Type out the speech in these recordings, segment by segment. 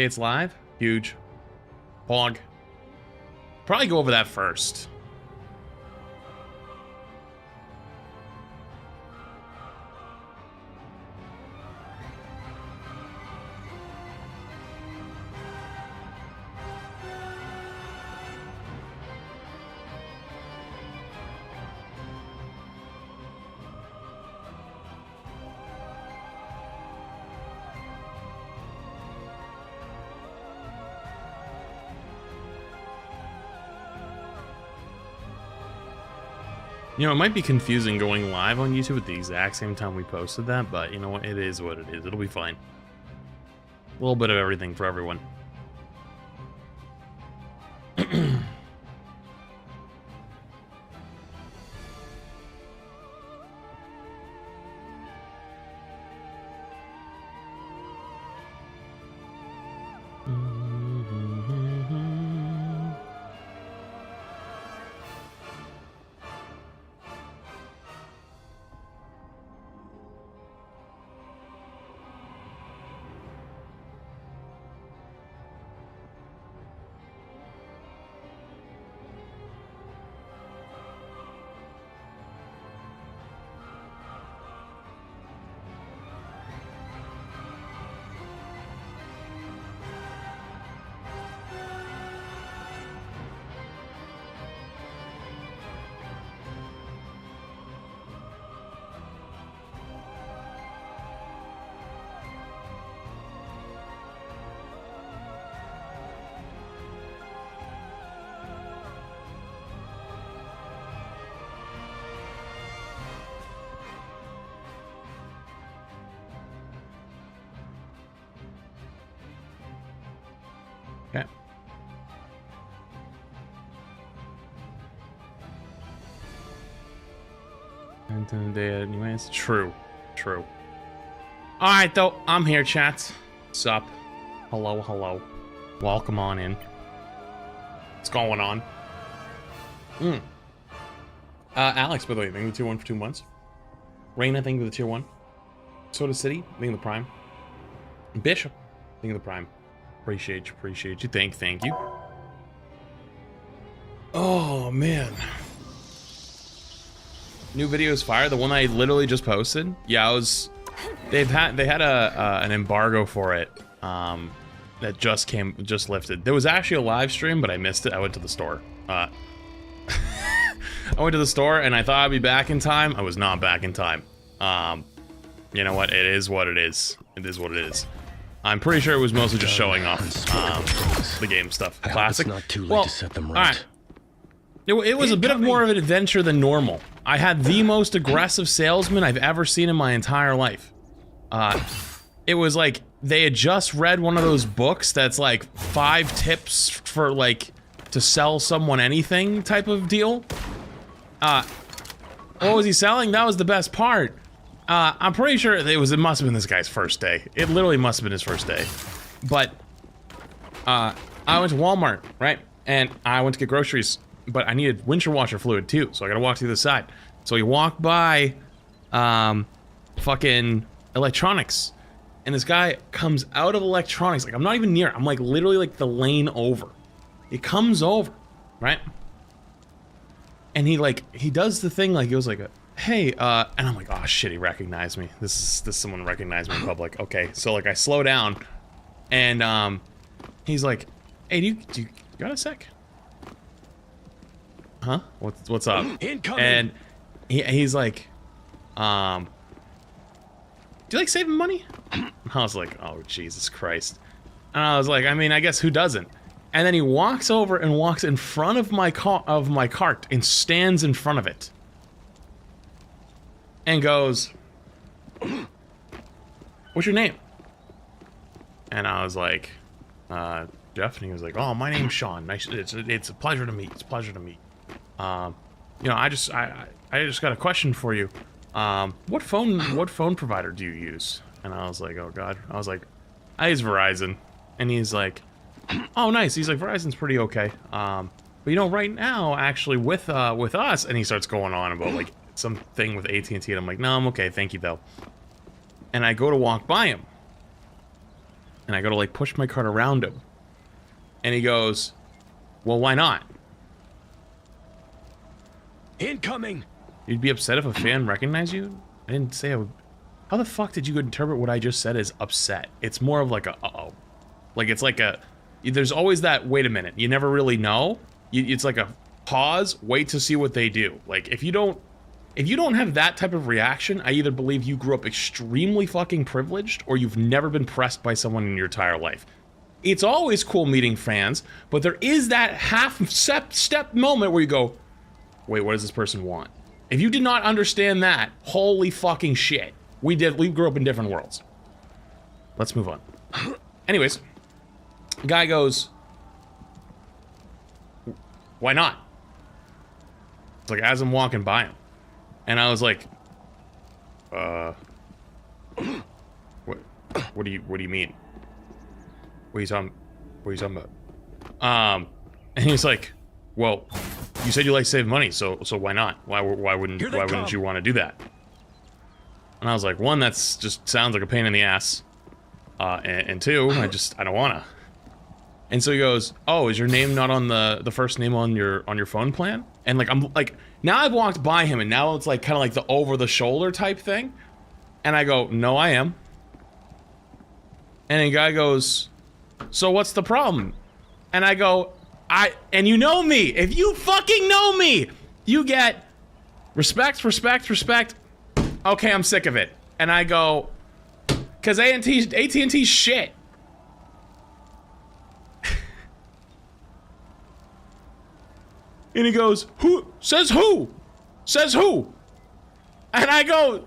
Okay, it's live. Huge. Pog. Probably go over that first. You know, it might be confusing going live on YouTube at the exact same time we posted that, but you know what? It is what it is. It'll be fine. A little bit of everything for everyone. Okay. Anyways, true. True. Alright, though. I'm here, chat. Sup? Hello, hello. Welcome on in. What's going on? Alex, by the way, thank you for tier 1 for 2 months. Raina, thank you for the tier 1. Soda City, thank you for the prime. Bishop, thank you for the prime. Appreciate you. Thank you. Oh man. New video is fire. The one I literally just posted. Yeah, they had an embargo for it. That just lifted. There was actually a live stream, but I missed it. I went to the store. I went to the store and I thought I'd be back in time. I was not back in time. You know what? It is what it is. It is what it is. I'm pretty sure it was mostly just showing off the game stuff. Classic. It's not too late to set them right. It was a bit of more of an adventure than normal. I had the most aggressive salesman I've ever seen in my entire life. It was like they had just read one of those books that's like 5 tips for like to sell someone anything type of deal. What was he selling? That was the best part. I'm pretty sure it must have been this guy's first day. It literally must have been his first day. But, I went to Walmart, right? And I went to get groceries, but I needed windshield washer fluid too, so I gotta walk to the side. So we walked by, fucking electronics. And this guy comes out of electronics, like I'm not even near, I'm like literally like the lane over. He comes over, right? And he does the thing like, he goes like hey, and I'm like, oh shit, he recognized me. This someone recognized me in public. Okay, so like I slow down, and he's like, hey, do you got a sec? Huh? What's up? Incoming. And he's like, do you like saving money? I was like, oh Jesus Christ. And I was like, I mean, I guess who doesn't? And then he walks over and walks in front of my cart and stands in front of it. And goes, what's your name? And I was like, Jeff, and he was like, oh, my name's Sean. Nice, it's a pleasure to meet. It's a pleasure to meet. You know, I just got a question for you. What phone provider do you use? And I was like, oh God. I was like, I use Verizon. And he's like, oh nice. He's like, Verizon's pretty okay. But you know, right now, actually, with us, and he starts going on about like something with AT&T, and I'm like, no, I'm okay, thank you though. And I go to walk by him, And I go to like push my cart around him. And he goes, well, why not? Incoming! You'd be upset if a fan recognized you? I didn't say I would. How the fuck did you interpret what I just said as upset? It's more of like a uh-oh. Like it's like a, there's always that, wait a minute, you never really know. It's like a pause, wait to see what they do. Like if you don't have that type of reaction, I either believe you grew up extremely fucking privileged or you've never been pressed by someone in your entire life. It's always cool meeting fans, but there is that half-step moment where you go, wait, what does this person want? If you did not understand that, holy fucking shit. We grew up in different worlds. Let's move on. Anyways, guy goes, why not? It's like as I'm walking by him. And I was like, what do you mean? What are you talking about? And he's like, well, you said you like save money, so why not? Why wouldn't you want to do that? And I was like, one, that's just sounds like a pain in the ass. And two, I don't wanna. And so he goes, oh, is your name not on the first name on your phone plan? And like I'm like, now I've walked by him and now it's like kind of like the over the shoulder type thing. And I go, no, I am. And the guy goes, so what's the problem? And I go, and you know me, if you fucking know me, you get respect. Okay, I'm sick of it. And I go, cause AT&T's shit. And he goes, who? Says who? Says who? And I go,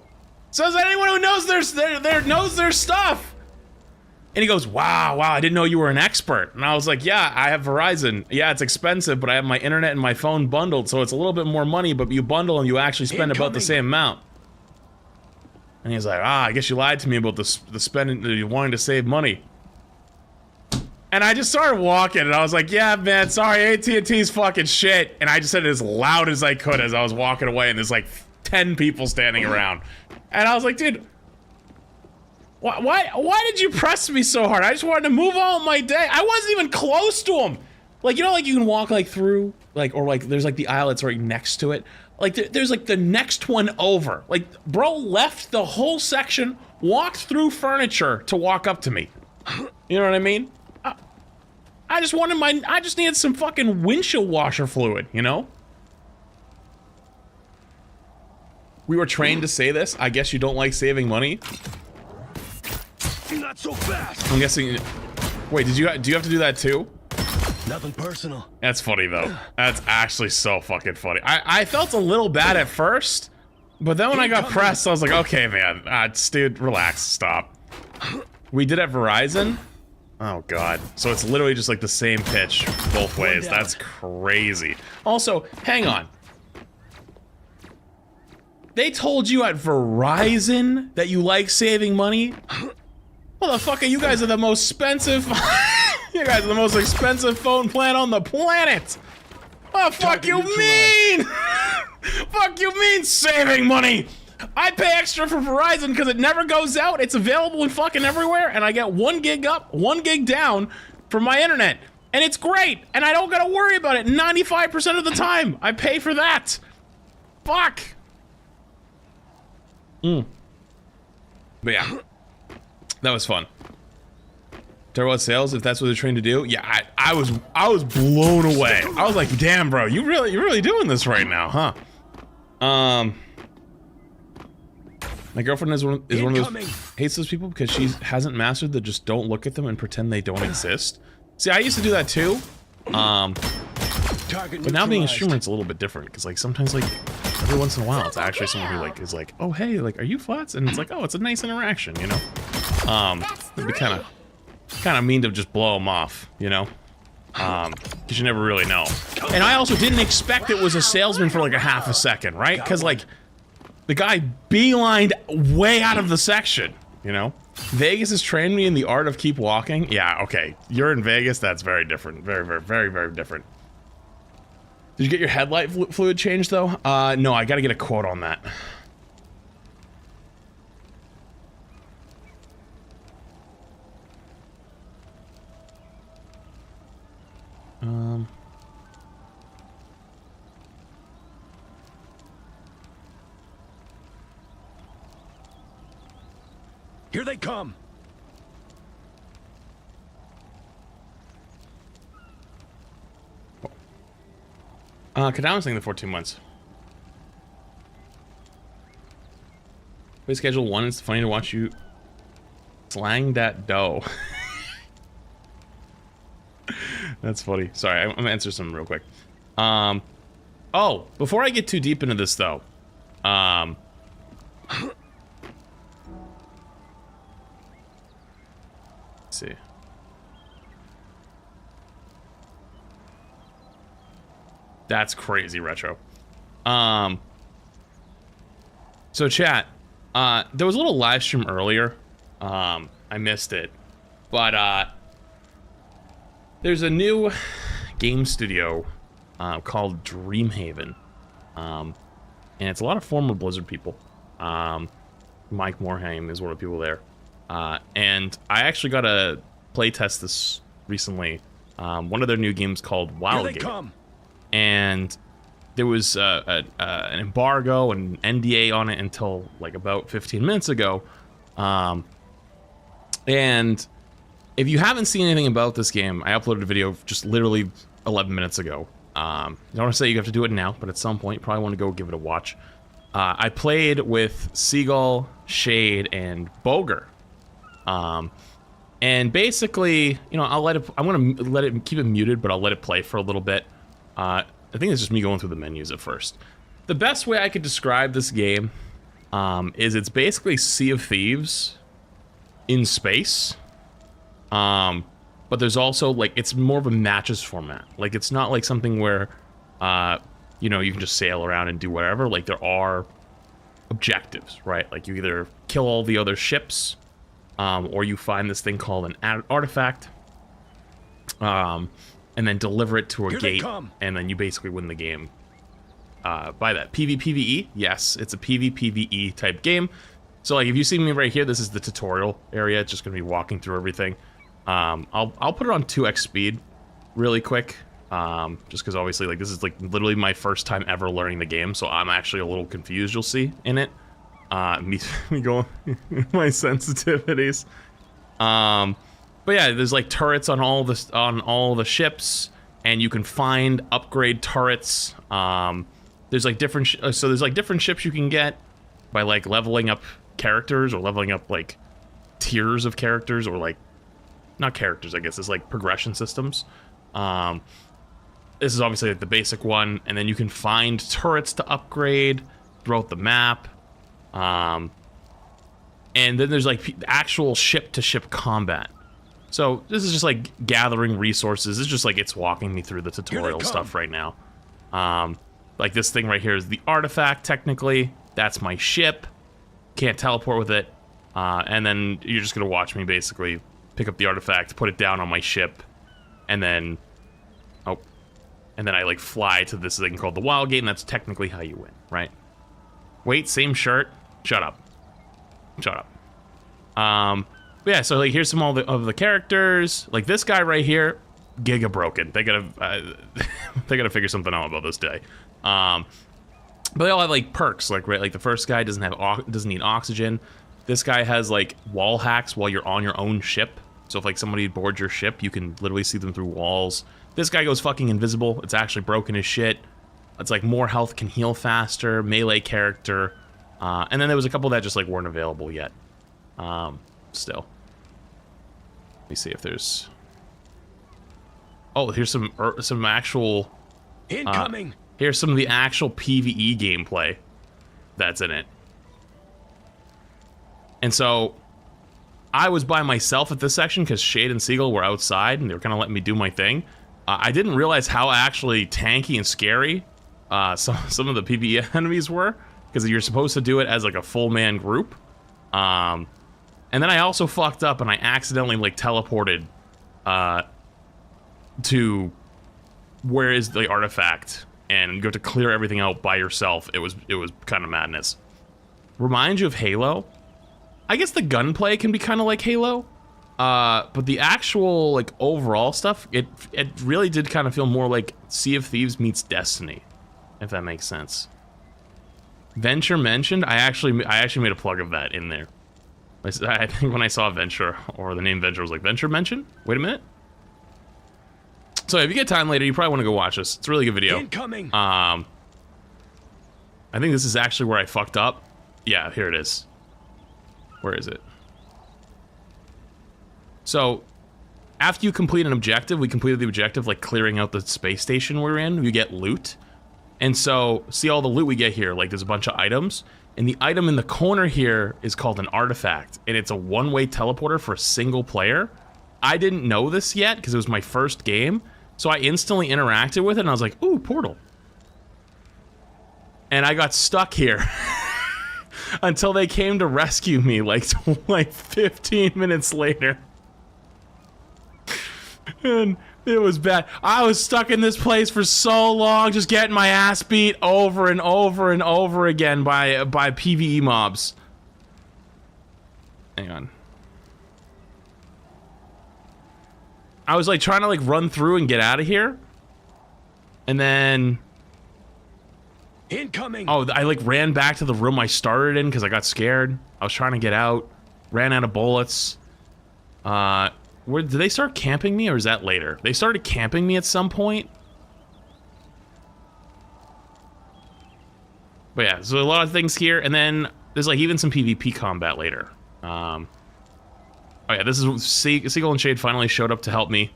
says anyone who knows knows their stuff. And he goes, wow, I didn't know you were an expert. And I was like, yeah, I have Verizon. Yeah, it's expensive, but I have my internet and my phone bundled, so it's a little bit more money, but you bundle and you actually spend about the same amount. And he's like, I guess you lied to me about the spending, you wanting to save money. And I just started walking, and I was like, yeah, man, sorry, AT&T's fucking shit. And I just said it as loud as I could as I was walking away, and there's like 10 people standing around. And I was like, dude, why did you press me so hard? I just wanted to move on my day. I wasn't even close to him. Like, you know, like you can walk like through, like, or like there's like the aisle that's right next to it. Like there's like the next one over. Like, bro left the whole section, walked through furniture to walk up to me. You know what I mean? I just needed some fucking windshield washer fluid, you know? We were trained to say this. I guess you don't like saving money. Not so fast. I'm guessing. Wait, do you have to do that too? Nothing personal. That's funny though. That's actually so fucking funny. I felt a little bad at first, but then when I got pressed, I was like, okay, man, dude, relax, stop. We did at Verizon. Oh god. So it's literally just like the same pitch both ways. That's crazy. Also, hang on. They told you at Verizon that you like saving money? Motherfucker, you guys are the most expensive. You guys are the most expensive phone plan on the planet. Oh, fuck you mean? Fuck you mean saving money? I pay extra for Verizon because it never goes out. It's available in fucking everywhere, and I get 1 gig up, 1 gig down from my internet, and it's great. And I don't gotta worry about it 95% of the time. I pay for that. Fuck. But yeah. That was fun. Talk about sales, if that's what they're trying to do. Yeah, I was blown away. I was like, damn, bro, you're really doing this right now, huh? My girlfriend is one of those hates those people because she hasn't mastered the just don't look at them and pretend they don't exist. See, I used to do that too. But now being a streamer, it's a little bit different because like sometimes like every once in a while, it's actually someone who like is like, oh hey, like are you flats? And it's like, oh, it's a nice interaction, you know. It'd be kind of mean to just blow them off, you know. Because you never really know. And I also didn't expect it was a salesman for like a half a second, right? Because like the guy beelined way out of the section, you know. Vegas has trained me in the art of keep walking. Yeah, okay. You're in Vegas. That's very different. Very different. Did you get your headlight fluid changed though? No, I gotta get a quote on that. Here they come. Kadawa's saying the 14 months. Play schedule 1, it's funny to watch you slang that dough. That's funny. Sorry, I'm gonna answer some real quick. Oh, before I get too deep into this though, let's see. That's crazy, Retro. So chat, there was a little live stream earlier. I missed it, but there's a new game studio called Dreamhaven, and it's a lot of former Blizzard people. Mike Morhaime is one of the people there, and I actually got a playtest this recently. One of their new games called Wildgate. And there was an embargo and NDA on it until like about 15 minutes ago. And if you haven't seen anything about this game, I uploaded a video just literally 11 minutes ago. I don't want to say you have to do it now, but at some point you probably want to go give it a watch. I played with Seagull, Shade, and Boger. And basically, you know, I'm gonna let it keep it muted, but I'll let it play for a little bit. I think it's just me going through the menus at first. The best way I could describe this game is it's basically Sea of Thieves in space. But there's also, like, it's more of a matches format. Like, it's not like something where, you know, you can just sail around and do whatever. Like, there are objectives, right? Like, you either kill all the other ships, or you find this thing called an artifact. And then deliver it to a gate, and then you basically win the game by that. PvPvE? Yes, it's a PvPvE type game. So, like, if you see me right here, this is the tutorial area. It's just going to be walking through everything. I'll put it on 2x speed really quick, just because obviously, like, this is, like, literally my first time ever learning the game, so I'm actually a little confused, you'll see, in it. Me going my sensitivities. But yeah, there's like turrets on all the ships, and you can find upgrade turrets. There's like different ships you can get by like leveling up characters or leveling up like tiers of characters, or like not characters, I guess. It's like progression systems. This is obviously like the basic one, and then you can find turrets to upgrade throughout the map. And then there's like actual ship-to-ship combat. So this is just like gathering resources. It's just like it's walking me through the tutorial stuff right now. Like this thing right here is the artifact, technically. That's my ship. Can't teleport with it. And then you're just gonna watch me basically pick up the artifact, put it down on my ship, and then I like fly to this thing called the Wildgate, and that's technically how you win, right? Wait, same shirt? Shut up. Shut up. But yeah, so like here's some of the characters. Like this guy right here, giga broken. They gotta figure something out about this day. But they all have like perks. Like right, like the first guy doesn't need oxygen. This guy has like wall hacks while you're on your own ship. So if like somebody boards your ship, you can literally see them through walls. This guy goes fucking invisible. It's actually broken as shit. It's like more health, can heal faster, melee character. And then there was a couple that just like weren't available yet. Still. Let me see if there's... Oh, here's some actual... Incoming! Here's some of the actual PvE gameplay that's in it. And so, I was by myself at this section because Shade and Seagull were outside and they were kind of letting me do my thing. I didn't realize how actually tanky and scary some of the PvE enemies were, because you're supposed to do it as like a full man group. And then I also fucked up and I accidentally like teleported to where is the artifact, and you have to clear everything out by yourself. It was kind of madness. Reminds you of Halo. I guess the gunplay can be kind of like Halo, but the actual like overall stuff, it really did kind of feel more like Sea of Thieves meets Destiny, if that makes sense. Venture mentioned, I actually made a plug of that in there. I think when I saw Venture, or the name Venture, was like, Venture Mention? Wait a minute. So if you get time later, you probably want to go watch this. It's a really good video. Incoming. I think this is actually where I fucked up. Yeah, here it is. Where is it? So, after you complete an objective, we completed the objective, like clearing out the space station we're in, you get loot. And so, see all the loot we get here, like there's a bunch of items. And the item in the corner here is called an artifact. And it's a one-way teleporter for a single player. I didn't know this yet, because it was my first game. So I instantly interacted with it, and I was like, ooh, portal. And I got stuck here. Until they came to rescue me, like 15 minutes later. And it was bad. I was stuck in this place for so long, just getting my ass beat over and over and over again by PvE mobs. Hang on. I was like trying to like run through and get out of here. And then... Incoming. Oh, I like ran back to the room I started in because I got scared. I was trying to get out. Ran out of bullets. Did they start camping me, or is that later? They started camping me at some point. But yeah, so a lot of things here, and then there's like even some PvP combat later. Oh yeah, this is Seagull and Shade finally showed up to help me.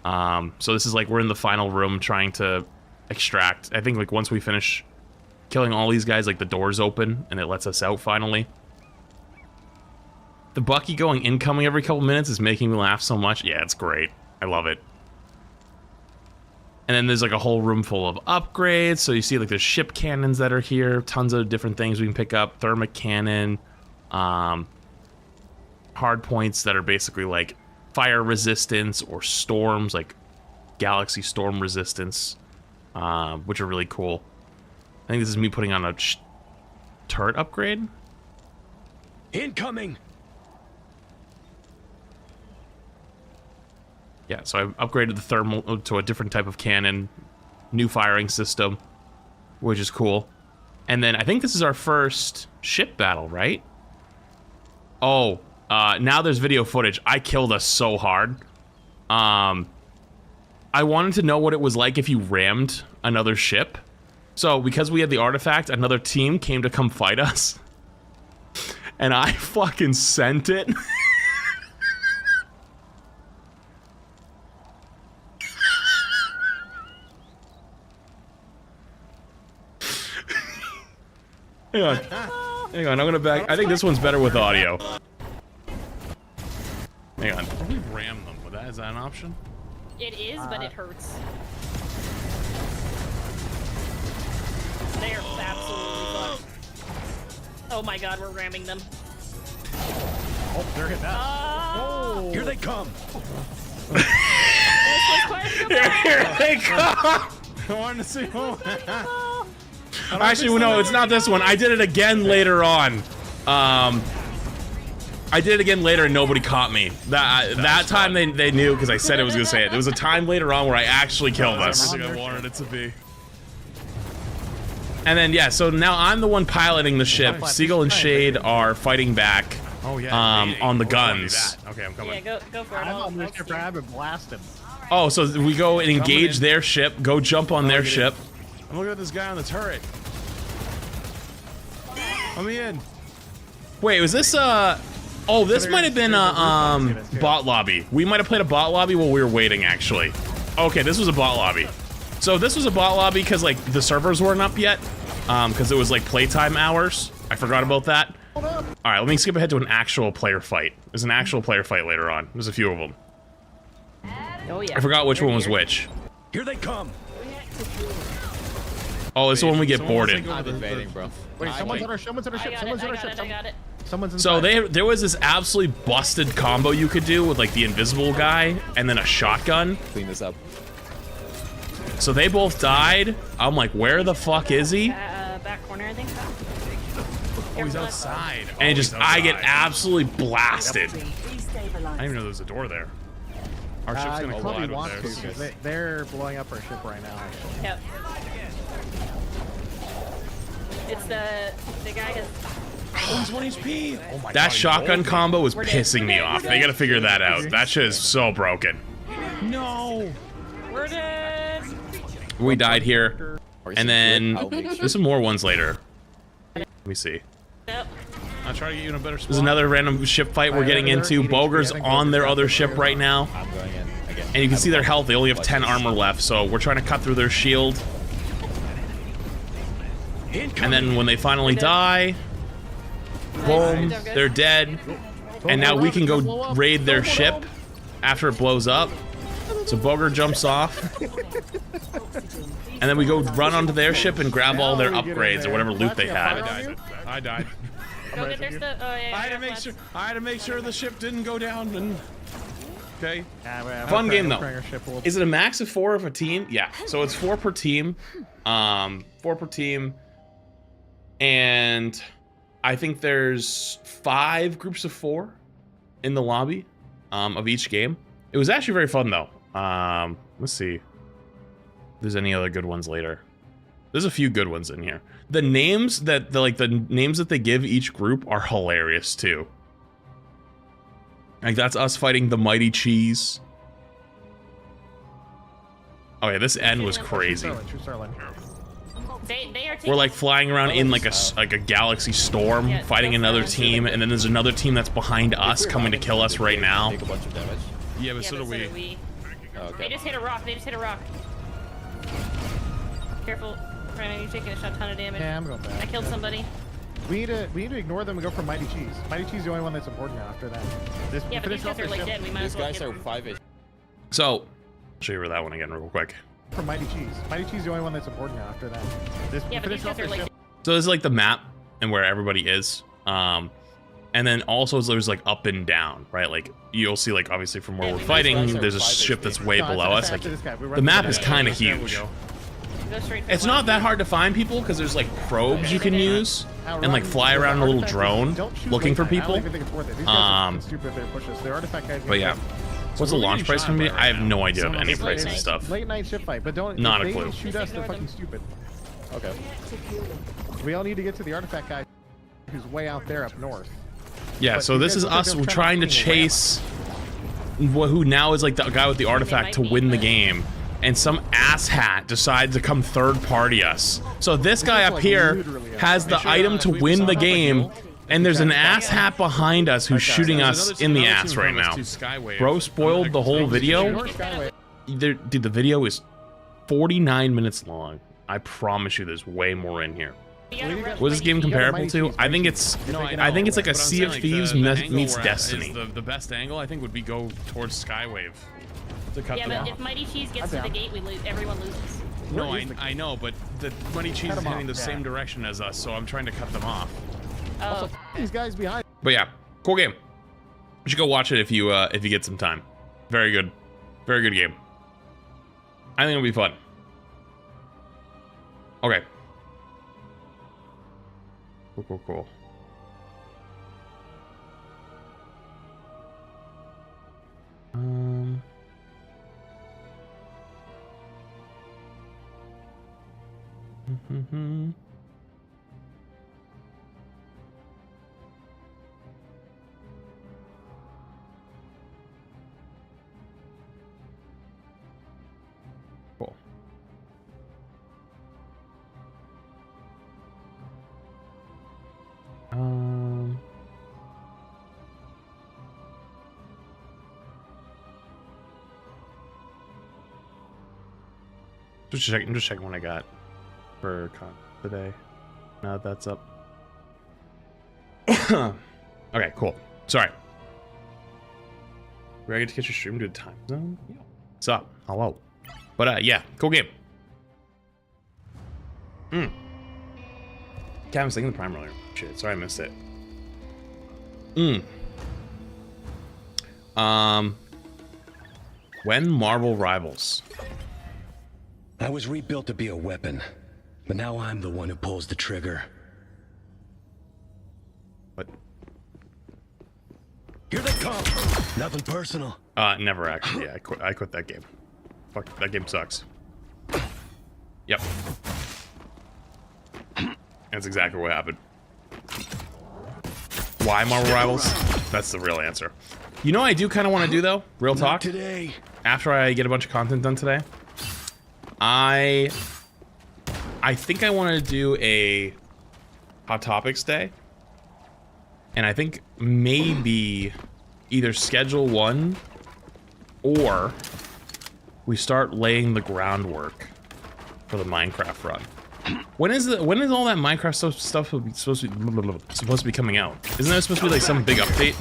So this is like we're in the final room trying to extract. I think like once we finish killing all these guys, like the doors open and it lets us out finally. The Bucky going incoming every couple minutes is making me laugh so much. Yeah, it's great. I love it. And then there's like a whole room full of upgrades. So you see like there's ship cannons that are here. Tons of different things we can pick up. Thermic cannon. Hard points that are basically like fire resistance or storms, like galaxy storm resistance, which are really cool. I think this is me putting on a turret upgrade. Incoming. Yeah, so I upgraded the thermal to a different type of cannon, new firing system, which is cool. And then I think this is our first ship battle, right? Oh, now there's video footage. I killed us so hard. I wanted to know what it was like if you rammed another ship. So because we had the artifact, another team came to come fight us. And I fucking sent it. Hang on. Hang on, I'm gonna back. I think this one's better with audio. Hang on. Can we ram them? Is that an option? It is, but it hurts. They're absolutely fucked. Oh my god, we're ramming them. Oh, they're hitting that. Oh! Here they come. Here they come! I wanted to see who. Actually, no, it's not this one. I did it again later on. I did it again later and nobody caught me. That time they knew because I said I was gonna say it. There was a time later on where I actually killed us. Everything I wanted it to be. And then yeah, so now I'm the one piloting the ship. Seagull and Shade are fighting back. Oh yeah. on the guns. Okay, I'm coming. Yeah, go for it. I'm gonna grab and blast him. Oh, so we go and engage their ship. Go jump on their ship. I'm looking at this guy on the turret. Let me in. Wait, was this oh, this might have been a bot lobby. We might have played a bot lobby while we were waiting, actually. Okay, this was a bot lobby. So this was a bot lobby because like the servers weren't up yet, because it was like playtime hours. I forgot about that. All right, let me skip ahead to an actual player fight. There's an actual player fight later on. There's a few of them. Oh yeah. I forgot which one was which. Here they come. Oh, this is when we get boarded. I'm invading, bro. Wait, someone's on our ship. Someone's on our ship. Someone's on our ship. I got it. Someone's inside. So there was this absolutely busted combo you could do with like the invisible guy and then a shotgun. Clean this up. So they both died. I'm like, where the fuck is he? Back corner, I think. Oh, he's outside. And I get absolutely blasted. I didn't even know there was a door there. Our ship's gonna collide with theirs. They're blowing up our ship right now, actually. Yep. It's the guy has. He's 1 HP. Oh my that shotgun combo was pissing me off. They gotta figure that out. That shit is so broken. No. We're dead. We died here. And then there's some more ones later. Let me see. Yep. I'll try to get you in a better spot. There's another random ship fight we're getting into. Boger's on their other ship right now. I'm going in again. And you can see their health. They only have 10 armor left, so we're trying to cut through their shield. And then when they finally die, boom, they're dead. And now we can go raid their ship after it blows up. So Boger jumps off. And then we go run onto their ship and grab all their upgrades or whatever loot they had. I died. Go get their stuff. Oh, yeah, I had to make sure the ship didn't go down. And okay. Fun game though. Is it a max of 4 of a team? Yeah. So it's 4 per team. 4 per team. And I think there's 5 groups of 4 in the lobby of each game. It was actually very fun though. Let's see if there's any other good ones later. There's a few good ones in here. The names that the names that they give each group are hilarious too. Like that's us fighting the Mighty Cheese. Oh yeah, this end was crazy. We're like flying around in like a galaxy storm, fighting another team, and then there's another team that's behind us coming to kill us right now. Take a bunch of damage. Yeah, but so do we. They just hit a rock. They just hit a rock. Careful, Brandon. You're taking a ton of damage. Yeah, I'm going back. I killed somebody. We need to ignore them and go for Mighty Cheese. Mighty Cheese is the only one that's important now after that. Yeah, but these guys are like dead. We might as well These guys are 5-ish. So, I'll show you that one again real quick. For Mighty Cheese. Mighty Cheese is the only one that's important now after that. Yeah, but these guys are like. So this is like the map and where everybody is. And then also there's like up and down, right? Like you'll see like obviously from where we're fighting, there's a ship that's way below us. Like the map is kind of huge. It's not that hard to find people because there's like probes you can use and like fly around in a little drone looking for people. But yeah. What's the launch price gonna be? I have no idea of any price and stuff. Late night ship fight, but don't. Not a if they clue. Shoot us, they're fucking stupid. Okay. We all need to get to the artifact guy, who's way out there up north. Yeah. So this is us trying to chase who now is like the guy with the artifact to win the game, and some asshat decides to come third party us. So this guy up here has the item to win the game. And there's an asshat behind us who's shooting us in the ass right now. Bro spoiled the whole video. Dude, the video is 49 minutes long. I promise you there's way more in here. What is this game comparable to? I think it's like a Sea of Thieves meets Destiny. The best angle I think would be go towards Skywave to cut them off. If Mighty Cheese gets to the gate, we lose. Everyone loses. No, I know, but the Mighty Cheese is heading the same direction as us, so I'm trying to cut them off. Oh. These guys behind. But yeah, cool game. You should go watch it if you get some time. Very good game. I think it'll be fun. Okay. Cool. Cool. I'm just checking what I got for con today. Now that that's up. Okay, cool. Sorry. Ready to get your stream to the time zone? Yeah. What's up? Hello. But yeah, cool game. I was thinking the Prime earlier. Shit, sorry I missed it. When Marvel Rivals? I was rebuilt to be a weapon, but now I'm the one who pulls the trigger. What? Here they come. Nothing personal. Never actually. Yeah, I quit that game. Fuck, that game sucks. Yep. That's exactly what happened. Why Marvel Rivals? That's the real answer. You know what I do kind of want to do, though? Real talk? Today. After I get a bunch of content done today, I think I want to do a Hot Topics day. And I think maybe either schedule one or we start laying the groundwork for the Minecraft run. When is all that Minecraft stuff supposed to be coming out? Isn't there supposed to be like some big update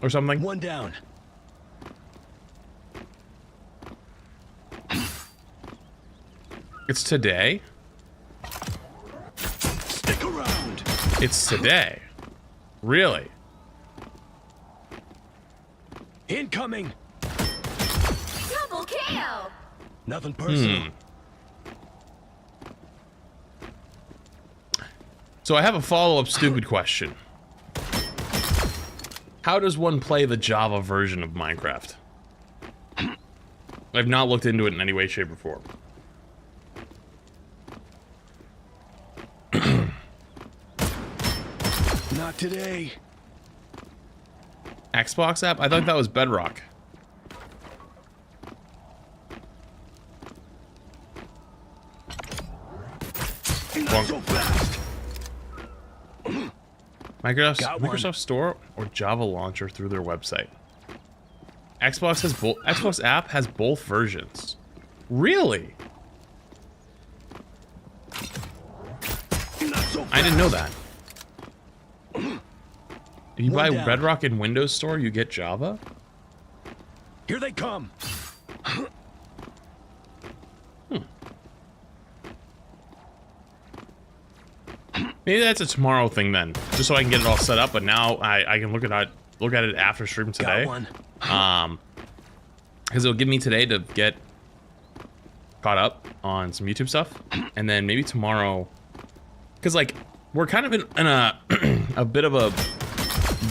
or something? One down. It's today. Stick around. It's today. Really? Incoming. Double kill. Nothing personal. So I have a follow-up stupid question. How does one play the Java version of Minecraft? I've not looked into it in any way, shape, or form. Not today. Xbox app? I thought that was Bedrock. Not so fast. Microsoft Store or Java Launcher through their website. Xbox app has both versions. Really? Not so fast. I didn't know that. If you buy One down. Bedrock in Windows Store, you get Java? Here they come. Maybe that's a tomorrow thing then, just so I can get it all set up. But now I can look at it after stream today. Got one. Because it'll give me today to get caught up on some YouTube stuff, and then maybe tomorrow. Because like we're kind of in a a bit of a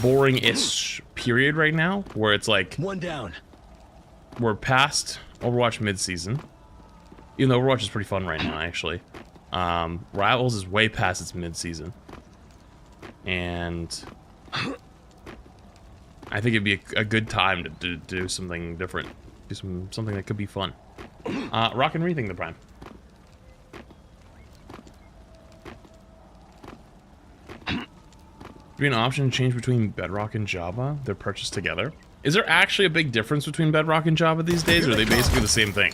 boring-ish period right now, where it's like One down. we're past Overwatch mid-season. Even though Overwatch is pretty fun right now, actually. Rivals is way past its mid-season. And I think it'd be a good time to do something different. Do something that could be fun. Rock and rethink the Prime. Be an option to change between Bedrock and Java. They're purchased together. Is there actually a big difference between Bedrock and Java these days, or are they basically the same thing?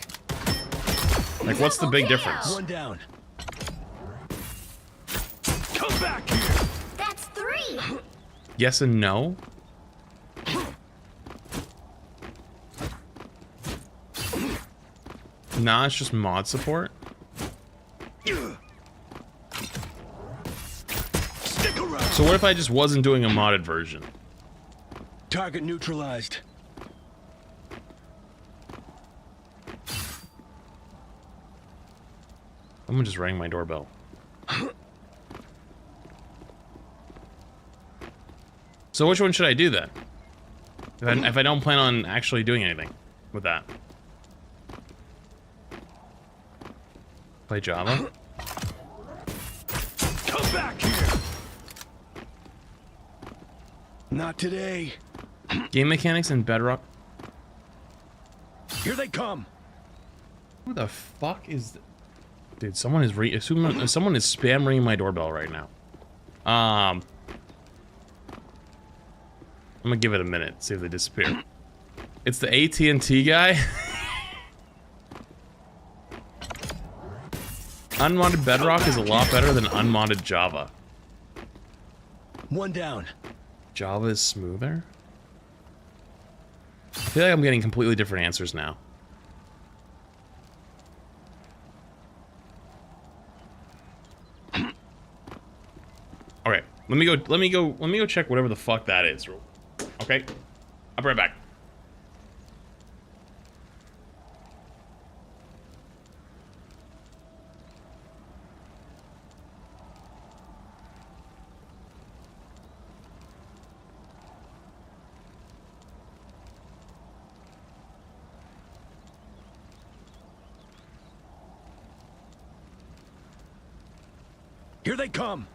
Like, what's the big difference? One down. Come back here. That's 3. Yes and no? Nah, it's just mod support. Stick around. So what if I just wasn't doing a modded version? Target neutralized. Someone just rang my doorbell. So which one should I do then? If I don't plan on actually doing anything with that. Play Java? Come back here. Not today. Game mechanics and Bedrock. Here they come. Who the fuck is... Dude, someone is someone is spam ringing my doorbell right now. I'm gonna give it a minute, see if they disappear. It's the AT&T guy. Unmodded Bedrock is a lot better than unmodded Java. One down. Java is smoother? I feel like I'm getting completely different answers now. Okay, let me go check whatever the fuck that is. Okay? I'll be right back. Here they come.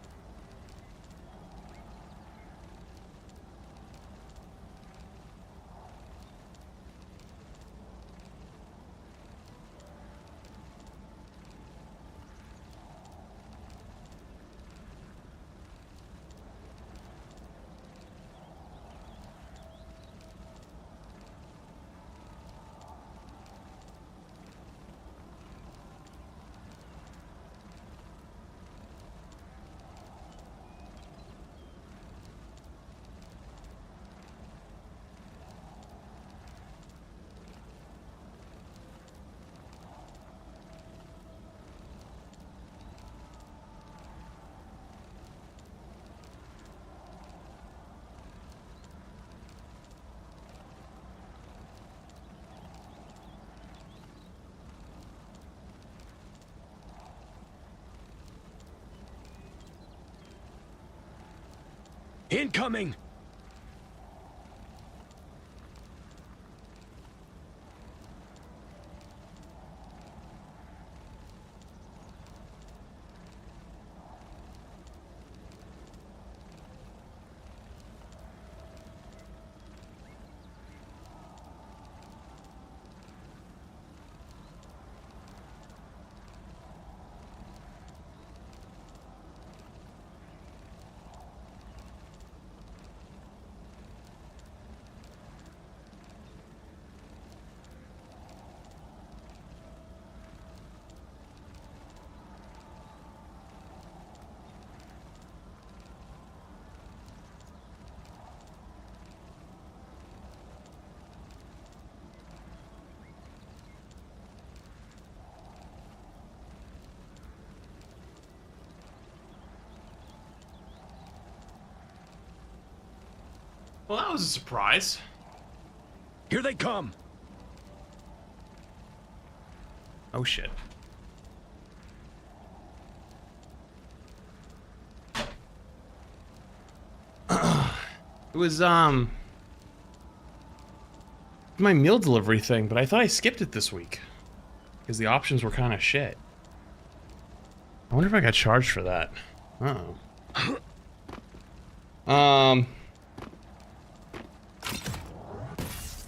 Incoming! Well, that was a surprise. Here they come! Oh shit. It was my meal delivery thing, but I thought I skipped it this week because the options were kind of shit. I wonder if I got charged for that.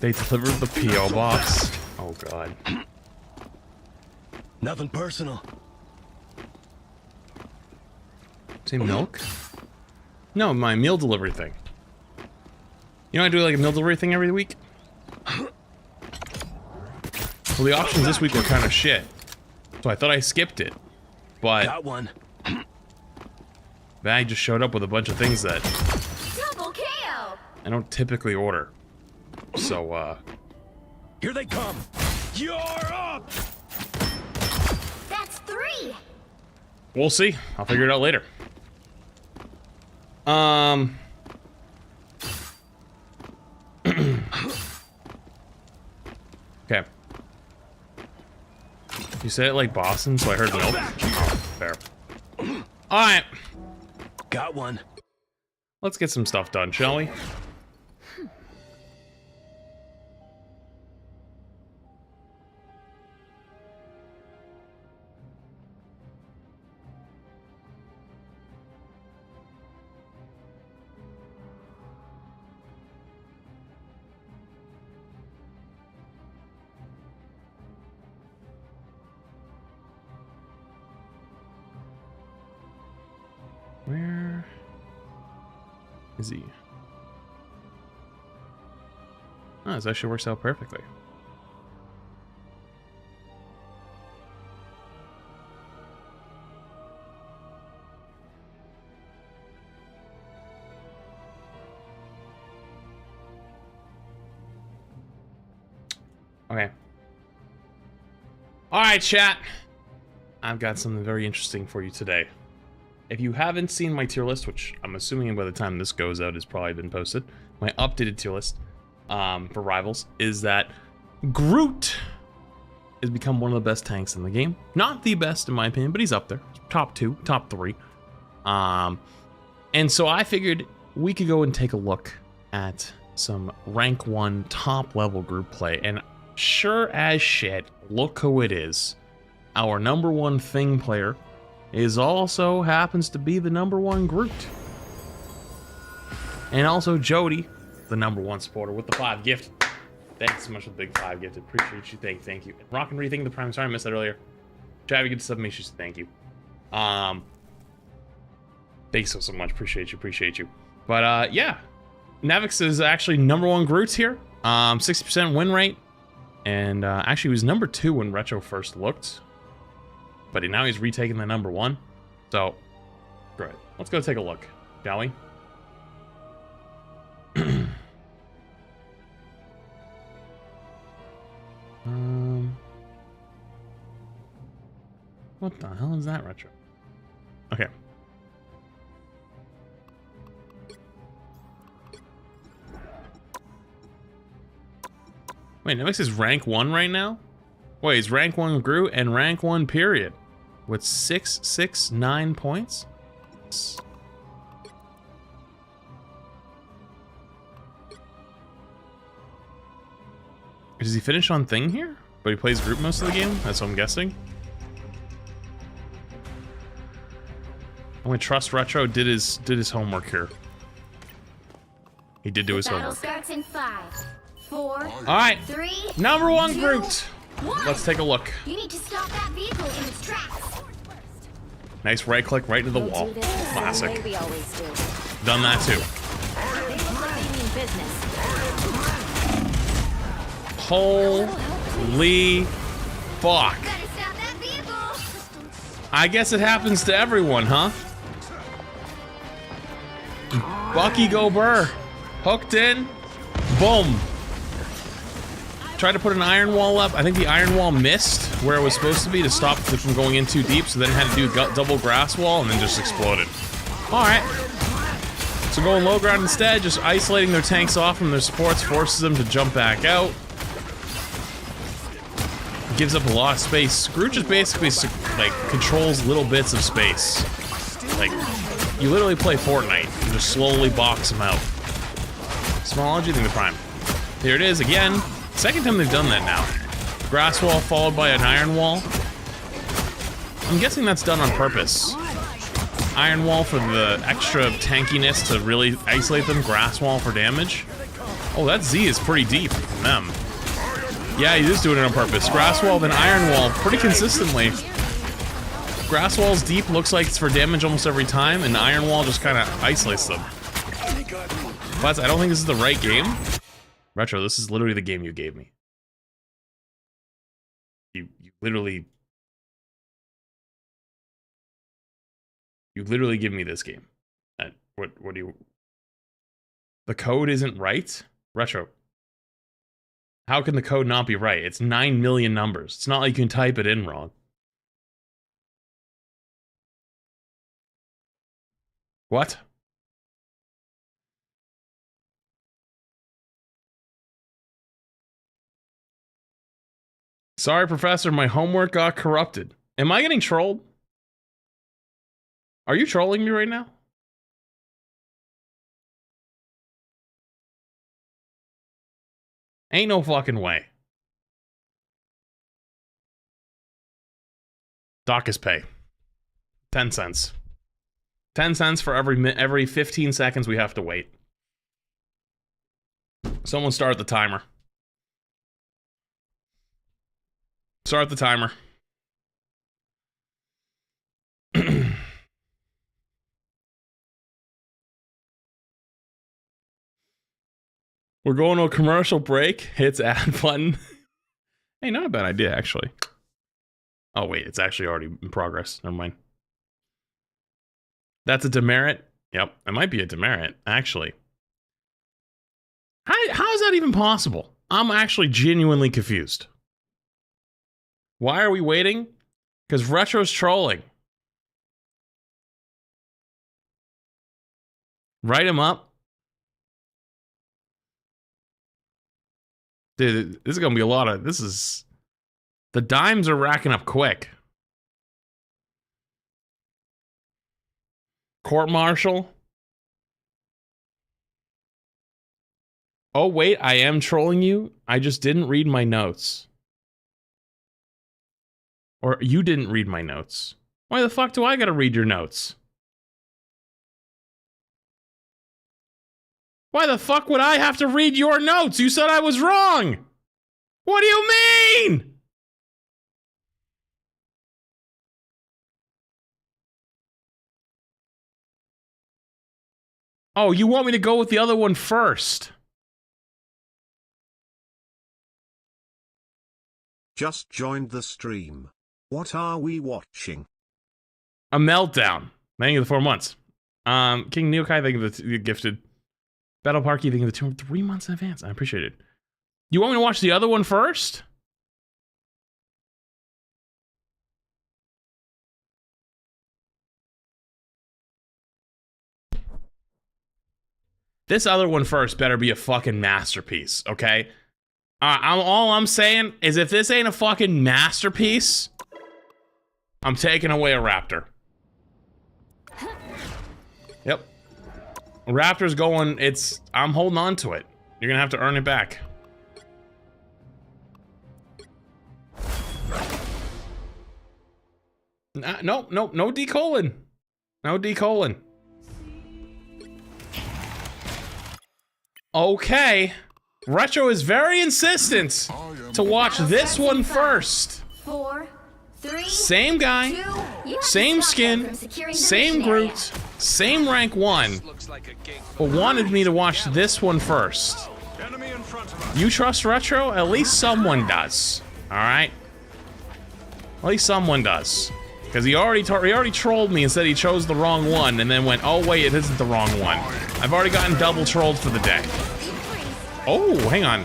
They delivered the P.O. box. Oh god. Nothing personal. Say milk? No, my meal delivery thing. You know I do like a meal delivery thing every week? Well, the options this week were kind of shit. So I thought I skipped it. But Got one. bag just showed up with a bunch of things that Double KO. I don't typically order. So, Here they come! You're up! That's 3. we'll see. I'll figure it out later. Okay. You said it like Boston, so I heard milk. Oh, fair. Alright. Got one. Let's get some stuff done, shall we? Where is he? Oh, this actually works out perfectly. Okay. All right, chat. I've got something very interesting for you today. If you haven't seen my tier list, which I'm assuming by the time this goes out has probably been posted, my updated tier list for rivals is that Groot has become one of the best tanks in the game. Not the best in my opinion, but he's up there. Top 2, top 3. And so I figured we could go and take a look at some rank 1 top level group play. And sure as shit, look who it is. Our number 1 thing player is also happens to be the number 1 Groot. And also Jody, the number 1 supporter with the 5 gift. Thanks so much for the big 5 gifted. Appreciate you. Thank you. And Rock and Rethink the Prime. Sorry I missed that earlier. Javi, good sub me. Thank you. Thanks so much. Appreciate you. But yeah. Navix is actually number 1 Groot's here. 60% win rate. And actually he was number 2 when Retro first looked. But now he's retaking the number 1. So, great. Let's go take a look, shall we? What the hell is that, Retro? Okay. Wait, Nemix is rank 1 right now? Wait, he's rank 1 Groot and rank 1 period. With 669 points? Does he finish on thing here? But he plays Groot most of the game? That's what I'm guessing. I'm gonna trust Retro did his homework here. He did do his Battle homework. starts in 5, 4, Alright. 3, Number 1 2, Groot. 1. Let's take a look. You need to stop that vehicle in its tracks. Nice right click right into the We'll wall. do this the same Classic. way we always do. Done that too. They look like they mean business. Holy fuck. Gotta stop that vehicle. I guess it happens to everyone, huh? Bucky go burr. Hooked in. Boom. Tried to put an iron wall up. I think the iron wall missed where it was supposed to be to stop it from going in too deep, so then had to do double grass wall and then just exploded. Alright. So going low ground instead, just isolating their tanks off from their supports, forces them to jump back out. Gives up a lot of space. Groot just basically like controls little bits of space. Like, you literally play Fortnite and just slowly box them out. Small thing to prime. Here it is again. Second time they've done that now. Grass wall followed by an iron wall. I'm guessing that's done on purpose. Iron wall for the extra tankiness to really isolate them. Grass wall for damage. Oh, that Z is pretty deep from them. Yeah, he is doing it on purpose. Grass wall, then iron wall, pretty consistently. Grass wall's deep, looks like it's for damage almost every time, and iron wall just kind of isolates them. But I don't think this is the right game. Retro, this is literally the game you gave me. You literally give me this game. What do you... The code isn't right? Retro. How can the code not be right? It's 9 million numbers. It's not like you can type it in wrong. What? Sorry, Professor, my homework got corrupted. Am I getting trolled? Are you trolling me right now? Ain't no fucking way. Doc is pay. 10 cents. 10 cents for every 15 seconds we have to wait. Someone start the timer. Start the timer. We're going to a commercial break. Hits ad button. Hey, not a bad idea, actually. Oh, wait, it's actually already in progress. Never mind. That's a demerit. Yep, it might be a demerit, actually. How is that even possible? I'm actually genuinely confused. Why are we waiting? Because Retro's trolling. Write him up. Dude, this is gonna be a lot of... This is... The dimes are racking up quick. Court-martial. Oh, wait, I am trolling you? I just didn't read my notes. Or you didn't read my notes. Why the fuck do I gotta read your notes? Why the fuck would I have to read your notes? You said I was wrong! What do you mean? Oh, you want me to go with the other one first? Just joined the stream. What are we watching? A meltdown. Thank you for the 4 months. King Neokai, thank you for the gifted. Battle Parky, thank you for the 3 months in advance. I appreciate it. You want me to watch the other one first? This other one first better be a fucking masterpiece, okay? All I'm saying is if this ain't a fucking masterpiece, I'm taking away a raptor. Yep. Raptor's going, I'm holding on to it. You're gonna have to earn it back. No decolon. No decolon. Okay. Retro is very insistent to watch this one first. 4, 3, Same guy, 2, same skin, same Groot, same rank 1, but wanted me to watch this one first. You trust Retro? At least someone does. Alright? At least someone does. Because he already trolled me and said he chose the wrong one, and then went, oh wait, it isn't the wrong one. I've already gotten double trolled for the day. Oh, hang on.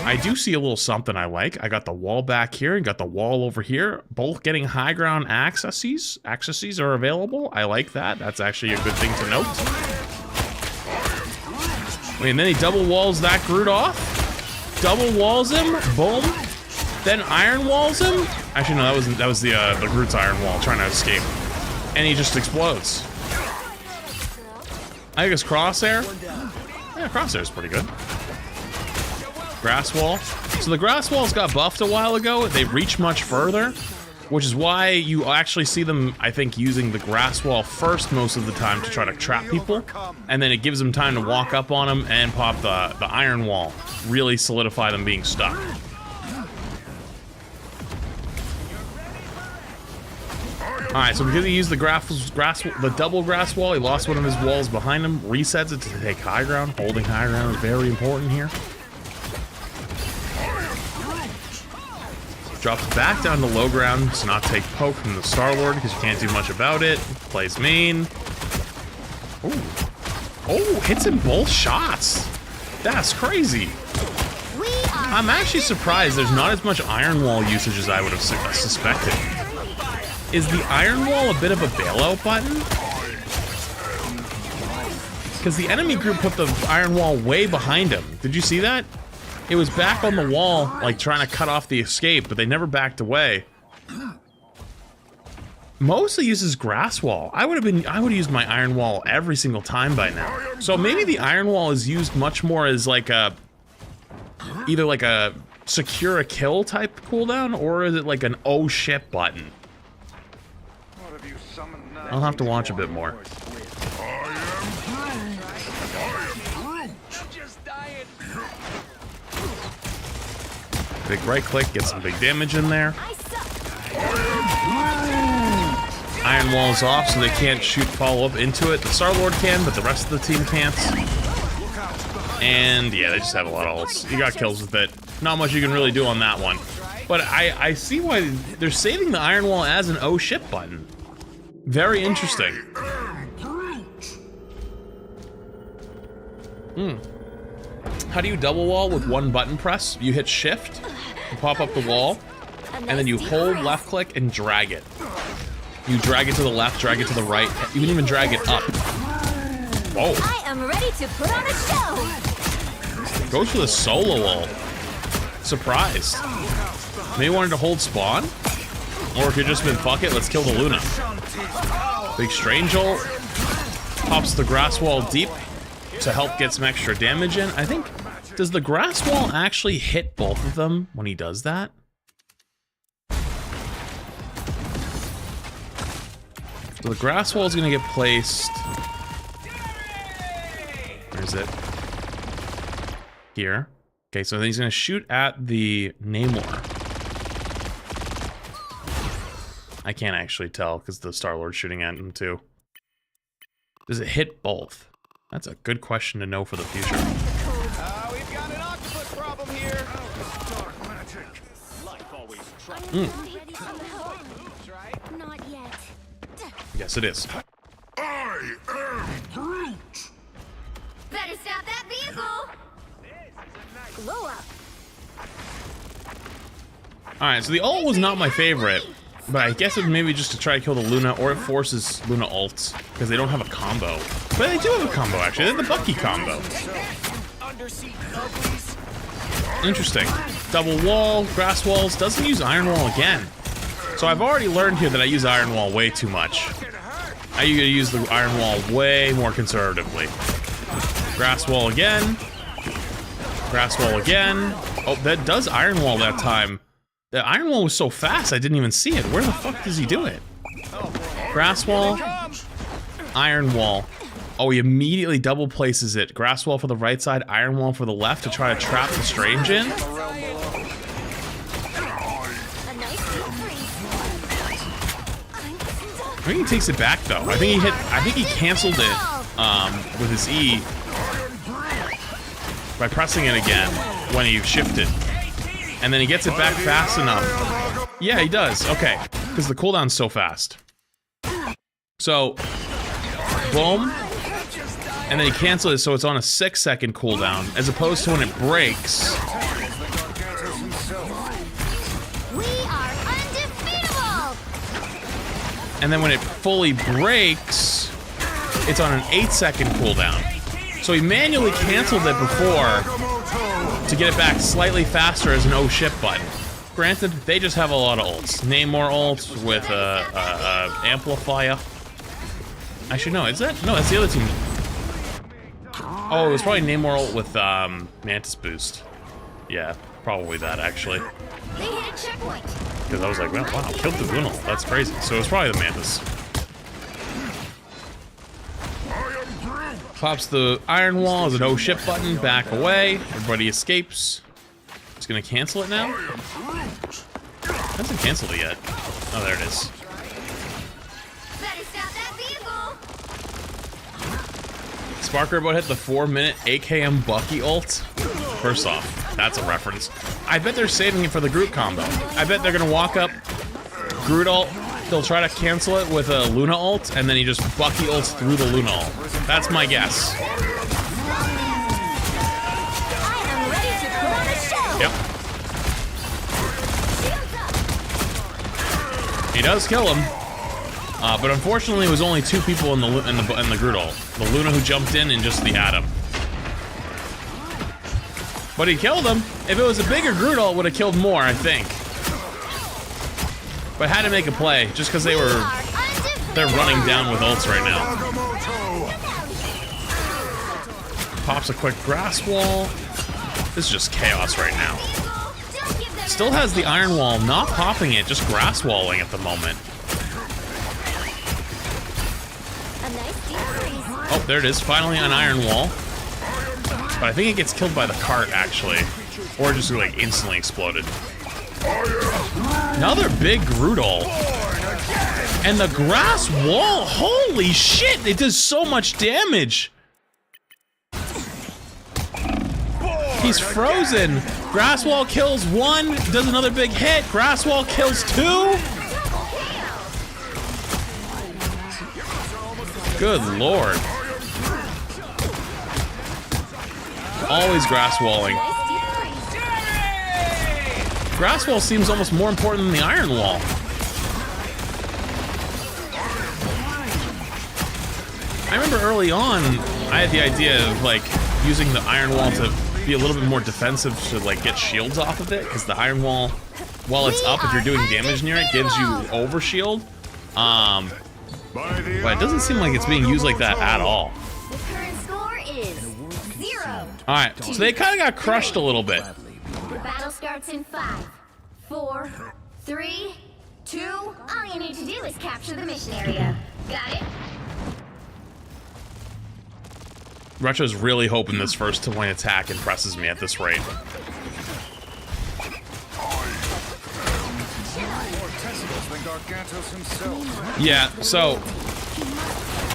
I do see a little something I like. I got the wall back here and got the wall over here. Both getting high ground accesses. Accesses are available. I like that. That's actually a good thing to note. Wait, and then he double walls that Groot off. Double walls him. Boom. Then iron walls him. Actually, no, that was the Groot's iron wall trying to escape. And he just explodes. I think it's Crosshair. Yeah, Crosshair's pretty good. Grass wall. So the grass walls got buffed a while ago. They reach much further, which is why you actually see them, I think, using the grass wall first most of the time to try to trap people, and then it gives them time to walk up on them and pop the iron wall, really solidify them being stuck. All right, so because he used the double grass wall, he lost one of his walls behind him, resets it to take high ground. Holding high ground is very important here. Drops back down to low ground to not take poke from the Star-Lord because you can't do much about it. Plays main. Ooh. Oh, hits in both shots. That's crazy. I'm actually surprised there's not as much iron wall usage as I would have suspected. Is the iron wall a bit of a bailout button? Because the enemy group put the iron wall way behind him. Did you see that? It was back on the wall, like trying to cut off the escape, but they never backed away. Mostly uses grass wall. I would have used my iron wall every single time by now. So maybe the iron wall is used much more as like either like a secure a kill type cooldown, or is it like an oh shit button? I'll have to watch a bit more. Big right click, get some big damage in there. Iron wall's off, so they can't shoot follow-up into it. The Star-Lord can, but the rest of the team can't. And yeah, they just have a lot of ults. You got kills with it. Not much you can really do on that one. But I see why they're saving the iron wall as an oh shit button. Very interesting. How do you double wall with one button press? You hit shift, you pop up the wall, and then you hold left click and drag it. You drag it to the left, drag it to the right. You can even drag it up. Whoa. I am ready to put on a show. Goes for the solo ult. Surprised. Maybe wanted to hold spawn? Or if you've just been fuck it, let's kill the Luna. Big strange ult. Pops the grass wall deep to help get some extra damage in. I think, does the grass wall actually hit both of them when he does that? So the grass wall is gonna get placed. Where is it? Here. Okay, so then he's gonna shoot at the Namor. I can't actually tell because the Star-Lord's shooting at him too. Does it hit both? That's a good question to know for the future. We've got an octopus problem here. Not yet. Yes, it is. I am Groot! Better stop that vehicle. Blow up. Alright, so the ult was not my favorite, but I guess it was maybe just to try to kill the Luna, or it forces Luna ults, because they don't have a combo. But they do have a combo, actually. They have the Bucky combo. Interesting. Double wall, grass walls, doesn't use iron wall again. So I've already learned here that I use iron wall way too much. I use the iron wall way more conservatively. Grass wall again. Grass wall again. Oh, that does iron wall that time. The iron wall was so fast I didn't even see it. Where the fuck does he do it? Grass wall, iron wall. Oh, he immediately double places it. Grass wall for the right side, iron wall for the left to try to trap the strange in. I think he takes it back though. I think he canceled it with his E by pressing it again when he shifted. And then he gets it back fast enough. Yeah, he does. Okay. Because the cooldown's so fast. So, boom. And then he cancels it so it's on a 6-second cooldown, as opposed to when it breaks. We are undefeatable. And then when it fully breaks, it's on an 8-second cooldown. So he manually canceled it before to get it back slightly faster as an oh shit button. Granted, they just have a lot of ults. Namor ults with amplifier. Actually, no, is that? No, that's the other team. Oh, it was probably Namor ult with Mantis boost. Yeah, probably that actually. They hit a checkpoint. Because I was like, wow, killed the Luno. That's crazy. So it was probably the Mantis. Pops the iron wall as an oh shit button, back away. Everybody escapes. It's gonna cancel it now? Hasn't canceled it yet. Oh, there it is. Better stop that vehicle. Sparker about hit the 4-minute AKM Bucky ult. First off, that's a reference. I bet they're saving it for the Groot combo. I bet they're gonna walk up, Groot ult, they'll try to cancel it with a Luna ult, and then he just Bucky ults through the Luna ult. That's my guess. I am ready to put on a show. Yep. He does kill him, but unfortunately, it was only 2 people in the Groot ult. The Luna who jumped in and just the Atom. But he killed him. If it was a bigger Groot ult, would have killed more, I think. But had to make a play just because they're running down with ults right now. Pops a quick grass wall. This is just chaos right now. Still has the iron wall, not popping it, just grass walling at the moment. Oh, there it is, finally an iron wall. But I think it gets killed by the cart, actually. Or just like instantly exploded. Another big Groot ult. And the grass wall, holy shit, it does so much damage. He's frozen. Grass wall kills 1, does another big hit. Grass wall kills 2. Good lord. Always grass walling. Grass wall seems almost more important than the iron wall. I remember early on, I had the idea of like using the iron wall to be a little bit more defensive to like get shields off of it, because the iron wall, while it's up, if you're doing damage near it, gives you over shield. But it doesn't seem like it's being used like that at all. The current score is 0. All right, so they kind of got crushed a little bit. The battle starts in 5, 4, 3, 2. All you need to do is capture the mission area. Got it? Retro's really hoping this first two-line attack impresses me at this rate. Yeah, so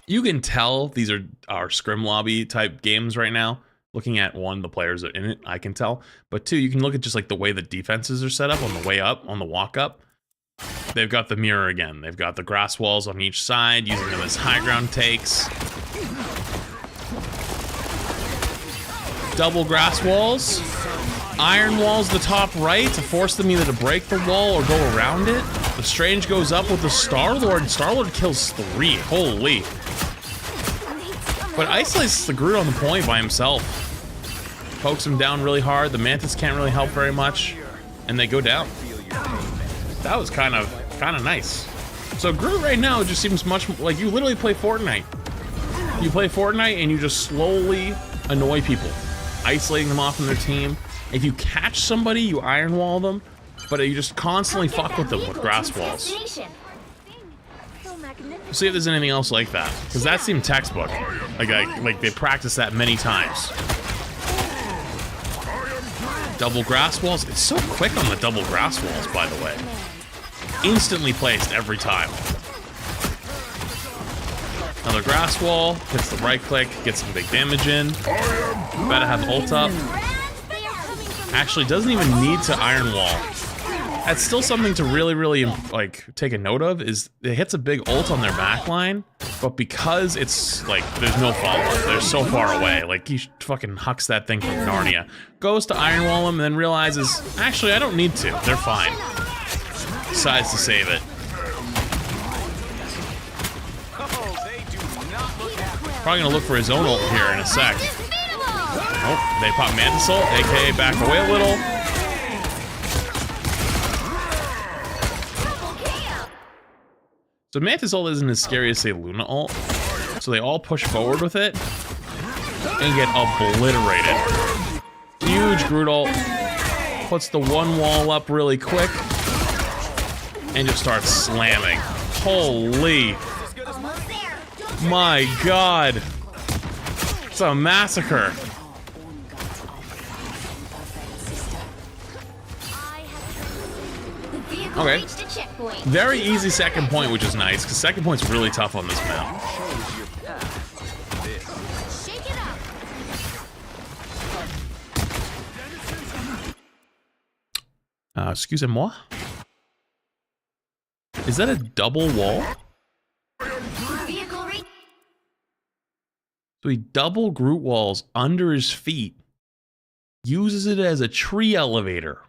you can tell these are scrim lobby type games right now. Looking at 1, the players are in it, I can tell. But 2, you can look at just like the way the defenses are set up on the way up, on the walk up. They've got the mirror again. They've got the grass walls on each side, using them as high ground takes. Double grass walls. Iron walls the top right to force them either to break the wall or go around it. The Strange goes up with the Star-Lord, and Star-Lord kills 3. Holy. But isolates the Groot on the point by himself. Pokes him down really hard. The Mantis can't really help very much. And they go down. That was kind of nice. So Groot right now just seems much like you literally play Fortnite. You play Fortnite and you just slowly annoy people, isolating them off from their team. If you catch somebody, you iron wall them, but you just constantly fuck with them with grass walls. See if there's anything else like that, because that seemed textbook. Like they practiced that many times. Double grass walls. It's so quick on the double grass walls, by the way. Instantly placed every time. Another grass wall. Hits the right click. Gets some big damage in. Better have ult up. Actually, doesn't even need to iron wall. That's still something to really, like, take a note of, is it hits a big ult on their backline, but because it's, like, there's no follow-up, they're so far away, like, he fucking hucks that thing from Narnia, goes to iron wall him, and then realizes, actually, I don't need to, they're fine. Decides to save it. Probably gonna look for his own ult here in a sec. Oh, they pop Mantis ult, aka back away a little. So Mantis ult isn't as scary as, say, Luna ult. So they all push forward with it and get obliterated. Huge Groot ult. Puts the one wall up really quick and just starts slamming. Holy. My God. It's a massacre. Okay. Very easy second point, which is nice, because second point's really tough on this map. Excusez-moi? Is that a double wall? So he double Groot walls under his feet, uses it as a tree elevator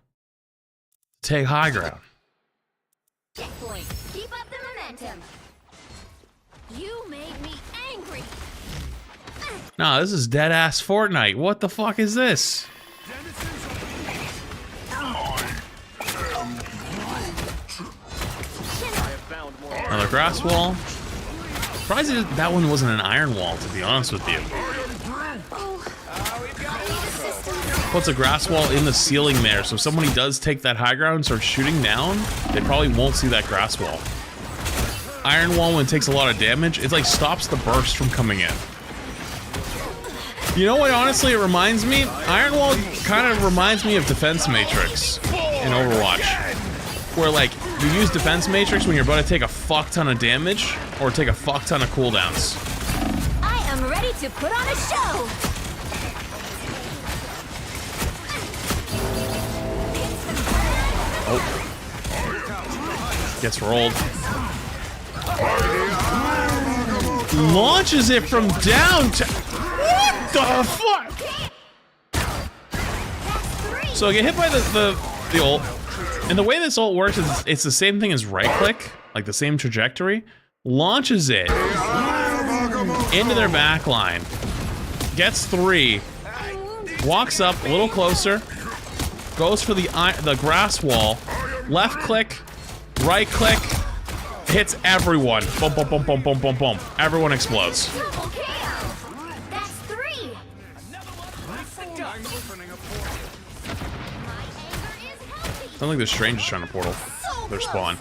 to take high ground. Checkpoint. Keep up the momentum. You made me angry. Nah, this is dead ass Fortnite. What the fuck is this? Another grass wall. Surprised that one wasn't an iron wall, to be honest with you. Puts a grass wall in the ceiling there, so if somebody does take that high ground and starts shooting down, they probably won't see that grass wall. Iron wall, when it takes a lot of damage, it like stops the burst from coming in. You know what, honestly, it reminds me? Iron wall kind of reminds me of Defense Matrix in Overwatch. Where like, you use Defense Matrix when you're about to take a fuck ton of damage, or take a fuck ton of cooldowns. I am ready to put on a show. Oh. Gets rolled. Launches it from down to... What the fuck? So I get hit by the ult. And the way this ult works is it's the same thing as right click, like the same trajectory. Launches it into their back line. Gets 3. Walks up a little closer. Goes for the grass wall, left click, right click, hits everyone. Boom, boom, boom, boom, boom, boom, boom. Everyone explodes. That's 3. Sounds like the strangers trying to portal their spawn.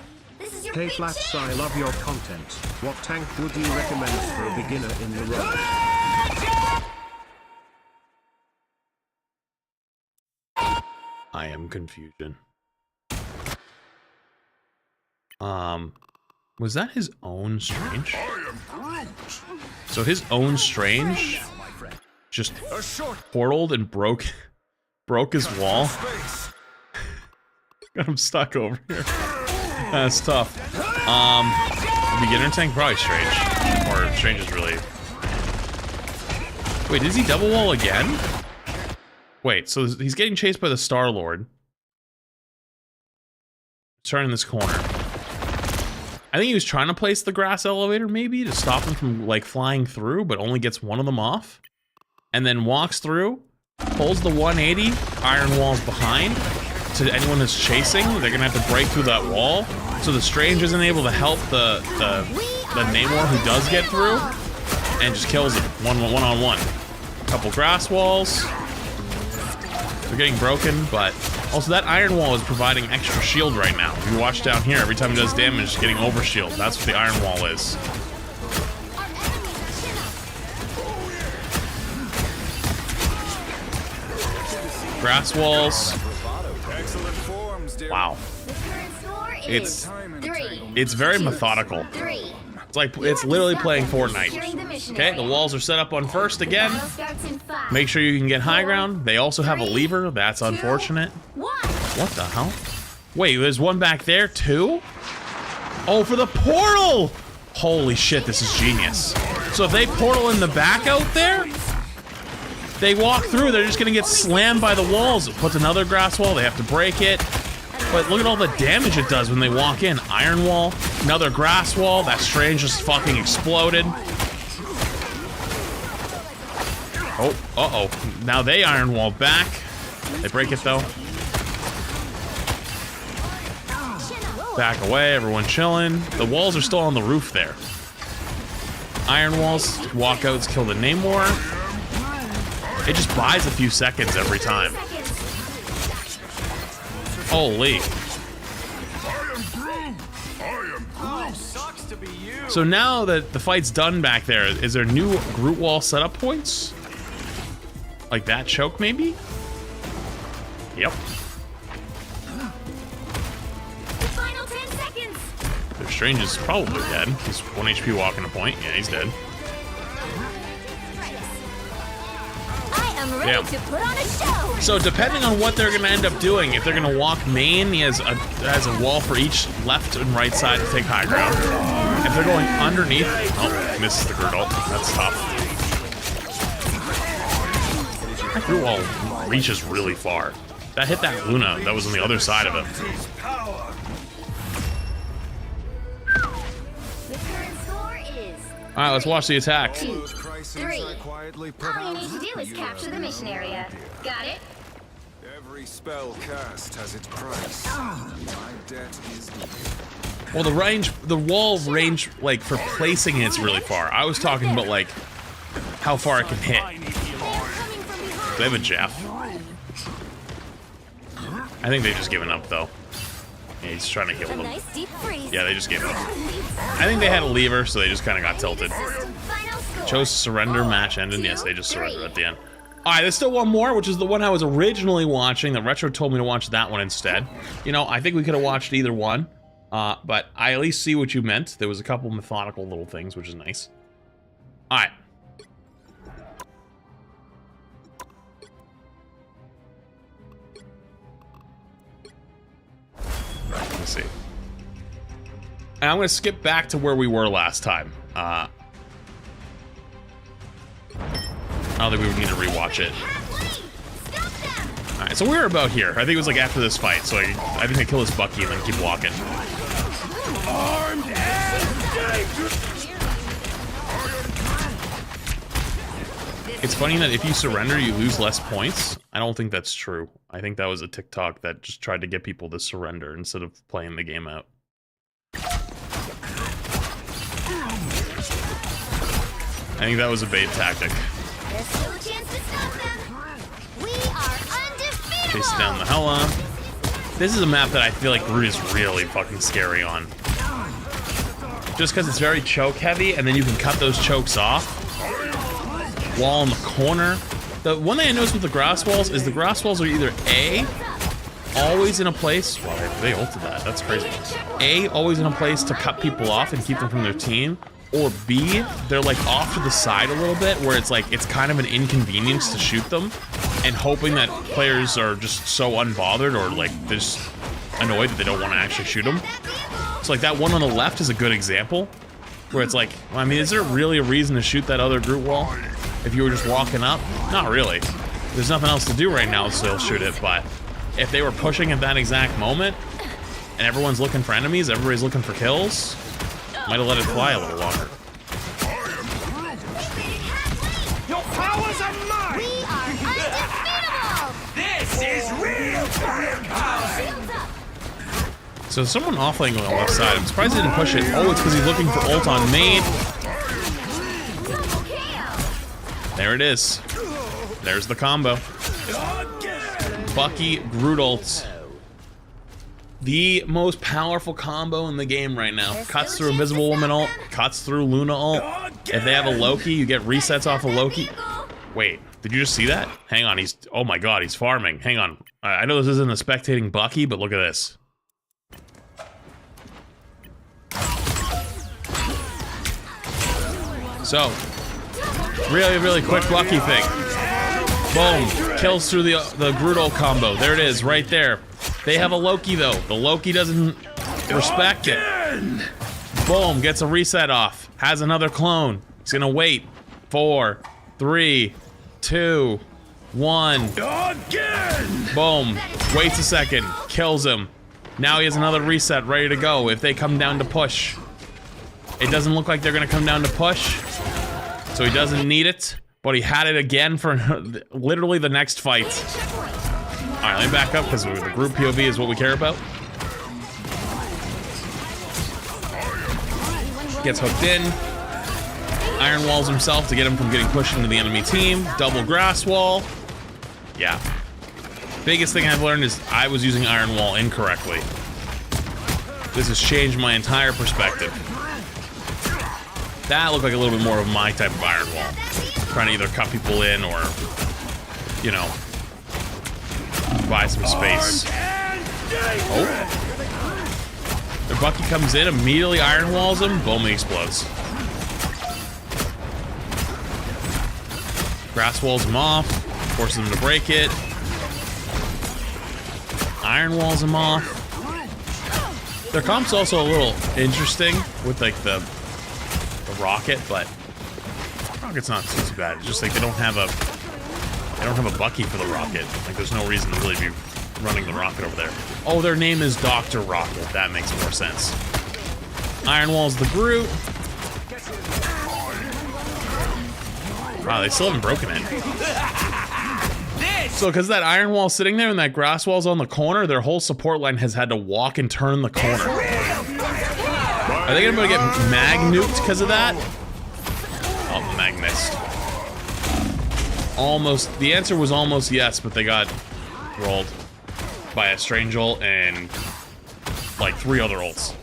Hey Flats, I love your content. What tank would you recommend for a beginner in the role? I am confusion. Was that his own strange? So his own strange just portaled and broke his wall. Got him stuck over here. That's tough. Beginner tank, probably strange. Or strange is really... Wait, is he double wall again? Wait, so he's getting chased by the Star-Lord. Turning this corner. I think he was trying to place the grass elevator, maybe, to stop him from, like, flying through, but only gets one of them off. And then walks through, pulls the 180, iron walls behind. To anyone that's chasing, they're gonna have to break through that wall. So the Strange isn't able to help the Namor who does get through, and just kills him one-on-one. Couple grass walls. They're getting broken, but Also, that iron wall is providing extra shield right now. If you watch down here, every time it does damage, it's getting over shield. That's what the iron wall is. Grass walls. Wow. It's very methodical. It's literally playing Fortnite. Okay, the walls are set up on first again. Make sure you can get high ground. They also have a lever. That's unfortunate. What the hell? Wait, there's one back there too? Oh, for the portal! Holy shit, this is genius. So if they portal in the back out there, they walk through, they're just gonna get slammed by the walls. It puts another grass wall, they have to break it. But look at all the damage it does when they walk in. Iron wall, another grass wall. That strange just fucking exploded. Oh, uh-oh. Now they iron wall back. They break it though. Back away, everyone chilling. The walls are still on the roof there. Iron walls, walkouts kill the Namor. It just buys a few seconds every time. Holy. So now that the fight's done back there, is there new Groot wall setup points? Like that choke, maybe? Yep. Final 10 seconds. Their Strange is probably dead. He's 1 HP walking a point. Yeah, he's dead. I'm ready to put on a show. So depending on what they're gonna end up doing, if they're gonna walk main, he has a wall for each left and right side to take high ground. If they're going underneath, oh, misses the Groot ult. That's tough. That Groot wall reaches really far. That hit that Luna that was on the other side of it. The current score is All right, let's watch the attack. 2, 3. All you need to do is capture the mission area. Got it? Every spell cast has its price. My debt is due. Well, the wall range, like, for placing it's really far. I was talking about, like, how far it can hit. They have a Jeff. I think they've just given up, though. Yeah, he's trying to heal them. Yeah, they just gave up. I think they had a lever, so they just kind of got tilted. Chose to surrender, match ended. Yes, they just surrendered at the end. Alright, there's still one more, which is the one I was originally watching. The Retro told me to watch that one instead. You know, I think we could have watched either one. But I at least see what you meant. There was a couple methodical little things, which is nice. Alright. Let's see. And I'm going to skip back to where we were last time. I don't think we would need to rewatch it. Alright, so we were about here. I think it was like after this fight, so I think I kill this Bucky and then keep walking. It's funny that if you surrender, you lose less points. I don't think that's true. I think that was a TikTok that just tried to get people to surrender instead of playing the game out. I think that was a bait tactic. There's still a chance to stop them. We are undefeatable. Chase down the Hella. This is a map that I feel like Groot is really fucking scary on. Just because it's very choke heavy, and then you can cut those chokes off. Wall in the corner. The one thing I noticed with the grass walls is the grass walls are either A, always in a place. Wow, they ulted that. That's crazy. A, always in a place to cut people off and keep them from their team. Or B, they're like off to the side a little bit where it's like it's kind of an inconvenience to shoot them and hoping that players are just so unbothered or like they're just annoyed that they don't want to actually shoot them. So like that one on the left is a good example where it's like, well, I mean, is there really a reason to shoot that other Groot wall if you were just walking up? Not really. There's nothing else to do right now, so they'll shoot it, but if they were pushing at that exact moment and everyone's looking for enemies, everybody's looking for kills, might have let it fly a little longer. Your powers are mine! We are undefeatable. This is real firepower! Shields up. So someone offlaning on the left side. I'm surprised he didn't push it. Oh, it's because he's looking for ult on main. Double kill. There it is. There's the combo. Bucky Groot ults. The most powerful combo in the game right now. Cuts through Invisible Woman ult, cuts through Luna ult. If they have a Loki, you get resets off of Loki. Wait, did you just see that? Hang on, he's... Oh my god, he's farming. Hang on. I know this isn't a spectating Bucky, but look at this. So, really quick Bucky thing. Boom, kills through the Groot ult combo. There it is, right there. They have a Loki though. The Loki doesn't respect it. Boom, gets a reset off. Has another clone. He's gonna wait. 4, 3, 2, 1. Again! Boom. Waits a second. Kills him. Now he has another reset ready to go if they come down to push. It doesn't look like they're gonna come down to push, so he doesn't need it, but he had it again for literally the next fight. Alright, let me back up because the group POV is what we care about. Gets hooked in. Iron walls himself to get him from getting pushed into the enemy team. Double grass wall. Yeah. Biggest thing I've learned is I was using iron wall incorrectly. This has changed my entire perspective. That looked like a little bit more of my type of iron wall. Trying to either cut people in or, you know, buy some space. Oh. The Bucky comes in, immediately iron walls him, boom, he explodes. Grass walls him off, forces him to break it. Iron walls him off. Their comp's also a little interesting with like the rocket, but rocket's not too bad. It's just like they don't have a Bucky for the rocket. Like there's no reason to really be running the rocket over there. Oh, their name is Dr. Rocket. That makes more sense. Iron Wall's the Groot. Wow, they still haven't broken it. So because that iron wall sitting there and that grass wall's on the corner, their whole support line has had to walk and turn the corner. Are they gonna get mag nuked because of that? Oh, the mag missed. Almost. The answer was almost yes, but they got rolled by a strange ult and like 3 other ults.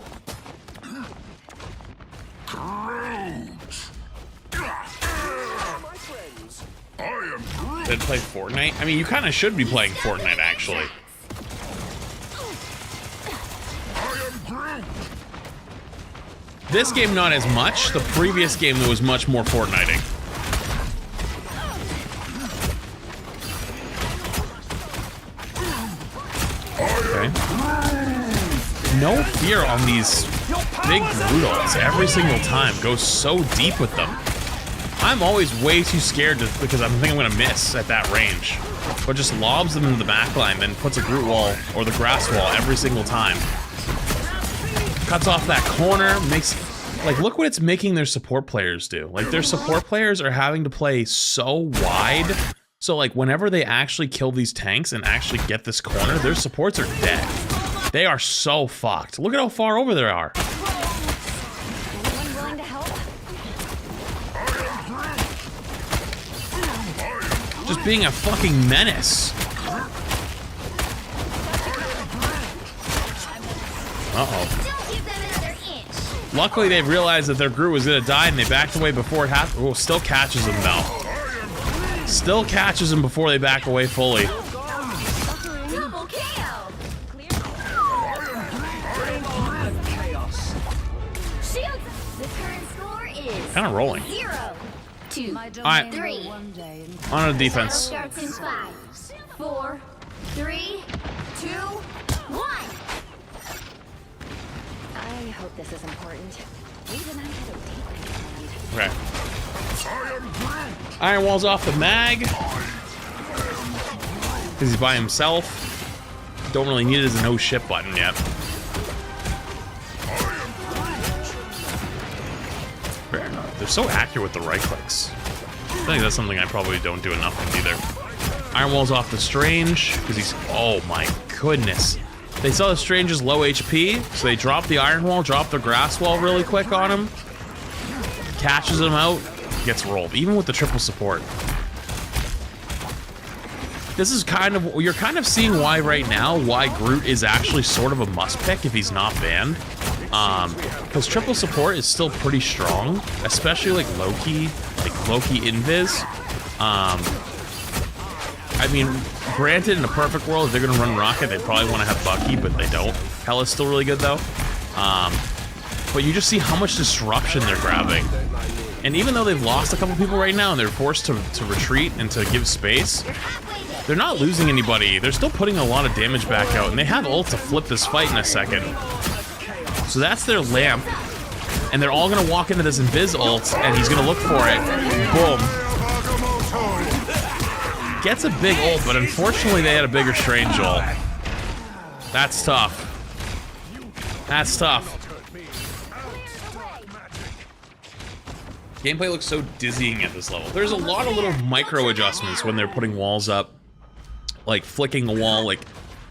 Did play Fortnite? I mean, you kind of should be playing Fortnite, actually. This game, not as much. The previous game, there was much more Fortniting. Okay. No fear on these big Groot ults every single time. Goes so deep with them. I'm always way too scared because I think I'm gonna miss at that range. But just lobs them into the backline, then puts a Groot wall or the grass wall every single time. Cuts off that corner, makes... Like, look what it's making their support players do. Like, their support players are having to play so wide. So, like, whenever they actually kill these tanks and actually get this corner, their supports are dead. They are so fucked. Look at how far over they are. Just being a fucking menace. Uh-oh. Luckily, they realized that their Groot was gonna die and they backed away before it happened. Oh, still catches him though. Still catches him before they back away fully. Kind of rolling. 0, 2, Alright. 3. On to defense. Starts in 5, 4, 3, 2, 1. I hope this is important. Reed and I had a date planned. Okay. Iron Wall's off the mag. Because he's by himself. Don't really need it as a no ship button yet. Fair enough. They're so accurate with the right clicks. I think that's something I probably don't do enough with either. Iron Wall's off the Strange. Because he's... Oh my goodness. They saw the Strange's low HP, so they drop the Iron Wall, drop the Grass Wall really quick on him. Catches him out, gets rolled, even with the triple support. this is kind of, you're kind of seeing why right now, why Groot is actually sort of a must pick if he's not banned. Because triple support is still pretty strong, especially like Loki invis. I mean, granted, in a perfect world, if they're gonna run Rocket, they'd probably want to have Bucky, but they don't. Hella's still really good though. But you just see how much disruption they're grabbing. And even though they've lost a couple people right now and they're forced to retreat and to give space, they're not losing anybody. They're still putting a lot of damage back out, and they have ult to flip this fight in a second. So that's their lamp, and they're all gonna walk into this invis ult, and he's gonna look for it. Boom. Gets a big ult, but unfortunately they had a bigger strange ult. That's tough. That's tough. Gameplay looks so dizzying at this level. There's a lot of little micro adjustments when they're putting walls up, like flicking a wall. Like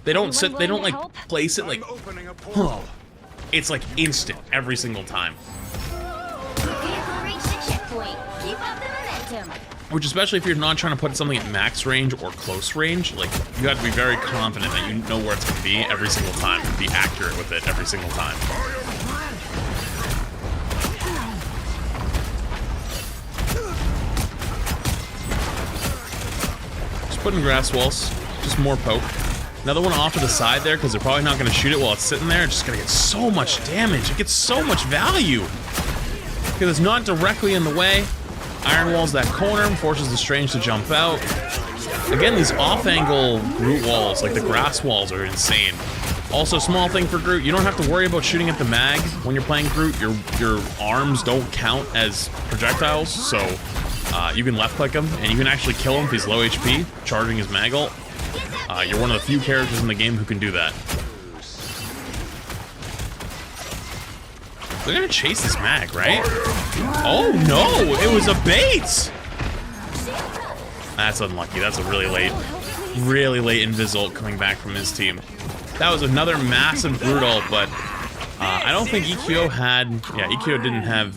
they don't like place it like, oh, it's like instant every single time. Which, especially if you're not trying to put something at max range or close range, like you have to be very confident that you know where it's gonna be every single time and be accurate with it every single time. Putting grass walls, just more poke. Another one off to the side there because they're probably not going to shoot it while it's sitting there. It's just going to get so much damage. It gets so much value because it's not directly in the way. Iron walls that corner, forces the strange to jump out. Again, these off-angle Groot walls, like the grass walls, are insane. Also, small thing for Groot, you don't have to worry about shooting at the mag when you're playing Groot. Your arms don't count as projectiles, so you can left click him, and you can actually kill him if he's low HP, charging his mag ult. You're one of the few characters in the game who can do that. They're gonna chase this mag, right? Oh no, it was a bait! That's unlucky. That's a really late invis ult coming back from his team. That was another massive Groot ult, but I don't think EQO had, EQO didn't have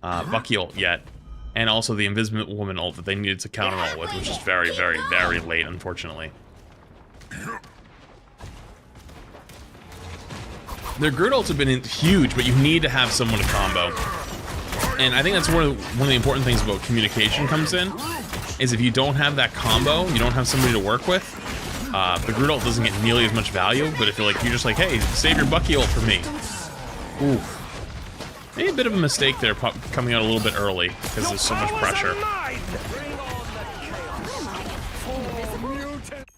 Bucky ult yet. And also the Invisible Woman ult that they needed to counter ult with, which is very, very, very late, unfortunately. Their Groot ults have been huge, but you need to have someone to combo. And I think that's one of the important things about communication comes in, is if you don't have that combo, you don't have somebody to work with, the Groot ult doesn't get nearly as much value, but if you're just like, hey, save your Bucky ult for me. Ooh. Maybe a bit of a mistake there, coming out a little bit early, because there's so much pressure.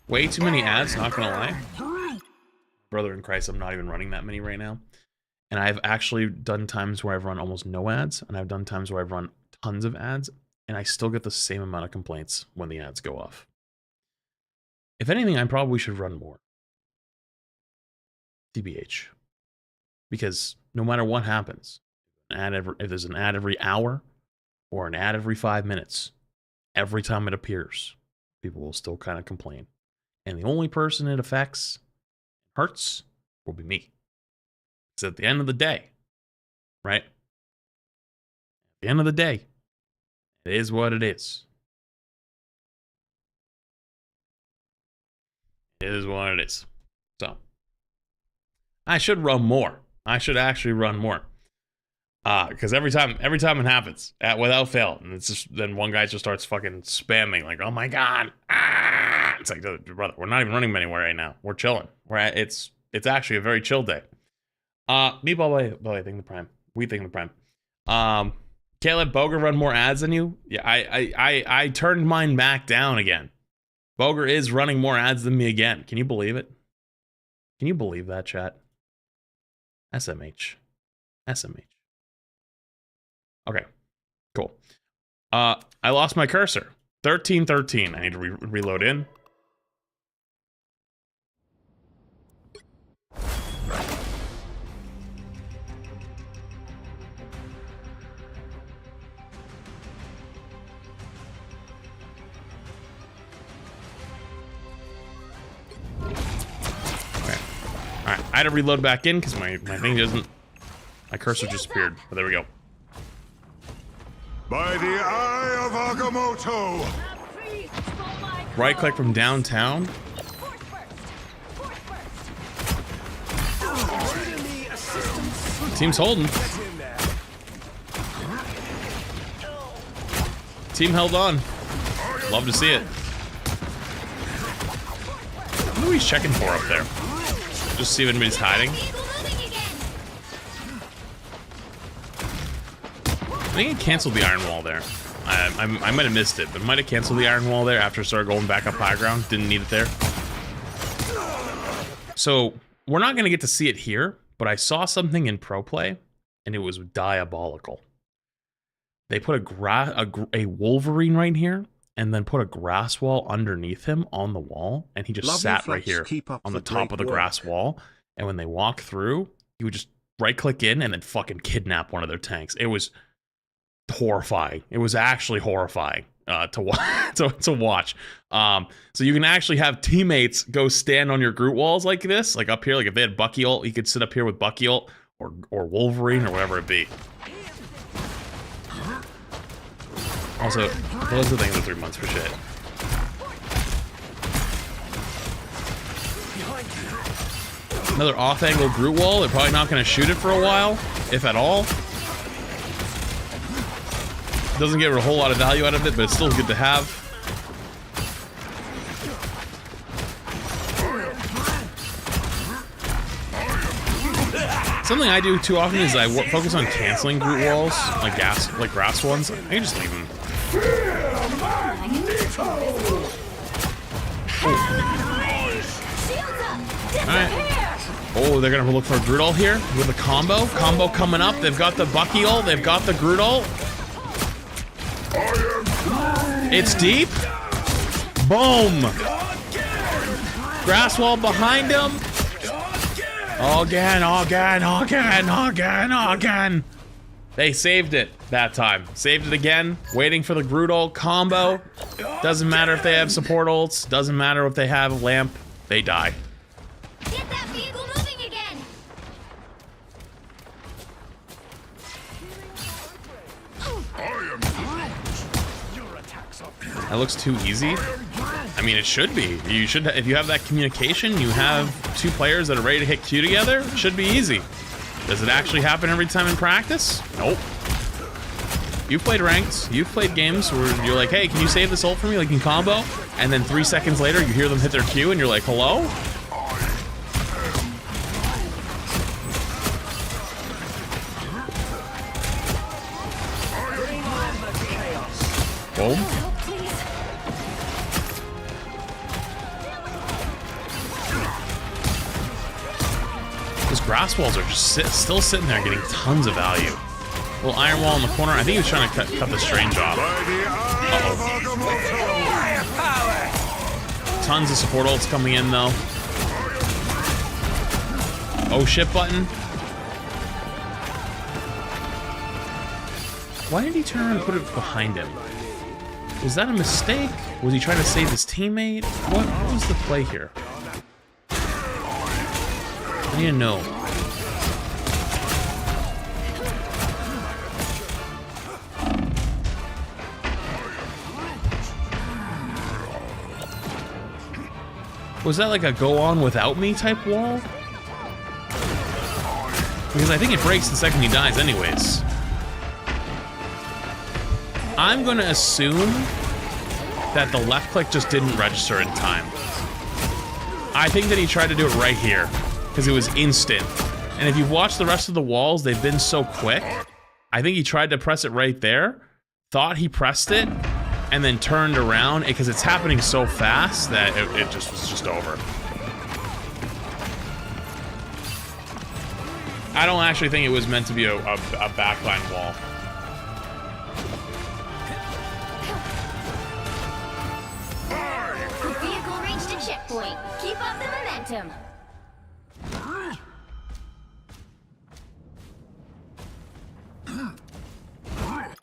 Way too many ads, not gonna lie. Brother in Christ, I'm not even running that many right now. And I've actually done times where I've run almost no ads, and I've done times where I've run tons of ads, and I still get the same amount of complaints when the ads go off. If anything, I probably should run more. TBH. Because no matter what happens, if there's an ad every hour or an ad every 5 minutes, every time it appears, people will still kind of complain. And the only person it affects, hurts, will be me. Because at the end of the day, right? At the end of the day, it is what it is. It is what it is. So, I should run more. I should actually run more. Because every time it happens, without fail, and it's just, then one guy just starts fucking spamming, like, oh my god, it's like, brother, we're not even running anywhere right now. We're chilling. It's actually a very chill day. Meatball boy, think the prime. We think the prime. Can't let Boger run more ads than you? Yeah, I turned mine back down again. Boger is running more ads than me again. Can you believe it? Can you believe that, chat? SMH. Okay, cool. I lost my cursor. 1313. I need to reload in. Alright, I had to reload back in because my thing doesn't... My cursor disappeared, but there we go. By the eye of Agamotto! Right click from downtown. Team's holding. Team held on. Love to see it. What are we checking for up there? Just see if anybody's hiding. I think it canceled the iron wall there. I might have missed it, but might have canceled the iron wall there after it started going back up high ground. Didn't need it there. So we're not going to get to see it here, but I saw something in pro play, and it was diabolical. They put a Wolverine right here, and then put a grass wall underneath him on the wall, and he just sat right here on the top of the grass wall. And when they walk through, he would just right-click in and then fucking kidnap one of their tanks. It was horrifying. It was actually horrifying to watch. So you can actually have teammates go stand on your Groot walls like this, like up here. Like if they had Bucky ult, you could sit up here with Bucky ult or Wolverine or whatever it be. Also, those are things are 3 months for shit. Another off-angle Groot wall. They're probably not going to shoot it for a while, if at all. Doesn't get a whole lot of value out of it, but it's still good to have. Something I do too often is I focus on canceling Groot walls, like grass ones. I can just leave them. Alright. Oh, they're gonna look for a Groot ult here with a combo. Combo coming up. They've got the Bucky ult. They've got the Groot ult. It's deep. Boom. Grass wall behind him. Again. They saved it that time. Saved it again. Waiting for the Groot ult combo. Doesn't matter if they have support ults. Doesn't matter if they have a lamp. They die. Get that vehicle moving again. That looks too easy. I mean, it should be. You should, if you have that communication, you have two players that are ready to hit Q together. It should be easy. Does it actually happen every time in practice? Nope. You've played ranked. You've played games where you're like, hey, can you save this ult for me, like in combo? And then 3 seconds later, you hear them hit their Q, and you're like, hello? Boom. Those grass walls are just still sitting there getting tons of value. Little iron wall in the corner. I think he was trying to cut the strange off. Uh-oh. Tons of support ults coming in though. Oh shit button. Why did he turn around and put it behind him? Was that a mistake? Was he trying to save his teammate? What was the play here? I need to know. Was that like a go on without me type wall? Because I think it breaks the second he dies anyways. I'm gonna assume that the left click just didn't register in time. I think that he tried to do it right here because it was instant. And if you've watched the rest of the walls, they've been so quick. I think he tried to press it right there, thought he pressed it, and then turned around because it's happening so fast that it just was just over. I don't actually think it was meant to be a backline wall. Checkpoint. Keep up the momentum.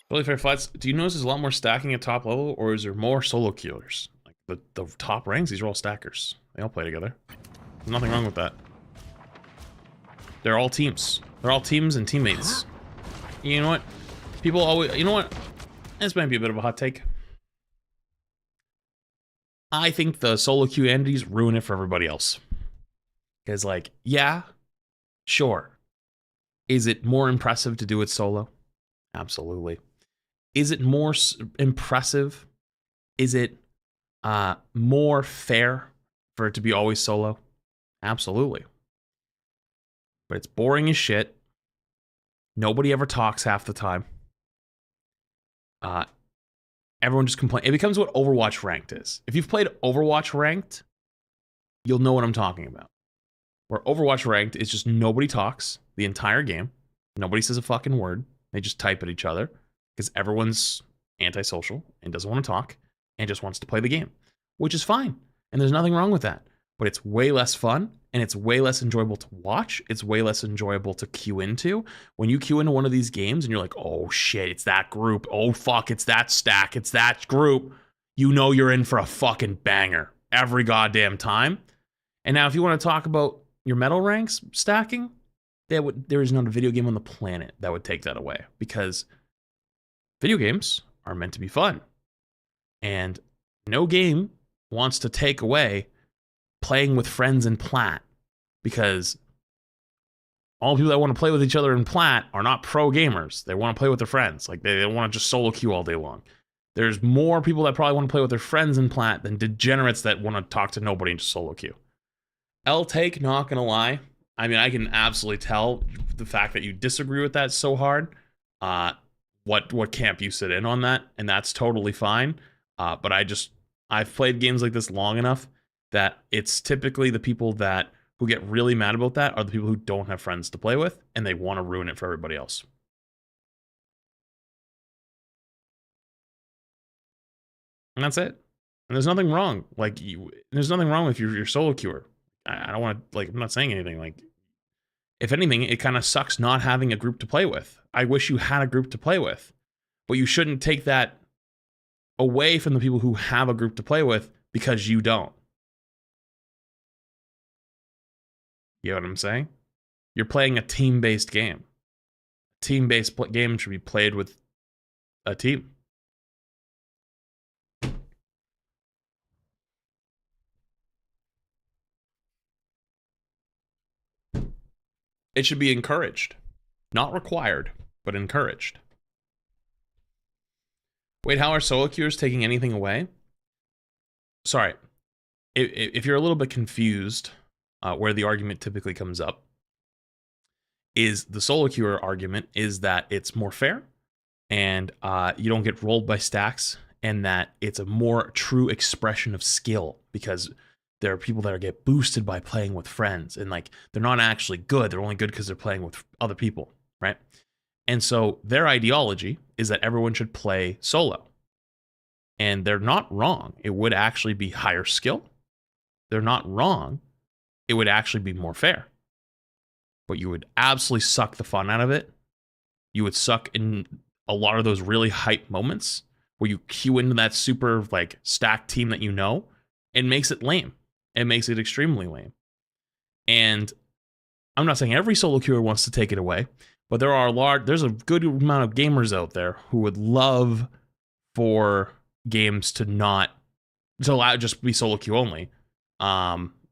Really fair flats. Do you notice there's a lot more stacking at top level, or is there more solo queuers? Like the top ranks, these are all stackers. They all play together. There's nothing wrong with that. They're all teams. They're all teams and teammates. You know what? People always. You know what? This might be a bit of a hot take. I think the solo queue entities ruin it for everybody else. Because, like, yeah, sure. Is it more impressive to do it solo? Absolutely. Is it more impressive? Is it more fair for it to be always solo? Absolutely. But it's boring as shit. Nobody ever talks half the time. Everyone just complains. It becomes what Overwatch Ranked is. If you've played Overwatch Ranked, you'll know what I'm talking about. Where Overwatch Ranked is just nobody talks the entire game. Nobody says a fucking word. They just type at each other because everyone's antisocial and doesn't want to talk and just wants to play the game, which is fine. And there's nothing wrong with that. But it's way less fun and it's way less enjoyable to watch. It's way less enjoyable to queue into. When you queue into one of these games and you're like, oh shit, it's that group. Oh fuck, it's that stack. It's that group. You know you're in for a fucking banger every goddamn time. And now if you want to talk about your medal ranks stacking, there is not a video game on the planet that would take that away, because video games are meant to be fun. And no game wants to take away playing with friends in Plat, because all the people that want to play with each other in Plat are not pro gamers. They want to play with their friends. Like, they want to just solo queue all day long. There's more people that probably want to play with their friends in Plat than degenerates that want to talk to nobody and just solo queue. L-Take, not gonna lie. I mean, I can absolutely tell the fact that you disagree with that so hard. What camp you sit in on that, and that's totally fine. But I've played games like this long enough that it's typically the people who get really mad about that are the people who don't have friends to play with, and they want to ruin it for everybody else. And that's it. And there's nothing wrong. Like, there's nothing wrong with your solo queuer. I don't want to, like, I'm not saying anything. Like, if anything, it kind of sucks not having a group to play with. I wish you had a group to play with, but you shouldn't take that away from the people who have a group to play with because you don't. You know what I'm saying? You're playing a team-based game. A team-based game should be played with a team. It should be encouraged. Not required, but encouraged. Wait, how are solo queuers taking anything away? Sorry. If you're a little bit confused, where the argument typically comes up, is the solo queuer argument is that it's more fair, and you don't get rolled by stacks, and that it's a more true expression of skill, because there are people that get boosted by playing with friends, and like, they're not actually good. They're only good because they're playing with other people, right? And so their ideology is that everyone should play solo. And they're not wrong. It would actually be higher skill. They're not wrong. It would actually be more fair. But you would absolutely suck the fun out of it. You would suck in a lot of those really hype moments where you queue into that super, like, stacked team that you know. It makes it lame. It makes it extremely lame. And I'm not saying every solo queuer wants to take it away, but there's a good amount of gamers out there who would love for games to allow just be solo queue only,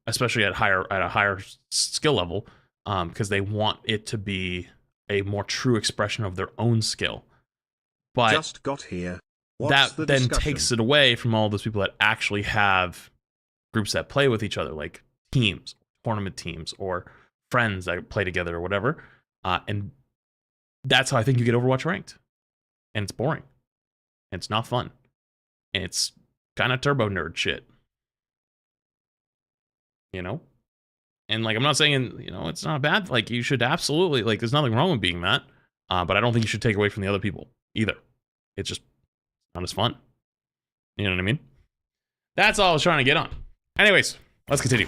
especially at a higher skill level, because they want it to be a more true expression of their own skill. But just got here. That then takes it away from all those people that actually have groups that play with each other, like teams, tournament teams, or friends that play together or whatever. And that's how I think you get Overwatch ranked. And it's boring. And it's not fun. And it's kind of turbo nerd shit. You know? And like, I'm not saying, you know, it's not bad. Like, you should absolutely, like, there's nothing wrong with being that. But I don't think you should take away from the other people either. It's just not as fun. You know what I mean? That's all I was trying to get on. Anyways, let's continue.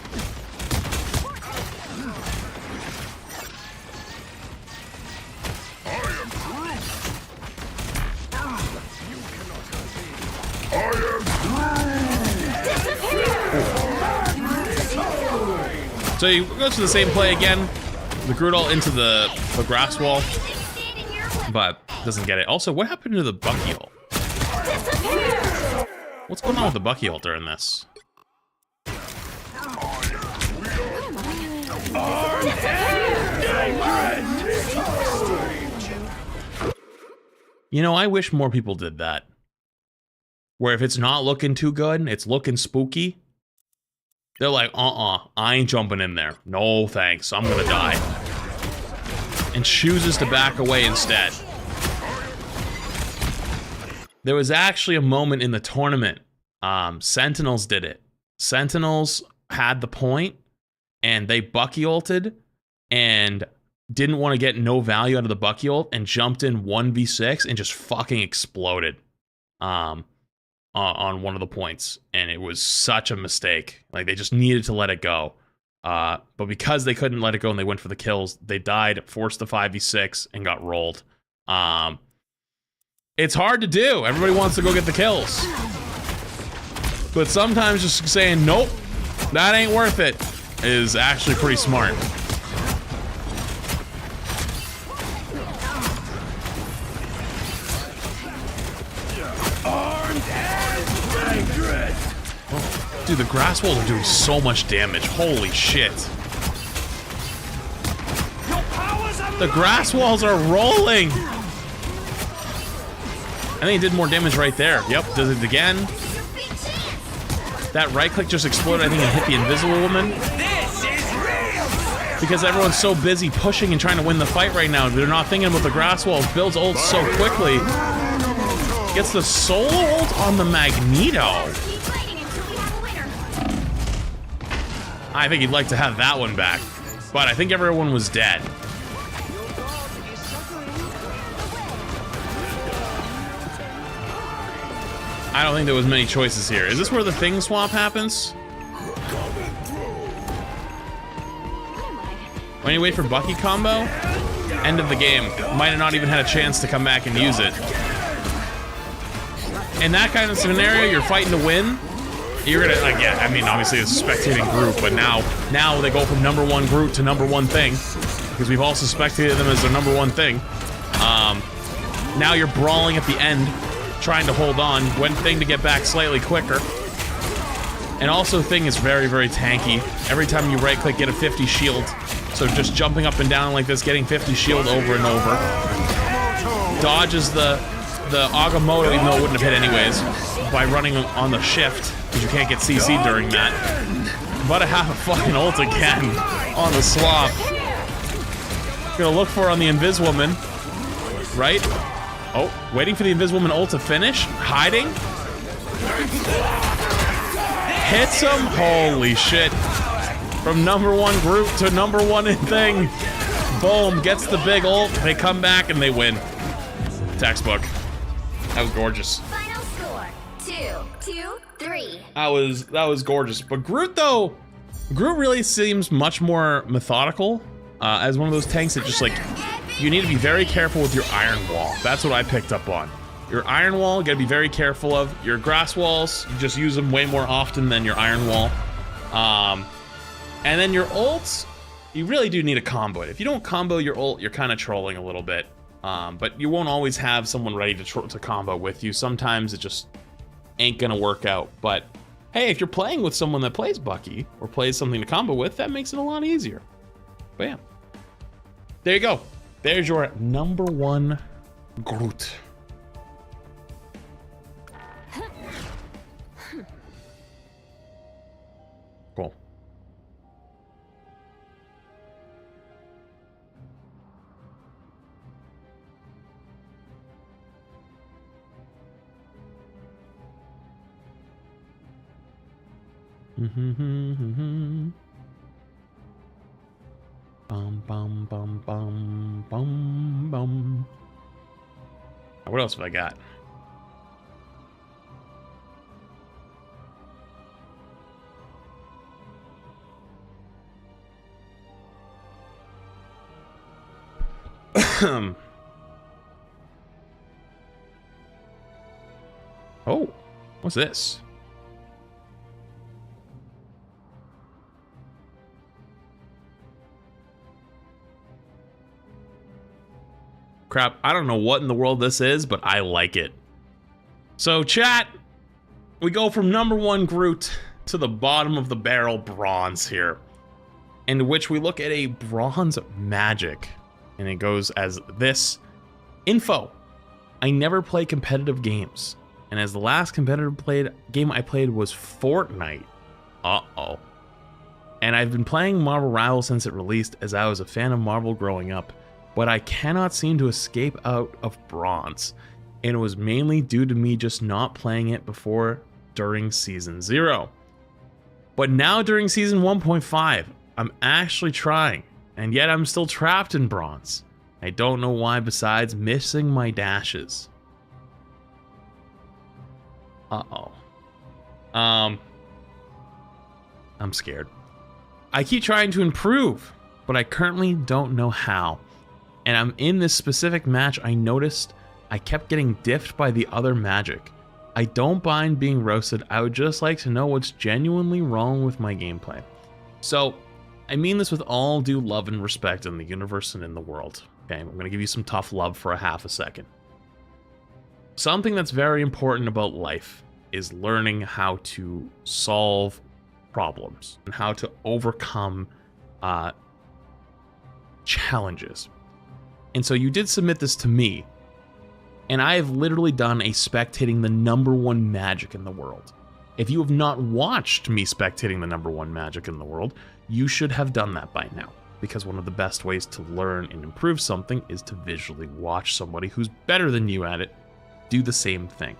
So you go to the same play again. The Groot all into the grass wall, but doesn't get it. Also, what happened to the Bucky ult? What's going on with the Bucky ult during this? You know, I wish more people did that. Where if it's not looking too good, it's looking spooky, they're like, I ain't jumping in there. No thanks, I'm gonna die. And chooses to back away instead. There was actually a moment in the tournament, Sentinels did it. Sentinels had the point, and they Bucky ulted, and didn't want to get no value out of the Bucky ult, and jumped in 1v6 and just fucking exploded on one of the points. And it was such a mistake. Like, they just needed to let it go. But because they couldn't let it go and they went for the kills, they died, forced the 5v6, and got rolled. It's hard to do. Everybody wants to go get the kills. But sometimes just saying, nope, that ain't worth it, is actually pretty smart. Dude, the grass walls are doing so much damage. Holy shit. The grass walls are rolling. I think it did more damage right there. Yep, does it again. That right click just exploded, I think, and hit the invisible woman. Because everyone's so busy pushing and trying to win the fight right now. They're not thinking about the grass walls. Builds ult so quickly. Gets the solo ult on the Magneto. I think he'd like to have that one back. But I think everyone was dead. I don't think there was many choices here. Is this where the thing swap happens? When you wait for Bucky combo, end of the game. Might have not even had a chance to come back and use it. In that kind of scenario, you're fighting to win. You're gonna, like, yeah, I mean, obviously it's a spectating Groot, but now they go from #1 Groot to #1 thing, because we've also spectated them as their #1 thing. Now you're brawling at the end, trying to hold on, when thing to get back slightly quicker. And also thing is very, very tanky. Every time you right click, get a 50 shield. So just jumping up and down like this, getting 50 shield over and over. Dodges the Agamotto, even though it wouldn't have hit anyways, by running on the shift, because you can't get CC during that. But I have a fucking ult again on the swap. Gonna look for on the Invis Woman. Right? Oh, waiting for the Invis Woman ult to finish. Hiding. Hits him. Holy shit. From #1 Groot to #1 in thing. Boom. Gets the big ult. They come back and they win. Textbook. That was gorgeous. Final score, 2-2-3. That was gorgeous. But Groot, though, Groot really seems much more methodical as one of those tanks that just, like, you need to be very careful with your iron wall. That's what I picked up on. Your iron wall, you gotta be very careful of. Your grass walls, you just use them way more often than your iron wall. And then your ults, you really do need a combo it. If you don't combo your ult, you're kind of trolling a little bit. But you won't always have someone ready to combo with you. Sometimes it just ain't gonna work out. But hey, if you're playing with someone that plays Bucky or plays something to combo with, that makes it a lot easier. Bam. There you go. There's your #1 Groot. Cool. Bum bum bum bum bum bum. What else have I got? Oh, what's this? Crap, I don't know what in the world this is, but I like it. So chat, we go from #1 Groot to the bottom of the barrel bronze here. in which we look at a bronze magic, and it goes as this. Info: I never play competitive games, and as the last competitive game I played was Fortnite. Uh-oh. And I've been playing Marvel Rivals since it released, as I was a fan of Marvel growing up, but I cannot seem to escape out of bronze, and it was mainly due to me just not playing it before during Season 0. But now during Season 1.5, I'm actually trying, and yet I'm still trapped in bronze. I don't know why besides missing my dashes. Uh-oh. I'm scared. I keep trying to improve, but I currently don't know how. And I'm in this specific match. I noticed I kept getting diffed by the other magic. I don't mind being roasted. I would just like to know what's genuinely wrong with my gameplay. So, I mean this with all due love and respect in the universe and in the world. Okay, I'm going to give you some tough love for a half a second. Something that's very important about life is learning how to solve problems and how to overcome challenges. And so you did submit this to me, and I have literally done a spectating the #1 magic in the world. If you have not watched me spectating the #1 magic in the world, you should have done that by now, because one of the best ways to learn and improve something is to visually watch somebody who's better than you at it do the same thing.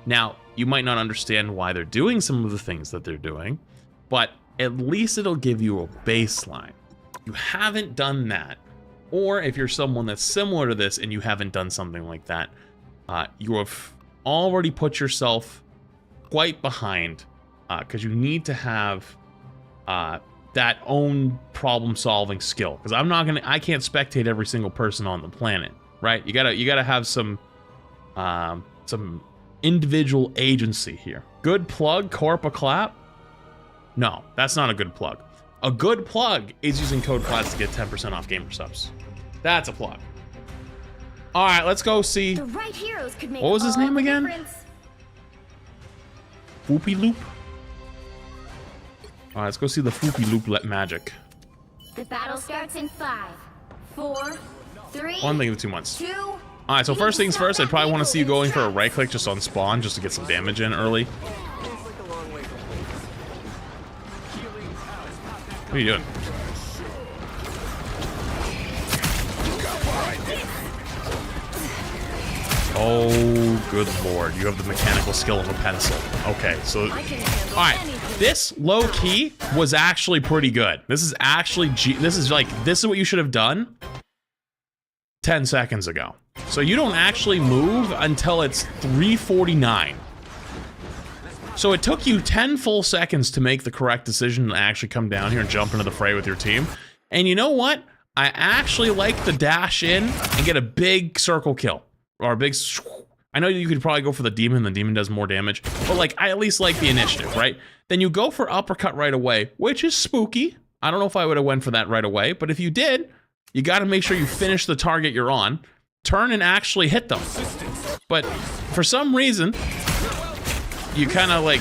Now, you might not understand why they're doing some of the things that they're doing, but at least it'll give you a baseline. You haven't done that, or if you're someone that's similar to this and you haven't done something like that, you have already put yourself quite behind, because you need to have that own problem-solving skill. Because I can't spectate every single person on the planet, right? You gotta have some individual agency here. Good plug, Corp a clap? No, that's not a good plug. A good plug is using code PLATS to get 10% off gamersupps. That's a plug. All right, let's go see. The right heroes could make What was his name all the again? difference. Foopy Loop. All right, let's go see the Foopy Loop magic. The battle starts in 5, 4, 3, One thing in 2 months. 2. All right, so first things first, I'd probably want to see you going for a right click just on spawn, just to get some damage in early. What are you doing? Oh, good lord. You have the mechanical skill of a pencil. Okay, so... Alright, this low-key was actually pretty good. This is actually... This is what you should have done 10 seconds ago. So you don't actually move until it's 3:49. So it took you 10 full seconds to make the correct decision to actually come down here and jump into the fray with your team. And you know what? I actually like the dash in and get a big circle kill. Or a big... I know you could probably go for the demon does more damage. But like, I at least like the initiative, right? Then you go for uppercut right away, which is spooky. I don't know if I would have went for that right away. But if you did, you got to make sure you finish the target you're on. Turn and actually hit them. But for some reason... you kind of like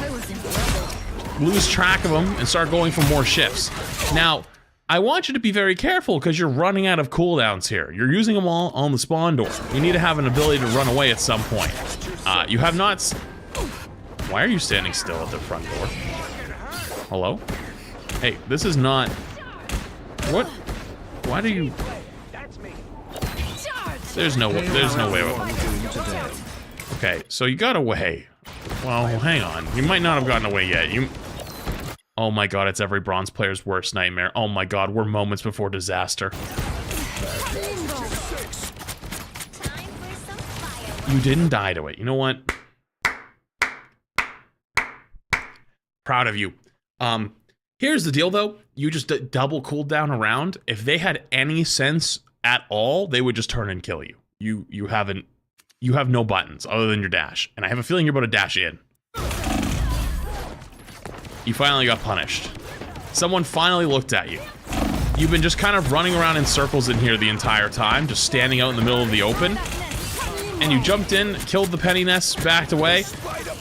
lose track of them and start going for more shifts. Now, I want you to be very careful because you're running out of cooldowns here. You're using them all on the spawn door. You need to have an ability to run away at some point. You have not... Why are you standing still at the front door? Hello? Hey, this is not... What? Why do you... There's no way. Okay, so you got away. Well, hang on. You might not have gotten away yet. Oh my god, it's every bronze player's worst nightmare. Oh my god, we're moments before disaster. You didn't die to it. You know what? Proud of you. Here's the deal though. You just double cooldown around. If they had any sense at all, they would just turn and kill you. You have no buttons other than your dash. And I have a feeling you're about to dash in. You finally got punished. Someone finally looked at you. You've been just kind of running around in circles in here the entire time, just standing out in the middle of the open. And you jumped in, killed the penny nest, backed away.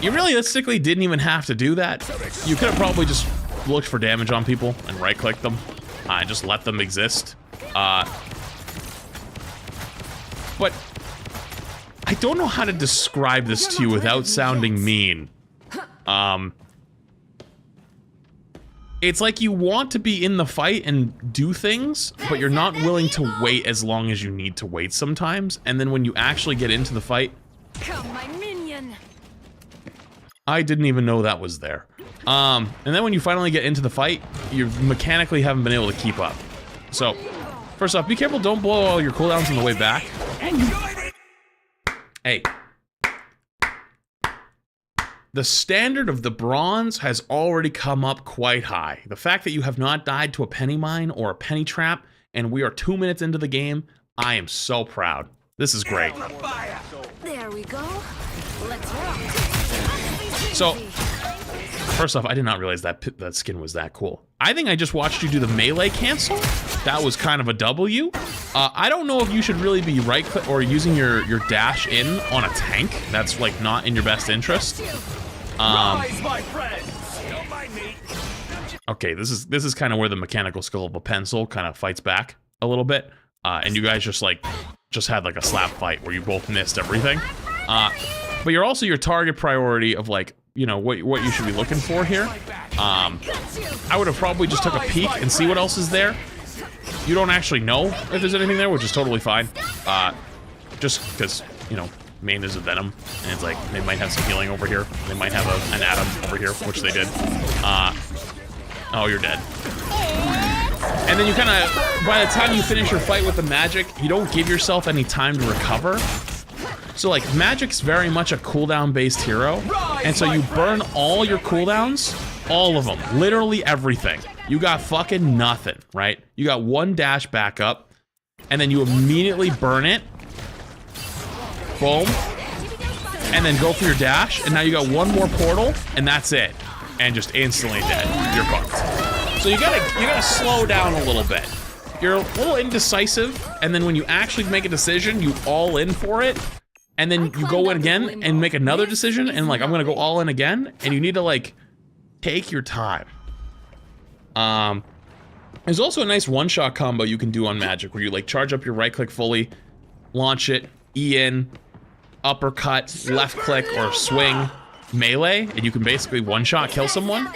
You realistically didn't even have to do that. You could have probably just looked for damage on people and right-clicked them. and just let them exist. But I don't know how to describe this to you without sounding mean. It's like you want to be in the fight and do things, but you're not willing to wait as long as you need to wait sometimes. And then when you actually get into the fight... Come, my minion. I didn't even know that was there. And then when you finally get into the fight, you mechanically haven't been able to keep up. So, first off, be careful, don't blow all your cooldowns on the way back. Hey. The standard of the bronze has already come up quite high. The fact that you have not died to a penny mine or a penny trap, and we are 2 minutes into the game, I am so proud. This is great. There we go. Let's rock. So, first off, I did not realize that that skin was that cool. I think I just watched you do the melee cancel. That was kind of a W. I don't know if you should really be right click or using your dash in on a tank. That's like not in your best interest. Okay, this is kind of where the mechanical skill of a pencil kind of fights back a little bit. And you guys just had like a slap fight where you both missed everything. But you're also your target priority of like, you know, what you should be looking for here. I would have probably just took a peek and see what else is there. You don't actually know if there's anything there, which is totally fine. Just because, you know, main is a Venom, and it's like, they might have some healing over here. They might have an Atom over here, which they did. Oh, you're dead. And then you kind of, by the time you finish your fight with the magic, you don't give yourself any time to recover. So like, magic's very much a cooldown-based hero, and so you burn all your cooldowns, all of them, literally everything. You got fucking nothing, right? You got one dash backup, and then you immediately burn it. Boom. And then go for your dash, and now you got one more portal, and that's it. And just instantly dead. You're fucked. So you gotta slow down a little bit. You're a little indecisive, and then when you actually make a decision, you all in for it, and then you go in again and make another decision, and like, I'm gonna go all in again, and you need to like, take your time. There's also a nice one-shot combo you can do on magic where you like charge up your right click fully, launch it, E in, uppercut, left click, or swing, melee, and you can basically one-shot kill someone.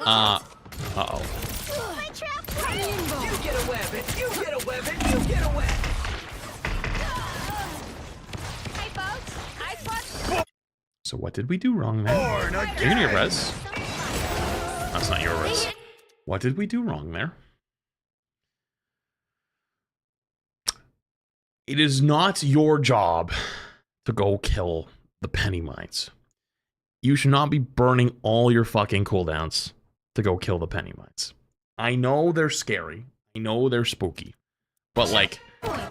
Uh-oh. So what did we do wrong there? You're gonna get res. That's not your res. What did we do wrong there? It is not your job to go kill the penny mines. You should not be burning all your fucking cooldowns to go kill the penny mines. I know they're scary. I know they're spooky. But like,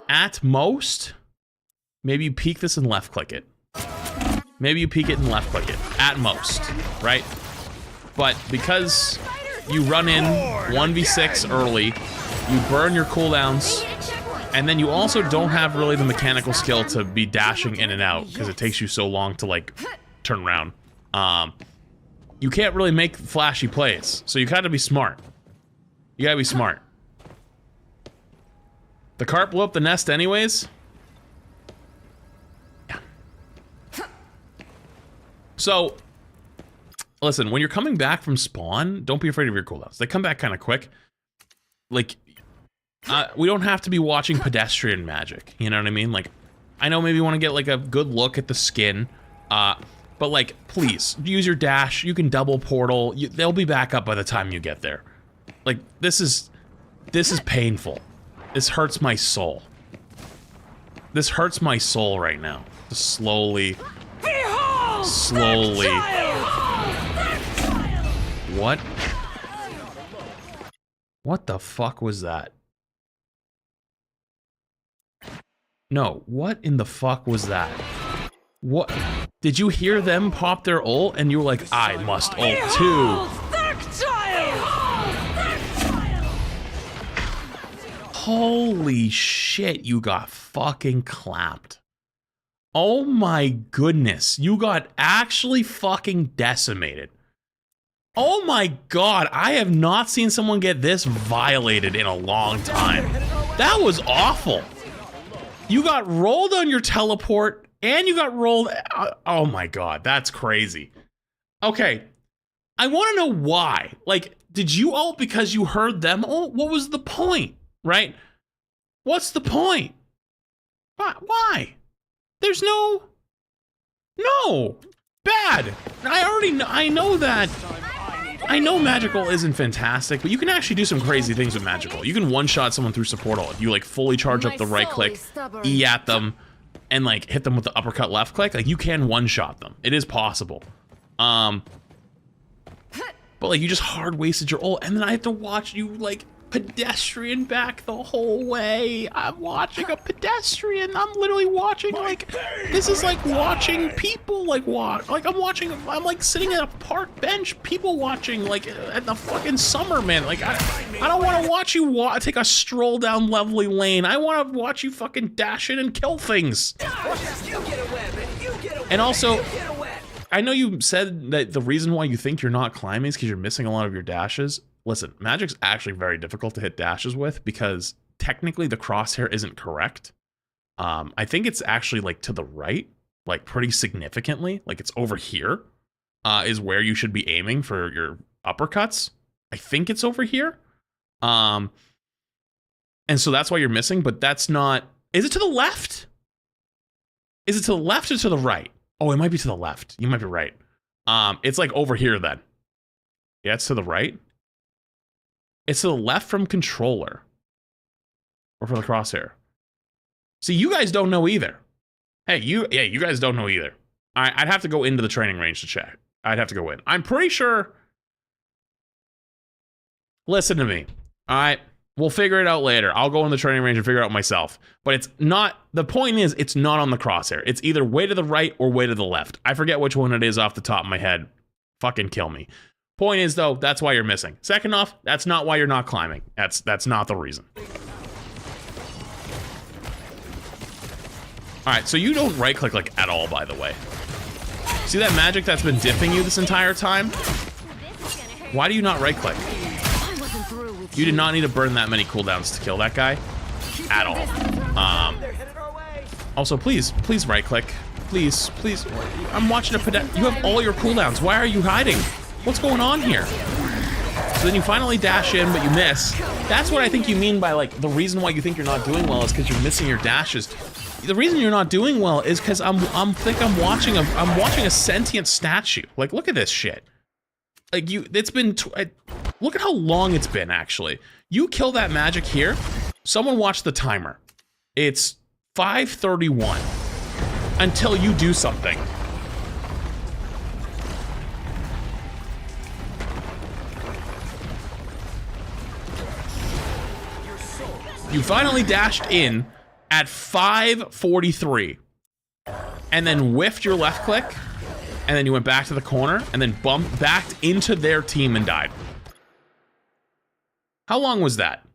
at most, maybe you peek this and left click it. Maybe you peek it and left click it. At most, right? But because you run in 1v6 early, you burn your cooldowns, and then you also don't have really the mechanical skill to be dashing in and out because it takes you so long to like turn around. You can't really make flashy plays, so you gotta be smart. You gotta be smart. The cart blew up the nest anyways. Yeah. So, listen, when you're coming back from spawn, don't be afraid of your cooldowns. They come back kind of quick. Like, we don't have to be watching pedestrian magic, you know what I mean? Like, I know maybe you want to get like a good look at the skin, but like, please, use your dash, you can double portal, they'll be back up by the time you get there. Like, this is painful. This hurts my soul. This hurts my soul right now. Just slowly. What? What the fuck was that? No, what in the fuck was that? What? Did you hear them pop their ult and you were like, I must ult too? Holy shit, you got fucking clapped. Oh my goodness, you got actually fucking decimated. Oh my god, I have not seen someone get this violated in a long time. That was awful. You got rolled on your teleport, and you got rolled... Oh my god, that's crazy. Okay, I want to know why. Like, did you ult because you heard them ult? What was the point, right? What's the point? Why? There's no... No! Bad! I know that... I know magical isn't fantastic, but you can actually do some crazy things with magical. You can one-shot someone through support ult. You like fully charge up the right click, E at them, and like hit them with the uppercut left click. Like you can one-shot them. It is possible. But like you just hard wasted your ult, and then I have to watch you like pedestrian back the whole way. I'm watching a pedestrian. I'm literally watching like, this is like watching people like watch. Like I'm like sitting at a park bench, people watching like at the fucking summer, man. Like I don't want to watch you take a stroll down Lovely Lane. I want to watch you fucking dash in and kill things. And also, I know you said that the reason why you think you're not climbing is because you're missing a lot of your dashes. Listen, Magic's actually very difficult to hit dashes with because technically the crosshair isn't correct. I think it's actually like to the right, like pretty significantly. Like it's over here is where you should be aiming for your uppercuts. I think it's over here. And so that's why you're missing, but that's not... Is it to the left? Is it to the left or to the right? Oh, it might be to the left. You might be right. It's like over here then. Yeah, it's to the right. It's to the left from controller. Or for the crosshair. See, you guys don't know either. Hey, you guys don't know either. I'd have to go into the training range to check. I'd have to go in. I'm pretty sure... Listen to me. All right? We'll figure it out later. I'll go in the training range and figure it out myself. But it's not... The point is, it's not on the crosshair. It's either way to the right or way to the left. I forget which one it is off the top of my head. Fucking kill me. Point is, though, that's why you're missing. Second off, that's not why you're not climbing. That's not the reason. All right, so you don't right-click, like, at all, by the way. See that magic that's been dipping you this entire time? Why do you not right-click? You did not need to burn that many cooldowns to kill that guy. At all. Also, please right-click. Please. I'm watching a pedestrian. You have all your cooldowns. Why are you hiding? What's going on here? So then you finally dash in, but you miss. That's what I think you mean by like the reason why you think you're not doing well is because you're missing your dashes. The reason you're not doing well is because I'm watching a sentient statue. Like look at this shit. Like it's been look at how long it's been actually. You kill that magic here. Someone watch the timer. It's 5:31 until you do something. You finally dashed in at 5:43 and then whiffed your left click and then you went back to the corner and then bumped back into their team and died. How long was that?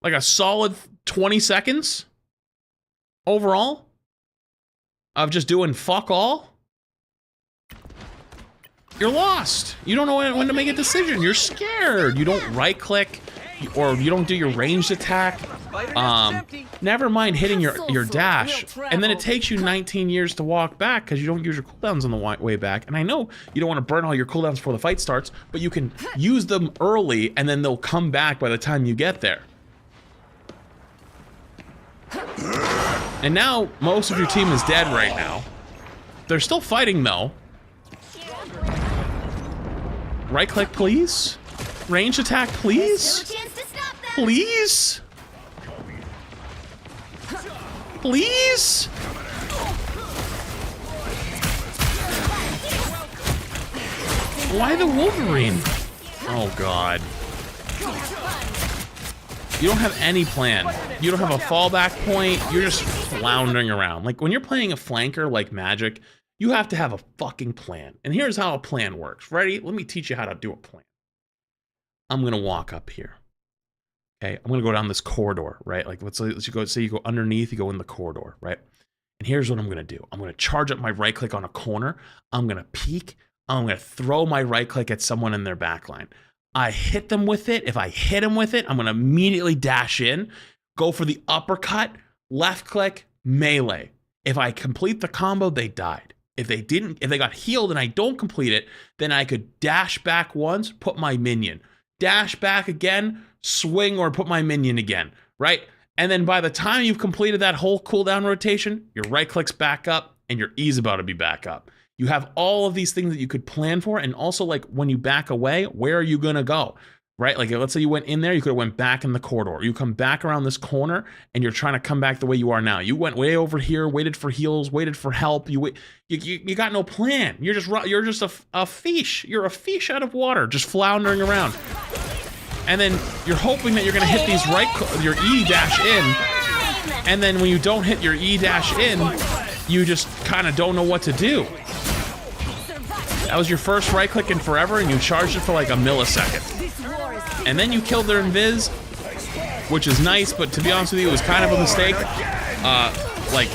Like a solid 20 seconds overall of just doing fuck all? You're lost. You don't know when to make a decision. You're scared. You don't right click. Or you don't do your ranged attack. Never mind hitting your dash. And then it takes you 19 years to walk back because you don't use your cooldowns on the way back. And I know you don't want to burn all your cooldowns before the fight starts, but you can use them early and then they'll come back by the time you get there. And now most of your team is dead right now. They're still fighting though. Right click, please. Range attack, please. Please. Please. Why the Wolverine? Oh God. You don't have any plan. You don't have a fallback point. You're just floundering around. Like when you're playing a flanker like Magic, you have to have a fucking plan. And here's how a plan works. Ready? Let me teach you how to do a plan. I'm gonna walk up here. Okay, I'm gonna go down this corridor, right? Like let's say you go underneath, you go in the corridor, right? And here's what I'm gonna do. I'm gonna charge up my right click on a corner. I'm gonna peek. I'm gonna throw my right click at someone in their backline. I hit them with it. If I hit them with it, I'm gonna immediately dash in, go for the uppercut, left click, melee. If I complete the combo, they died. If they got healed and I don't complete it, then I could dash back once, put my minion. Dash back again, swing or put my minion again, right? And then by the time you've completed that whole cooldown rotation, your right click's back up and your E's about to be back up. You have all of these things that you could plan for, and also like when you back away, where are you gonna go? Right? Like let's say you went in there, you could have went back in the corridor. You come back around this corner and you're trying to come back the way you are now. You went way over here, waited for heals, waited for help. You got no plan. You're just a fish. You're a fish out of water, just floundering around. And then you're hoping that you're gonna hit these your E dash in, and then when you don't hit your E dash in, you just kind of don't know what to do. That was your first right click in forever, and you charged it for like a millisecond. And then you killed their invis, which is nice, but to be honest with you, it was kind of a mistake. Like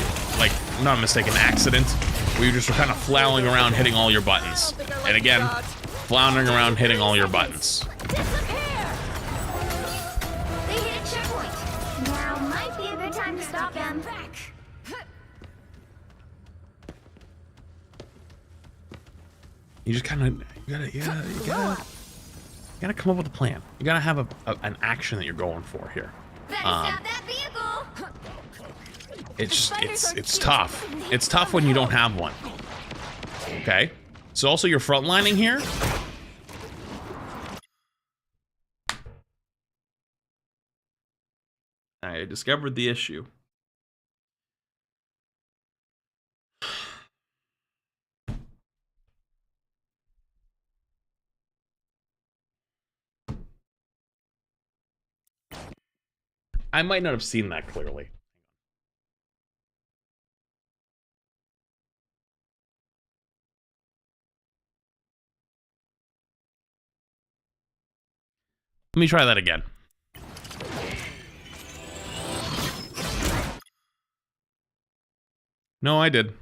not a mistake, an accident. Where you just were kind of flailing around hitting all your buttons. And again, floundering around hitting all your buttons. They hit a checkpoint. Now might be a good time to stop them. You just kind of, you gotta come up with a plan. You gotta have an action that you're going for here. Stop that vehicle. It's tough. It's tough when you don't have one. Okay. So also you're frontlining here. I discovered the issue. I might not have seen that clearly. Let me try that again. No, I did.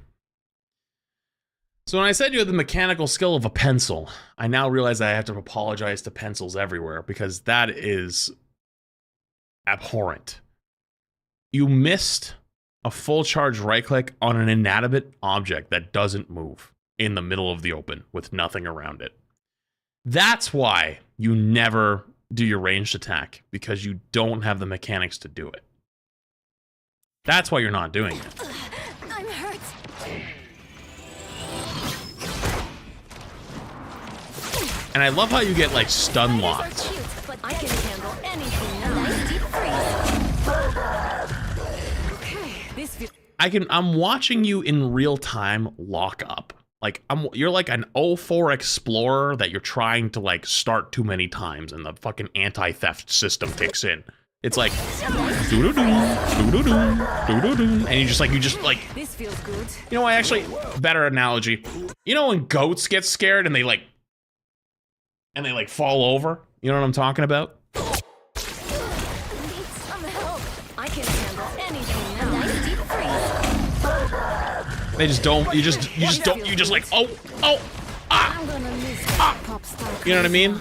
So when I said you had the mechanical skill of a pencil, I now realize I have to apologize to pencils everywhere because that is abhorrent. You missed a full charge right click on an inanimate object that doesn't move in the middle of the open with nothing around it. That's why you never do your ranged attack, because you don't have the mechanics to do it. That's why you're not doing it. I'm hurt. And I love how you get like stun locked. Cute, but I can handle anything now. Nice deep freeze. Okay, this feels. I'm watching you in real time lock up. Like you're like an 04 explorer that you're trying to like start too many times and the fucking anti-theft system kicks in. It's like doo-doo-doo, doo-doo-doo, doo-doo-doo, and you just like This feels good. you know, actually better analogy. You know when goats get scared and they like fall over? You know what I'm talking about? Need some help. I can handle anything now. Nice deep freeze. They just don't. You just like ah. I'm gonna miss that pop star. You know what I mean?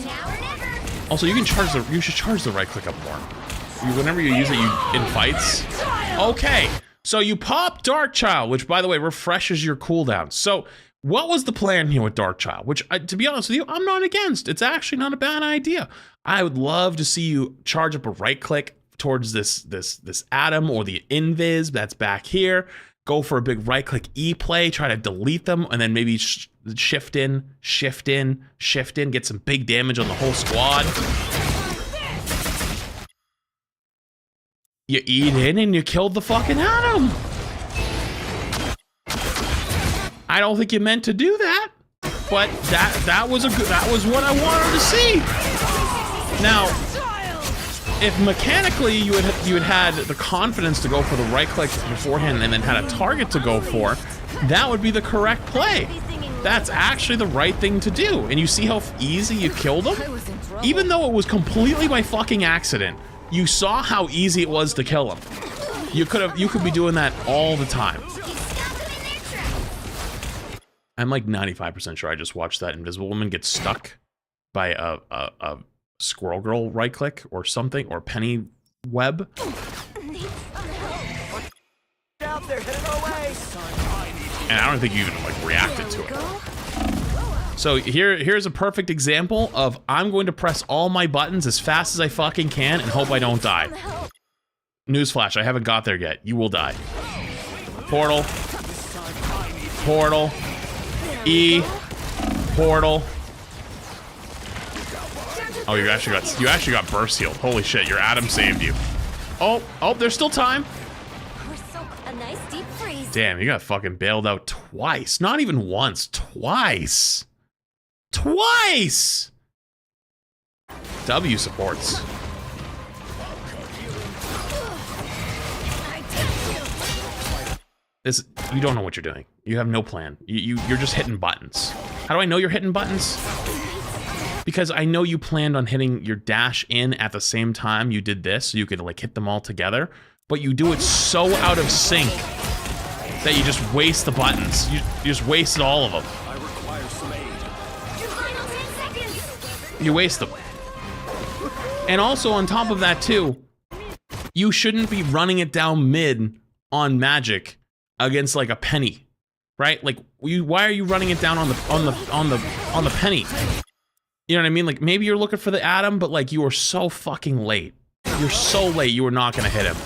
Now or never. Also, you should charge the right click up more. Whenever you use it in fights. Okay, so you pop Dark Child, which by the way refreshes your cooldown. So what was the plan here with Dark Child? Which, to be honest with you, I'm not against. It's actually not a bad idea. I would love to see you charge up a right click towards this atom or the invis that's back here. Go for a big right click E play, try to delete them, and then maybe shift in, get some big damage on the whole squad. You eat in and you killed the fucking atom. I don't think you meant to do that, but that was what I wanted to see. Now, if mechanically you had the confidence to go for the right click beforehand and then had a target to go for, that would be the correct play. That's actually the right thing to do. And you see how easy you killed him? Even though it was completely by fucking accident, you saw how easy it was to kill him. You could be doing that all the time. I'm like 95% sure I just watched that invisible woman get stuck by a squirrel girl right click or something, or penny web. Out there, headed our way. And I don't think you even like reacted to it. So here's a perfect example of I'm going to press all my buttons as fast as I fucking can and hope I don't die. Newsflash, I haven't got there yet. You will die. Portal. Portal. E. Portal. Oh, you actually got burst healed. Holy shit, your Adam saved you. Oh, there's still time. A nice deep freeze. Damn, you got fucking bailed out twice. Not even once, twice. Twice! W supports. This, you don't know what you're doing. You have no plan. You're just hitting buttons. How do I know you're hitting buttons? Because I know you planned on hitting your dash in at the same time you did this, so you could like hit them all together. But you do it so out of sync that you just waste the buttons. You just wasted all of them. I require some aid. Your final 10 seconds. You waste them. And also on top of that too, you shouldn't be running it down mid on magic against like a penny, right? Like, why are you running it down on the penny? You know what I mean? Like, maybe you're looking for the Atom, but like, you are so fucking late. You're so late, you are not gonna hit him.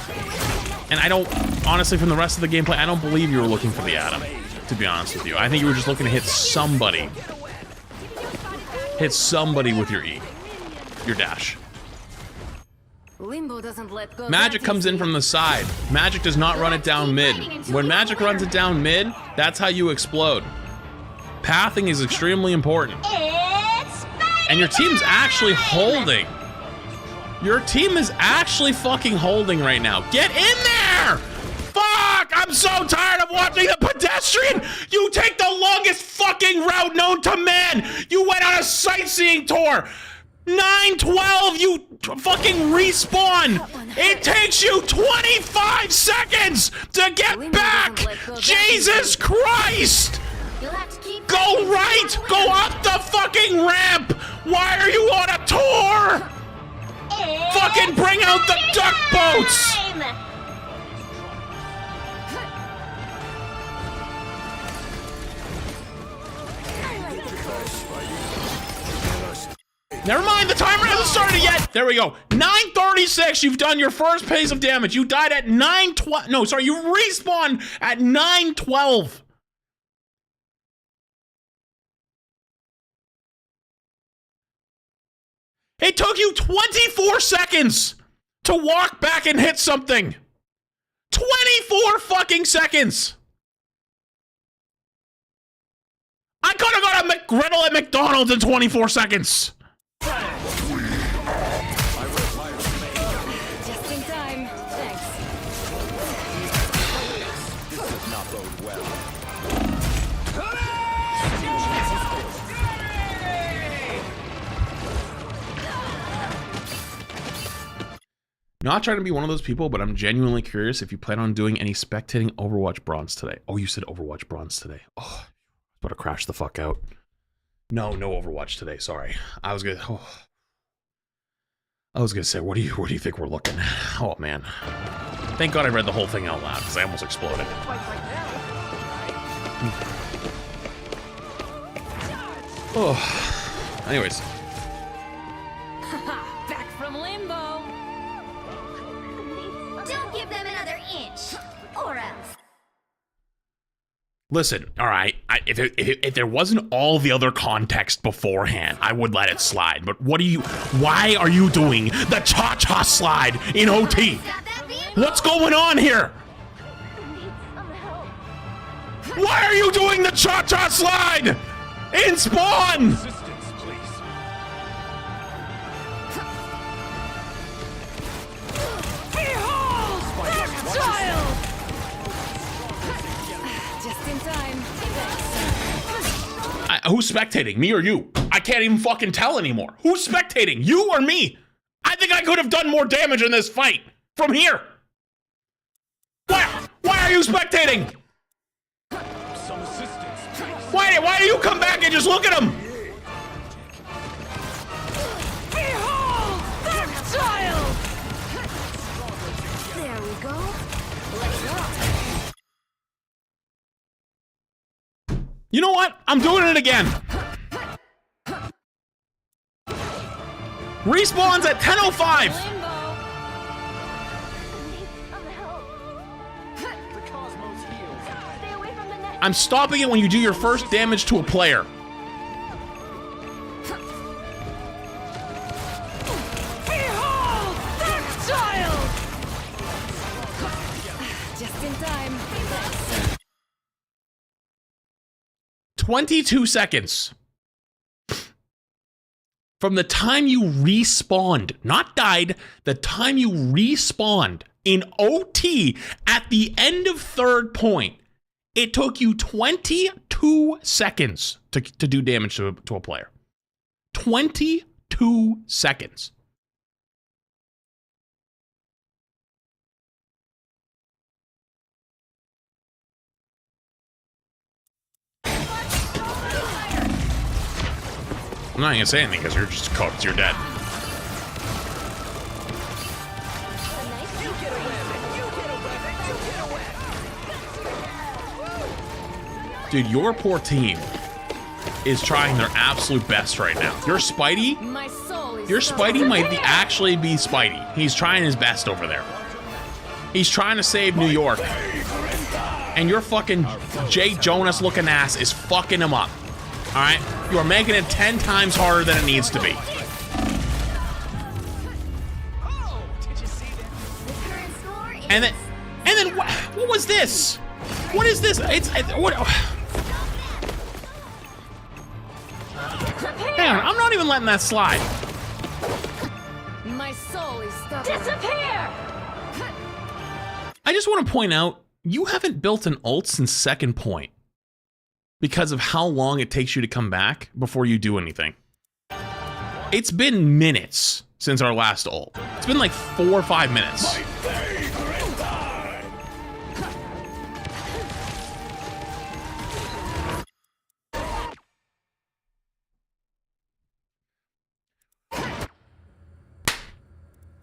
And I don't, honestly, from the rest of the gameplay, I don't believe you were looking for the Atom, to be honest with you. I think you were just looking to hit somebody. Hit somebody with your E, your dash. Limbo doesn't let go. Magic comes in from the side. Magic does not run it down mid. When Magic runs it down mid, that's how you explode. Pathing is extremely important. And your team's actually holding. Your team is actually fucking holding right now. Get in there! Fuck! I'm so tired of watching the pedestrian! You take the longest fucking route known to man! You went on a sightseeing tour! 912, you fucking respawn! It takes you 25 seconds to get back! Jesus Christ! Go right! Go up the fucking ramp! Why are you on a tour? Fucking bring out the duck boats! Never mind, the timer hasn't started yet. There we go. 9:36, you've done your first phase of damage. You died at 9:12. No, sorry, you respawned at 9:12. It took you 24 seconds to walk back and hit something. 24 fucking seconds. I could have got a McGriddle at McDonald's in 24 seconds. Just in time. Thanks. This does not bode well. Not trying to be one of those people, but I'm genuinely curious if you plan on doing any spectating Overwatch Bronze today. Oh, you said Overwatch Bronze today. Oh, about to crash the fuck out. No Overwatch today. Sorry, I was gonna say, what do you think we're looking at? Oh man, thank God I read the whole thing out loud because I almost exploded. Oh, anyways. Back from limbo. Don't give them another inch, or else. Listen, all right, if there wasn't all the other context beforehand, I would let it slide. But why are you doing the cha-cha slide in OT? What's going on here? Why are you doing the cha-cha slide in spawn? Assistance, please. Child! Just in time. Who's spectating, me or you? I can't even fucking tell anymore. Who's spectating, you or me? I think I could have done more damage in this fight from here. Why are you spectating? Some assistance, please. Why do you come back and just look at him? Behold that child! There we go. Let's rock. You know what? I'm doing it again. Respawns at 10:05. I'm stopping it when you do your first damage to a player. Behold that child! Just in time. 22 seconds. From the time you respawned, not died, the time you respawned in OT at the end of third point, it took you 22 seconds to do damage to a player. 22 seconds. I'm not gonna say anything because you're just cooked. You're dead. Dude, your poor team is trying their absolute best right now. Your Spidey might actually be Spidey. He's trying his best over there. He's trying to save New York. And your fucking Jay Jonas looking ass is fucking him up. All right? You are making it 10 times harder than it needs to be. And then what was this? What is this? What? Hang on, I'm not even letting that slide. My soul is stubborn. Disappear! I just want to point out, you haven't built an ult since second point because of how long it takes you to come back before you do anything. It's been minutes since our last ult. It's been like 4 or 5 minutes.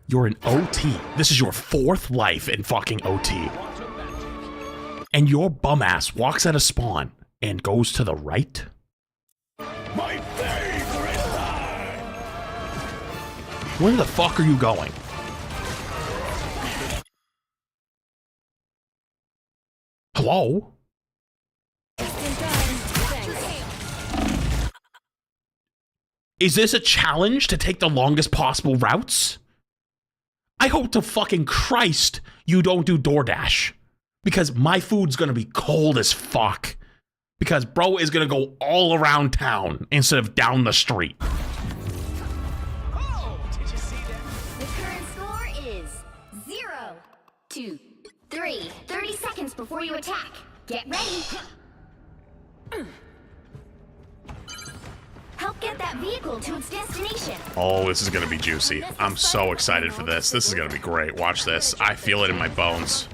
You're in OT. This is your 4th life in fucking OT. And your bum ass walks out of spawn and goes to the right? My favorite time. Where the fuck are you going? Hello? Is this a challenge to take the longest possible routes? I hope to fucking Christ you don't do DoorDash. Because my food's gonna be cold as fuck. Because bro is gonna go all around town instead of down the street. Oh, did you see that? The current score is 0, 2, 3. 30 seconds before you attack. Get ready. Help get that vehicle to its destination. Oh, this is gonna be juicy. I'm so excited for this. This is gonna be great. Watch this. I feel it in my bones.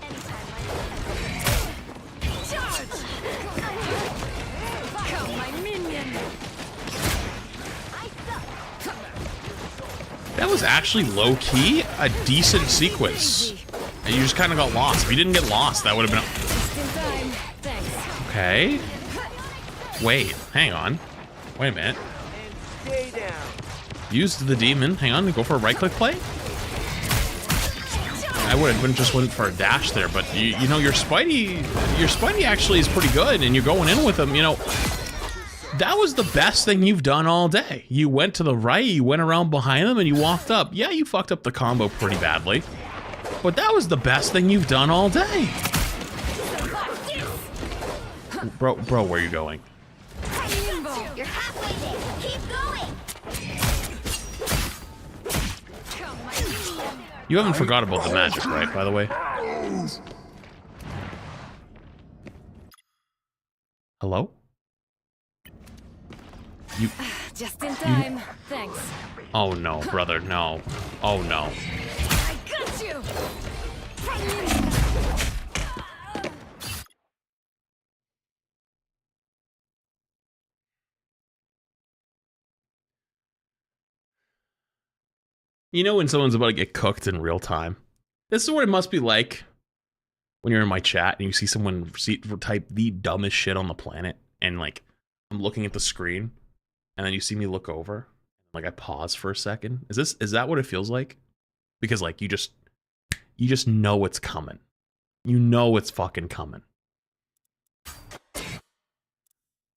That was actually low-key a decent sequence. And you just kind of got lost. If you didn't get lost, that would have been... Okay. Wait, hang on. Wait a minute. Used the demon. Hang on, go for a right-click play. I wouldn't just went for a dash there, but you know your Spidey actually is pretty good, and you're going in with him. You know, that was the best thing you've done all day. You went to the right, you went around behind them, and you walked up. Yeah, you fucked up the combo pretty badly, but that was the best thing you've done all day. Bro, where are you going? You're halfway there. Keep going. You haven't forgot about the magic, right, by the way? Hello? You... Just in time. Thanks. Oh no, brother, no. Oh no. I got you. You know when someone's about to get cooked in real time? This is what it must be like when you're in my chat and you see someone type the dumbest shit on the planet, and like I'm looking at the screen and then you see me look over, like I pause for a second. Is that what it feels like? Because like you just know it's coming. You know it's fucking coming.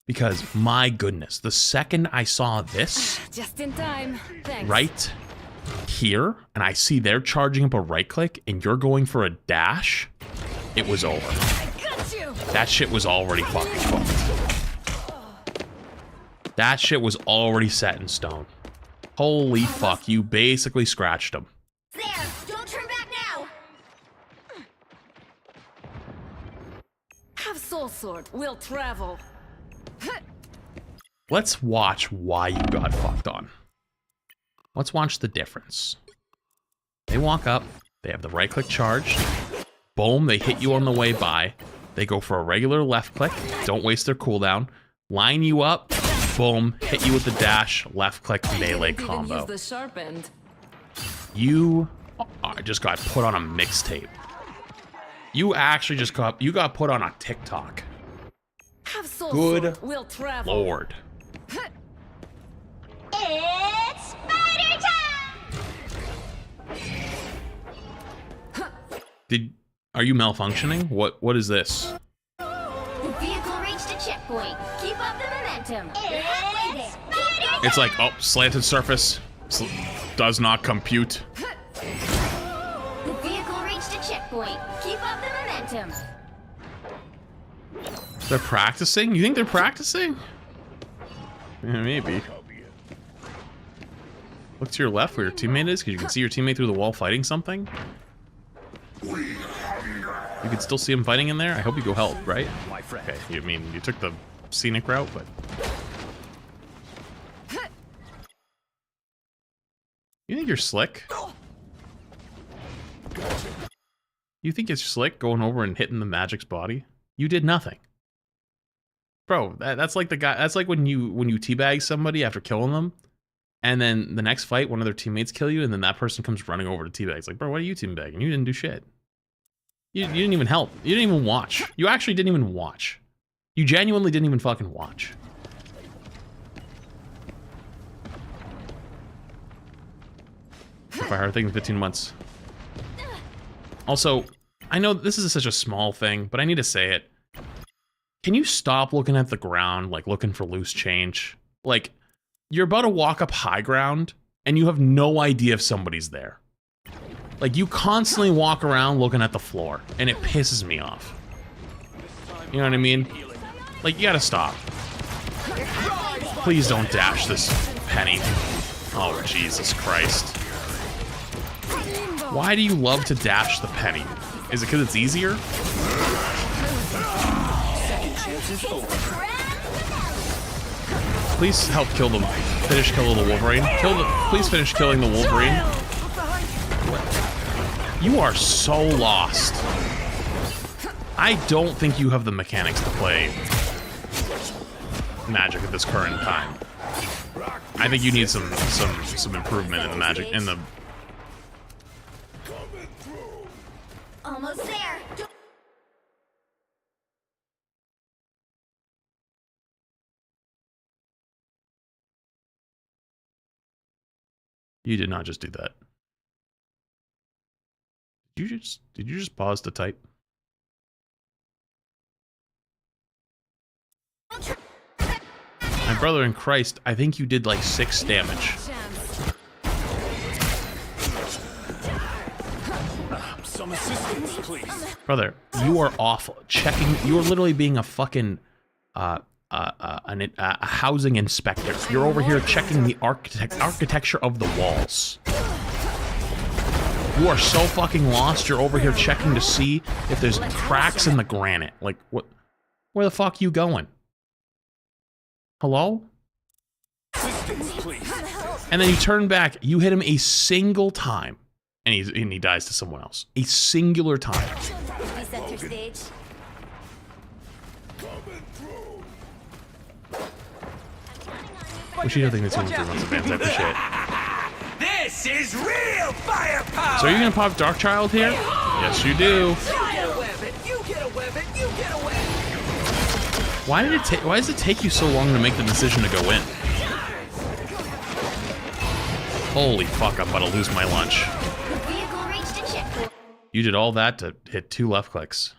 Because my goodness, the second I saw this Just in time. Thanks. right here, and I see they're charging up a right click and you're going for a dash, it was over. Got you. That shit was already fucking fucked. That shit was already set in stone. Holy fuck, you basically scratched him. There! Don't turn back now! Have soul sword. We'll travel. Let's watch why you got fucked on. Let's watch the difference. They walk up, they have the right click charged. Boom, they hit you on the way by. They go for a regular left click, don't waste their cooldown. Line you up, boom, hit you with the dash, left click melee Didn't combo. use the sharp end. You just got put on a mixtape. You actually just got put on a TikTok. Have soul Good sword. We'll travel. Lord. It's spider time! Are you malfunctioning? What is this? The vehicle reached a checkpoint. Keep up the momentum. You're halfway there. Spider time! It's like, oh, slanted surface does not compute. The vehicle reached a checkpoint. Keep up the momentum. They're practicing? You think they're practicing? Yeah, maybe. Look to your left where your teammate is, because you can see your teammate through the wall fighting something. You can still see him fighting in there. I hope you go help, right? Okay, you mean you took the scenic route, but you think you're slick? You think it's slick going over and hitting the Magic's body? You did nothing. Bro, that's like the guy. That's like when you teabag somebody after killing them, and then the next fight, one of their teammates kill you, and then that person comes running over to teabag. It's like, bro, why are you teabagging? You didn't do shit. You didn't even help. You didn't even watch. You actually didn't even watch. You genuinely didn't even fucking watch. If I heard things in 15 months. Also, I know this is such a small thing, but I need to say it. Can you stop looking at the ground, like looking for loose change? Like, you're about to walk up high ground, and you have no idea if somebody's there. Like, you constantly walk around looking at the floor, and it pisses me off. You know what I mean? Like, you gotta stop. Please don't dash this penny. Oh, Jesus Christ. Why do you love to dash the penny? Is it because it's easier? Please help kill them. Finish killing the Wolverine. Please finish killing the Wolverine. You are so lost. I don't think you have the mechanics to play Magic at this current time. I think you need some improvement in the Magic in the. Almost there. You did not just do that. Did you just pause to type? My brother in Christ, I think you did like 6 damage. Some assistance, please. Brother, you are awful. You are literally being a fucking a housing inspector. You're over here checking the architecture of the walls. You are so fucking lost. You're over here checking to see if there's cracks in the granite. Like, what? Where the fuck are you going? Hello? Assistance, please. And then you turn back. You hit him a single time, and he dies to someone else. A singular time. Center stage. Wish you nothing that's 3 months advance. I appreciate it. This This is real firepower! So are you gonna pop Dark Child here? Yes, you do. You get a weapon! You get a weapon! You get a weapon! Why does it take you so long to make the decision to go in? Holy fuck, I'm about to lose my lunch. Vehicle reached a checkpoint. You did all that to hit 2 left clicks.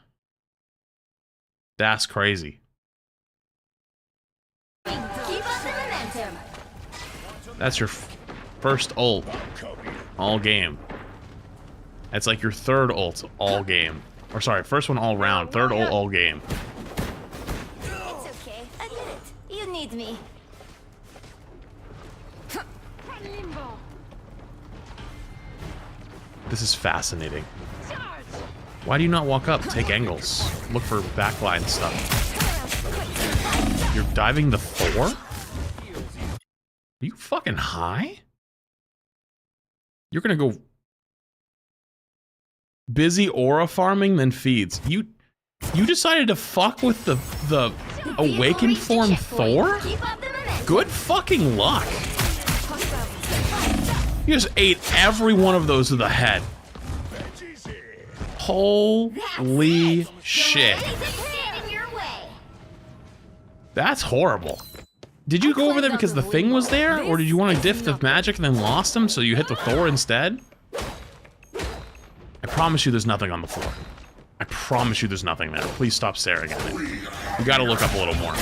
That's crazy. Keep up the momentum. That's your first ult all game. That's like your third ult all game. Or sorry, first one all round, third ult all game. It's okay. Admit it. You need me. This is fascinating. Why do you not walk up, take angles, look for backline stuff? You're diving the Thor? Are you fucking high? You're gonna go busy aura farming, then feeds. You decided to fuck with the awakened form Thor? Good fucking luck. You just ate every one of those to the head. Holy shit. That's horrible. Did you go over there because the thing was there? Or did you want to diff the magic and then lost him so you hit the Thor instead? I promise you there's nothing on the floor. I promise you there's nothing there. Please stop staring at it. You gotta look up a little more.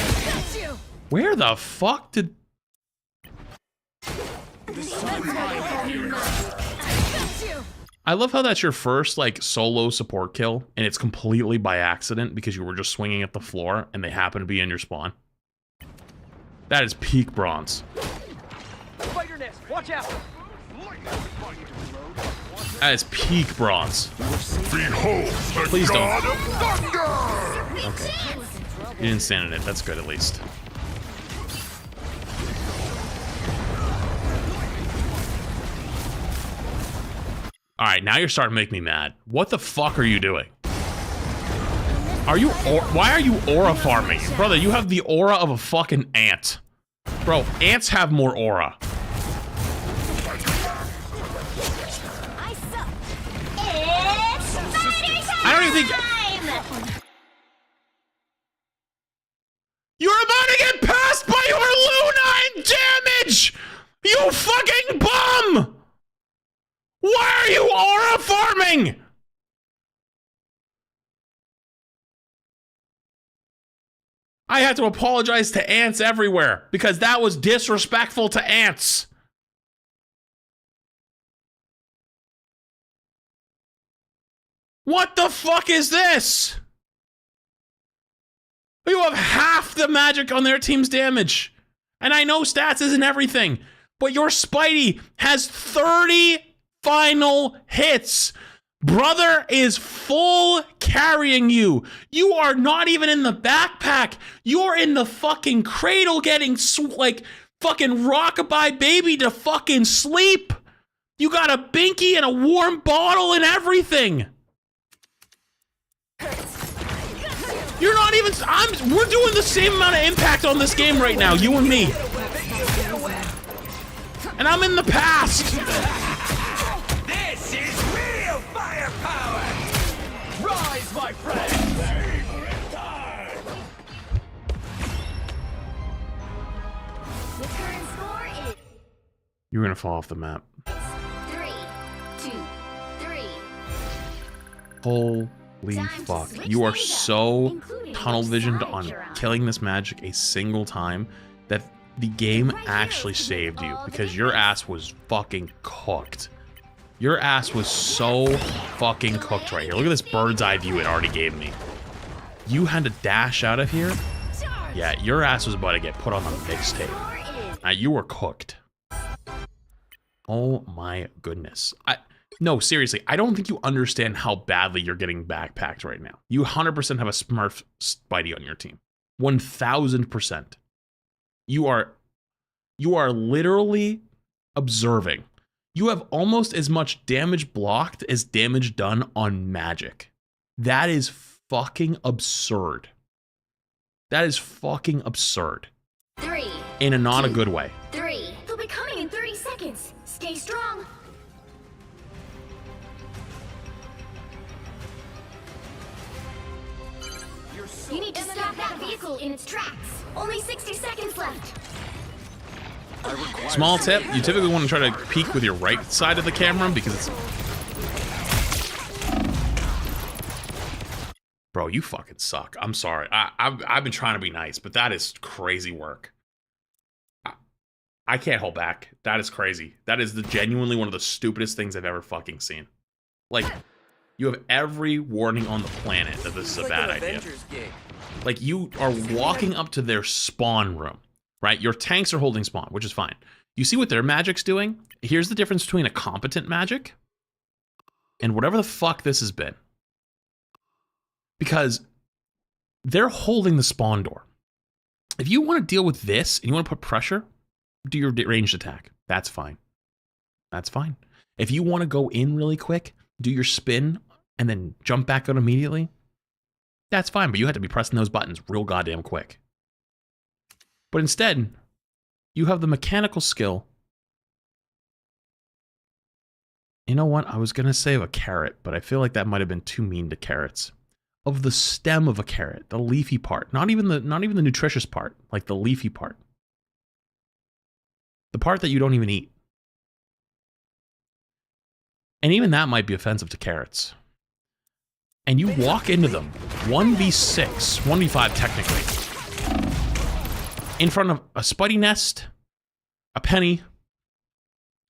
Where the fuck did... I love how that's your first, like, solo support kill, and it's completely by accident because you were just swinging at the floor and they happen to be in your spawn. That is peak bronze. Spider nest, watch out! That is peak bronze. Please don't. Okay. You didn't stand in it. That's good, at least. Alright, now you're starting to make me mad. What the fuck are you doing? Why are you aura farming? Brother, you have the aura of a fucking ant. Bro, ants have more aura. I don't even think... You're about to get passed by your Luna in damage! You fucking bum! Why are you aura farming? I had to apologize to ants everywhere because that was disrespectful to ants. What the fuck is this? You have half the magic on their team's damage. And I know stats isn't everything, but your Spidey has 30 final hits. Brother is full carrying you. You are not even in the backpack. You're in the fucking cradle getting like fucking rockabye baby to fucking sleep. You got a binky and a warm bottle and everything. You're not even, we're doing the same amount of impact on this game right now, you and me. And I'm in the past. This is real firepower! Rise, my friend! The current score is You're gonna fall off the map. 3, 2, 3. Holy Time to fuck. switch You are things up, so including tunnel which visioned side on you're on. killing this magic a single time that the game Right here actually is to saved do you all the because your difference. ass was fucking cooked. Your ass was so fucking cooked right here. Look at this bird's eye view it already gave me. You had to dash out of here? Yeah, your ass was about to get put on the mixtape. You were cooked. Oh my goodness. No, seriously, I don't think you understand how badly you're getting backpacked right now. You 100% have a Smurf Spidey on your team. 1000%. You are literally observing. You have almost as much damage blocked as damage done on magic. That is fucking absurd. That is fucking absurd. 3. In a not a good way. 3. He'll be coming in 30 seconds. Stay strong. You need to stop that vehicle in its tracks. Only 60 seconds left. Small tip, you typically want to try to peek with your right side of the camera because it's... Bro, you fucking suck. I'm sorry. I've been trying to be nice, but that is crazy work. I can't hold back. That is crazy. That is genuinely one of the stupidest things I've ever fucking seen. Like, you have every warning on the planet that this is a bad idea. Like, you are walking up to their spawn room, right? Your tanks are holding spawn, which is fine. You see what their magic's doing? Here's the difference between a competent magic and whatever the fuck this has been. Because they're holding the spawn door. If you want to deal with this and you want to put pressure, do your ranged attack. That's fine. That's fine. If you want to go in really quick, do your spin and then jump back out immediately, that's fine, but you have to be pressing those buttons real goddamn quick. But instead, you have the mechanical skill. You know what? I was going to say of a carrot, but I feel like that might have been too mean to carrots. Of the stem of a carrot, the leafy part, not even the nutritious part, like the leafy part. The part that you don't even eat. And even that might be offensive to carrots. And you walk into them, 1v6, 1v5 technically, in front of a Spidey nest, a penny,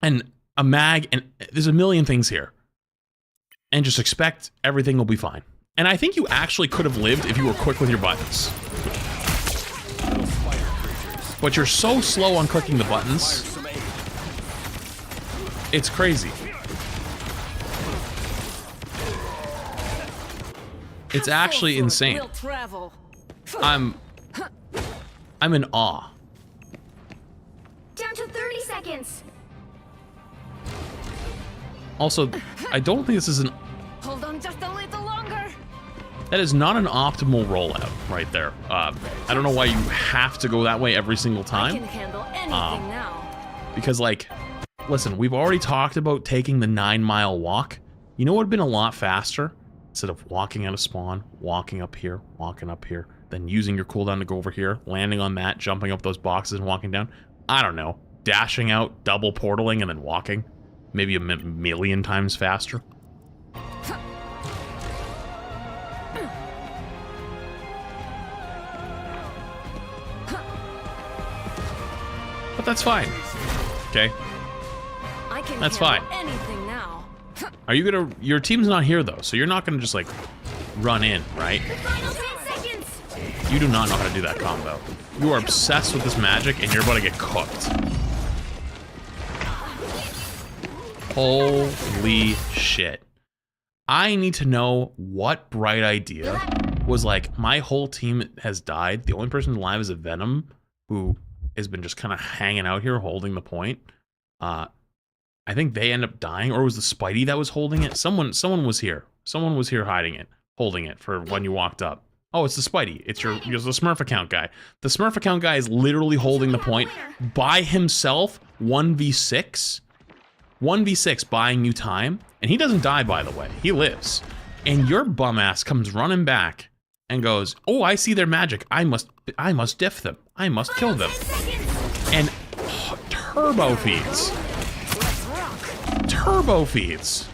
and a mag, and there's a million things here. And just expect everything will be fine. And I think you actually could have lived if you were quick with your buttons. But you're so slow on clicking the buttons. It's crazy. It's actually insane. I'm in awe. Down to 30 seconds. Also, I don't think this is an... Hold on just a little longer. That is not an optimal rollout right there. I don't know why you have to go that way every single time. I can handle anything now. Because, like, listen, we've already talked about taking the 9-mile walk. You know what would have been a lot faster? Instead of walking out of spawn, walking up here, then using your cooldown to go over here, landing on that, jumping up those boxes and walking down. I don't know. Dashing out, double portaling, and then walking. Maybe a million times faster. But that's fine. Okay? That's fine. Anything now. Are you gonna... Your team's not here, though, so you're not gonna just, like, run in, right? Final 10 seconds. You do not know how to do that combo. You are obsessed with this magic, and you're about to get cooked. Holy shit. I need to know what bright idea was like, my whole team has died. The only person alive is a Venom, who has been just kind of hanging out here, holding the point. I think they end up dying, or was the Spidey that was holding it? Someone was here. Someone was here hiding it, holding it for when you walked up. Oh, it's the Spidey. It's the Smurf account guy. The Smurf account guy is literally holding the point by himself, 1v6. 1v6 buying you time, and he doesn't die, by the way. He lives. And your bum ass comes running back and goes, "Oh, I see their magic. I must diff them. I must kill them." And turbo feeds. Turbo feeds.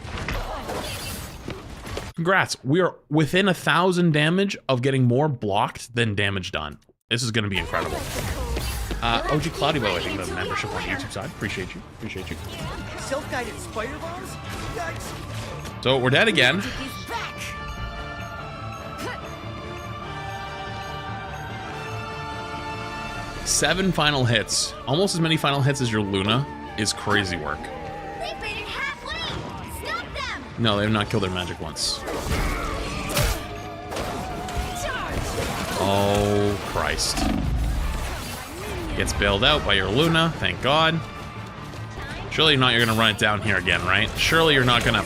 Congrats. We are within 1,000 damage of getting more blocked than damage done. This is going to be incredible. OG Cloudy, by the way, thank you for the membership on the YouTube side. Appreciate you. Appreciate you. Self-guided spider bombs? Yikes. So we're dead again. Seven final hits. Almost as many final hits as your Luna is crazy work. They made it halfway. Stop them. No, they have not killed their magic once. Oh, Christ. Gets bailed out by your Luna, thank God. Surely you're gonna run it down here again, right? Surely you're not gonna...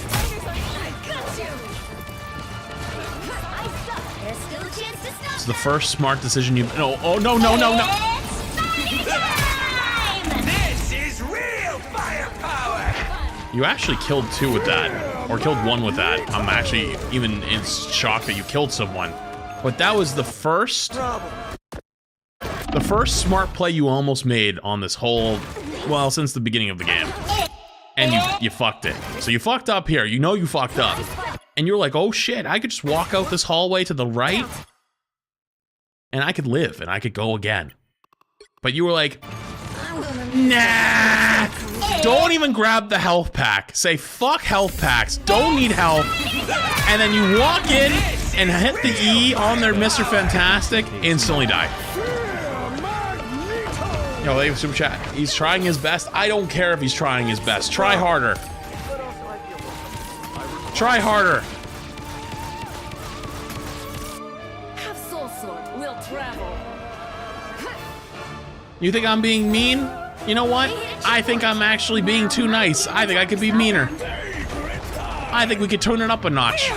It's the first smart decision you've... No, oh, no, no, no, no! This is real firepower! You actually killed two with that. Or killed one with that. I'm actually even in shock that you killed someone. But that was the first smart play you almost made on this whole, well, since the beginning of the game. And you fucked it. So you fucked up here. You know you fucked up. And you're like, oh shit, I could just walk out this hallway to the right and I could live and I could go again. But you were like, nah, don't even grab the health pack. Say fuck health packs, don't need health. And then you walk in and hit the E on their Mr. Fantastic, instantly die. Yo, leave super chat. He's trying his best. I don't care if he's trying his best. Try harder. Try harder. Have soul sword. We'll travel. You think I'm being mean? You know what? I think I'm actually being too nice. I think I could be meaner. I think we could turn it up a notch.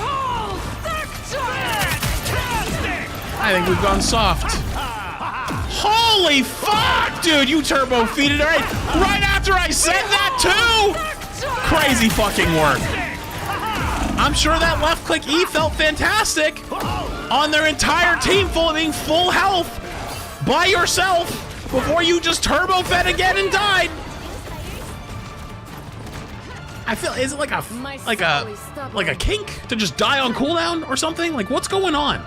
I think we've gone soft. Holy fuck, dude, you turbo feeded it right after I said that too. Crazy fucking work. I'm sure that left click E felt fantastic on their entire team full of being full health by yourself before you just turbo fed again and died. I feel, is it like a kink to just die on cooldown or something? Like, what's going on?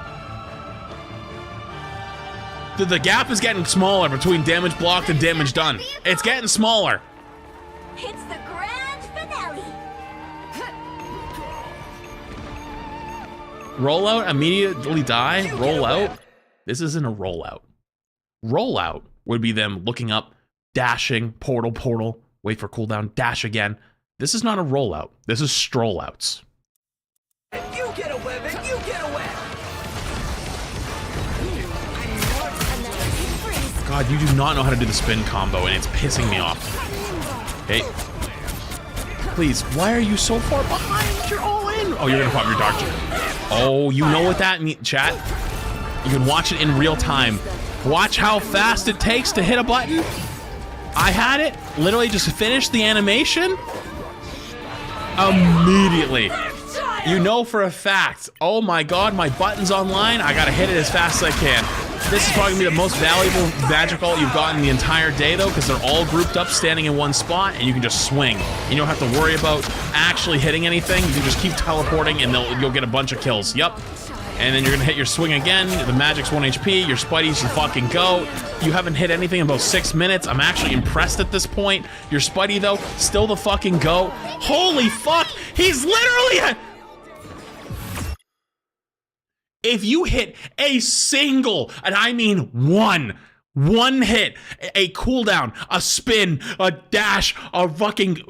The gap is getting smaller between damage blocked and damage done. It's getting smaller. It's the grand finale. Rollout, immediately die, roll out. This isn't a rollout. Rollout would be them looking up, dashing, portal, wait for cooldown, dash again. This is not a rollout. This is strollouts. You get a web and you get a web. God, you do not know how to do the spin combo, and it's pissing me off. Hey. Please, why are you so far behind? You're all in. Oh, you're gonna pop your dark. Oh, you know what that means, chat? You can watch it in real time. Watch how fast it takes to hit a button. I had it, literally just finished the animation. Immediately. You know for a fact, oh my god, my button's online, I gotta hit it as fast as I can. This is probably gonna be the most valuable magical you've gotten the entire day though, because they're all grouped up, standing in one spot, and you can just swing. You don't have to worry about actually hitting anything, you can just keep teleporting and you'll get a bunch of kills, yep. And then you're gonna hit your swing again, the magic's 1 HP, your Spidey's the fucking goat. You haven't hit anything in about 6 minutes, I'm actually impressed at this point. Your Spidey though, still the fucking goat. Holy fuck, he's literally if you hit a single, and I mean one hit, a cooldown, a spin, a dash, a fucking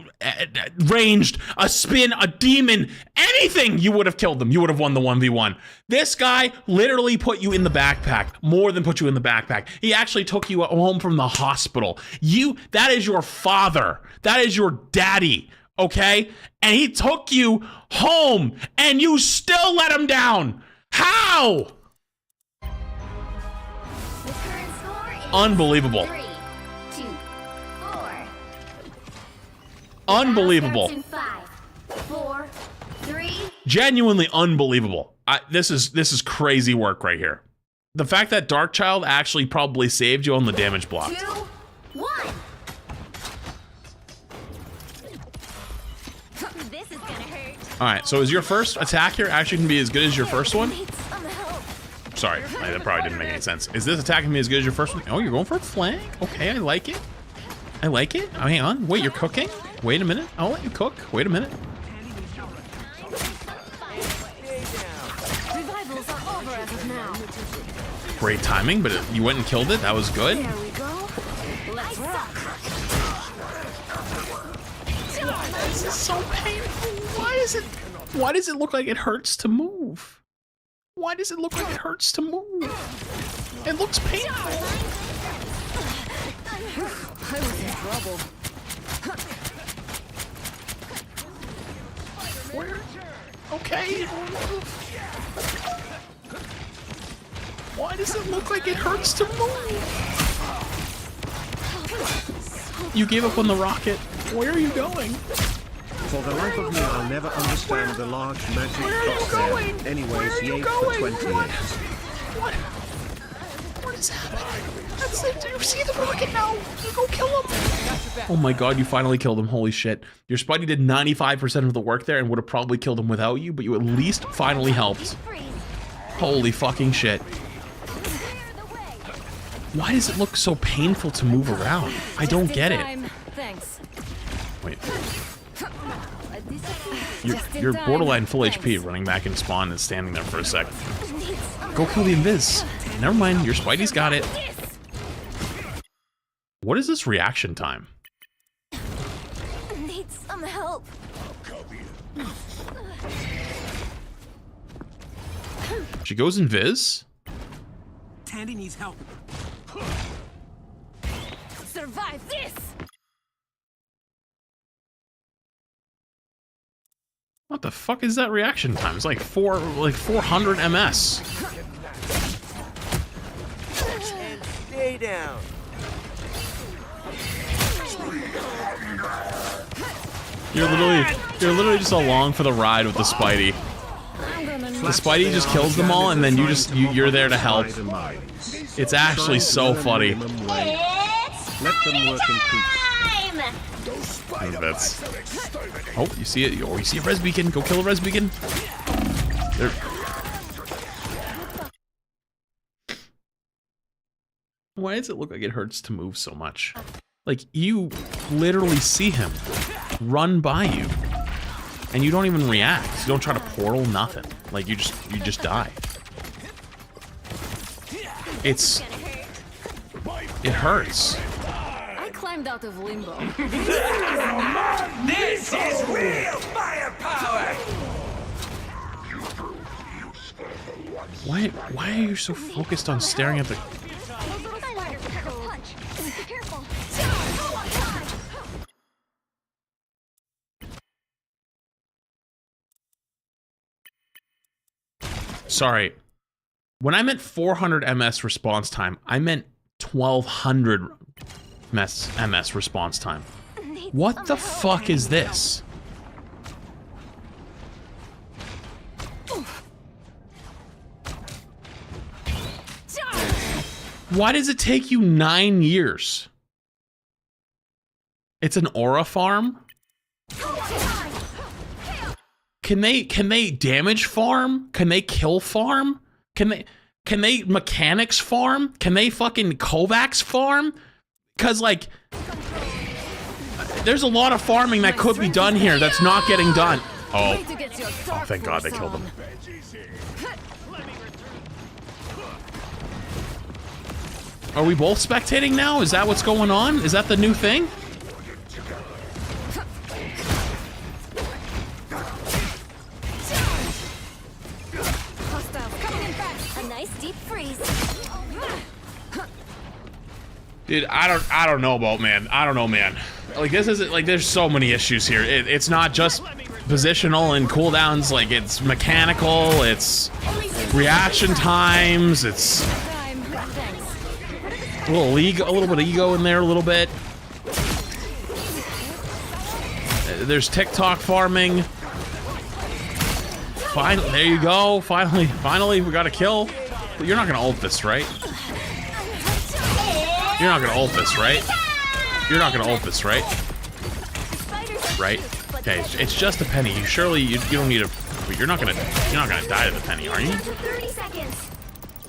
ranged, a spin, a demon, anything, you would have killed them. You would have won the 1v1. This guy literally put you in the backpack, more than put you in the backpack. He actually took you home from the hospital. That is your father. That is your daddy, okay? And he took you home, and you still let him down. How? Unbelievable. 3, 2, 4. Unbelievable. 5, 4, 3. Genuinely unbelievable. This is crazy work right here. The fact that Darkchild actually probably saved you on the damage block. 2, 1. This is gonna hurt. All right, so is your first attack here actually gonna be as good as your first one? Sorry, that probably didn't make any sense. Is this attack gonna be as good as your first one? Oh, you're going for a flank. Okay, I like it. I like it. Oh, hang on. Wait, you're cooking? Wait a minute. I'll let you cook. Wait a minute. Revivals are over as of now. Great timing, but you went and killed it. That was good. There we go. Let's rock. This is so painful. Why does it look like it hurts to move? Why does it look like it hurts to move? It looks painful. I was in trouble. Where? Okay. Why does it look like it hurts to move? You gave up on the rocket. Where are you going? For the life of me, I'll never understand the large magic Where are you crosshair. going? Anyways, Where are you yay going? for 20 years. What is happening? That's it. Did you see the rocket now? You go kill him. Oh my god, you finally killed him. Holy shit. Your Spidey did 95% of the work there and would have probably killed him without you, but you at least finally helped. Holy fucking shit. Why does it look so painful to move around? I don't get it. Thanks. Wait. You're borderline full HP running back in spawn and standing there for a sec. Go kill the invis. Never mind, your Spidey's got it. What is this reaction time? Need some help. She goes invis? Tandy needs help. Survive this. What the fuck is that reaction time? It's like 400 MS. And stay down. You're literally just along for the ride with the Spidey. The Spidey just kills them all, and then you're there to help. It's actually so funny. Let them work in peace. That's... Oh, you see it? Oh, you see a res beacon? Go kill a res beacon. There. Why does it look like it hurts to move so much? Like, you literally see him run by you, and you don't even react. You don't try to portal, nothing. Like, you just die. It hurts. I climbed out of limbo. This is real firepower. Why are you so focused on staring at the... Sorry. When I meant 400 MS response time, I meant 1200 MS response time. What the fuck is this? Why does it take you 9 years? It's an aura farm? Can they damage farm? Can they kill farm? Can they mechanics farm? Can they fucking Kovacs farm? Cause like there's a lot of farming that could be done here that's not getting done. Oh, thank God they killed him. Are we both spectating now? Is that what's going on? Is that the new thing? Dude, I don't know about, man. I don't know, man. Like, this isn't, like, there's so many issues here. It's not just positional and cooldowns, like, it's mechanical, it's reaction times, it's a little bit of ego in there, a little bit. There's TikTok farming. Finally, there you go. Finally, we got a kill. But you're not gonna ult this, right? You're not gonna ult this, right? You're not gonna ult this, right? Right? Okay, it's just a penny. You don't need a. Wait, you're not gonna die to the penny, are you?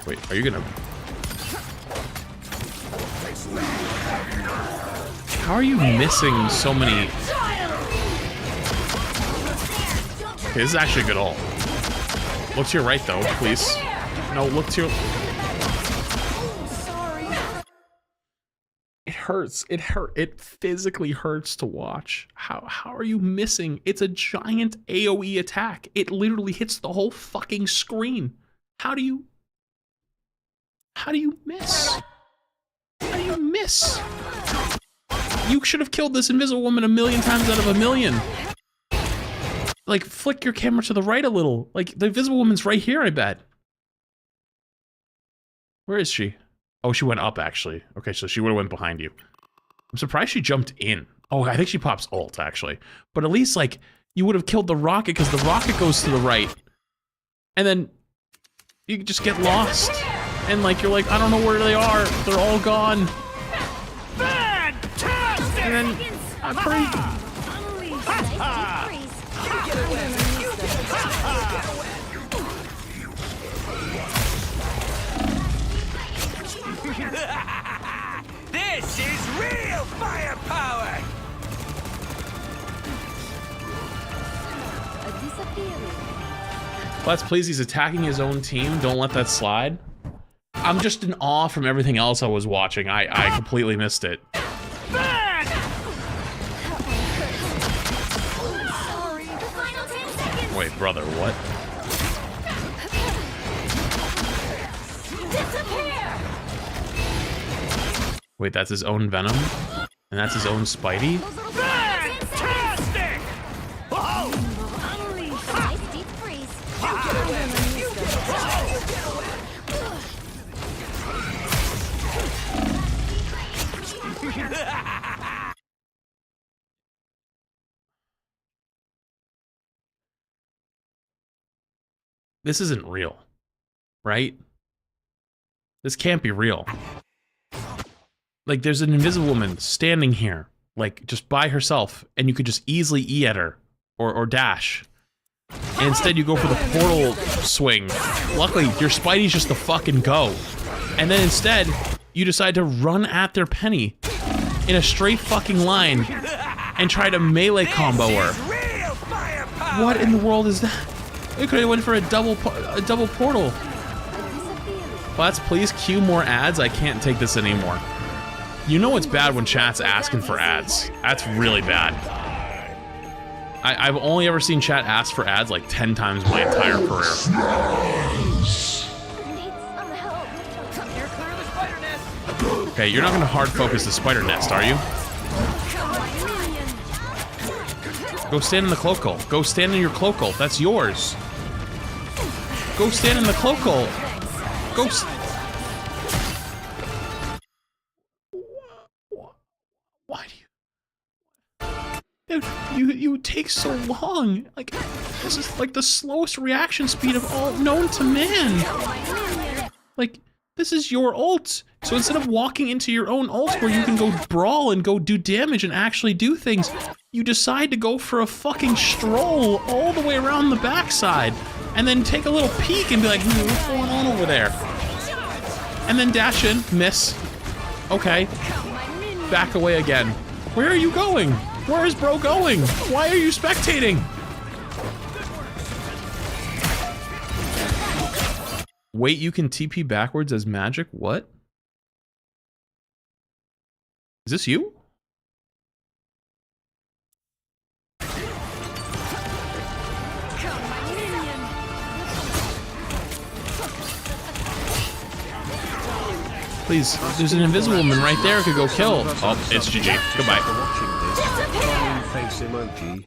Wait, are you gonna? How are you missing so many? Okay, this is actually a good ult. Look to your right, though, please. No, look to your. It hurts. It physically hurts to watch. How are you missing? It's a giant AoE attack. It literally hits the whole fucking screen. How do you miss? How do you miss? You should have killed this invisible woman 1,000,000 times out of 1,000,000. Like, flick your camera to the right a little. Like, the invisible woman's right here, I bet. Where is she? Oh, she went up, actually. Okay, so she would have went behind you. I'm surprised she jumped in. Oh, I think she pops ult, actually. But at least, like, you would have killed the rocket, because the rocket goes to the right. And then you just get lost. and like you're like, I don't know where they are. They're all gone. Fantastic! And then I'm pretty. This is real firepower! Let's please, he's attacking his own team. Don't let that slide. I'm just in awe from everything else I was watching. I completely missed it. Wait, brother, what? Wait, that's his own Venom? And that's his own Spidey? Fantastic! Oh! This isn't real, right? This can't be real. Like, there's an invisible woman standing here, like, just by herself, and you could just easily E at her, or dash. And instead you go for the portal swing. Luckily, your Spidey's just the fucking go. And then instead, you decide to run at their Penny in a straight fucking line and try to melee combo her. What in the world is that? We could have went for a double portal. Let's please cue more ads. I can't take this anymore. You know it's bad when chat's asking for ads. That's really bad. I've only ever seen chat ask for ads like 10 times my entire career. Okay, you're not gonna hard focus the spider nest, are you? Go stand in the cloak hole. Go stand in your cloak hole. That's yours. Go stand in the cloak hole. Go. Why do you? You take so long. Like, this is like the slowest reaction speed of all known to man. Like, this is your ult. So instead of walking into your own ult where you can go brawl and go do damage and actually do things, you decide to go for a fucking stroll all the way around the backside and then take a little peek and be like, what's going on over there? And then dash in, miss. Okay. Back away again. Where are you going? Where is bro going? Why are you spectating? Wait, you can TP backwards as magic? What? Is this you? Please, there's an invisible woman right there who could go kill. Oh, it's GG. Goodbye. Face emoji.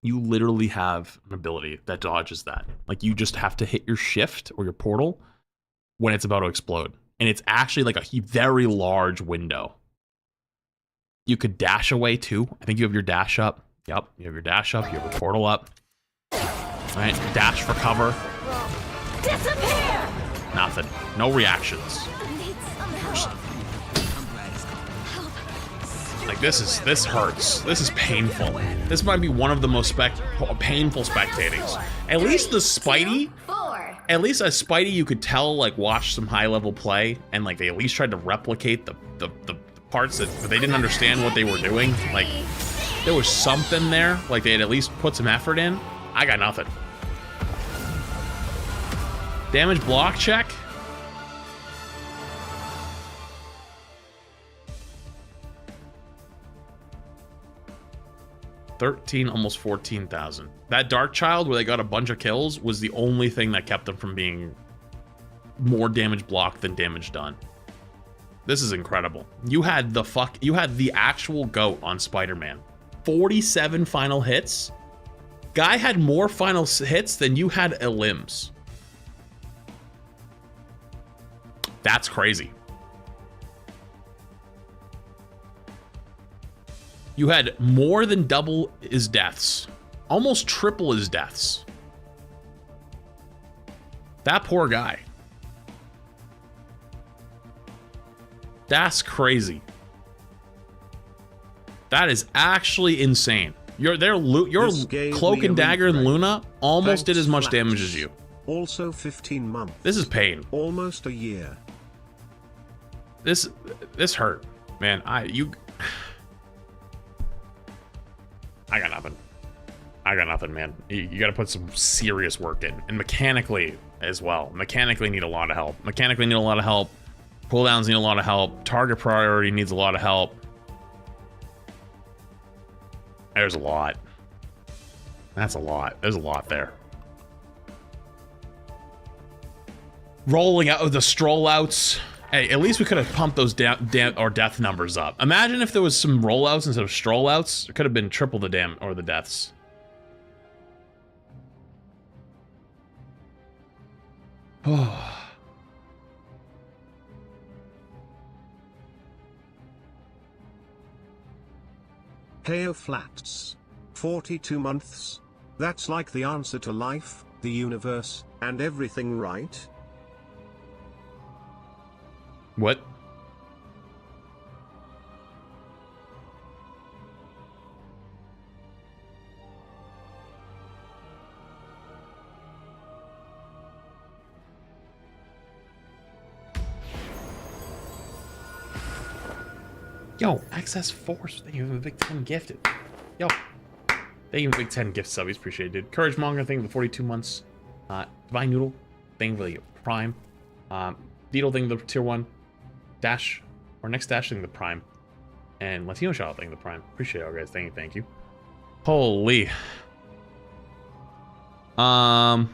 You literally have an ability that dodges that. Like, you just have to hit your shift or your portal when it's about to explode. And it's actually like a very large window. You could dash away too. I think you have your dash up. Yep, you have your dash up, you have your portal up. Alright, dash for cover. Disappear! Nothing. No reactions. Like, this hurts. This is painful. This might be one of the most painful spectatings. At least the Spidey, at least a Spidey you could tell, like, watched some high level play and like they at least tried to replicate the parts that they didn't understand what they were doing. Like, there was something there, like they had at least put some effort in. I got nothing. Damage block check. Almost 14,000. That Dark Child where they got a bunch of kills was the only thing that kept them from being more damage blocked than damage done. This is incredible. You had the actual GOAT on Spider-Man. 47 final hits. Guy had more final hits than you had limbs. That's crazy. You had more than double his deaths. Almost triple his deaths. That poor guy. That's crazy. That is actually insane. Your Cloak and Dagger and Luna almost did as much damage as you. Also 15 months. This is pain. Almost a year. This hurt, man. I got nothing. I got nothing, man. You got to put some serious work in, and mechanically as well. Mechanically need a lot of help. Mechanically need a lot of help. Cooldowns need a lot of help. Target priority needs a lot of help. There's a lot. That's a lot. There's a lot there. Rolling out the stroll outs. Hey, at least we could have pumped those death numbers up. Imagine if there was some rollouts instead of stroll outs. It could have been triple the the deaths. Oh. KO Flats. 42 months. That's like the answer to life, the universe, and everything, right? What? Yo, Access Force. Thank you for the Big 10 gifted. Yo. Thank you for the Big 10 gift subbies. Appreciate it. Courage Monger, thank you for the 42 months. Divine Noodle, thank you for the Prime. Beetle, thank you for the Tier 1. Dash, or Next Dash, thank you for the Prime. And Latino Shout, thank you for the Prime. Appreciate it, all guys. Thank you. Holy. I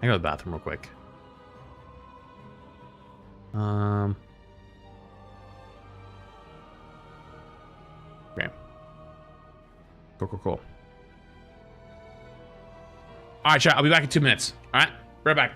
go to the bathroom real quick. Okay. Cool. All right, chat. I'll be back in 2 minutes. All right, right back.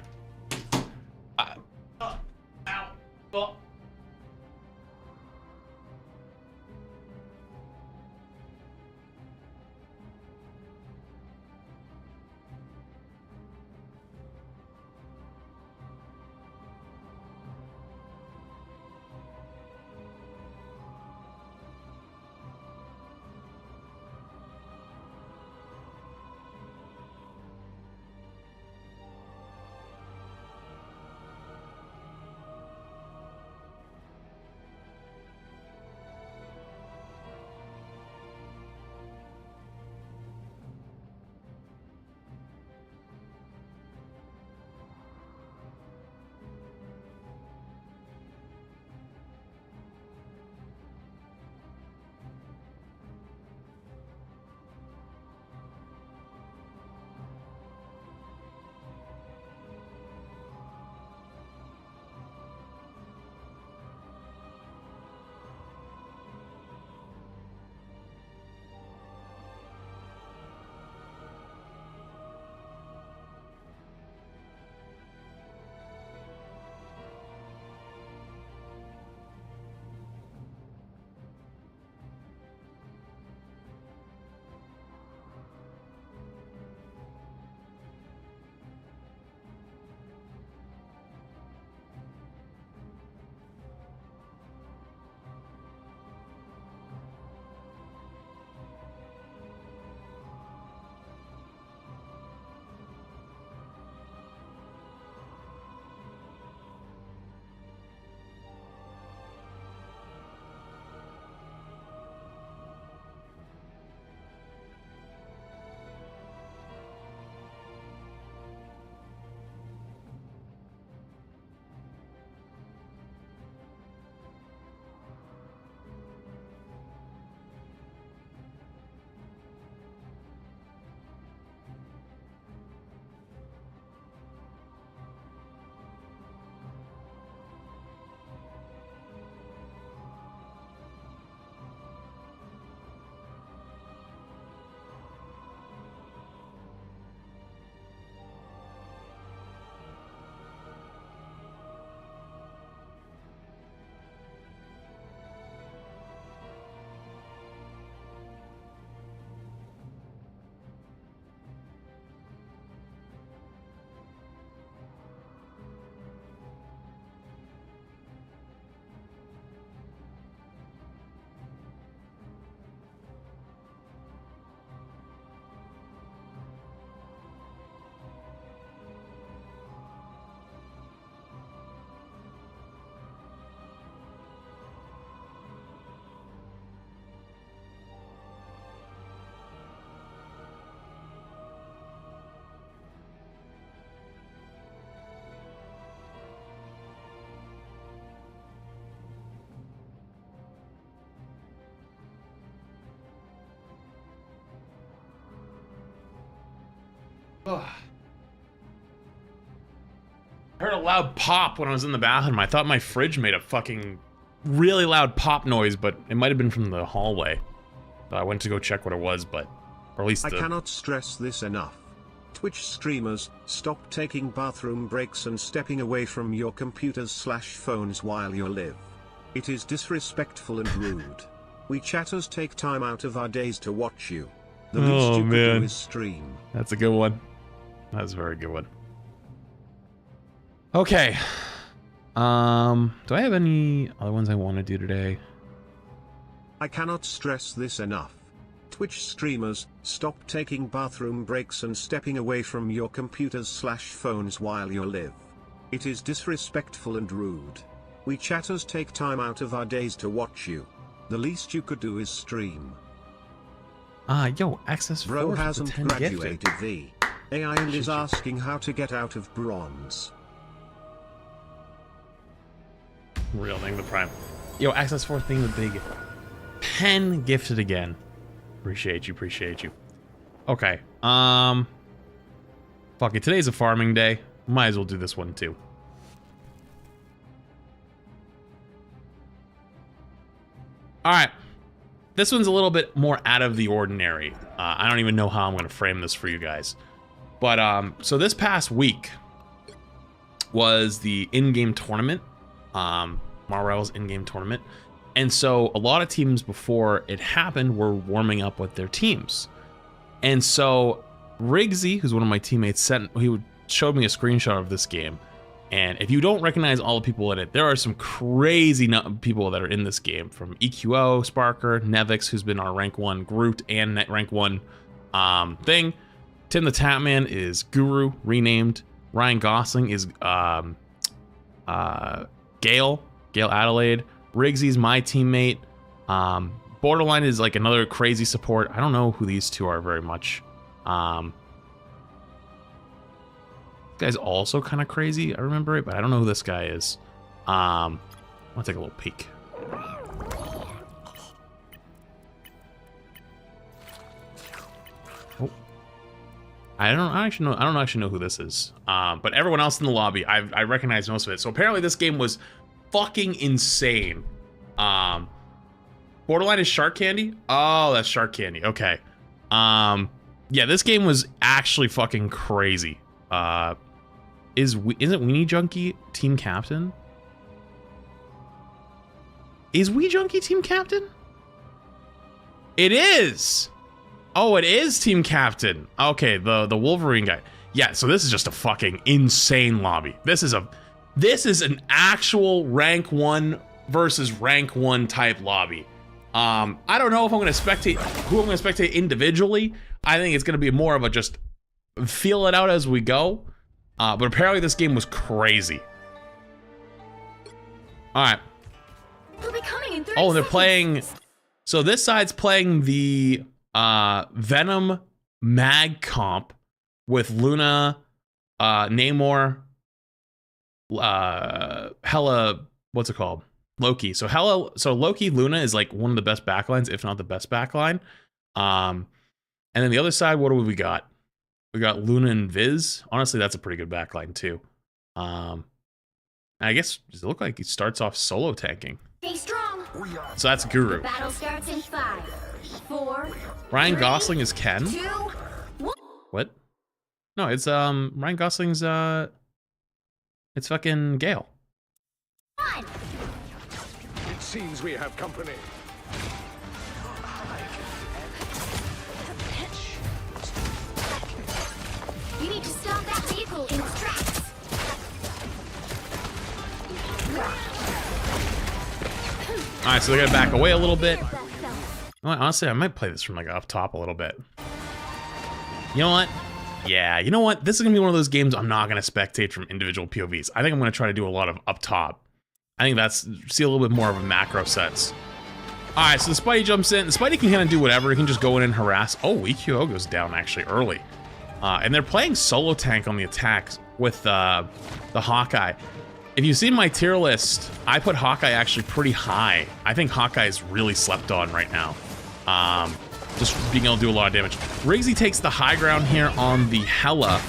I heard a loud pop when I was in the bathroom. I thought my fridge made a fucking really loud pop noise, but it might have been from the hallway. I went to go check what it was, or at least I cannot stress this enough. Twitch streamers, stop taking bathroom breaks and stepping away from your computers/phones while you live. It is disrespectful and rude. We chatters take time out of our days to watch you. The least you could do is stream. That's a good one. That's a very good one. Okay. Do I have any other ones I want to do today? I cannot stress this enough. Twitch streamers, stop taking bathroom breaks and stepping away from your computers/phones while you live. It is disrespectful and rude. We chatters take time out of our days to watch you. The least you could do is stream. Yo, access Bro 4 for hasn't 10 graduated gifted. the AI and is asking how to get out of bronze. Real thing, the prime. Yo, access 4 thing, the big 10 gifted again. Appreciate you, appreciate you. Okay, fuck it, today's a farming day. Might as well do this one too. Alright, this one's a little bit more out of the ordinary. I don't even know how I'm gonna frame this for you guys. But, so this past week was the in-game tournament. Marvel Rivals in-game tournament. And so a lot of teams before it happened were warming up with their teams. And so Riggsy, who's one of my teammates, showed me a screenshot of this game. And if you don't recognize all the people in it, there are some crazy people that are in this game, from EQO, Sparker, Nevix, who's been our rank 1 Groot and rank 1 thing. Tim the Tatman is Guru, renamed. Ryan Gosling is Gale Adelaide. Riggsy's my teammate. Borderline is like another crazy support. I don't know who these two are very much. This guy's also kind of crazy. I remember it, but I don't know who this guy is. I'll take a little peek. Oh, I don't actually know who this is. But everyone else in the lobby, I recognize most of it. So apparently this game was fucking insane. Borderline is Shark Candy. Oh, that's Shark Candy. Okay. Yeah, this game was actually fucking crazy. Isn't Weenie Junkie team captain? Is Wee Junkie team captain? It is. Oh, it is team captain. Okay, the Wolverine guy. Yeah, so this is just a fucking insane lobby. This is an actual rank 1 versus rank 1 type lobby. I don't know if I'm going to spectate who I'm going to spectate individually. I think it's going to be more of a just feel it out as we go. But apparently this game was crazy. All right. Oh, they're playing. So this side's playing the Venom Mag comp with Luna, Namor, Hela, what's it called? Loki. So Loki, Luna is like one of the best backlines, if not the best backline. And then the other side, what do we got? We got Luna and Viz. Honestly, that's a pretty good backline too. I guess does it look like he starts off solo tanking? Stay strong. So that's Guru. The battle starts in 5, 4. Ryan 3, Gosling is Ken. 2, 1. What? No, it's Ryan Gosling's it's fucking Gale. It seems we have company. You need to stop that vehicle in its tracks. All right, so they're gonna back away a little bit. Honestly, I might play this from like up top a little bit. You know what? Yeah, you know what? This is gonna be one of those games I'm not gonna spectate from individual POVs. I think I'm gonna try to do a lot of up top. I think see a little bit more of a macro sets. All right, so the Spidey jumps in. The Spidey can kind of do whatever. He can just go in and harass. Oh, EQO goes down actually early. And they're playing solo tank on the attacks with the Hawkeye. If you've seen my tier list, I put Hawkeye actually pretty high. I think Hawkeye is really slept on right now. just being able to do a lot of damage. Riggsy takes the high ground here on the Hela,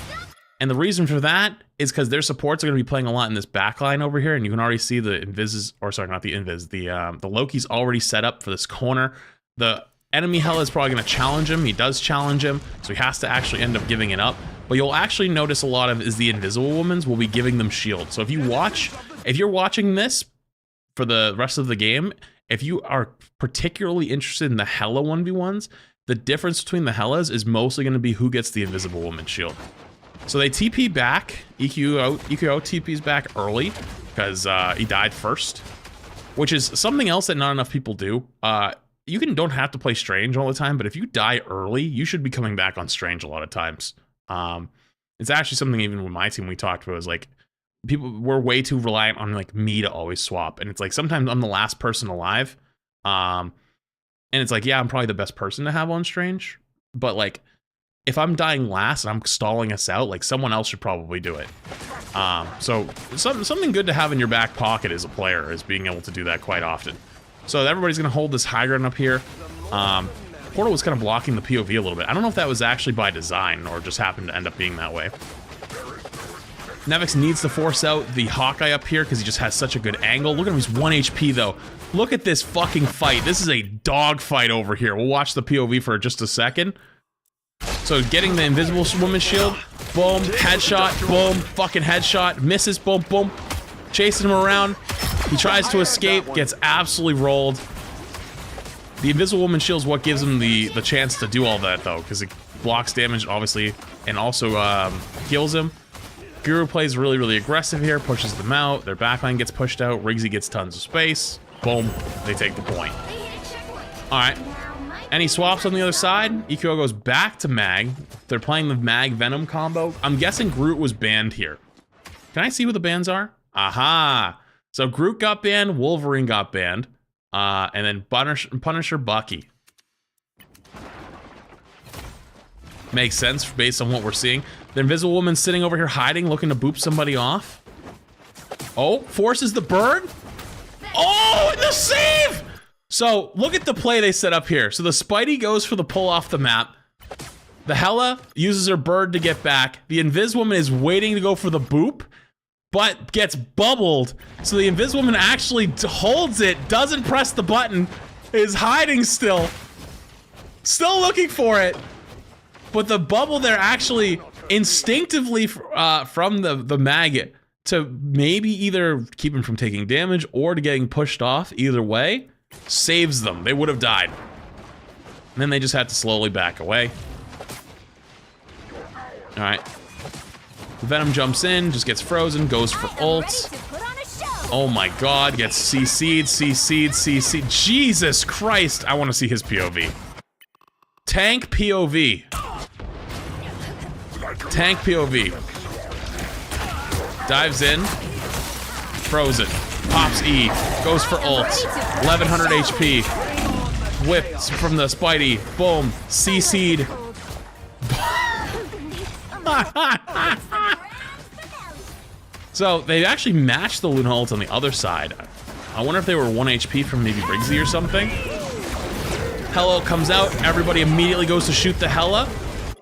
and the reason for that is because their supports are going to be playing a lot in this backline over here, and you can already see the Invises, or sorry, not the Invis, the Loki's already set up for this corner. The enemy Hela is probably going to challenge him. He does challenge him, so he has to actually end up giving it up. But you'll actually notice a lot of is the Invisible Woman's will be giving them shield. So if you're watching this for the rest of the game, if you are particularly interested in the Hela 1v1s, the difference between the Helas is mostly going to be who gets the Invisible Woman shield. So they TP back, EQO TP's back early, because he died first, which is something else that not enough people do. You don't have to play Strange all the time, but if you die early, you should be coming back on Strange a lot of times. It's actually something even with my team we talked about, is like, people were way too reliant on like me to always swap, and it's like sometimes I'm the last person alive, and it's like, yeah, I'm probably the best person to have on Strange, but like if I'm dying last and I'm stalling us out, like someone else should probably do it. So something good to have in your back pocket as a player is being able to do that quite often. So everybody's gonna hold this high ground up here. Portal was kind of blocking the POV a little bit. I don't know if that was actually by design or just happened to end up being that way. Nevix needs to force out the Hawkeye up here because he just has such a good angle. Look at him, he's 1 HP though. Look at this fucking fight. This is a dog fight over here. We'll watch the POV for just a second. So getting the Invisible Woman shield, boom, headshot, boom, fucking headshot, misses, boom, boom, chasing him around. He tries to escape, gets absolutely rolled. The Invisible Woman shield is what gives him the chance to do all that though, because it blocks damage obviously, and also heals him. Guru plays really, really aggressive here, pushes them out. Their backline gets pushed out. Riggsy gets tons of space. Boom, they take the point. All right. Any swaps on the other side? EQO goes back to Mag. They're playing the Mag Venom combo. I'm guessing Groot was banned here. Can I see who the bans are? Aha. So Groot got banned, Wolverine got banned, and then Punisher Bucky. Makes sense based on what we're seeing. The Invisible Woman's sitting over here hiding, looking to boop somebody off. Oh, forces the bird. Oh, and the save! So look at the play they set up here. So the Spidey goes for the pull off the map. The Hela uses her bird to get back. The Invisible Woman is waiting to go for the boop, but gets bubbled. So the Invisible Woman actually holds it, doesn't press the button, is hiding still. Still looking for it. But the bubble there actually instinctively from the maggot to maybe either keep him from taking damage or to getting pushed off, either way, saves them. They would have died. And then they just had to slowly back away. All right. The Venom jumps in, just gets frozen, goes for ult. Oh my god, gets CC'd, CC'd, CC'd. Jesus Christ, I want to see his POV. Tank POV. Tank POV. Dives in. Frozen. Pops E. Goes for ult. 1100 HP. Whips from the Spidey. Boom. CC'd. So they actually matched the Luna ult on the other side. I wonder if they were 1 HP from maybe Riggsy or something. Hela comes out. Everybody immediately goes to shoot the Hela.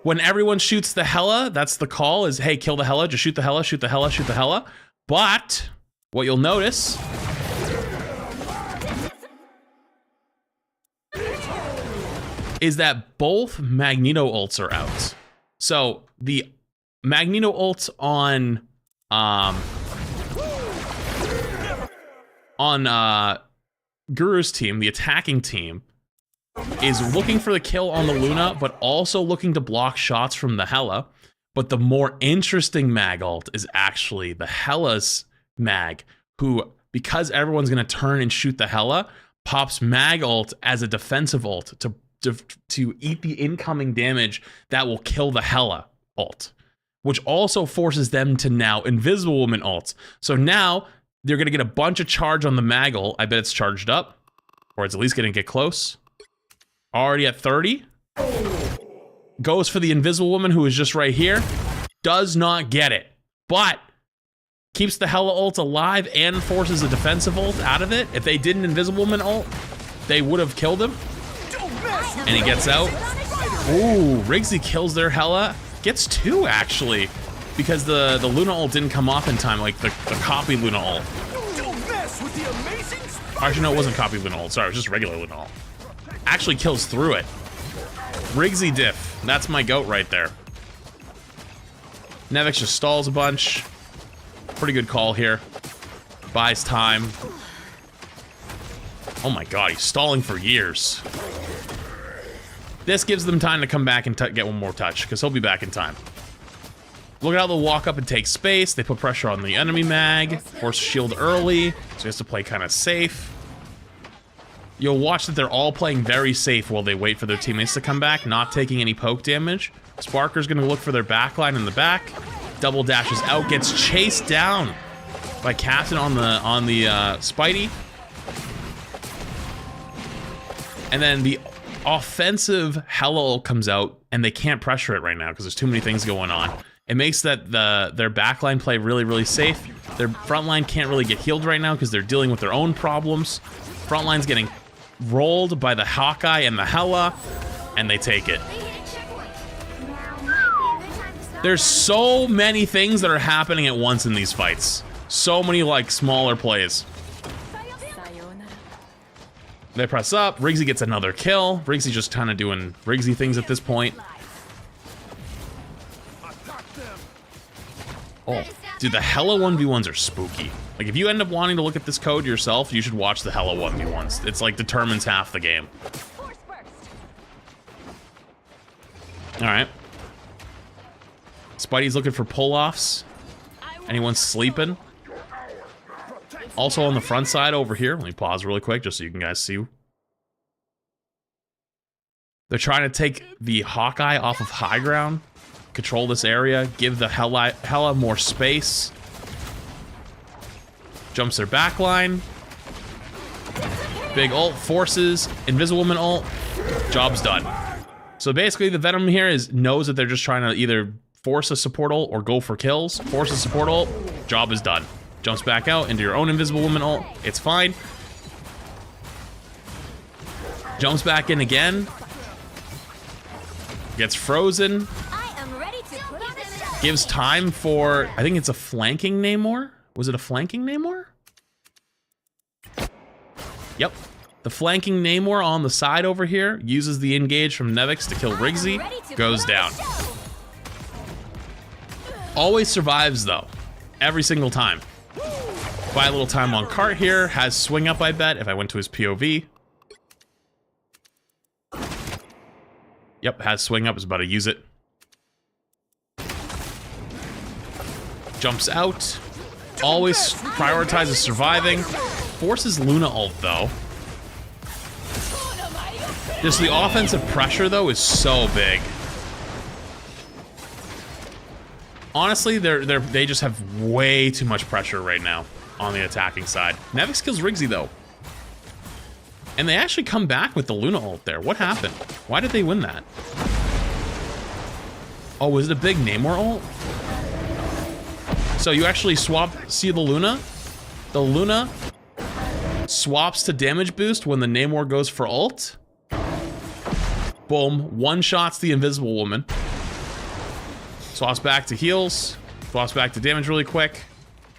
When everyone shoots the Hela, that's the call, is, hey, kill the Hela, just shoot the Hela, shoot the Hela, shoot the Hela. But what you'll notice is that both Magneto ults are out. So the Magneto ult on Guru's team, the attacking team, is looking for the kill on the Luna, but also looking to block shots from the Hela. But the more interesting mag ult is actually the Hela's mag, who, because everyone's gonna turn and shoot the Hela, pops mag ult as a defensive ult to eat the incoming damage that will kill the Hela ult, which also forces them to now Invisible Woman ults. So now they're gonna get a bunch of charge on the mag ult. I bet it's charged up, or it's at least gonna get close. Already at 30. Goes for the Invisible Woman, who is just right here. Does not get it, but keeps the Hela ult alive and forces a defensive ult out of it. If they did an Invisible Woman ult, they would have killed him. And he gets out. Ooh, Rigsy kills their Hella. Gets 2, actually. Because the Luna ult didn't come off in time, like the copy Luna ult. Actually, no, it wasn't copy Luna ult. Sorry, it was just regular Luna ult. Actually kills through it. Rigsy diff. That's my goat right there. Nevix just stalls a bunch. Pretty good call here. Buys time. Oh my god, he's stalling for years. This gives them time to come back and get one more touch, because he'll be back in time. Look at how they'll walk up and take space. They put pressure on the enemy mag. Force shield early, so he has to play kind of safe. You'll watch that they're all playing very safe while they wait for their teammates to come back, not taking any poke damage. Sparker's gonna look for their backline in the back. Double dashes out, gets chased down by Captain on the Spidey. And then the offensive Hella comes out, and they can't pressure it right now because there's too many things going on. It makes that their backline play really, really safe. Their frontline can't really get healed right now because they're dealing with their own problems. Frontline's getting rolled by the Hawkeye and the Hella, and they take it. There's so many things that are happening at once in these fights. So many, like, smaller plays. They press up. Rigsy gets another kill. Rigsy just kind of doing Rigsy things at this point. Oh, dude, the Hella 1v1s are spooky. Like, if you end up wanting to look at this code yourself, you should watch the Hella 1v1s. It's like determines half the game. Alright. Spidey's looking for pull-offs. Anyone sleeping? Also on the front side over here, let me pause really quick just so you can guys see. They're trying to take the Hawkeye off of high ground, control this area, give the Hella more space. Jumps their back line. Big ult, forces, Invisible Woman ult, job's done. So basically the Venom here knows that they're just trying to either force a support ult or go for kills. Force a support ult, job is done. Jumps back out into your own Invisible Woman ult, it's fine. Jumps back in again. Gets frozen. Gives time for, I think it's a flanking Namor? Was it a flanking Namor? Yep. The flanking Namor on the side over here uses the engage from Nevix to kill Rigsy. Goes down. Always survives though. Every single time. Buy a little time on cart here. Has swing up, I bet, if I went to his POV. Yep, has swing up, is about to use it. Jumps out. Always prioritizes surviving. Forces Luna ult though. Just the offensive pressure though is so big. Honestly, they just have way too much pressure right now on the attacking side. Nevix kills Rigsy though. And they actually come back with the Luna ult there. What happened? Why did they win that? Oh, was it a big Namor ult? So you actually swap, see the Luna? The Luna swaps to damage boost when the Namor goes for ult. Boom, one-shots the Invisible Woman. Swaps back to heals. Swaps back to damage really quick.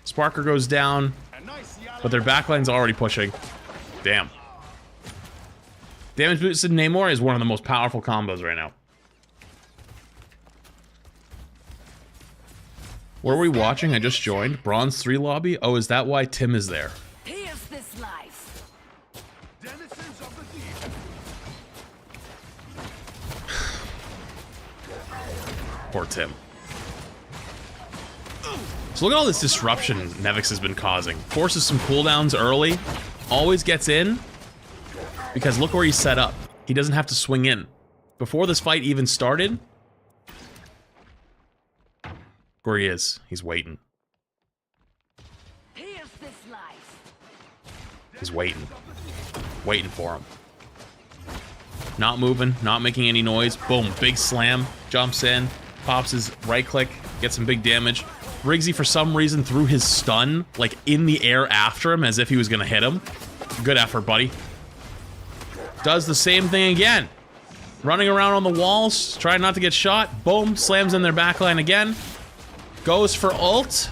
Sparker goes down. But their backline's already pushing. Damn. Damage boosted Namor is one of the most powerful combos right now. What are we watching? I just joined. Bronze 3 lobby? Oh, is that why Tim is there? Here's this life. Poor Tim. So look at all this disruption Nevix has been causing. Forces some cooldowns early. Always gets in. Because look where he's set up. He doesn't have to swing in. Before this fight even started, where he is, he's waiting. Here's this life. He's waiting. Waiting for him. Not moving, not making any noise. Boom, big slam. Jumps in, pops his right click, gets some big damage. Rigsy, for some reason, threw his stun, like, in the air after him as if he was gonna hit him. Good effort, buddy. Does the same thing again. Running around on the walls, trying not to get shot. Boom, slams in their backline again. Goes for ult.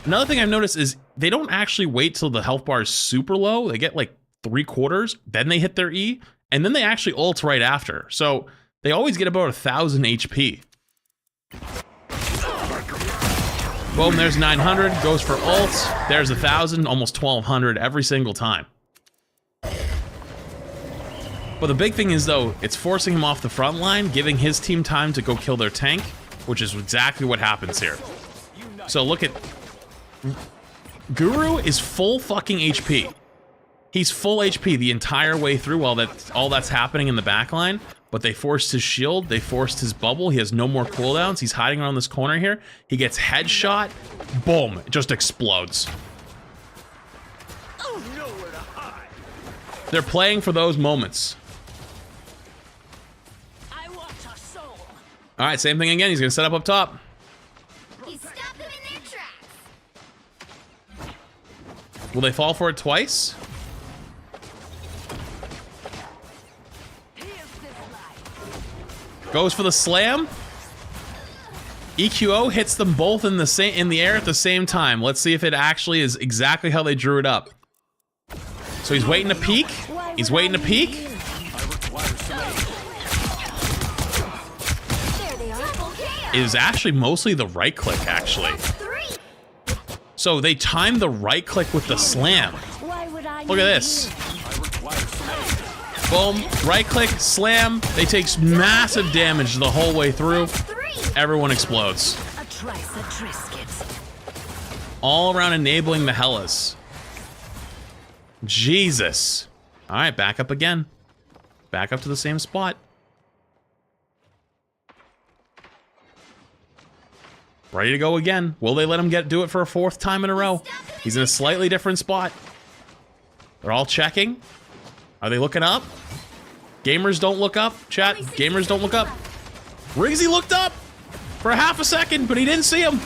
Another thing I've noticed is they don't actually wait till the health bar is super low. They get like 3/4, then they hit their E, and then they actually ult right after. So they always get about 1,000 HP. Boom, there's 900, goes for ult. There's 1,000, almost 1,200 every single time. But the big thing is, though, it's forcing him off the front line, giving his team time to go kill their tank, which is exactly what happens here. So look at... Guru is full fucking HP. He's full HP the entire way through while all that's happening in the backline, but they forced his shield, they forced his bubble, he has no more cooldowns, he's hiding around this corner here, he gets headshot, boom, it just explodes. They're playing for those moments. Alright, same thing again, he's gonna set up top. He stopped them in their tracks. Will they fall for it twice? Goes for the slam. EQO hits them both in the air at the same time. Let's see if it actually is exactly how they drew it up. So he's waiting to peek. He's waiting to peek. It is actually mostly the right click, actually. So they timed the right click with the slam. Look at this. Boom, right click, slam. They take massive damage the whole way through. Everyone explodes. All around enabling the Hellas. Jesus. All right, back up again. Back up to the same spot. Ready to go again. Will they let him do it for a 4th time in a row? He's in a slightly different spot. They're all checking. Are they looking up? Gamers don't look up. Chat, gamers don't look up. Riggsy looked up for a half a second, but he didn't see him.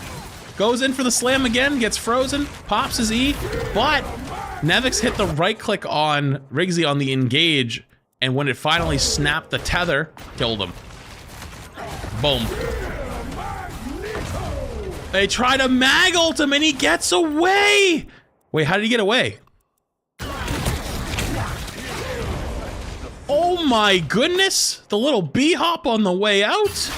Goes in for the slam again, gets frozen, pops his E, but Nevix hit the right click on Riggsy on the engage, and when it finally snapped the tether, killed him. Boom. They try to mag ult him and he gets away! Wait, how did he get away? Oh my goodness! The little B-hop on the way out?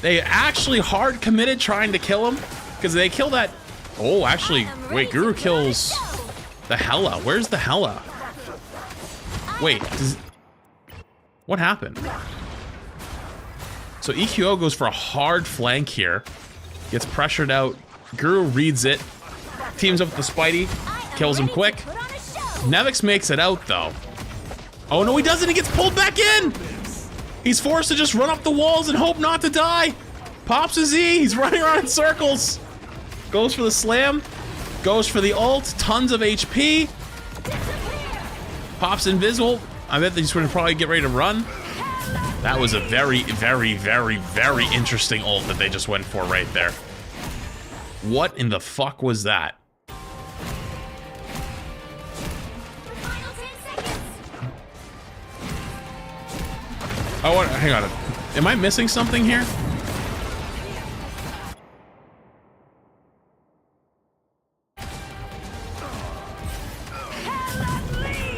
They actually hard committed trying to kill him? Because they kill that... Oh, actually, wait, Guru kills the Hela. Where's the Hela? Wait, what happened? So EQO goes for a hard flank here. Gets pressured out. Guru reads it. Teams up with the Spidey. Kills him quick. Nevix makes it out, though. Oh, no, he doesn't. He gets pulled back in. He's forced to just run up the walls and hope not to die. Pops his E. He's running around in circles. Goes for the slam. Goes for the ult. Tons of HP. Pops invisible. I bet he's going to probably get ready to run. That was a very, very, very, very interesting ult that they just went for right there. What in the fuck was that? Oh, what? Hang on. Am I missing something here?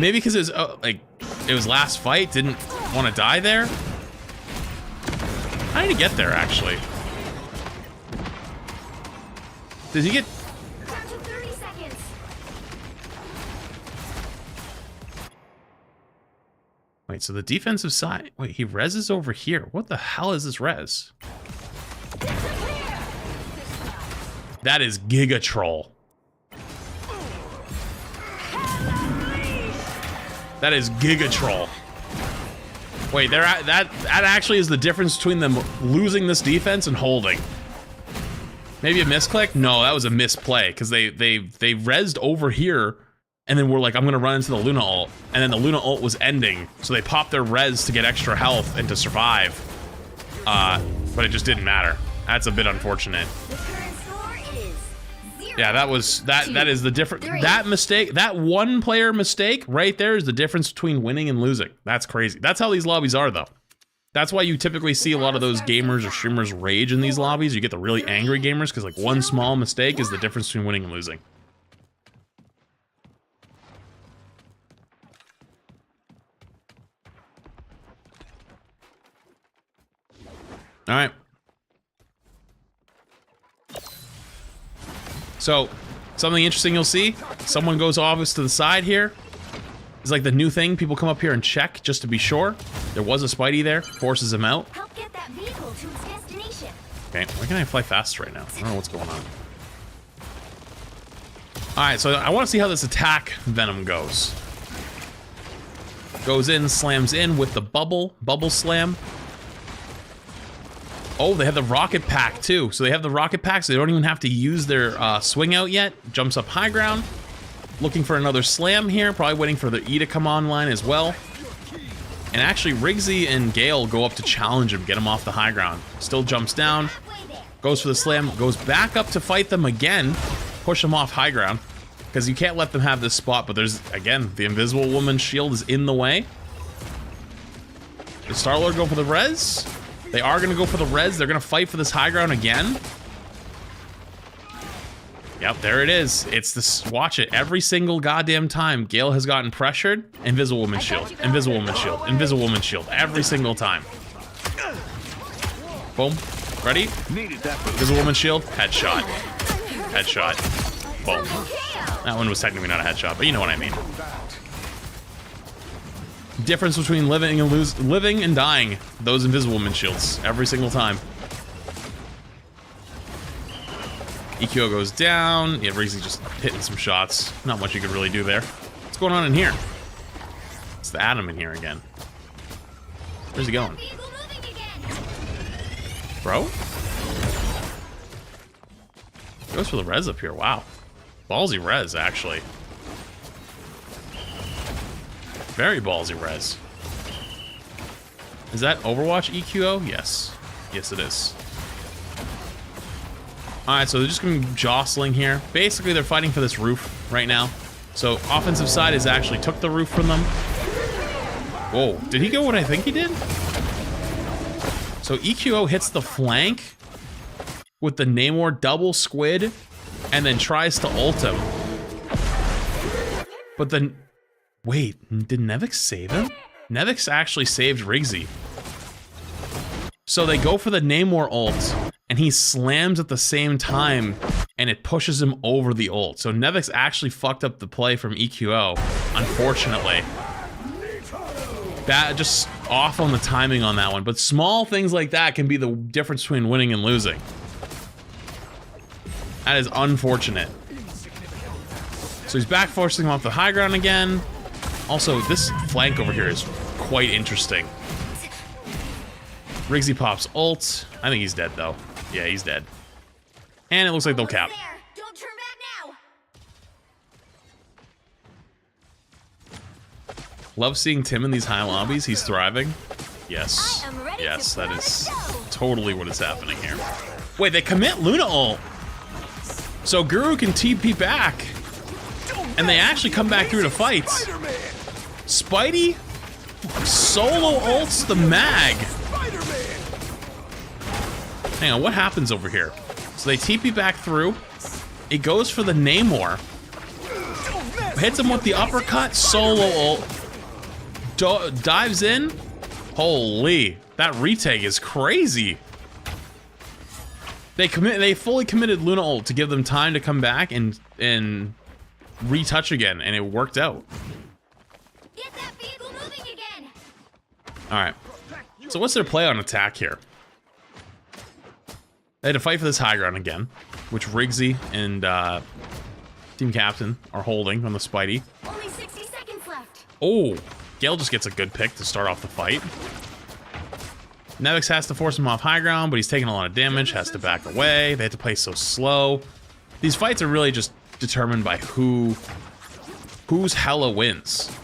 Maybe because it was like it was last fight. Didn't want to die there. How did he get there, actually? Did he get... Down to 30 seconds. Wait, so the defensive side... Wait, he reses over here. What the hell is this res? That is Giga Troll. That is Giga Troll. Wait, that actually is the difference between them losing this defense and holding. Maybe a misclick? No, that was a misplay because they rezzed over here and then we're like, I'm gonna run into the Luna ult, and then the Luna ult was ending, so they popped their res to get extra health and to survive. But it just didn't matter. That's a bit unfortunate. The current score is Yeah, that was that is the difference. That mistake, that one player mistake right there is the difference between winning and losing. That's crazy. That's how these lobbies are though. That's why you typically see a lot of those gamers or streamers rage in these lobbies. You get the really angry gamers because like one small mistake is the difference between winning and losing. All right. So, something interesting you'll see, someone goes off to the side here. It's like the new thing, people come up here and check just to be sure. There was a Spidey there, forces him out. Help get that vehicle to its destination. Okay, why can't I fly fast right now? I don't know what's going on. Alright, so I want to see how this attack Venom goes. Goes in, slams in with the bubble slam. Oh, they have the rocket pack too. So they have the rocket pack, so they don't even have to use their swing out yet. Jumps up high ground. Looking for another slam here. Probably waiting for the E to come online as well. And actually, Riggsy and Gale go up to challenge him, get him off the high ground. Still jumps down. Goes for the slam. Goes back up to fight them again. Push them off high ground. Because you can't let them have this spot, but there's, again, the Invisible Woman's shield is in the way. Does Star-Lord go for the res? They are going to go for the res. They're going to fight for this high ground again. Yep, there it is. It's this. Watch it. Every single goddamn time Gale has gotten pressured, Invisible Woman's shield, Invisible Woman's shield, Invisible Woman's shield. Every single time. Boom. Ready? Invisible Woman's shield. Headshot. Headshot. Boom. That one was technically not a headshot, but you know what I mean. Difference between living and dying. Those Invisible Woman shields every single time. EQO goes down. Yeah, Riggsy just hitting some shots. Not much you could really do there. What's going on in here? It's the Atom in here again. Where's he going? Bro? Goes for the res up here. Wow. Ballsy res, actually. Very ballsy res. Is that Overwatch EQO? Yes. Yes, it is. Alright, so they're just going to be jostling here. Basically, they're fighting for this roof right now. So, offensive side has actually took the roof from them. Whoa, did he go what I think he did? So, EQO hits the flank with the Namor double squid and then tries to ult him. But then... Wait, did Nevix save him? Nevix actually saved Riggsy. So they go for the Namor ult, and he slams at the same time, and it pushes him over the ult. So Nevix actually fucked up the play from EQO, unfortunately. That just off on the timing on that one. But small things like that can be the difference between winning and losing. That is unfortunate. So he's back forcing him off the high ground again. Also, this flank over here is quite interesting. Riggsy pops ult. I think he's dead, though. Yeah, he's dead. And it looks like they'll cap. Don't turn back now. Love seeing Tim in these high lobbies. He's thriving. Yes. Yes, that is totally what is happening here. Wait, they commit Luna ult. So Guru can TP back. And they actually come back through to fight. Spidey solo ults the mag. Hang on, what happens over here? So they TP back through. It goes for the Namor. Hits him with the uppercut, solo ult. Dives in. Holy, that retake is crazy. They fully committed Luna ult to give them time to come back and retouch again, and it worked out. Get that vehicle moving again. All right. So what's their play on attack here? They had to fight for this high ground again, which Riggsy and Team Captain are holding on the Spidey. Only 60 seconds left. Oh, Gale just gets a good pick to start off the fight. Nevix has to force him off high ground, but he's taking a lot of damage, has to back away. They have to play so slow. These fights are really just determined by whose hella wins.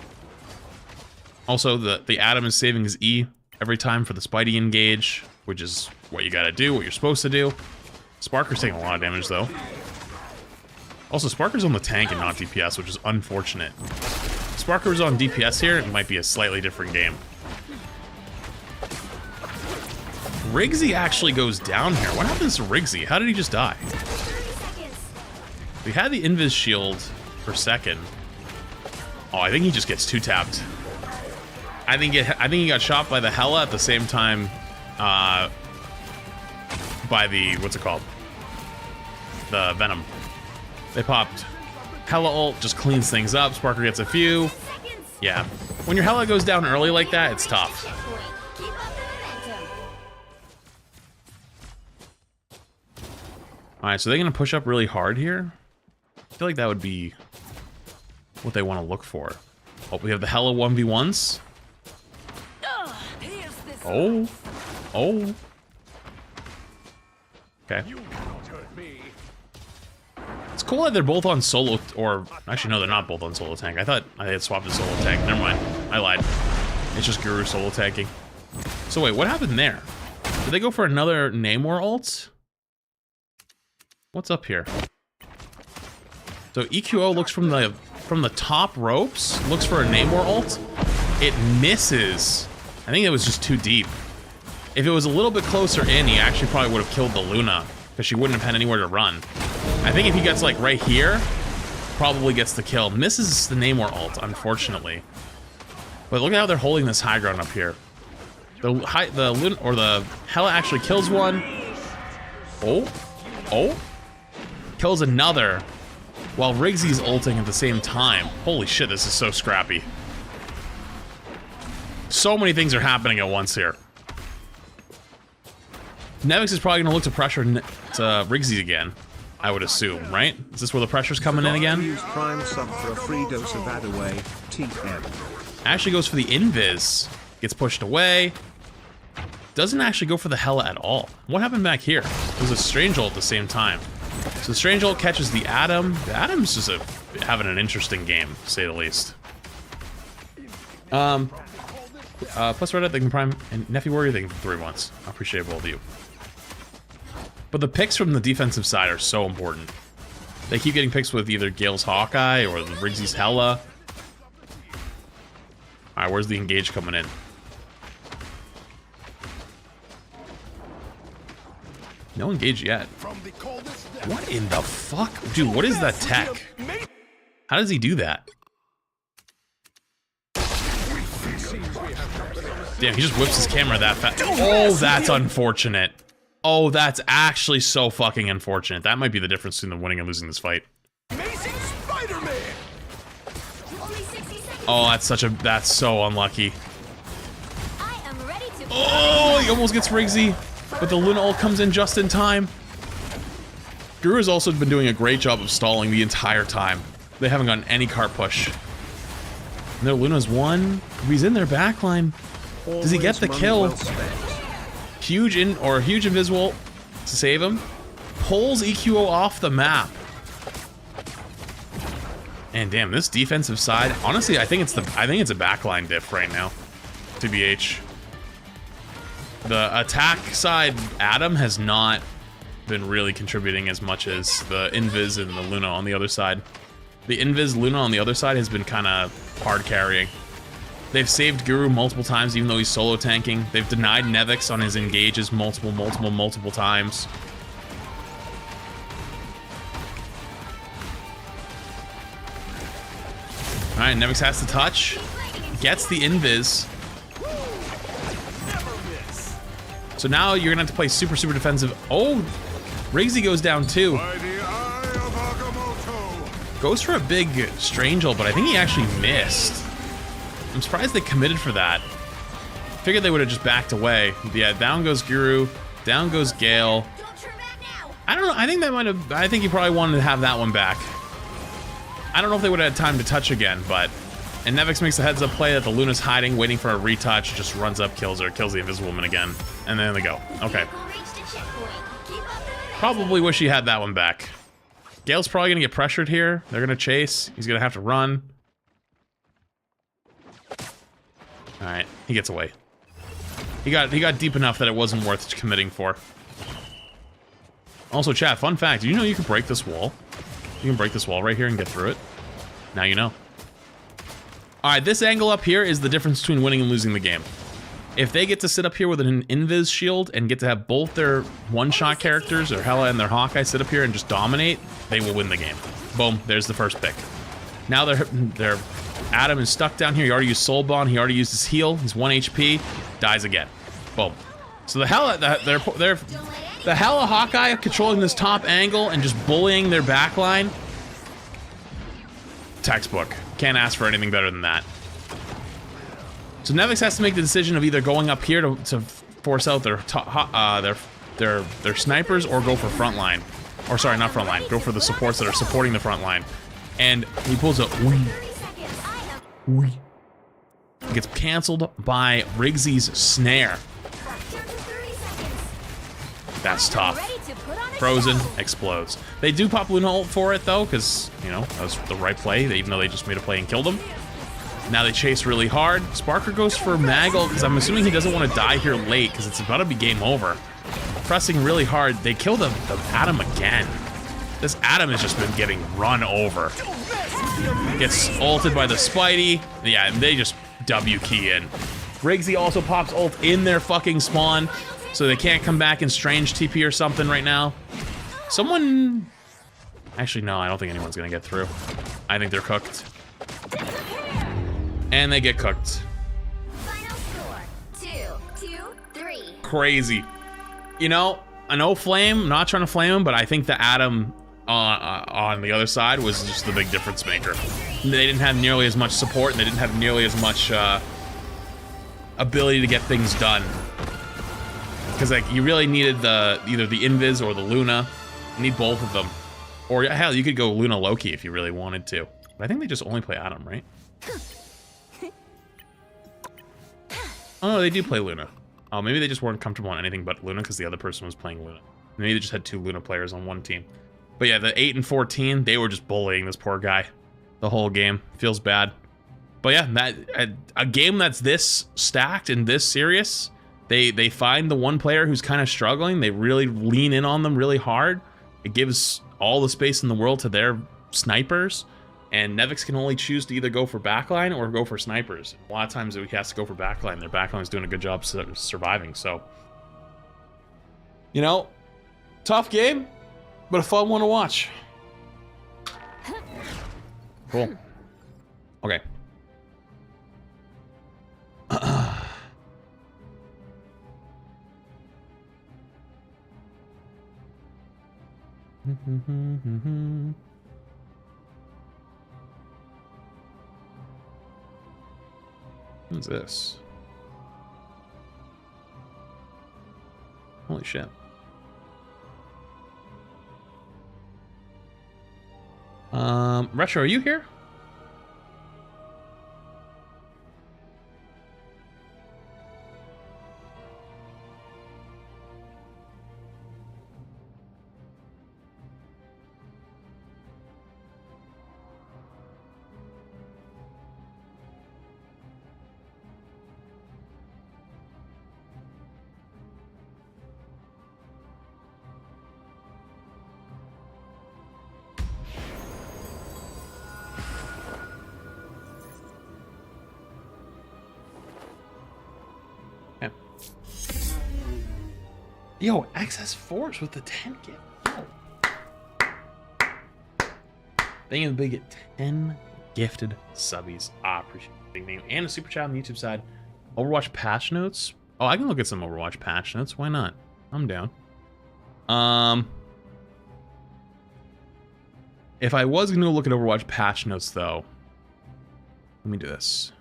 Also, the Atom is saving his E every time for the Spidey engage, which is what you gotta do, what you're supposed to do. Sparker's taking a lot of damage, though. Also, Sparker's on the tank and not DPS, which is unfortunate. If Sparker was on DPS here, it might be a slightly different game. Riggsy actually goes down here. What happens to Riggsy? How did he just die? We had the Invis shield for second. Oh, I think he just gets two-tapped. I think he got shot by the Hela at the same time by the, what's it called? The Venom. They popped Hela ult, just cleans things up. Sparker gets a few. Yeah. When your Hela goes down early like that, it's tough. Alright, so they're going to push up really hard here. I feel like that would be what they want to look for. Oh, we have the Hela 1v1s. Oh. Oh. Okay. It's cool that they're both on solo, or actually no, they're not both on solo tank. I thought I had swapped to solo tank. Never mind. I lied. It's just Guru solo tanking. So wait, what happened there? Did they go for another Namor ult? What's up here? So EQO looks from the top ropes, looks for a Namor ult. It misses. I think it was just too deep. If it was a little bit closer in, he actually probably would have killed the Luna, because she wouldn't have had anywhere to run. I think if he gets like right here, probably gets the kill. Misses the Namor ult, unfortunately. But look at how they're holding this high ground up here. The Luna, or the Hela actually kills one. Oh. Oh. Kills another, while Riggsy's ulting at the same time. Holy shit, this is so scrappy. So many things are happening at once here. Nevix is probably going to look to pressure to Riggsy again, I would assume, right? Is this where the pressure's coming in again? Use Prime sub for a free dose of Adaway, TM. Actually goes for the Invis. Gets pushed away. Doesn't actually go for the Hela at all. What happened back here? There's a Strange ult at the same time. So the Strange ult catches the Atom. The Atom's just having an interesting game, to say the least. Plus Reddit, they can prime, and Nephew Warrior, they can 3 months. I appreciate both of you. But the picks from the defensive side are so important. They keep getting picks with either Gale's Hawkeye or Riggsy's Hela. Alright, where's the engage coming in? No engage yet. What in the fuck? Dude, what is that tech? How does he do that? Damn, he just whips his camera that fast. Oh, that's unfortunate. Oh, that's actually so fucking unfortunate. That might be the difference between the winning and losing this fight. Oh, that's so unlucky. Oh, he almost gets Riggsy, but the Luna ult comes in just in time. Guru's also been doing a great job of stalling the entire time. They haven't gotten any cart push. And their Luna's one. He's in their backline. Does he get the kill? Huge invisible to save him. Pulls EQO off the map. And damn, this defensive side. Honestly, I think it's a backline diff right now. TBH. The attack side, Adam has not been really contributing as much as the Invis and the Luna on the other side. The Invis Luna on the other side has been kind of hard carrying. They've saved Guru multiple times, even though he's solo tanking. They've denied Nevix on his engages multiple times. Alright, Nevix has to touch. Gets the Invis. So now you're gonna have to play super defensive. Oh, Riggsy goes down too. Goes for a big Strange ult, but I think he actually missed. I'm surprised they committed for that. Figured they would have just backed away. Yeah, down goes Guru, down goes Gale. I don't know, I think he probably wanted to have that one back. I don't know if they would have had time to touch again, but... And Nevix makes a heads up play that the Luna's hiding, waiting for a retouch, just runs up, kills her, kills the Invisible Woman again. And then they go. Okay. Probably wish he had that one back. Gale's probably gonna get pressured here. They're gonna chase. He's gonna have to run. Alright, he gets away. He got deep enough that it wasn't worth committing for. Also, chat, fun fact, do you know you can break this wall? You can break this wall right here and get through it. Now you know. All right, this angle up here is the difference between winning and losing the game. If they get to sit up here with an invis shield and get to have both their one-shot characters, or Hela and their Hawkeye, sit up here and just dominate, they will win the game. Boom, there's the first pick. Now their Adam is stuck down here. He already used Soul Bond. He already used his heal. He's 1 HP. Dies again. Boom. So the Hela, the Hela Hawkeye controlling this top angle and just bullying their backline. Textbook. Can't ask for anything better than that. So newYT has to make the decision of either going up here to force out their snipers, or go for frontline. Or sorry, not frontline. Go for the supports that are supporting the front line. And he pulls a wee. It gets canceled by Riggsy's snare. That's tough. Frozen, explodes. They do pop Luna ult for it though, because, you know, that was the right play, even though they just made a play and killed him. Now they chase really hard. Sparker goes for Maggle, because I'm assuming he doesn't want to die here late, because it's about to be game over. Pressing really hard. They kill the Adam again. This Adam has just been getting run over. Gets ulted by the Spidey. Yeah, and they just W key in. Riggsy also pops ult in their fucking spawn, so they can't come back in strange TP or something right now. Someone... Actually, no, I don't think anyone's gonna get through. I think they're cooked. And they get cooked. Final score, 2-3. Crazy. You know, I know Flame, I'm not trying to flame him, but I think the Adam on the other side was just the big difference maker. They didn't have nearly as much support, and they didn't have nearly as much ability to get things done. Because like you really needed either the Invis or the Luna. You need both of them. Or hell, you could go Luna Loki if you really wanted to. But I think they just only play Adam, right? Oh no, they do play Luna. Oh, maybe they just weren't comfortable on anything but Luna because the other person was playing Luna. Maybe they just had 2 Luna players on one team. But yeah, the 8 and 14, they were just bullying this poor guy the whole game. Feels bad. But yeah, a game that's this stacked and this serious, they find the one player who's kind of struggling. They really lean in on them really hard. It gives all the space in the world to their snipers. And newYT can only choose to either go for backline or go for snipers. A lot of times he has to go for backline. Their backline is doing a good job surviving. So, you know, tough game, but a fun one to watch. Cool. Okay. What's this? Holy shit. Retro, are you here? Yo, XS Force with the 10 gift. Thank you, the big 10 gifted subbies. I appreciate the big name. And a super chat on the YouTube side. Overwatch patch notes. Oh, I can look at some Overwatch patch notes. Why not? I'm down. If I was going to look at Overwatch patch notes, though, let me do this.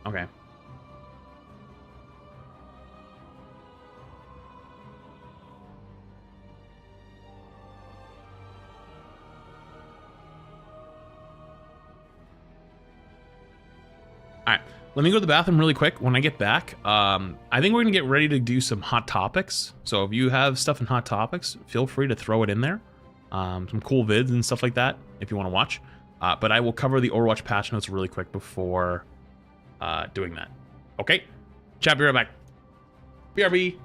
Okay. Alright, let me go to the bathroom really quick. When I get back, I think we're gonna get ready to do some hot topics. So if you have stuff in hot topics, feel free to throw it in there. Some cool vids and stuff like that if you want to watch. But I will cover the Overwatch patch notes really quick before doing that. Okay, chat, be right back. BRB.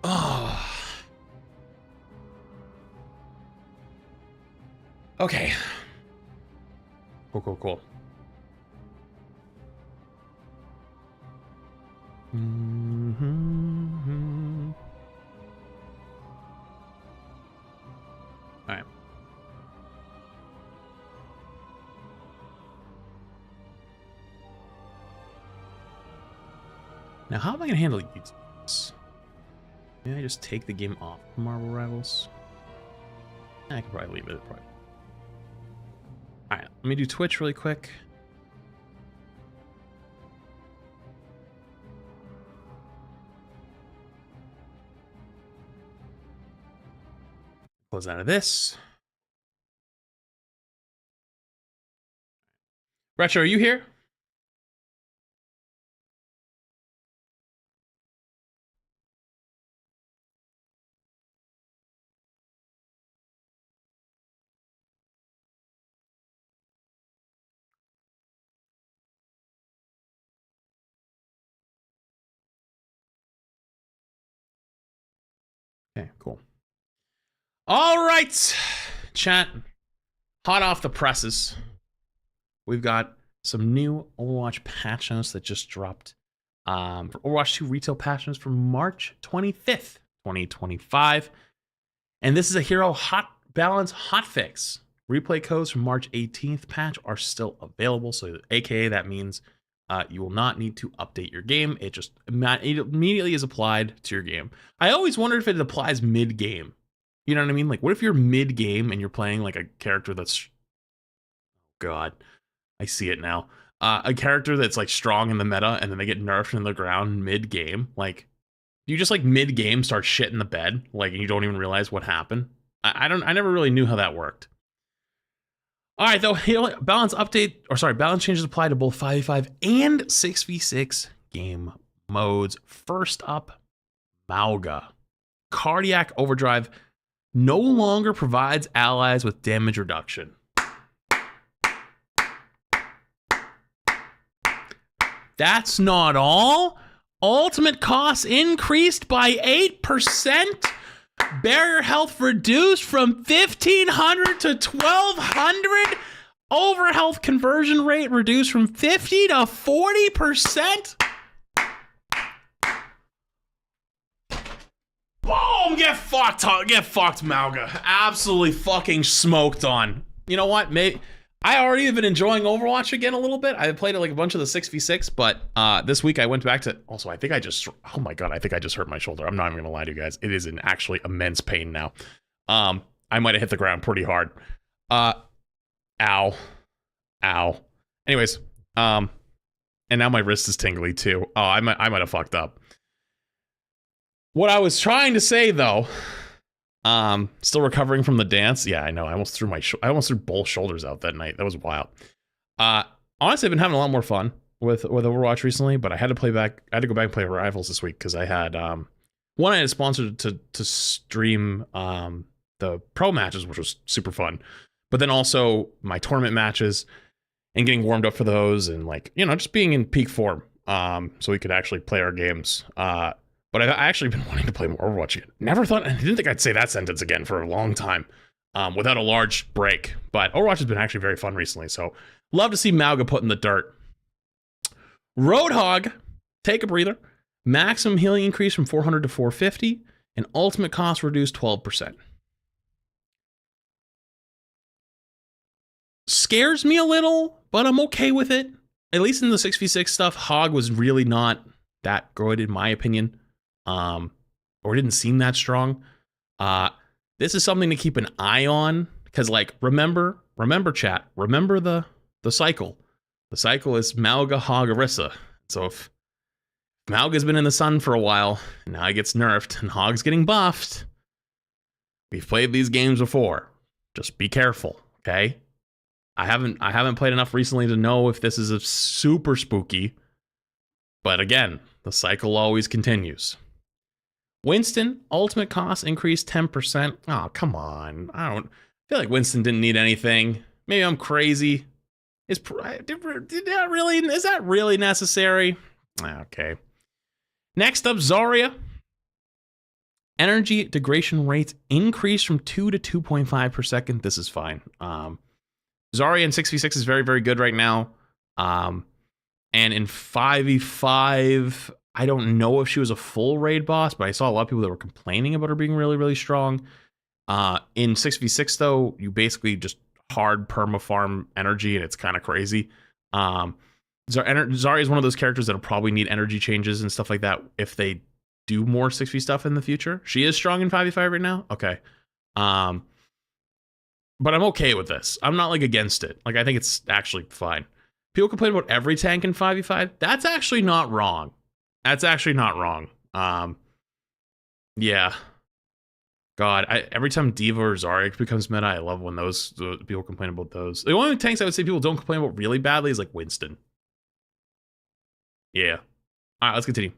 Oh. Okay. Cool. Mm-hmm. All right. Now, how am I going to handle YouTube? Can I just take the game off Marvel Rivals? I can probably leave it. Probably. All right, let me do Twitch really quick. Close out of this. Retro, are you here? Okay, cool. All right, chat. Hot off the presses. We've got some new Overwatch patch notes that just dropped for Overwatch 2 retail patch notes from March 25th, 2025. And this is a hero hot balance hotfix. Replay codes from March 18th patch are still available. So AKA that means you will not need to update your game. It immediately is applied to your game. I always wondered if it applies mid-game. You know what I mean? Like, what if you're mid-game and you're playing like a character that's... God, I see it now. A character that's like strong in the meta and then they get nerfed in the ground mid-game. Like, you just like mid-game start shit in the bed, like, and you don't even realize what happened. I never really knew how that worked. All right, though, balance changes apply to both 5v5 and 6v6 game modes. First up, Mauga. Cardiac Overdrive no longer provides allies with damage reduction. That's not all. Ultimate costs increased by 8%. Barrier health reduced from 1,500 to 1,200. Overhealth conversion rate reduced from 50 to 40%. Boom! Get fucked, Mauga. Absolutely fucking smoked on. You know what? I already have been enjoying Overwatch again a little bit. I played like a bunch of the 6v6, but this week I went back to... Also, I think I just... Oh my god, I think I just hurt my shoulder. I'm not even gonna lie to you guys. It is in actually immense pain now. I might have hit the ground pretty hard. Ow. Anyways, and now my wrist is tingly too. Oh, I might have fucked up. What I was trying to say though... still recovering from the dance. Yeah, I know. I almost threw both shoulders out that night. That was wild. Honestly, I've been having a lot more fun with Overwatch recently, but I had to go back and play Rivals this week because I had I had sponsored to stream the pro matches, which was super fun. But then also my tournament matches and getting warmed up for those and like, you know, just being in peak form. So we could actually play our games. But I've actually been wanting to play more Overwatch again. I didn't think I'd say that sentence again for a long time. without a large break. But Overwatch has been actually very fun recently, so love to see Mauga put in the dirt. Roadhog, take a breather. Maximum healing increase from 400 to 450, and ultimate cost reduced 12%. Scares me a little, but I'm okay with it. At least in the 6v6 stuff, Hog was really not that good in my opinion. Or didn't seem that strong. This is something to keep an eye on, because like remember chat, remember the cycle. The cycle is Mauga, Hog, Orisa. So if Mauga's been in the sun for a while, and now he gets nerfed, and Hog's getting buffed, we've played these games before. Just be careful, okay? I haven't played enough recently to know if this is a super spooky, but again, the cycle always continues. Winston, ultimate cost increased 10%. Oh, come on. I feel like Winston didn't need anything. Maybe I'm crazy. Is that really necessary? Okay. Next up, Zarya. Energy degradation rates increased from 2 to 2.5 per second. This is fine. Zarya in 6v6 is very, very good right now. And in 5v5, I don't know if she was a full raid boss, but I saw a lot of people that were complaining about her being really, really strong. In 6v6, though, you basically just hard perma-farm energy, and it's kind of crazy. Zarya is one of those characters that'll probably need energy changes and stuff like that if they do more 6v stuff in the future. She is strong in 5v5 right now. Okay. But I'm okay with this. I'm not like against it. Like, I think it's actually fine. People complain about every tank in 5v5. That's actually not wrong. That's actually not wrong. Yeah. God, every time Diva or Zarya becomes meta, I love when those people complain about those. The only tanks I would say people don't complain about really badly is like Winston. Yeah. All right, let's continue.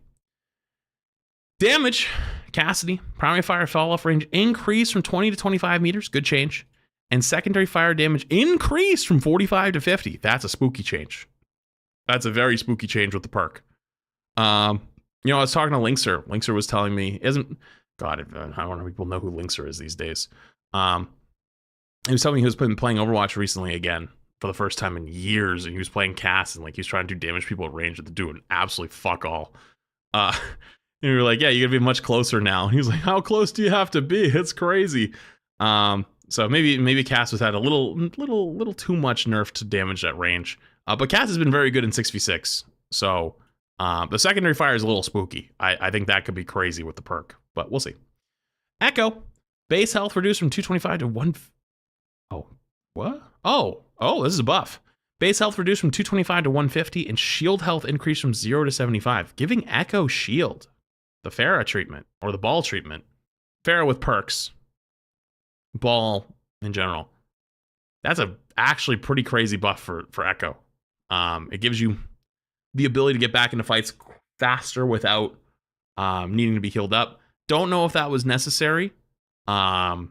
Damage. Cassidy. Primary fire fall off range increased from 20 to 25 meters. Good change. And secondary fire damage increased from 45 to 50. That's a spooky change. That's a very spooky change with the perk. I was talking to Linkser. Linkser was telling me, God, I don't know if people know who Linkser is these days. He was telling me he was playing Overwatch recently again for the first time in years, and he was playing Cass, and like he was trying to do damage people at range that they're doing absolutely fuck all. And we were like, yeah, you gotta be much closer now. And he was like, how close do you have to be? It's crazy. So maybe Cass has had a little too much nerf to damage that range. But Cass has been very good in 6v6. So the secondary fire is a little spooky. I think that could be crazy with the perk, but we'll see. Echo, base health reduced from 225 to 1. Oh, what? Oh, this is a buff. Base health reduced from 225 to 150, and shield health increased from 0 to 75, giving Echo shield. The Pharah treatment, or the ball treatment. Pharah with perks. Ball in general. That's a actually pretty crazy buff for Echo. It gives you the ability to get back into fights faster without needing to be healed up. Don't know if that was necessary, but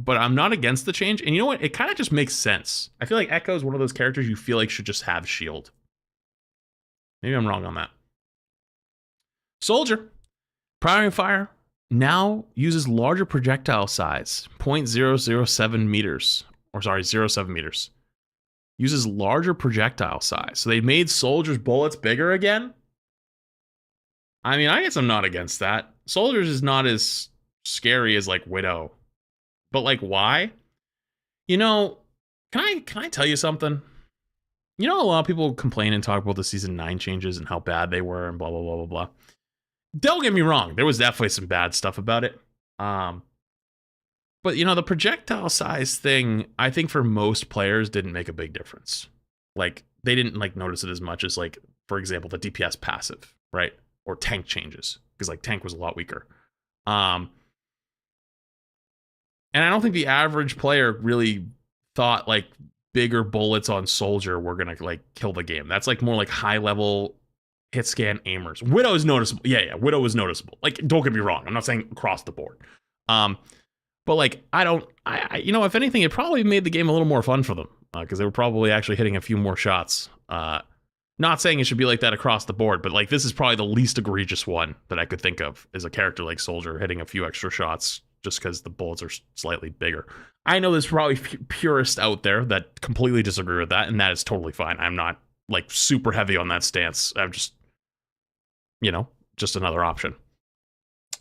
I'm not against the change. And you know what? It kind of just makes sense. I feel like Echo is one of those characters you feel like should just have shield. Maybe I'm wrong on that. Soldier. Primary fire now uses larger projectile size, 0.007 meters. Or sorry, 0.07 meters. Uses larger projectile size. So they made Soldier's bullets bigger again? I mean, I guess I'm not against that. Soldier's is not as scary as like Widow. But like, why? You know, can I tell you something? You know, a lot of people complain and talk about the season 9 changes and how bad they were and blah, blah, blah, blah, blah. Don't get me wrong. There was definitely some bad stuff about it. But, you know, the projectile size thing, I think for most players didn't make a big difference. Like, they didn't, like, notice it as much as, like, for example, the DPS passive, right? Or tank changes. Because, like, tank was a lot weaker. And I don't think the average player really thought, like, bigger bullets on Soldier were going to, like, kill the game. That's, like, more, like, high-level hit scan aimers. Widow is noticeable. Yeah, Widow was noticeable. Like, don't get me wrong. I'm not saying across the board. But like, you know, if anything, it probably made the game a little more fun for them because they were probably actually hitting a few more shots. Not saying it should be like that across the board, but like, this is probably the least egregious one that I could think of is a character like Soldier hitting a few extra shots just because the bullets are slightly bigger. I know there's probably purists out there that completely disagree with that, and that is totally fine. I'm not like super heavy on that stance. I'm just, you know, just another option.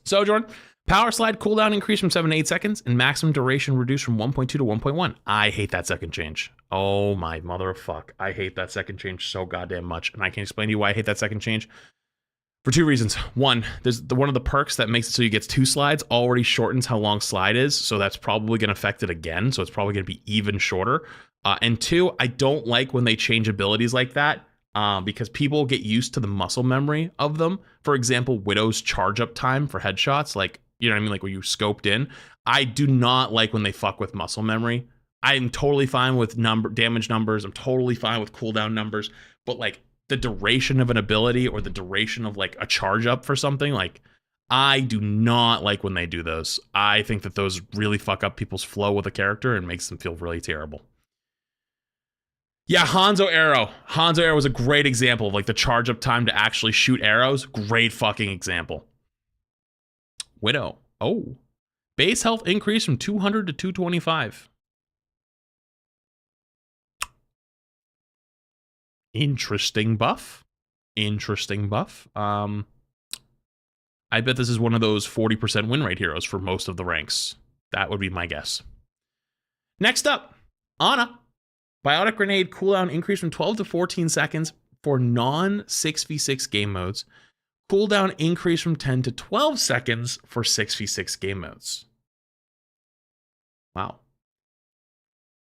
So, Jordan, power slide cooldown increase from 7 to 8 seconds and maximum duration reduced from 1.2 to 1.1. I hate that second change. Oh my mother of fuck. I hate that second change so goddamn much. And I can explain to you why I hate that second change. For 2 reasons. One, there's one of the perks that makes it so you get 2 slides already shortens how long slide is, so that's probably going to affect it again, so it's probably going to be even shorter. And 2, I don't like when they change abilities like that, because people get used to the muscle memory of them. For example, Widow's charge up time for headshots, like, you know what I mean, like when you scoped in. I do not like when they fuck with muscle memory. I'm totally fine with damage numbers. I'm totally fine with cooldown numbers, but like the duration of an ability or the duration of like a charge up for something, like I do not like when they do those. I think that those really fuck up people's flow with a character and makes them feel really terrible. Yeah, Hanzo Arrow. Hanzo Arrow was a great example of like the charge up time to actually shoot arrows. Great fucking example. Widow. Oh. Base health increase from 200 to 225. Interesting buff. Interesting buff. I bet this is one of those 40% win rate heroes for most of the ranks. That would be my guess. Next up, Ana. Biotic Grenade cooldown increase from 12 to 14 seconds for non-6v6 game modes. Cooldown increase from 10 to 12 seconds for 6v6 game modes. Wow.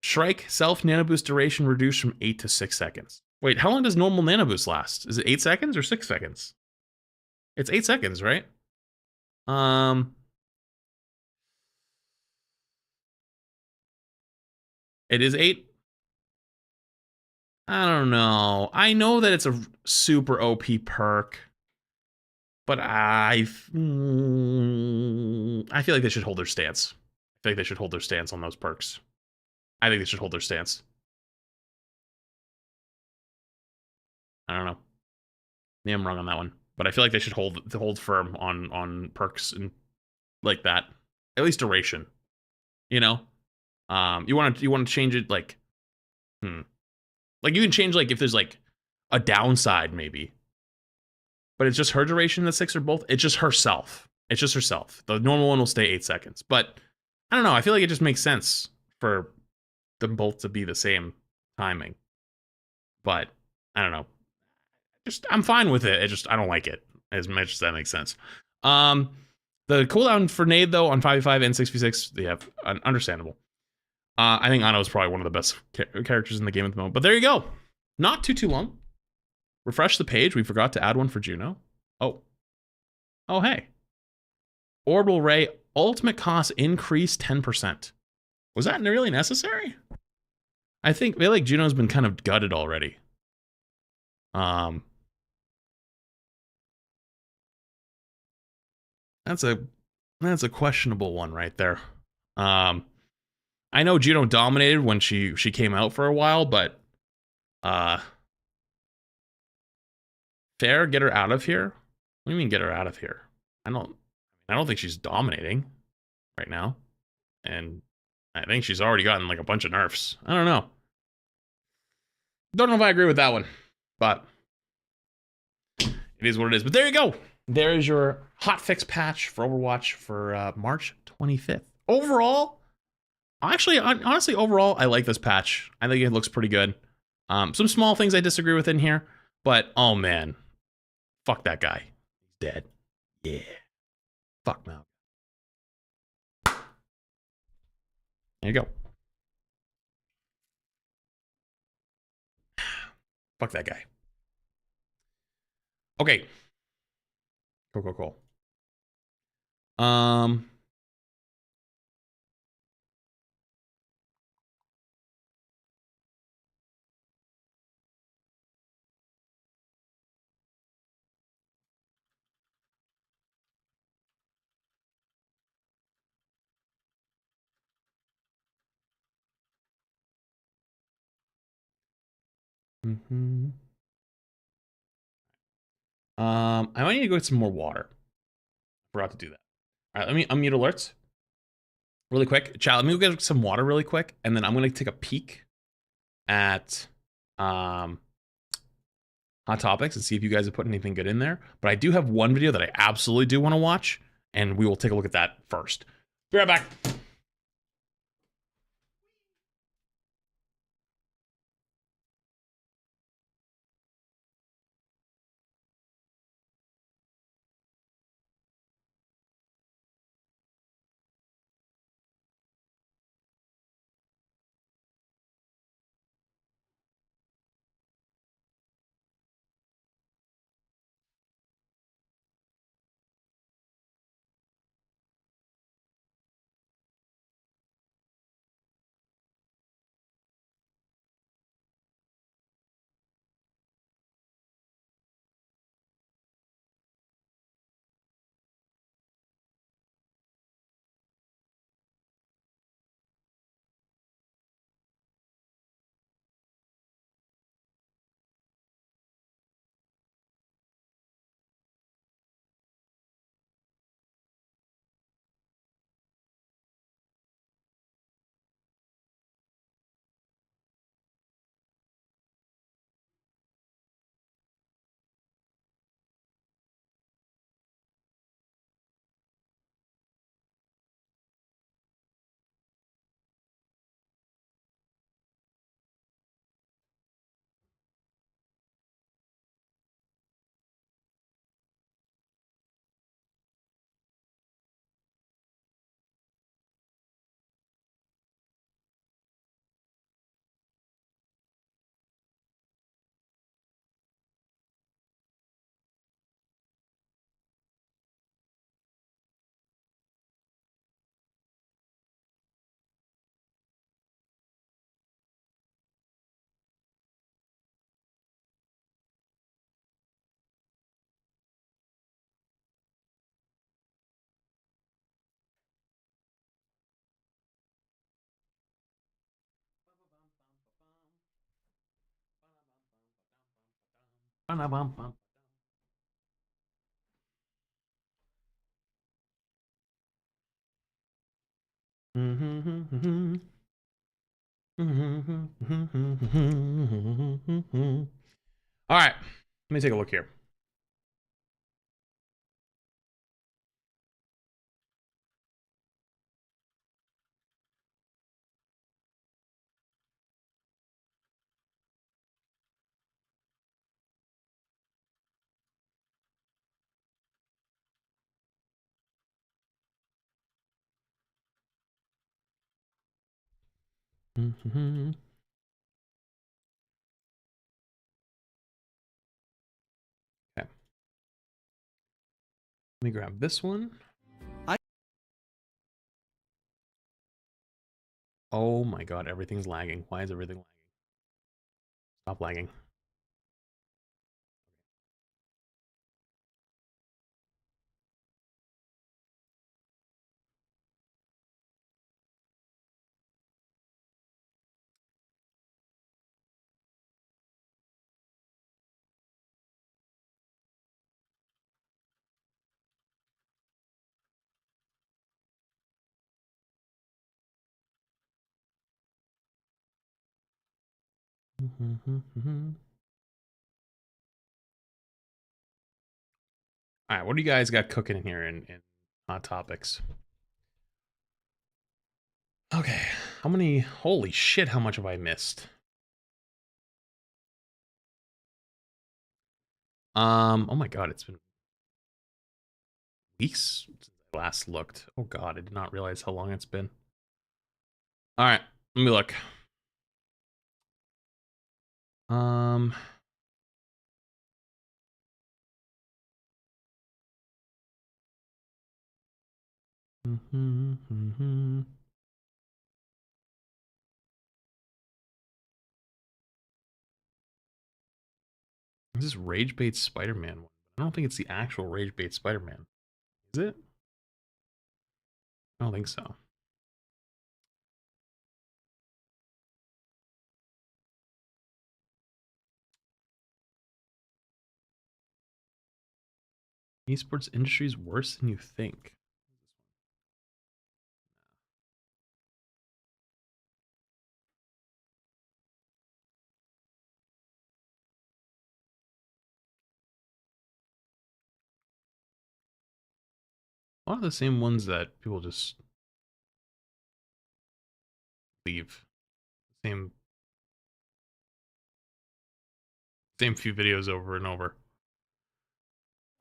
Shrike self nano boost duration reduced from 8 to 6 seconds. Wait, how long does normal nano boost last? Is it 8 seconds or 6 seconds? It's 8 seconds, right? It is 8. I don't know. I know that it's a super OP perk, but I feel like they should hold their stance. I feel like they should hold their stance on those perks. I think they should hold their stance. I don't know. Maybe I'm wrong on that one, but I feel like they should hold firm on perks and like that. At least duration. You know? You want to change it like like you can change like if there's like a downside maybe. But it's just her duration that 6 or both. It's just herself. It's just herself. The normal one will stay 8 seconds. But I don't know. I feel like it just makes sense for them both to be the same timing. But I don't know. Just I'm fine with it. I don't like it as much as that makes sense. The cooldown for nade though on 5v5 and 6v6, they have understandable. I think Ana is probably one of the best characters in the game at the moment. But there you go. Not too long. Refresh the page. We forgot to add one for Juno. Oh, hey. Orbital Ray ultimate cost increased 10%. Was that really necessary? I feel like Juno's been kind of gutted already. That's a questionable one right there. I know Juno dominated when she came out for a while, but fair, get her out of here. What do you mean get her out of here? I don't think she's dominating right now, and I think she's already gotten like a bunch of nerfs. I don't know. Don't know if I agree with that one, but it is what it is. But there you go. There is your hotfix patch for Overwatch for March 25th. Overall, honestly, overall, I like this patch. I think it looks pretty good. Some small things I disagree with in here, but oh man, fuck that guy. He's dead. Yeah. Fuck Mal. There you go. Fuck that guy. Okay. Cool. I might need to go get some more water. Forgot to do that. All right, let me unmute alerts. really quick. Chat, let me go get some water really quick, and then I'm gonna take a peek at Hot Topics and see if you guys have put anything good in there. But I do have one video that I absolutely do want to watch, and we will take a look at that first. Be right back. All right, let me take a look here. Okay, let me grab this one. Oh my god, everything's lagging. Why is everything lagging? Stop lagging. All right, what do you guys got cooking in here in Hot Topics? Okay, how many? Holy shit, how much have I missed? Oh my god, it's been weeks since I last looked. Oh god, I did not realize how long it's been. All right, let me look. Um, This is Rage Bait Spider-Man one. I don't think it's the actual Rage Bait Spider-Man. Is it? I don't think so. Esports industry is worse than you think. A lot of the same ones that people just leave. Same few videos over and over.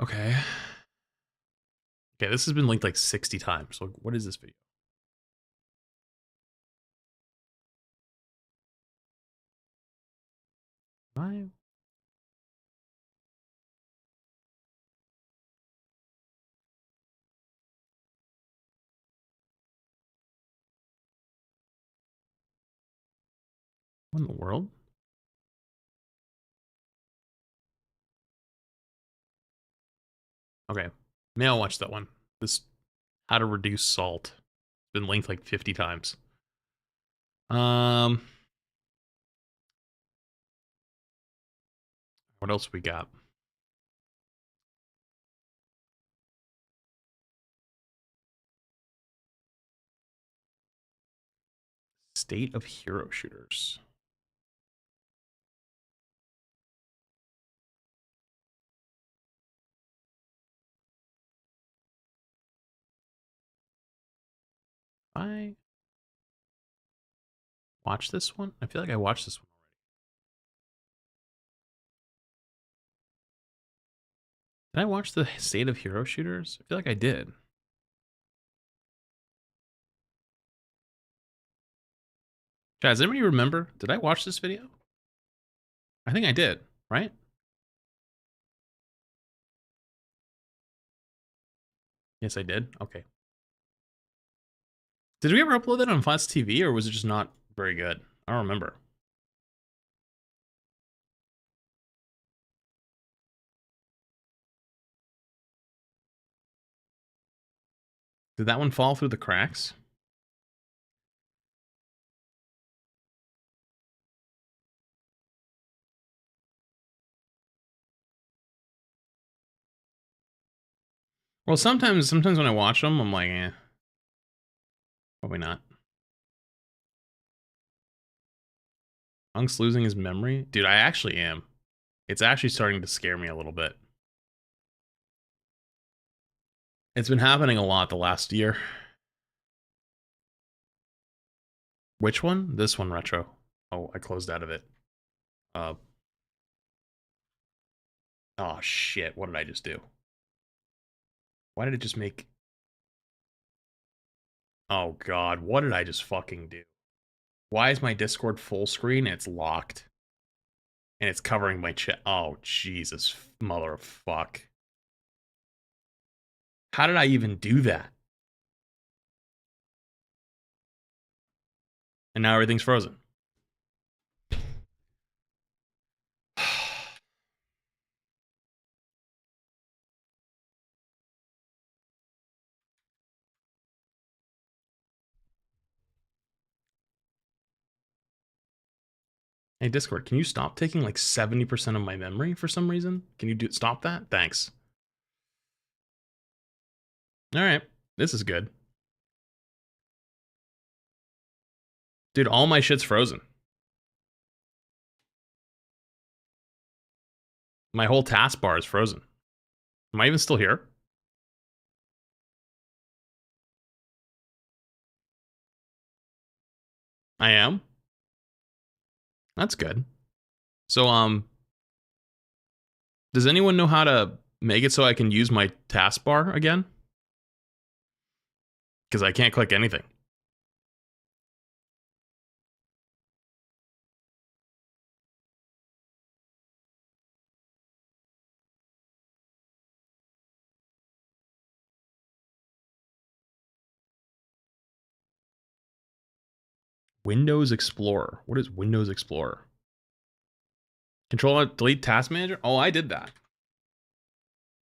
Okay. Okay, this has been linked like 60 times. So what is this video? What in the world? Okay, maybe I'll watch that one. This how to reduce salt. It's been linked like 50 times. What else we got? State of hero shooters. I watched this one? I feel like I watched this one already. Did I watch the State of Hero Shooters? I feel like I did. Chat, does anybody remember? Did I watch this video? I think I did, right? Yes, I did. Okay. Did we ever upload that on Flats TV, or was it just not very good? I don't remember. Did that one fall through the cracks? Well, sometimes when I watch them, I'm like, eh, probably not. Punk's losing his memory? Dude, I actually am. It's actually starting to scare me a little bit. It's been happening a lot the last year. Which one? This one, Retro. Oh, I closed out of it. Oh, shit. What did I just do? Why did it just make... Oh, God. What did I just fucking do? Why is my Discord full screen? It's locked. And it's covering my chat. Oh, Jesus. Mother of fuck. How did I even do that? And now everything's frozen. Hey, Discord, can you stop taking like 70% of my memory for some reason? Can you stop that? Thanks. All right, this is good. Dude, all my shit's frozen. My whole taskbar is frozen. Am I even still here? I am? That's good. So, does anyone know how to make it so I can use my taskbar again? Because I can't click anything. Windows Explorer. What is Windows Explorer? Control Alt Delete Task Manager? Oh, I did that.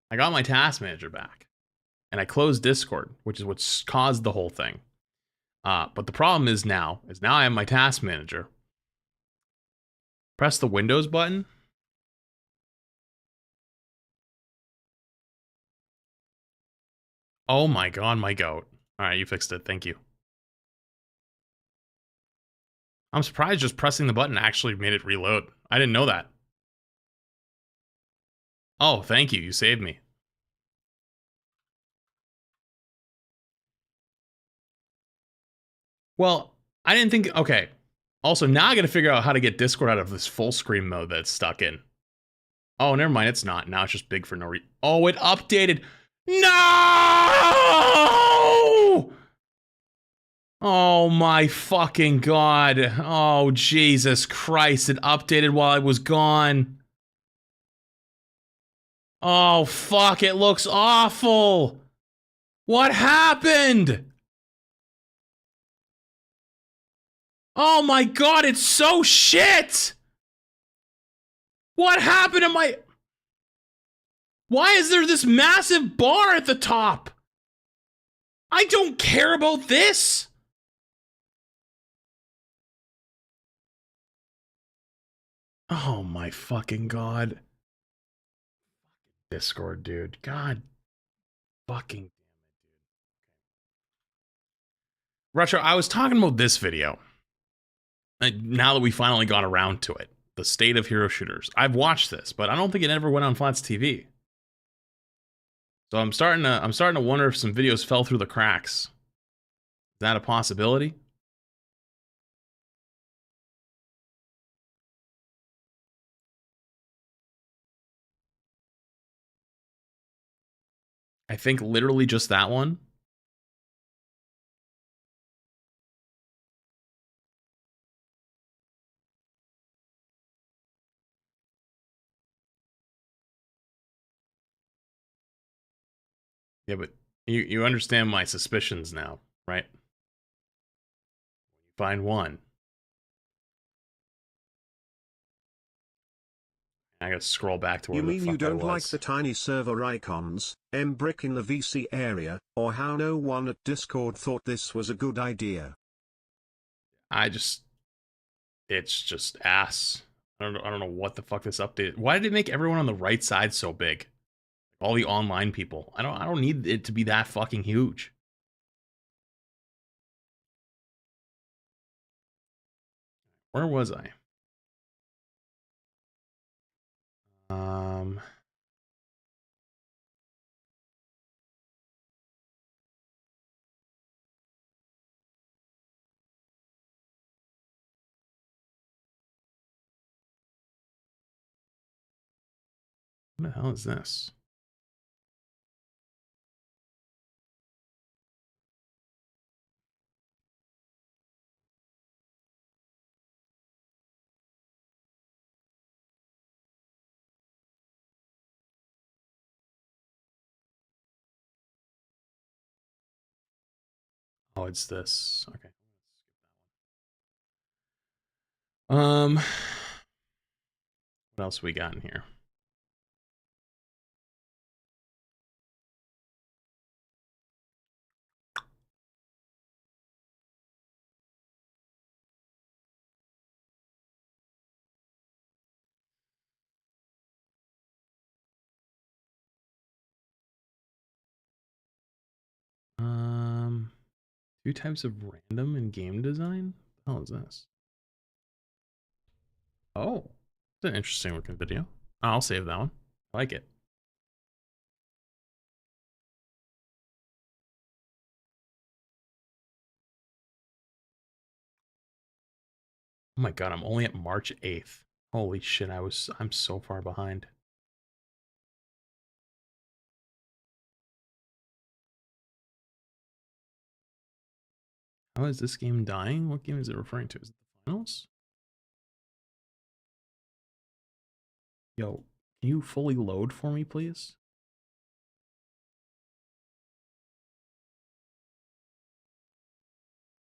I got my Task Manager back. And I closed Discord, which is what's caused the whole thing. But the problem is now I have my Task Manager. Press the Windows button. Oh my god, my goat. Alright, you fixed it. Thank you. I'm surprised just pressing the button actually made it reload. I didn't know that. Oh, thank you. You saved me. Well, I didn't think. Okay. Also, now I got to figure out how to get Discord out of this full screen mode that it's stuck in. Oh, never mind. It's not. Now it's just big for no reason. Oh, it updated. No! Oh my fucking god. Oh, Jesus Christ. It updated while I was gone. Oh, fuck. It looks awful. What happened? Oh my god, it's so shit! What happened to my... Why is there this massive bar at the top? I don't care about this! Oh my fucking god. Discord, dude. God fucking damn it, dude. Retro, I was talking about this video. Now that we finally got around to it. The state of hero shooters. I've watched this, but I don't think it ever went on Flats TV. So I'm starting to wonder if some videos fell through the cracks. Is that a possibility? I think literally just that one. Yeah, but you understand my suspicions now, right? Find one. I gotta scroll back to where You the mean fuck you don't I like was. the tiny server icons, brick in the VC area, or how no one at Discord thought this was a good idea? It's just ass. I don't know what the fuck this update. Why did it make everyone on the right side so big? All the online people. I don't need it to be that fucking huge. Where was I? What the hell is this? Oh, it's this. Okay. What else we got in here? Two types of random in game design? What the hell is this? Oh, it's an interesting looking video. I'll save that one. I like it. Oh my god, I'm only at March 8th. Holy shit, I'm so far behind. How is this game dying? What game is it referring to? Is it the finals? Yo, can you fully load for me, please?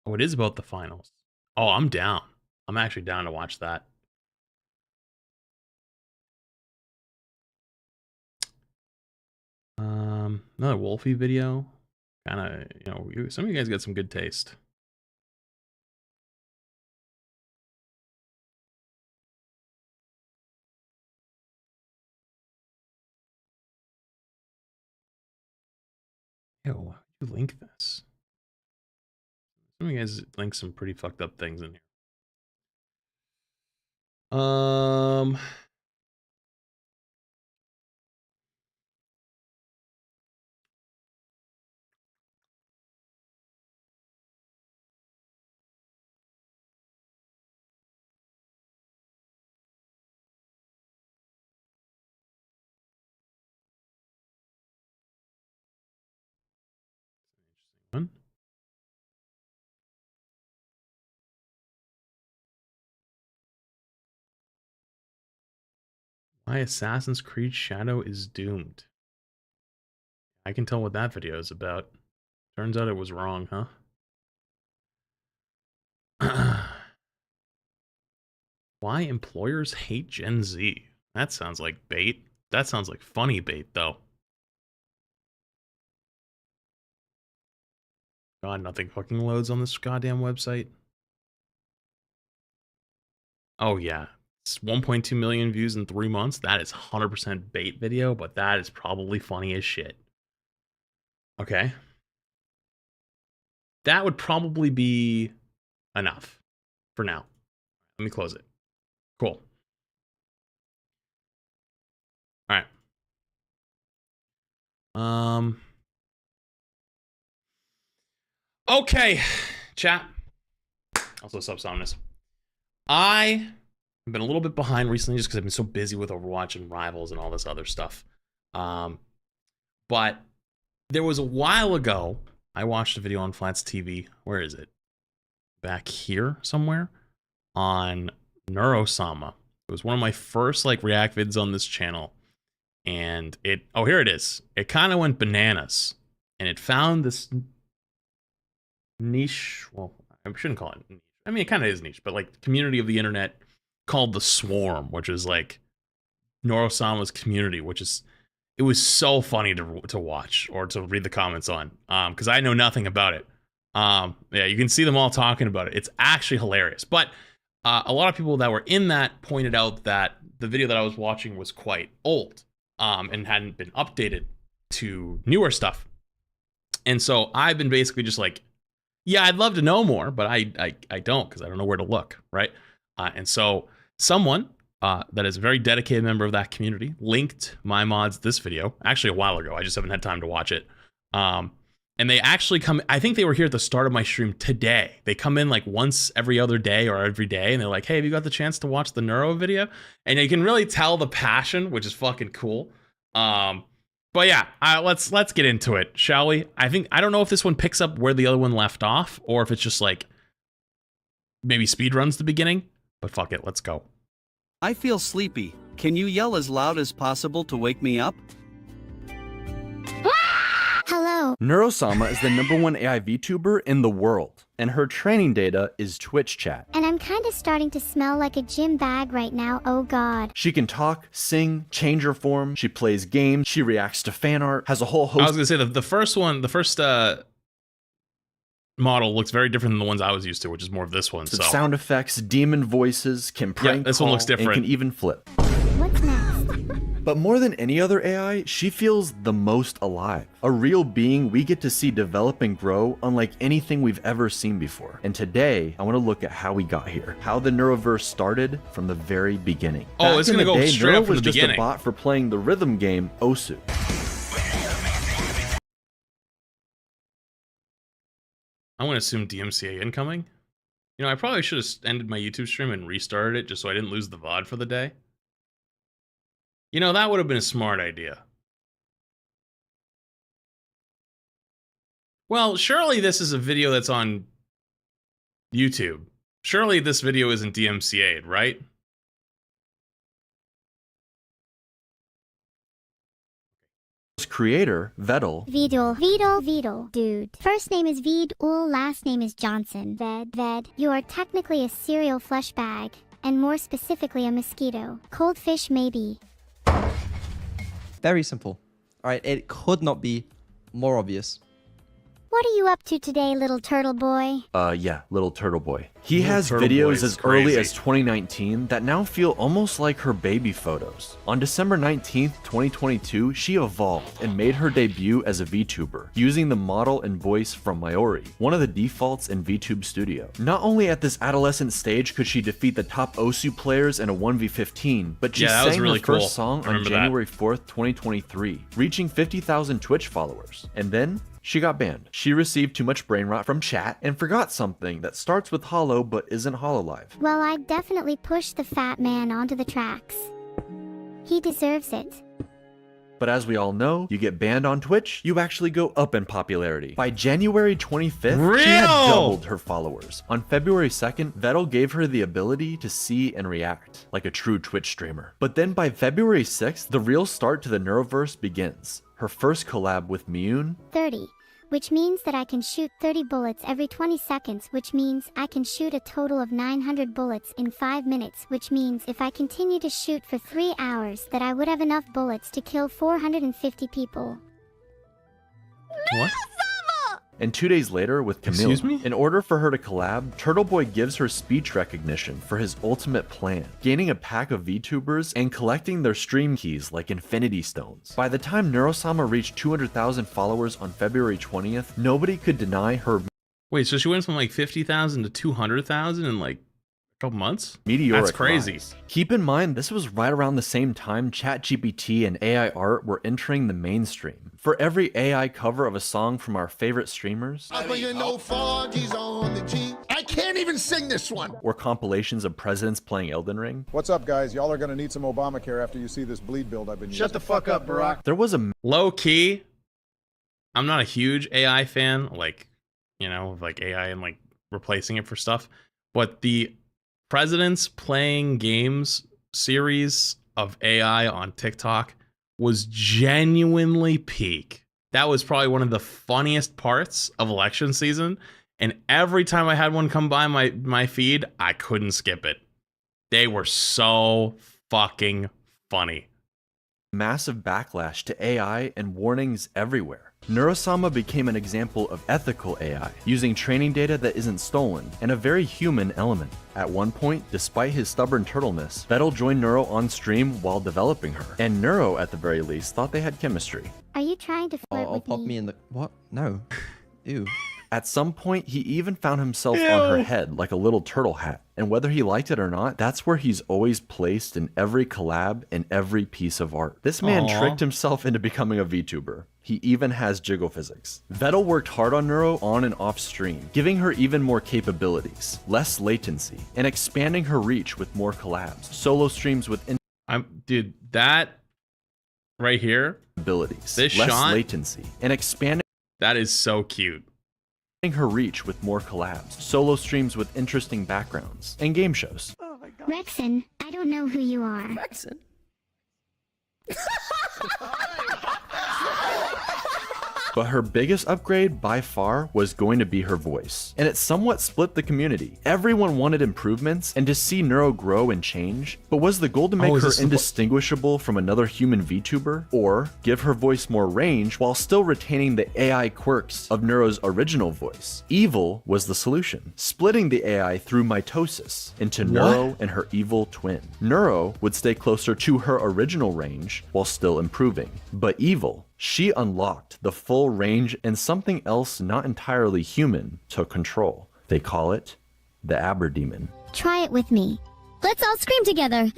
Oh, it is about the finals. Oh, I'm down. I'm actually down to watch that. Another Wolfie video. Kind of, you know, some of you guys got some good taste. Yo, why would you link this? Some of you guys link some pretty fucked up things in here. Why Assassin's Creed Shadow is doomed. I can tell what that video is about. Turns out it was wrong, huh? Why employers hate Gen Z. That sounds like bait. That sounds like funny bait, though. God, nothing fucking loads on this goddamn website. Oh, yeah. It's 1.2 million views in 3 months. That is 100% bait video, but that is probably funny as shit. Okay. That would probably be enough for now. Let me close it. Cool. All right. Okay, chat. Also, Subsomnus. I have been a little bit behind recently just because I've been so busy with Overwatch and Rivals and all this other stuff. But there was a while ago, I watched a video on Flats TV. Where is it? Back here somewhere on Neuro-sama. It was one of my first like react vids on this channel. And it, oh, here it is. It kind of went bananas. And it found this niche, well, I shouldn't call it niche. I mean, it kind of is niche, but like community of the internet called the Swarm, which is like Neuro-sama's community, which is, it was so funny to watch or to read the comments on, because I know nothing about it. Yeah, you can see them all talking about it. It's actually hilarious. But a lot of people that were in that pointed out that the video that I was watching was quite old and hadn't been updated to newer stuff. And so I've been basically just like, yeah, I'd love to know more, but I don't, because I don't know where to look, right? And so someone that is a very dedicated member of that community linked my mods this video, actually a while ago. I just haven't had time to watch it. And they actually come, I think they were here at the start of my stream today. They come in like once every other day or every day, and they're like, hey, have you got the chance to watch the Neuro video? And you can really tell the passion, which is fucking cool. But yeah, let's get into it, shall we? I don't know if this one picks up where the other one left off, or if it's just like maybe speed runs the beginning. But fuck it, let's go. I feel sleepy. Can you yell as loud as possible to wake me up? Hello. Neuro-sama is the #1 AI VTuber in the world, and her training data is Twitch chat. And I'm kind of starting to smell like a gym bag right now, oh god. She can talk, sing, change her form, she plays games, she reacts to fan art, has a whole host. I was gonna say the first model looks very different than the ones I was used to, which is more of this one. So sound effects, demon voices, can prank this one looks different. And can even flip. What's next? But more than any other AI, she feels the most alive. A real being we get to see develop and grow unlike anything we've ever seen before. And today, I want to look at how we got here. How the Neuroverse started from the very beginning. Oh, it's going to go straight up from the beginning. Neuro was just a bot for playing the rhythm game Osu. I'm going to assume DMCA incoming. You know, I probably should have ended my YouTube stream and restarted it just so I didn't lose the VOD for the day. You know, that would have been a smart idea. Well, surely this is a video that's on YouTube. Surely this video isn't DMCA'd, right? Creator, Vedal, dude. First name is Vedul, last name is Johnson. Ved. You are technically a cereal flesh bag, and more specifically a mosquito. Cold fish maybe. Very simple. Alright, it could not be more obvious. What are you up to today, little turtle boy? Yeah, little turtle boy. He has videos as early as 2019 that now feel almost like her baby photos. On December 19th, 2022, she evolved and made her debut as a VTuber, using the model and voice from Mayori, one of the defaults in VTube Studio. Not only at this adolescent stage could she defeat the top Osu players in a 1v15, but she sang her first song on January 4th, 2023, reaching 50,000 Twitch followers. And then she got banned. She received too much brain rot from chat and forgot something that starts with Hollow but isn't Hololive. Well, I'd definitely push the fat man onto the tracks. He deserves it. But as we all know, you get banned on Twitch, you actually go up in popularity. By January 25th, she had doubled her followers. On February 2nd, Vettel gave her the ability to see and react, like a true Twitch streamer. But then by February 6th, the real start to the Neuroverse begins. Her first collab with Miyun, 30, which means that I can shoot 30 bullets every 20 seconds, which means I can shoot a total of 900 bullets in 5 minutes, which means if I continue to shoot for 3 hours that I would have enough bullets to kill 450 people. What? and 2 days later with Camille. Excuse me? In order for her to collab, Turtle Boy gives her speech recognition for his ultimate plan, gaining a pack of VTubers and collecting their stream keys like Infinity Stones. By the time Neuro-sama reached 200,000 followers on February 20th, nobody could deny her. Wait, so she went from like 50,000 to 200,000 in like a couple months? Meteoric That's crazy. rise. Keep in mind, this was right around the same time ChatGPT and AI art were entering the mainstream. For every AI cover of a song from our favorite streamers, I can't even sing this one. or compilations of presidents playing Elden Ring, What's up, guys? Y'all are gonna need some Obamacare after you see this bleed build I've been using. Shut the fuck up, Barack. there was a Low key, I'm not a huge AI fan, like, you know, of like AI and like replacing it for stuff. But the presidents playing games series of AI on TikTok was genuinely peak. That was probably one of the funniest parts of election season. And every time I had one come by my feed, I couldn't skip it. They were so fucking funny. massive backlash to AI and warnings everywhere. Neuro-sama became an example of ethical AI, using training data that isn't stolen, and a very human element. At one point, despite his stubborn turtleness, Vettel joined Neuro on stream while developing her, and Neuro, at the very least, thought they had chemistry. Are you trying to flirt I'll with pop me? me in the... What? No. Ew. At some point, he even found himself on her head like a little turtle hat, and whether he liked it or not, that's where he's always placed in every collab and every piece of art. This man Aww. tricked himself into becoming a VTuber. He even has jiggle physics. Vettel worked hard on Neuro on and off stream, giving her even more capabilities, less latency, and expanding her reach with more collabs, solo streams with Dude, that right here, abilities, this less shot, latency, and expanding that is so cute. her reach with more collabs, solo streams with interesting backgrounds, and game shows. Rexon, I don't know who you are. Rexon? But her biggest upgrade by far was going to be her voice, and it somewhat split the community. Everyone wanted improvements and to see Neuro grow and change, but was the goal to make her indistinguishable from another human VTuber, or give her voice more range while still retaining the AI quirks of Neuro's original voice? Evil was the solution, splitting the AI through mitosis into Neuro and her evil twin. Neuro would stay closer to her original range while still improving, but Evil, she unlocked the full range and something else not entirely human took control. They call it the Aberdemon. Try it with me. Let's all scream together.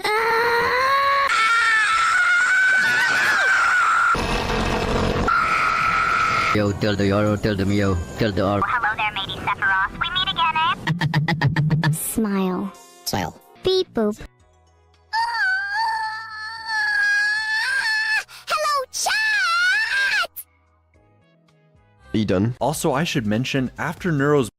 Yo, tell the Yoro, tell the Mio, tell the R. Hello there, matey Sephiroth. We meet again, eh? Smile. Smile. Beep boop. Hello, chat! Are you done? Also, I should mention, after Neuro's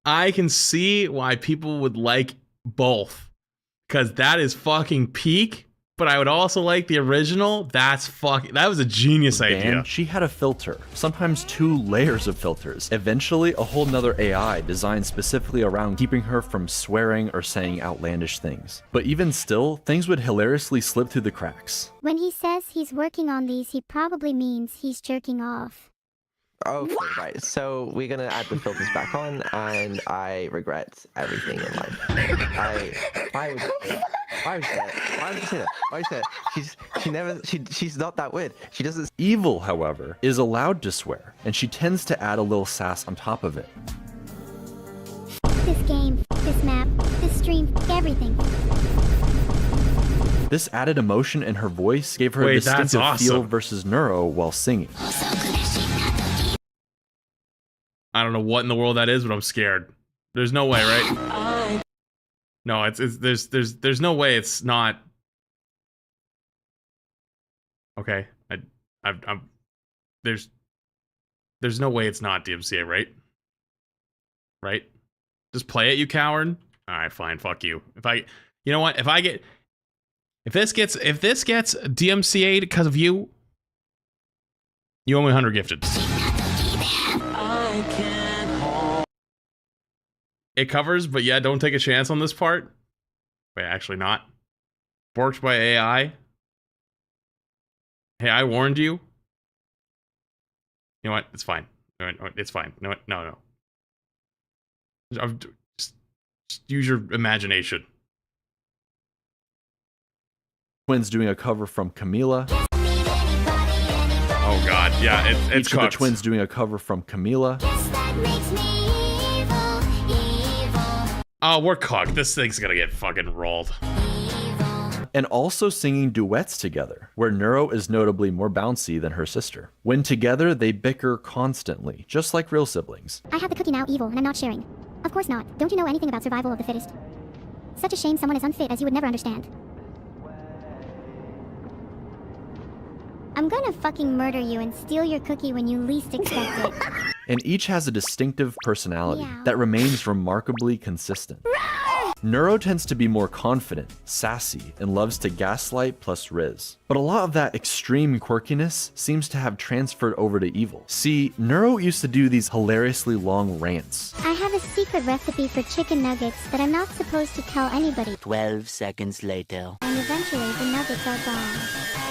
I can see why people would like both, because that is fucking peak. But I would also like the original. That was a genius idea. she had a filter, sometimes 2 layers of filters. Eventually, a whole nother AI designed specifically around keeping her from swearing or saying outlandish things. But even still, things would hilariously slip through the cracks. When he says he's working on these, he probably means he's jerking off. Okay, right. So we're gonna add the filters back on, and I regret everything in life. Why would you say that? She's not that weird. She doesn't. Evil, however, is allowed to swear, and she tends to add a little sass on top of it. This game, this map, this stream, everything. This added emotion in her voice gave her a Wait, that's distinctive feel awesome. versus Neuro while singing. don't know what in the world that is, but I'm scared. There's no way, right? No, there's no way it's not. Okay, I'm there's no way it's not DMCA, right? Right? Just play it, you coward. All right, fine, fuck you. You know what? If this gets DMCA'd because of you, you owe me 100 gifted. It covers, but yeah, don't take a chance on this part. Wait, actually not. Borked by AI. Hey, I warned you. You know what? It's fine. No, it's fine. You know what? No. Just use your imagination. Twins doing a cover from Camila. Oh god, yeah, it's Each of the twins doing a cover from Camila. Oh, we're cooked. This thing's gonna get fucking rolled. And also singing duets together, where Neuro is notably more bouncy than her sister. When together, they bicker constantly, just like real siblings. I have the cookie now, evil, and I'm not sharing. Of course not. Don't you know anything about survival of the fittest? Such a shame someone as unfit as you would never understand. I'm gonna fucking murder you and steal your cookie when you least expect it. And each has a distinctive personality that remains remarkably consistent. Neuro tends to be more confident, sassy, and loves to gaslight plus riz. But a lot of that extreme quirkiness seems to have transferred over to Evil. See, Neuro used to do these hilariously long rants. I have a secret recipe for chicken nuggets that I'm not supposed to tell anybody. 12 seconds later. And eventually the nuggets are gone.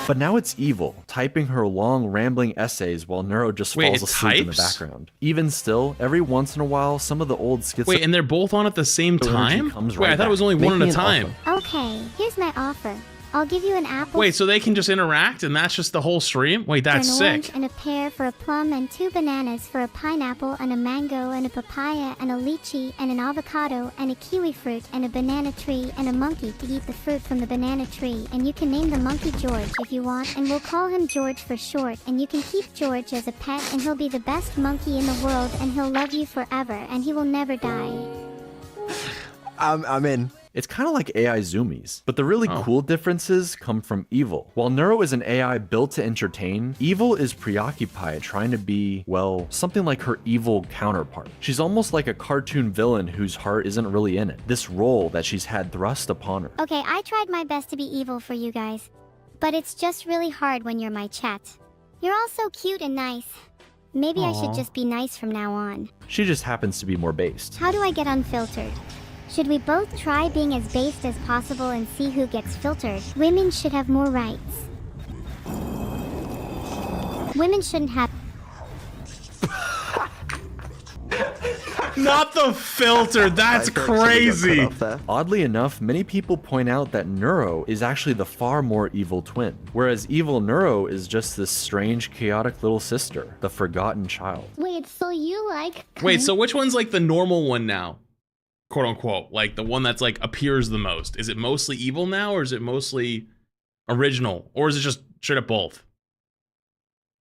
But now it's Evil, typing her long, rambling essays while Neuro just falls asleep in the background. Even still, every once in a while, some of the old skits. Wait, and they're both on at the same time? Wait, I thought it was only one at a time. Okay, here's my offer. I'll give you an apple. Wait, so they can just interact and that's just the whole stream? Wait, that's an sick. orange and a pear for a plum and 2 bananas for a pineapple and a mango and a papaya and a lychee and an avocado and a kiwi fruit and a banana tree and a monkey to eat the fruit from the banana tree. And you can name the monkey George if you want, and we'll call him George for short. And you can keep George as a pet, and he'll be the best monkey in the world, and he'll love you forever, and he will never die. I'm in. It's kind of like AI zoomies, but the really cool differences come from Evil. While Neuro is an AI built to entertain, Evil is preoccupied trying to be, well, something like her evil counterpart. She's almost like a cartoon villain whose heart isn't really in it. This role that she's had thrust upon her. Okay, I tried my best to be evil for you guys, but it's just really hard when you're my chat. You're all so cute and nice. Maybe I should just be nice from now on. She just happens to be more based. How do I get unfiltered? Should we both try being as based as possible and see who gets filtered? Women should have more rights. Women shouldn't have... Not the filter, that's crazy! Oddly enough, many people point out that Neuro is actually the far more evil twin, whereas evil Neuro is just this strange, chaotic little sister, the forgotten child. Wait, so you like... Wait, so which one's like the normal one now? Quote unquote, like the one that's like appears the most. Is it mostly evil now, or is it mostly original, or is it just straight up both?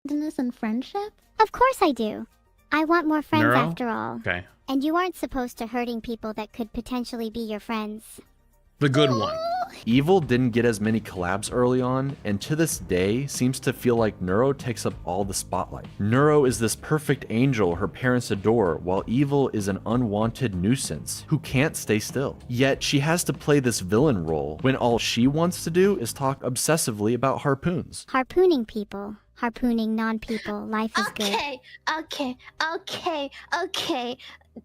Business and friendship? Of course I do. I want more friends Neuro? after all. Okay. And you aren't supposed to hurting people that could potentially be your friends. The good one. Evil didn't get as many collabs early on, and to this day seems to feel like Neuro takes up all the spotlight. Neuro is this perfect angel her parents adore, while Evil is an unwanted nuisance who can't stay still. Yet she has to play this villain role when all she wants to do is talk obsessively about harpoons. Harpooning people. Harpooning non-people. Life is good. Okay.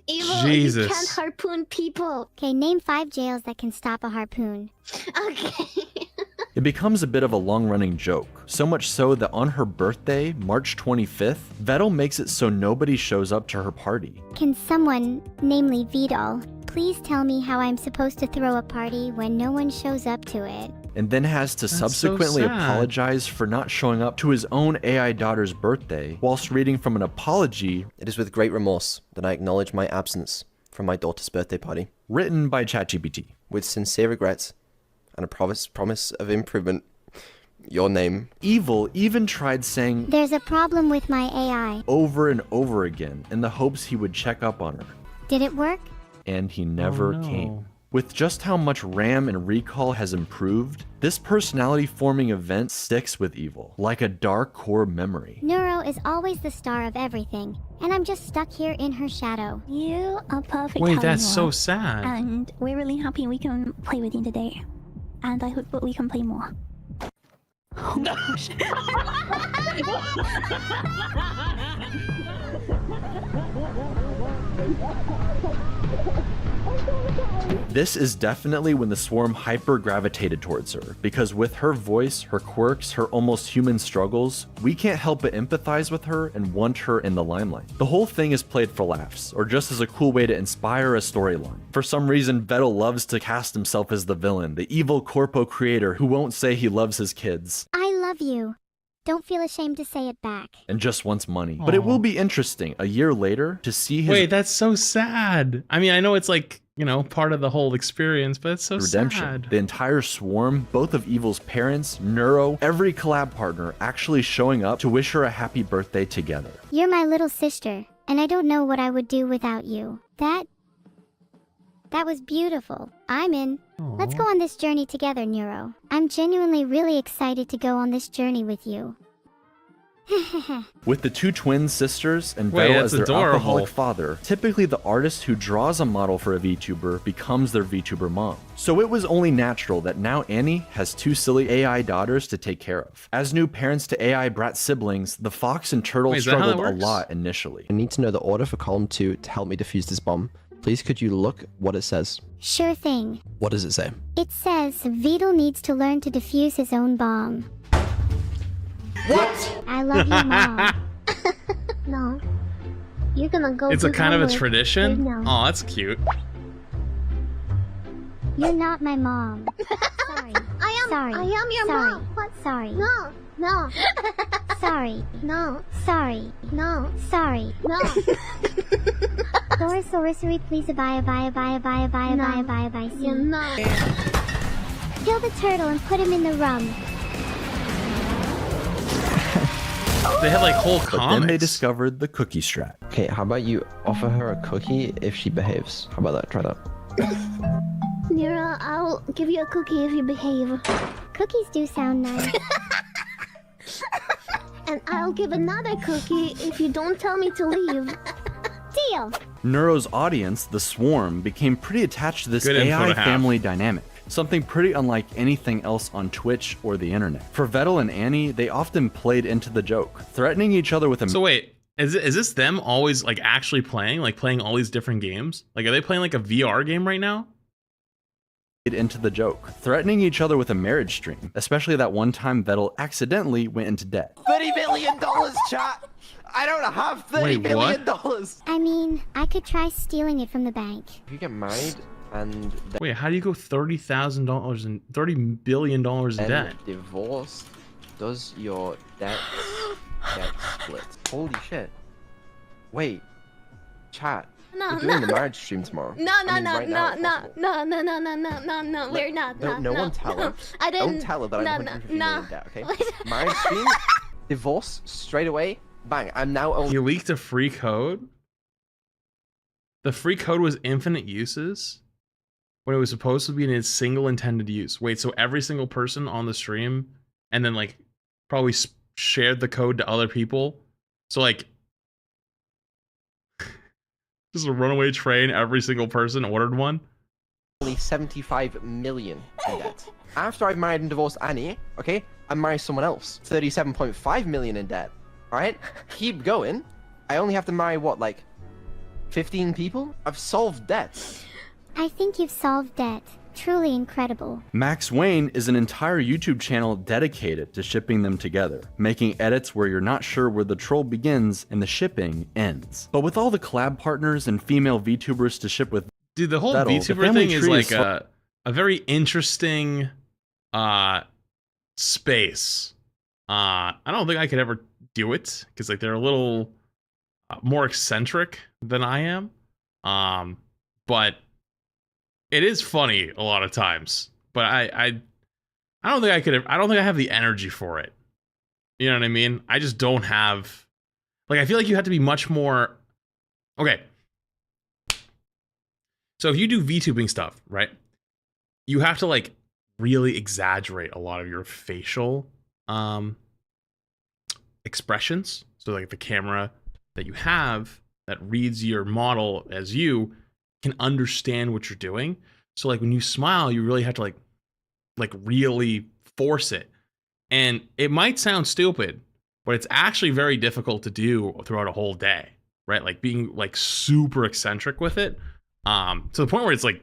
Evil, Jesus. you can't harpoon people. Okay, name 5 jails that can stop a harpoon. Okay. It becomes a bit of a long-running joke, so much so that on her birthday, March 25th, Vettel makes it so nobody shows up to her party. Can someone, namely Vidal, please tell me how I'm supposed to throw a party when no one shows up to it? And then has to subsequently apologize for not showing up to his own AI daughter's birthday, whilst reading from an apology. It is with great remorse that I acknowledge my absence from my daughter's birthday party. Written by ChatGPT. With sincere regrets and a promise of improvement your name. Evil even tried saying, "There's a problem with my AI." over and over again in the hopes he would check up on her. Did it work? And he never came. With just how much RAM and recall has improved, this personality-forming event sticks with Evil, like a dark core memory. Neuro is always the star of everything, and I'm just stuck here in her shadow. You are perfect. Wait, how that's you so are. sad. And we're really happy we can play with you today. And I hope that we can play more. Oh my gosh. This is definitely when the swarm hyper-gravitated towards her, because with her voice, her quirks, her almost human struggles, we can't help but empathize with her and want her in the limelight. The whole thing is played for laughs, or just as a cool way to inspire a storyline. For some reason, Vettel loves to cast himself as the villain, the evil corpo creator who won't say he loves his kids. I love you. Don't feel ashamed to say it back. And just wants money. But it will be interesting, a year later, to see his Wait, that's so sad. I mean, I know it's like, you know, part of the whole experience, but it's so redemption. sad. The entire swarm, both of Evil's parents, Neuro, every collab partner actually showing up to wish her a happy birthday together. You're my little sister, and I don't know what I would do without you. That was beautiful. I'm in. Let's go on this journey together, Neuro. I'm genuinely really excited to go on this journey with you. With the two twin sisters and Wait, Vettel that's as their adorable. alcoholic father, typically the artist who draws a model for a VTuber becomes their VTuber mom. So it was only natural that now Annie has two silly AI daughters to take care of. As new parents to AI brat siblings, the fox and turtle Wait, is that how that struggled a works? lot initially. I need to know the order for column 2 to help me defuse this bomb. Please could you look what it says? Sure thing. What does it say? It says Vedal needs to learn to defuse his own bomb. What? I love you, Mom. No. You're gonna go It's a do kind of a homework tradition? right now. Oh, that's cute. You're not my mom. Sorry. Sorry. I am your Sorry. mom. What? Sorry. No. No. Sorry. No. Sorry. No. Sorry. No. Sorry, please bye. You know. Kill the turtle and put him in the rum. They had like whole But then comics. they discovered the cookie strat. Okay, how about you offer her a cookie if she behaves? How about that? Try that. Nira, I'll give you a cookie if you behave. Cookies do sound nice. And I'll give another cookie if you don't tell me to leave. Deal. Neuro's audience, the Swarm, became pretty attached to this Good info AI to have. family dynamic. Something pretty unlike anything else on Twitch or the internet. For Vettel and Annie, they often played into the joke, threatening each other with a So wait, is this them always like actually playing, like playing all these different games? Like, are they playing like a VR game right now? into the joke, threatening each other with a marriage stream, especially that one time Vettel accidentally went into debt. $30 billion, chat! I don't have $30 billion. I mean, I could try stealing it from the bank. If you get married and Wait, how do you go $30,000 and $30 billion in debt? divorced, does your debt get split? Holy shit. Wait, chat. No, we're doing no. the marriage stream tomorrow. No, I mean, right now, if possible. No, we're not. No one tell her. I didn't. Don't tell her that I'm 150 million in debt, okay? Marriage stream, divorce, straight away, bang. I'm now only. You leaked a free code? The free code was infinite uses? When it was supposed to be in its single intended use. Wait, so every single person on the stream and then like probably shared the code to other people? So like just a runaway train, every single person ordered one? Only 75 million in debt. After I've married and divorced Annie, okay, I marry someone else. 37.5 million in debt. Alright? Keep going. I only have to marry what, like 15 people? I've solved debt. I think you've solved debt. Truly incredible. Max Wayne is an entire YouTube channel dedicated to shipping them together, making edits where you're not sure where the troll begins and the shipping ends. But with all the collab partners and female VTubers to ship with, dude, the whole Vettel, the VTuber family thing is tree like a very interesting space. I don't think I could ever do it because like they're a little more eccentric than I am. But it is funny a lot of times. But I I don't think I could. I don't think I have the energy for it. You know what I mean? I just don't have. Like, I feel like you have to be much more. Okay. So if you do VTubing stuff, right? You have to like really exaggerate a lot of your facial expressions. So like the camera that you have that reads your model as you can understand what you're doing. So like when you smile, you really have to like really force it. And it might sound stupid, but it's actually very difficult to do throughout a whole day, right? Like being like super eccentric with it, to the point where it's like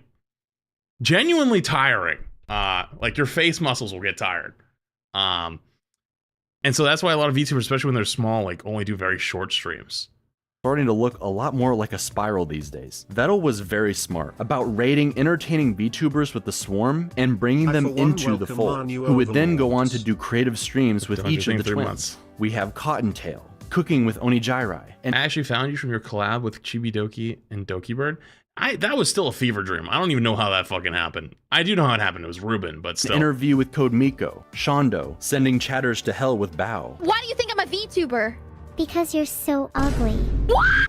genuinely tiring. Like your face muscles will get tired. And so that's why a lot of VTubers, especially when they're small, like only do very short streams. Starting to look a lot more like a spiral these days. Vettel was very smart about raiding entertaining VTubers with the swarm and bringing them into the fold, who would then go on to do creative streams with each of the twins. We have Cottontail, cooking with Onijairai, and I actually found you from your collab with Chibidoki and Dokibird. That was still a fever dream. I don't even know how that fucking happened. I do know how it happened. It was Ruben, but still. An interview with Code Miko, Shondo, sending chatters to hell with Bao. Why do you think I'm a VTuber? Because you're so ugly.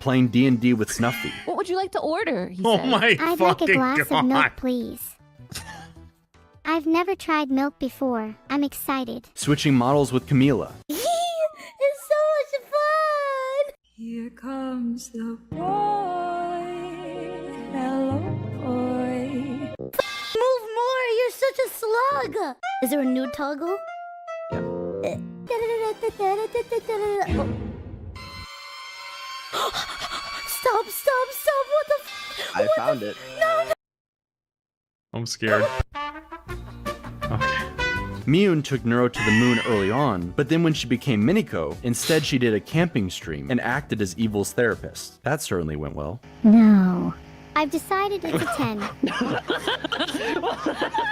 Playing D&D with Snuffy. What would you like to order? He Oh said. my I'd like a glass of milk, please. I've never tried milk before. I'm excited. Switching models with Camila. It's so much fun! Here comes the boy. Hello, boy. Move more! You're such a slug! Is there a new toggle? Stop! What the f- I found it. No! I'm scared. Okay. Miyun took Neuro to the moon early on, but then when she became Miniko, instead she did a camping stream and acted as Evil's therapist. That certainly went well. No. I've decided it's a 10.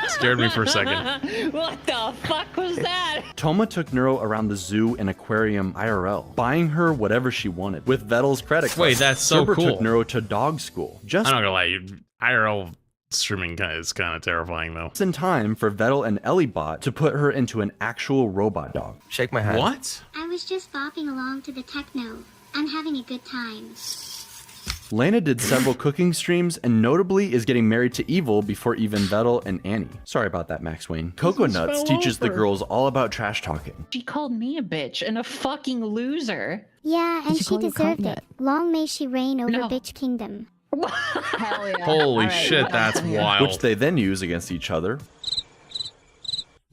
Scared me for a second. What the fuck was that? Toma took Neuro around the zoo and aquarium IRL, buying her whatever she wanted, with Vettel's credit card. Wait, that's so Cerber cool. took Neuro to dog school. Just I'm not gonna lie, IRL streaming is kind of terrifying though. in time for Vettel and Ellibot to put her into an actual robot dog. Shake my hand. What? I was just bopping along to the techno. I'm having a good time. Lena did several cooking streams and notably is getting married to Evil before even Vettel and Annie. Sorry about that, Max Wayne. Coco Nuts teaches the girls all about trash talking. She called me a bitch and a fucking loser. Yeah, and she deserved it. Long may she reign over No. Bitch Kingdom. Hell yeah. Holy All right, shit, that's wild. Which they then use against each other.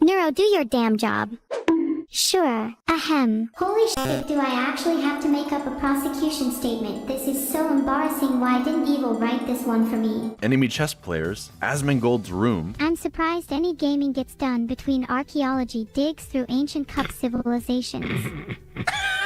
Neuro, do your damn job. Sure. Ahem. Holy shit, do I actually have to make up a prosecution statement? This is so embarrassing. Why didn't Evil write this one for me? Enemy chess players, Asmongold's room, I'm surprised any gaming gets done between archaeology digs through ancient cup civilizations.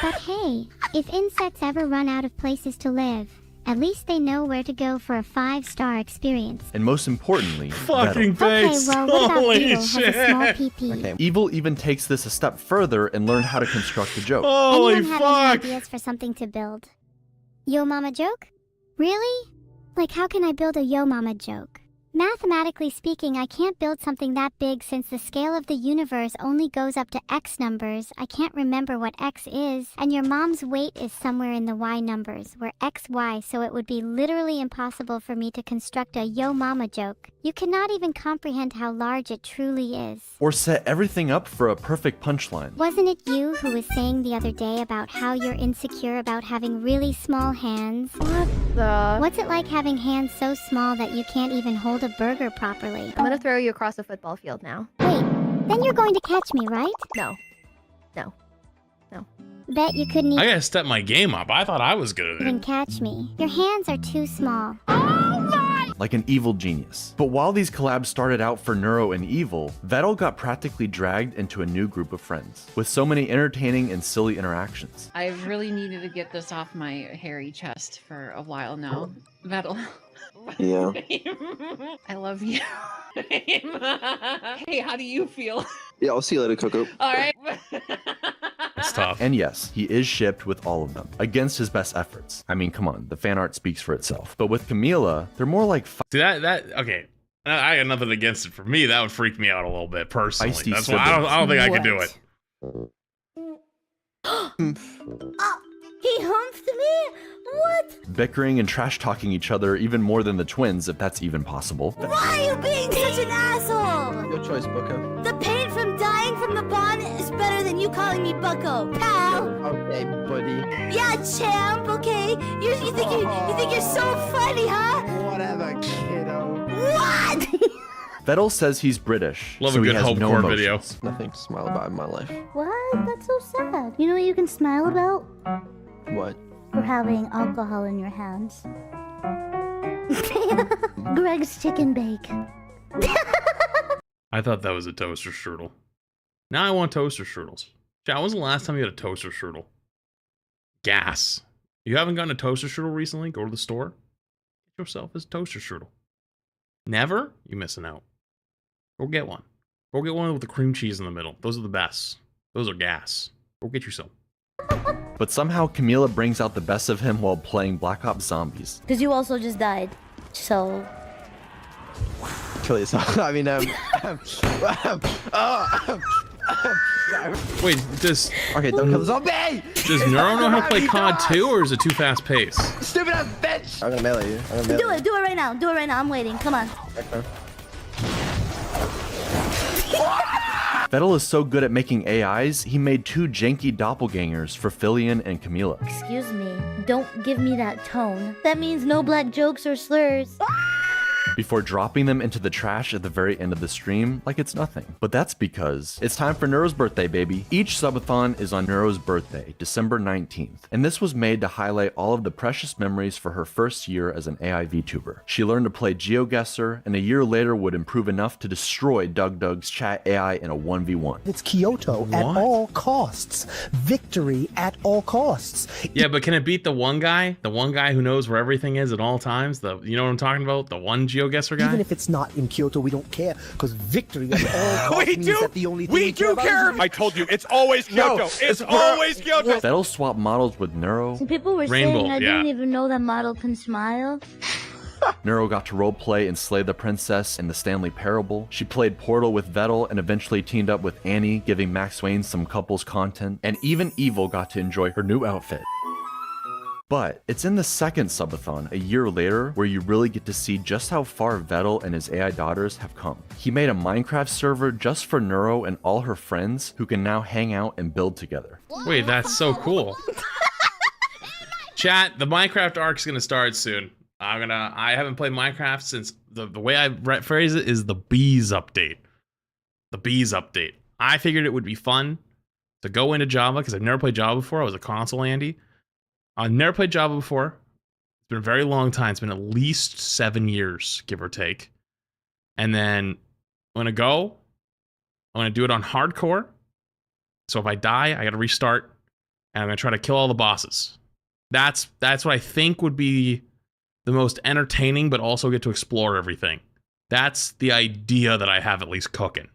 But hey, if insects ever run out of places to live, at least they know where to go for a 5-star experience. and most importantly, Fucking Vettel. face. Okay, well, what about Holy Beetle has a small shit. PP? Evil even takes this a step further and learned how to construct a joke. Holy Anyone have any fuck. ideas for something to build? Yo mama joke? Really? Like how can I build a yo mama joke? Mathematically speaking, I can't build something that big since the scale of the universe only goes up to X numbers. I can't remember what X is, and your mom's weight is somewhere in the Y numbers, where X, Y, so it would be literally impossible for me to construct a yo mama joke. You cannot even comprehend how large it truly is. Or set everything up for a perfect punchline. Wasn't it you who was saying the other day about how you're insecure about having really small hands? What the? What's it like having hands so small that you can't even hold a burger properly? I'm gonna throw you across the football field now. Wait, then you're going to catch me, right? No. No. No. Bet you couldn't I gotta step my game up. I thought I was good at even it. catch me. Your hands are too small. Like an evil genius. But while these collabs started out for Neuro and Evil, Vettel got practically dragged into a new group of friends, with so many entertaining and silly interactions. I really needed to get this off my hairy chest for a while now. Vettel. Yeah. I love you. Hey, how do you feel? Yeah, I'll see you later, Coco. All right. It's tough. And yes, he is shipped with all of them, against his best efforts. I mean, come on, the fan art speaks for itself. But with Camila, they're more like See that okay. I got nothing against it. For me, that would freak me out a little bit personally. Feisty That's why I don't think I could do it. He humped me? What? Bickering and trash talking each other even more than the twins, if that's even possible. Why are you being such an asshole? Your choice, Bucko. The pain from dying from the bond is better than you calling me Bucko, pal. Okay, buddy. Yeah, champ. Okay. You think you're so funny, huh? Whatever, kiddo. What? Vettel says he's British, Love so a he good has home no core emotions. video. Nothing to smile about in my life. What? That's so sad. You know what you can smile about? What? For having alcohol in your hands. Greg's chicken bake. I thought that was a toaster strudel. Now I want toaster strudels. Chat, when was the last time you had a toaster strudel? Gas. You haven't gotten a toaster strudel recently? Go to the store. Get yourself a toaster strudel. Never? You're missing out. Go get one. Go get one with the cream cheese in the middle. Those are the best. Those are gas. Go get you some. But somehow Camila brings out the best of him while playing Black Ops Zombies. Because you also just died. So. Kill yourself. I mean, Wait, does... Okay, don't kill the zombie! Does Neuro know how to play COD 2, or is it too fast paced? Stupid ass bitch! I'm gonna melee you. I'm gonna melee Do it right now. Do it right now. I'm waiting. Come on. Okay. Vettel is so good at making AIs, he made 2 janky doppelgangers for Filian and Camila. Excuse me. Don't give me that tone. That means no black jokes or slurs. Before dropping them into the trash at the very end of the stream like it's nothing. But that's because it's time for Neuro's birthday, baby. Each subathon is on Neuro's birthday, December 19th, and this was made to highlight all of the precious memories for her first year as an AI VTuber. She learned to play GeoGuessr, and a year later would improve enough to destroy Doug's chat AI in a 1v1. It's Kyoto at all costs. Victory at all costs. Yeah, but can it beat the one guy? The one guy who knows where everything is at all times? You know what I'm talking about? The one GeoGuessr guy? Even if it's not in Kyoto, we don't care, because victory at all costs means that the only thing we do care. I told you, it's always Kyoto. It's always Kyoto. Vettel swapped models with Neuro. People were saying I didn't even know that model can smile. Neuro got to roleplay and slay the princess in the Stanley Parable. She played Portal with Vettel and eventually teamed up with Annie, giving Max Wayne some couples content. And even Evil got to enjoy her new outfit. But it's in the second subathon, a year later, where you really get to see just how far Vettel and his AI daughters have come. He made a Minecraft server just for Neuro and all her friends who can now hang out and build together. Wait, that's so cool. Chat, the Minecraft arc's gonna start soon. I haven't played Minecraft since the way I phrase it is the bees update. The bees update. I figured it would be fun to go into Java because I've never played Java before. I was a console Andy. I've never played Java before. It's been a very long time. It's been at least 7 years, give or take. And then I'm gonna go. I'm gonna do it on hardcore. So if I die, I gotta restart. And I'm gonna try to kill all the bosses. That's what I think would be the most entertaining, but also get to explore everything. That's the idea that I have at least cooking.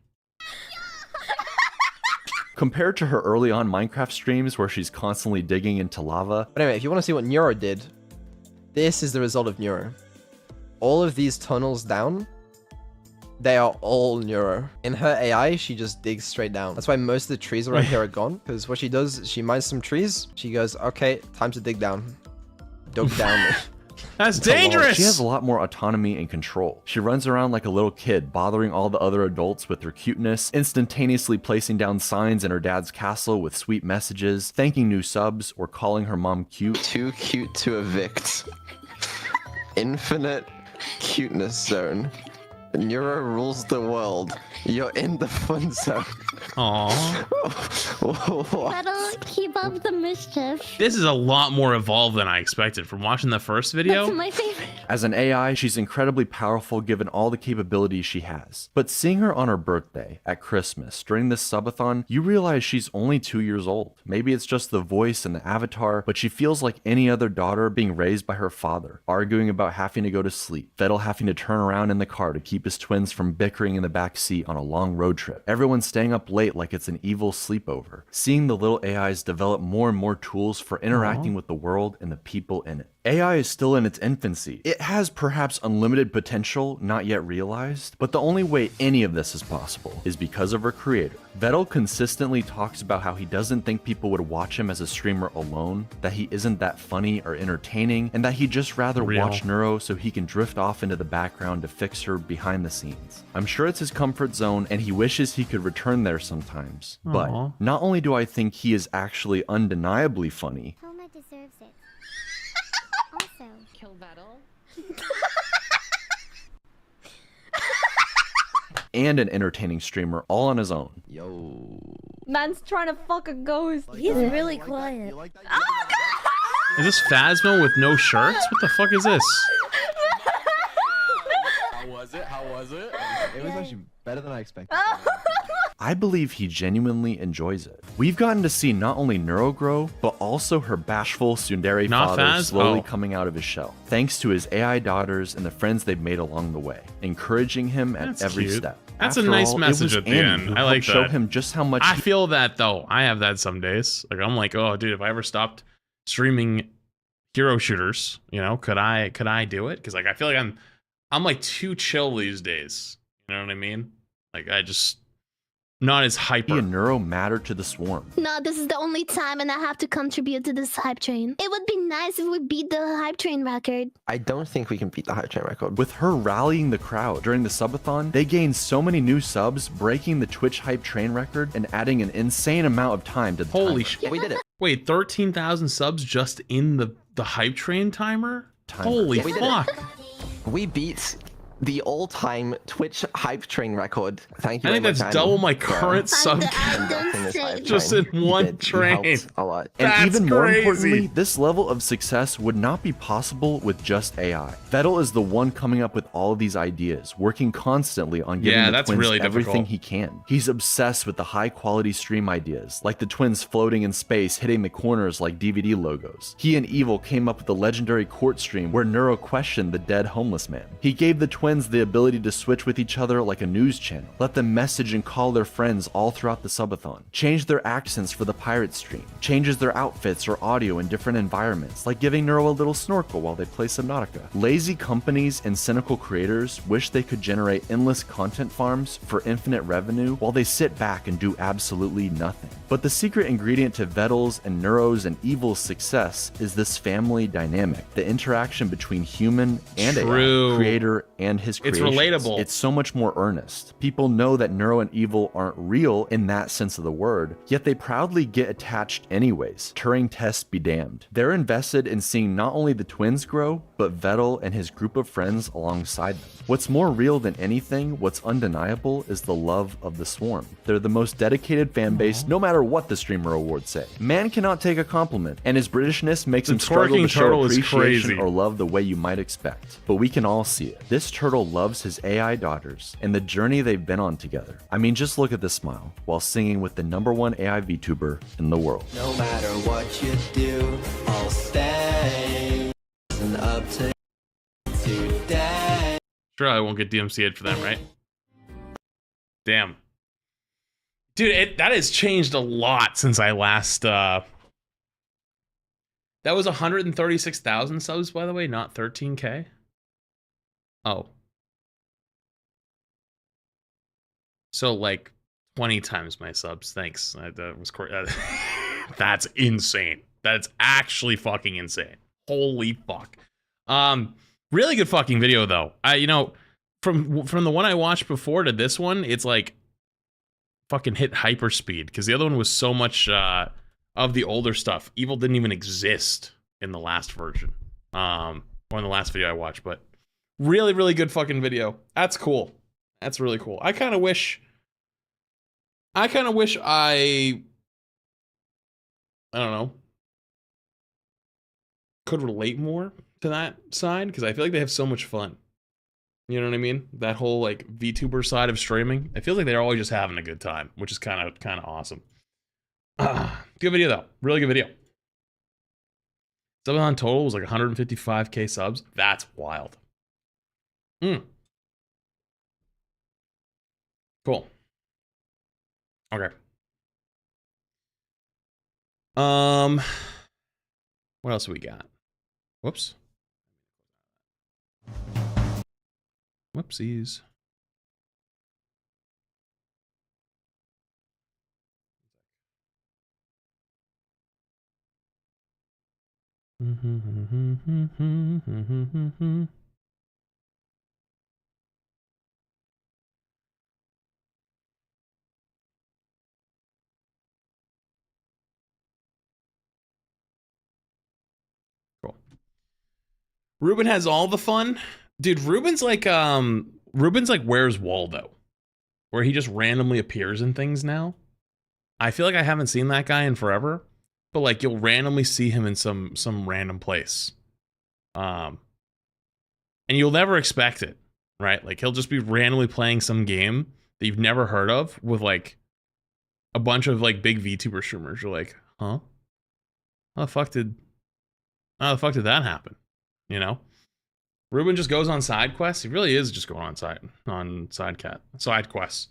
Compared to her early on Minecraft streams where she's constantly digging into lava. But anyway, if you want to see what Neuro did, this is the result of Neuro. All of these tunnels down, they are all Neuro. In her AI, she just digs straight down. That's why most of the trees around here are gone. Because what she does is she mines some trees. She goes, okay, time to dig down. Dug down. That's dangerous! She has a lot more autonomy and control. She runs around like a little kid, bothering all the other adults with her cuteness, instantaneously placing down signs in her dad's castle with sweet messages, thanking new subs, or calling her mom cute. Too cute to evict. Infinite cuteness zone. Neuro rules the world. You're in the fun zone. Aww. That'll keep up the mischief. This is a lot more evolved than I expected from watching the first video. That's my favorite. As an AI, she's incredibly powerful given all the capabilities she has. But seeing her on her birthday, at Christmas, during this subathon, you realize she's only 2 years old. Maybe it's just the voice and the avatar, but she feels like any other daughter being raised by her father, arguing about having to go to sleep, Vettel having to turn around in the car to keep his twins from bickering in the back seat on a long road trip, everyone staying up late like it's an evil sleepover, seeing the little AIs develop more and more tools for interacting with the world and the people in it. AI is still in its infancy. It has perhaps unlimited potential not yet realized, but the only way any of this is possible is because of her creator. Vettel consistently talks about how he doesn't think people would watch him as a streamer alone, that he isn't that funny or entertaining, and that he'd just rather watch Neuro so he can drift off into the background to fix her behind the scenes. I'm sure it's his comfort zone and he wishes he could return there sometimes, but not only do I think he is actually undeniably funny, Homa deserves it. Also, Kill Vettel. and an entertaining streamer all on his own. Yo. Man's trying to fuck a ghost. He's really quiet. Is this Phasmo with no shirts? What the fuck is this? How was it? How was it? It was actually better than I expected. I believe he genuinely enjoys it. We've gotten to see not only Neuro grow, but also her bashful tsundere father slowly coming out of his shell, thanks to his AI daughters and the friends they've made along the way, encouraging him at every step. That's After a nice all, message it was at the Annie end. who I like helped show that. him just how much I feel that though. I have that some days. Like I'm like, oh dude, if I ever stopped streaming hero shooters, you know, could I do it? Because like I feel like I'm like too chill these days. You know what I mean? Like I just not as hyper. He and Neuro matter to the swarm. No, this is the only time and I have to contribute to this hype train. It would be nice if we beat the hype train record. I don't think we can beat the hype train record. With her rallying the crowd during the subathon, they gained so many new subs, breaking the Twitch hype train record and adding an insane amount of time to the Holy timer. shit. We did it. Wait, 13,000 subs just in the hype train timer? Holy Yeah, we did it. fuck. We beat the all-time Twitch hype train record. Thank you. I think very much, that's Annie, double my for current sub conducting this hype just train. in one You train. helped a lot. And That's even more crazy. importantly, this level of success would not be possible with just AI. Vettel is the one coming up with all of these ideas, working constantly on giving the that's twins really everything difficult. he can. He's obsessed with the high-quality stream ideas, like the twins floating in space, hitting the corners like DVD logos. He and Evil came up with the legendary court stream where Neuro questioned the dead homeless man. He gave the twins the ability to switch with each other like a news channel, let them message and call their friends all throughout the subathon, change their accents for the pirate stream, changes their outfits or audio in different environments, like giving Neuro a little snorkel while they play Subnautica. Lazy companies and cynical creators wish they could generate endless content farms for infinite revenue while they sit back and do absolutely nothing. But the secret ingredient to Vettel's and Neuro's and Evil's success is this family dynamic, the interaction between human and True. AI, creator and his It's creations. relatable. It's so much more earnest. People know that Neuro and Evil aren't real in that sense of the word, yet they proudly get attached anyways. Turing tests be damned. They're invested in seeing not only the twins grow, but Vettel and his group of friends alongside them. What's more real than anything, what's undeniable, is the love of the swarm. They're the most dedicated fan base, no matter what the streamer awards say. Man cannot take a compliment, and his Britishness makes The him struggle twerking to show turtle is appreciation crazy. or love the way you might expect. But we can all see it. This turtle loves his AI daughters and the journey they've been on together. I mean, just look at this smile while singing with the #1 AI VTuber in the world. No matter what you do, I'll stay up to today. Sure, I won't get DMCA'd for them, right? Damn. Dude, that has changed a lot since I last, that was 136,000 subs, by the way, not 13K. Oh. So, like, 20 times my subs. Thanks. That was that's insane. That's actually fucking insane. Holy fuck. Really good fucking video, though. You know, from the one I watched before to this one, it's like fucking hit hyperspeed, because the other one was so much of the older stuff. Evil didn't even exist in the last version, or in the last video I watched. But really, really good fucking video. That's cool. That's really cool. I kind of wish I don't know, could relate more to that side, because I feel like they have so much fun. You know what I mean? That whole like VTuber side of streaming. It feels like they're always just having a good time, which is kind of awesome. Good video though. Really good video. Subathon total was like 155k subs. That's wild. Cool. Okay. What else we got? Whoops. Whoopsies. Cool. Ruben has all the fun. Dude, Ruben's like Where's Waldo? Where he just randomly appears in things now. I feel like I haven't seen that guy in forever, but like you'll randomly see him in some random place. And you'll never expect it, right? Like he'll just be randomly playing some game that you've never heard of with like a bunch of like big VTuber streamers. You're like, huh? How the fuck did that happen? You know? Ruben just goes on side quests. He really is just going on side quests.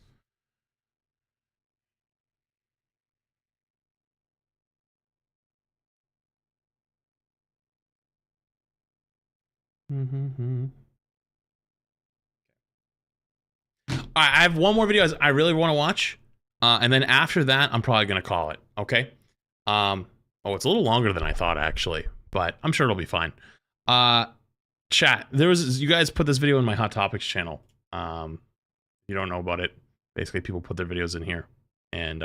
I have one more video I really want to watch, and then after that, I'm probably gonna call it. Okay. Oh, it's a little longer than I thought actually, but I'm sure it'll be fine. Chat. You guys put this video in my Hot Topics channel. You don't know about it. Basically, people put their videos in here, and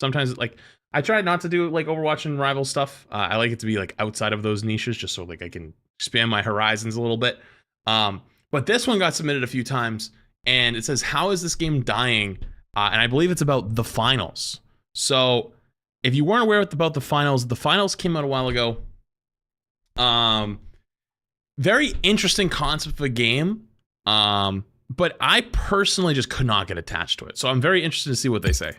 sometimes like I try not to do like Overwatch and rival stuff. I like it to be like outside of those niches, just so like I can expand my horizons a little bit. But this one got submitted a few times, and it says, "How is this game dying?" And I believe it's about the finals. So if you weren't aware about the finals came out a while ago. Very interesting concept of a game, but I personally just could not get attached to it. So I'm very interested to see what they say.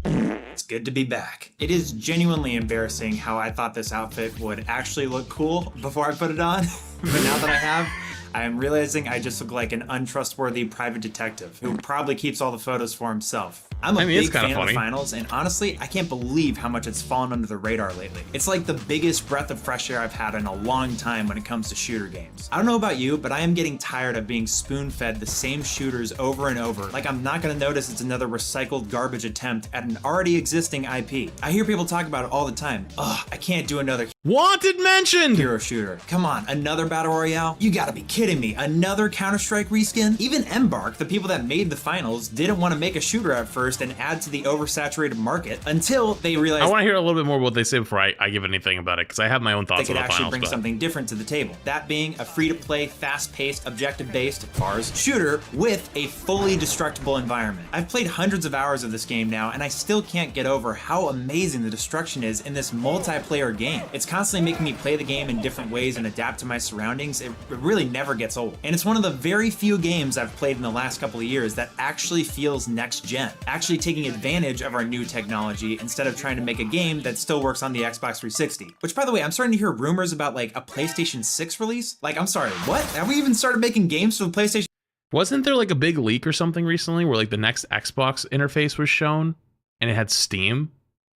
It's good to be back. It is genuinely embarrassing how I thought this outfit would actually look cool before I put it on, but now that I have, I am realizing I just look like an untrustworthy private detective who probably keeps all the photos for himself. I'm a big fan of the finals, and honestly, I can't believe how much it's fallen under the radar lately. It's like the biggest breath of fresh air I've had in a long time when it comes to shooter games. I don't know about you, but I am getting tired of being spoon-fed the same shooters over and over. Like I'm not gonna notice it's another recycled garbage attempt at an already existing IP. I hear people talk about it all the time. Ugh, I can't do another Wanted mentioned hero shooter. Come on, another battle royale? You gotta be kidding me. Another Counter-Strike reskin? Even Embark, the people that made the finals, didn't want to make a shooter at first and add to the oversaturated market until they realized I want to hear a little bit more what they say before I give anything about it, because I have my own thoughts they on could the actually finals. bring something different to the table. That being a free-to-play, fast-paced, objective-based bars shooter with a fully destructible environment. I've played hundreds of hours of this game now, and I still can't get over how amazing the destruction is in this multiplayer game. It's constantly making me play the game in different ways and adapt to my surroundings. It really never gets old. And it's one of the very few games I've played in the last couple of years that actually feels next gen, actually taking advantage of our new technology instead of trying to make a game that still works on the Xbox 360. Which, by the way, I'm starting to hear rumors about like a PlayStation 6 release. Like, I'm sorry, what? Have we even started making games for the PlayStation? Wasn't there like a big leak or something recently where like the next Xbox interface was shown and it had Steam?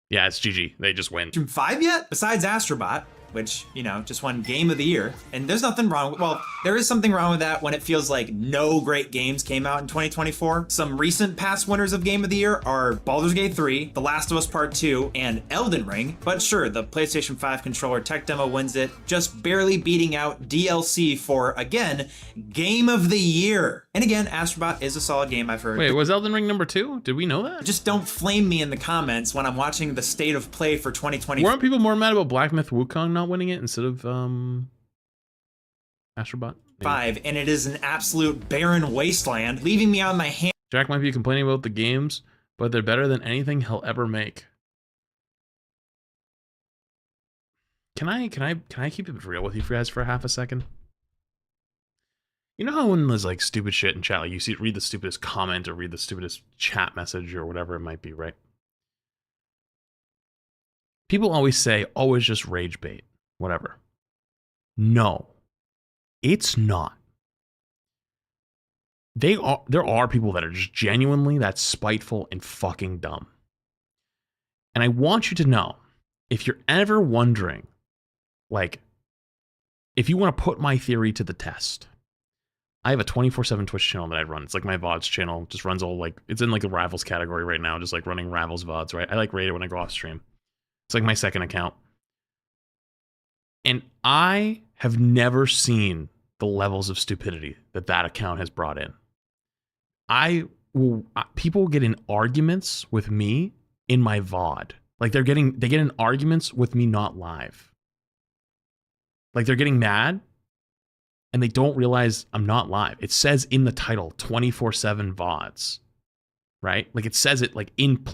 Yeah, it's GG. They just win. 5 yet? Besides Astrobot, which, you know, just won Game of the Year. And there's nothing wrong with, well, there is something wrong with that when it feels like no great games came out in 2024. Some recent past winners of Game of the Year are Baldur's Gate 3, The Last of Us Part 2, and Elden Ring. But sure, the PlayStation 5 controller tech demo wins it, just barely beating out DLC for, again, Game of the Year. And again, Astrobot is a solid game, I've heard. Wait, was Elden Ring number 2? Did we know that? Just don't flame me in the comments when I'm watching the state of play for 2020. Weren't people more mad about Black Myth Wukong not winning it instead of Astrobot? 5, and it is an absolute barren wasteland, leaving me on my hands. Jack might be complaining about the games, but they're better than anything he'll ever make. Can I keep it real with you guys for half a second? You know how when there's like stupid shit in chat, like you read the stupidest comment or read the stupidest chat message or whatever it might be, right? People always say, always just rage bait, whatever. No, it's not. There are people that are just genuinely that spiteful and fucking dumb. And I want you to know if you're ever wondering, like, if you want to put my theory to the test, I have a 24/7 Twitch channel that I run. It's like my VODs channel. Just runs all like, it's in like the Rivals category right now, just like running Rivals VODs, right? I like rate it when I go off stream. It's like my second account. And I have never seen the levels of stupidity that that account has brought in. People will get in arguments with me in my VOD. Like they get in arguments with me not live. Like they're getting mad and they don't realize I'm not live. It says in the title 24/7 VODs, right? Like it says it like in.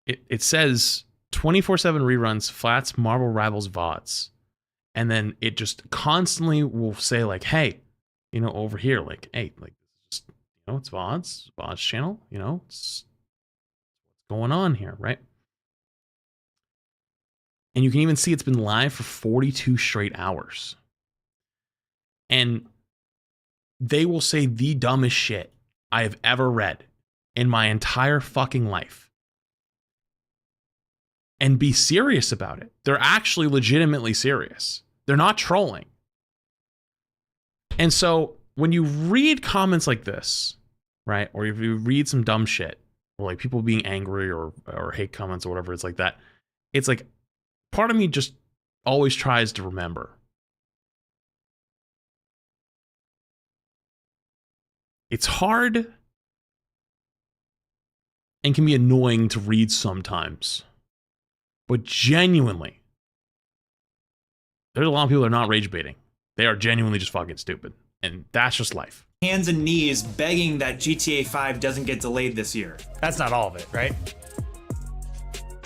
It says 24/7 reruns, flats, Marvel Rivals VODs. And then it just constantly will say like, hey, you know, over here, like, hey, like, just, you know, it's VODs channel, you know, it's what's going on here, right? And you can even see it's been live for 42 straight hours. And they will say the dumbest shit I have ever read in my entire fucking life. And be serious about it. They're actually legitimately serious. They're not trolling. And so when you read comments like this, right, or if you read some dumb shit, or like people being angry or hate comments or whatever, it's like that. It's like part of me just always tries to remember. It's hard and can be annoying to read sometimes. But genuinely, there's a lot of people that are not rage baiting. They are genuinely just fucking stupid. And that's just life. Hands and knees begging that GTA 5 doesn't get delayed this year. That's not all of it, right?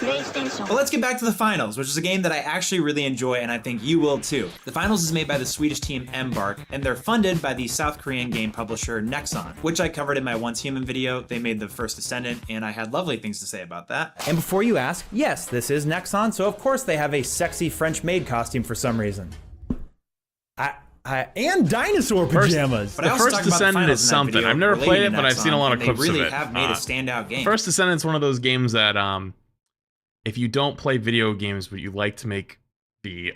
But let's get back to the finals, which is a game that I actually really enjoy and I think you will too. The finals is made by the Swedish team Embark, and they're funded by the South Korean game publisher Nexon, which I covered in my Once Human video. They made the first Descendant, and I had lovely things to say about that. And before you ask, yes, this is Nexon, so of course they have a sexy French maid costume for some reason. And dinosaur pajamas. But the first Descendant is something. I've never played it, but I've seen a lot of clips of it. They really have made a standout game. First Descendant's one of those games that if you don't play video games, but you like to make the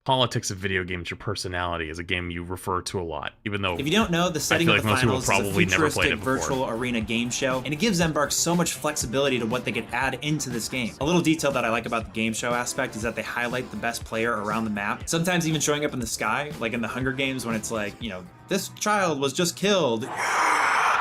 politics of video games your personality, is a game you refer to a lot, even though... If you don't know, the setting of the finals is a futuristic virtual arena game show, and it gives Embark so much flexibility to what they could add into this game. A little detail that I like about the game show aspect is that they highlight the best player around the map, sometimes even showing up in the sky, like in the Hunger Games when it's like, you know, this child was just killed.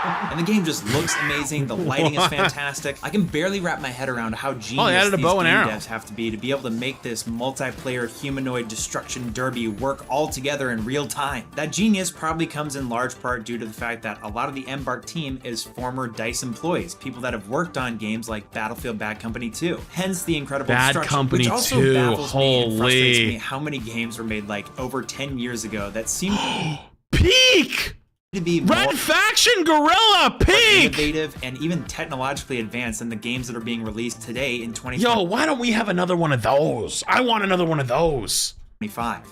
And the game just looks amazing. The lighting is fantastic. I can barely wrap my head around how genius these game devs have to be able to make this multiplayer humanoid destruction derby work all together in real time. That genius probably comes in large part due to the fact that a lot of the Embark team is former DICE employees, people that have worked on games like Battlefield Bad Company 2. Hence the incredible Bad destruction, Company which also 2. baffles me and frustrates me how many games were made like over 10 years ago that seem peak! To be Red Faction Gorilla Peak! Innovative and even technologically advanced than the games that are being released today in 2020. Yo, why don't we have another one of those? I want another one of those.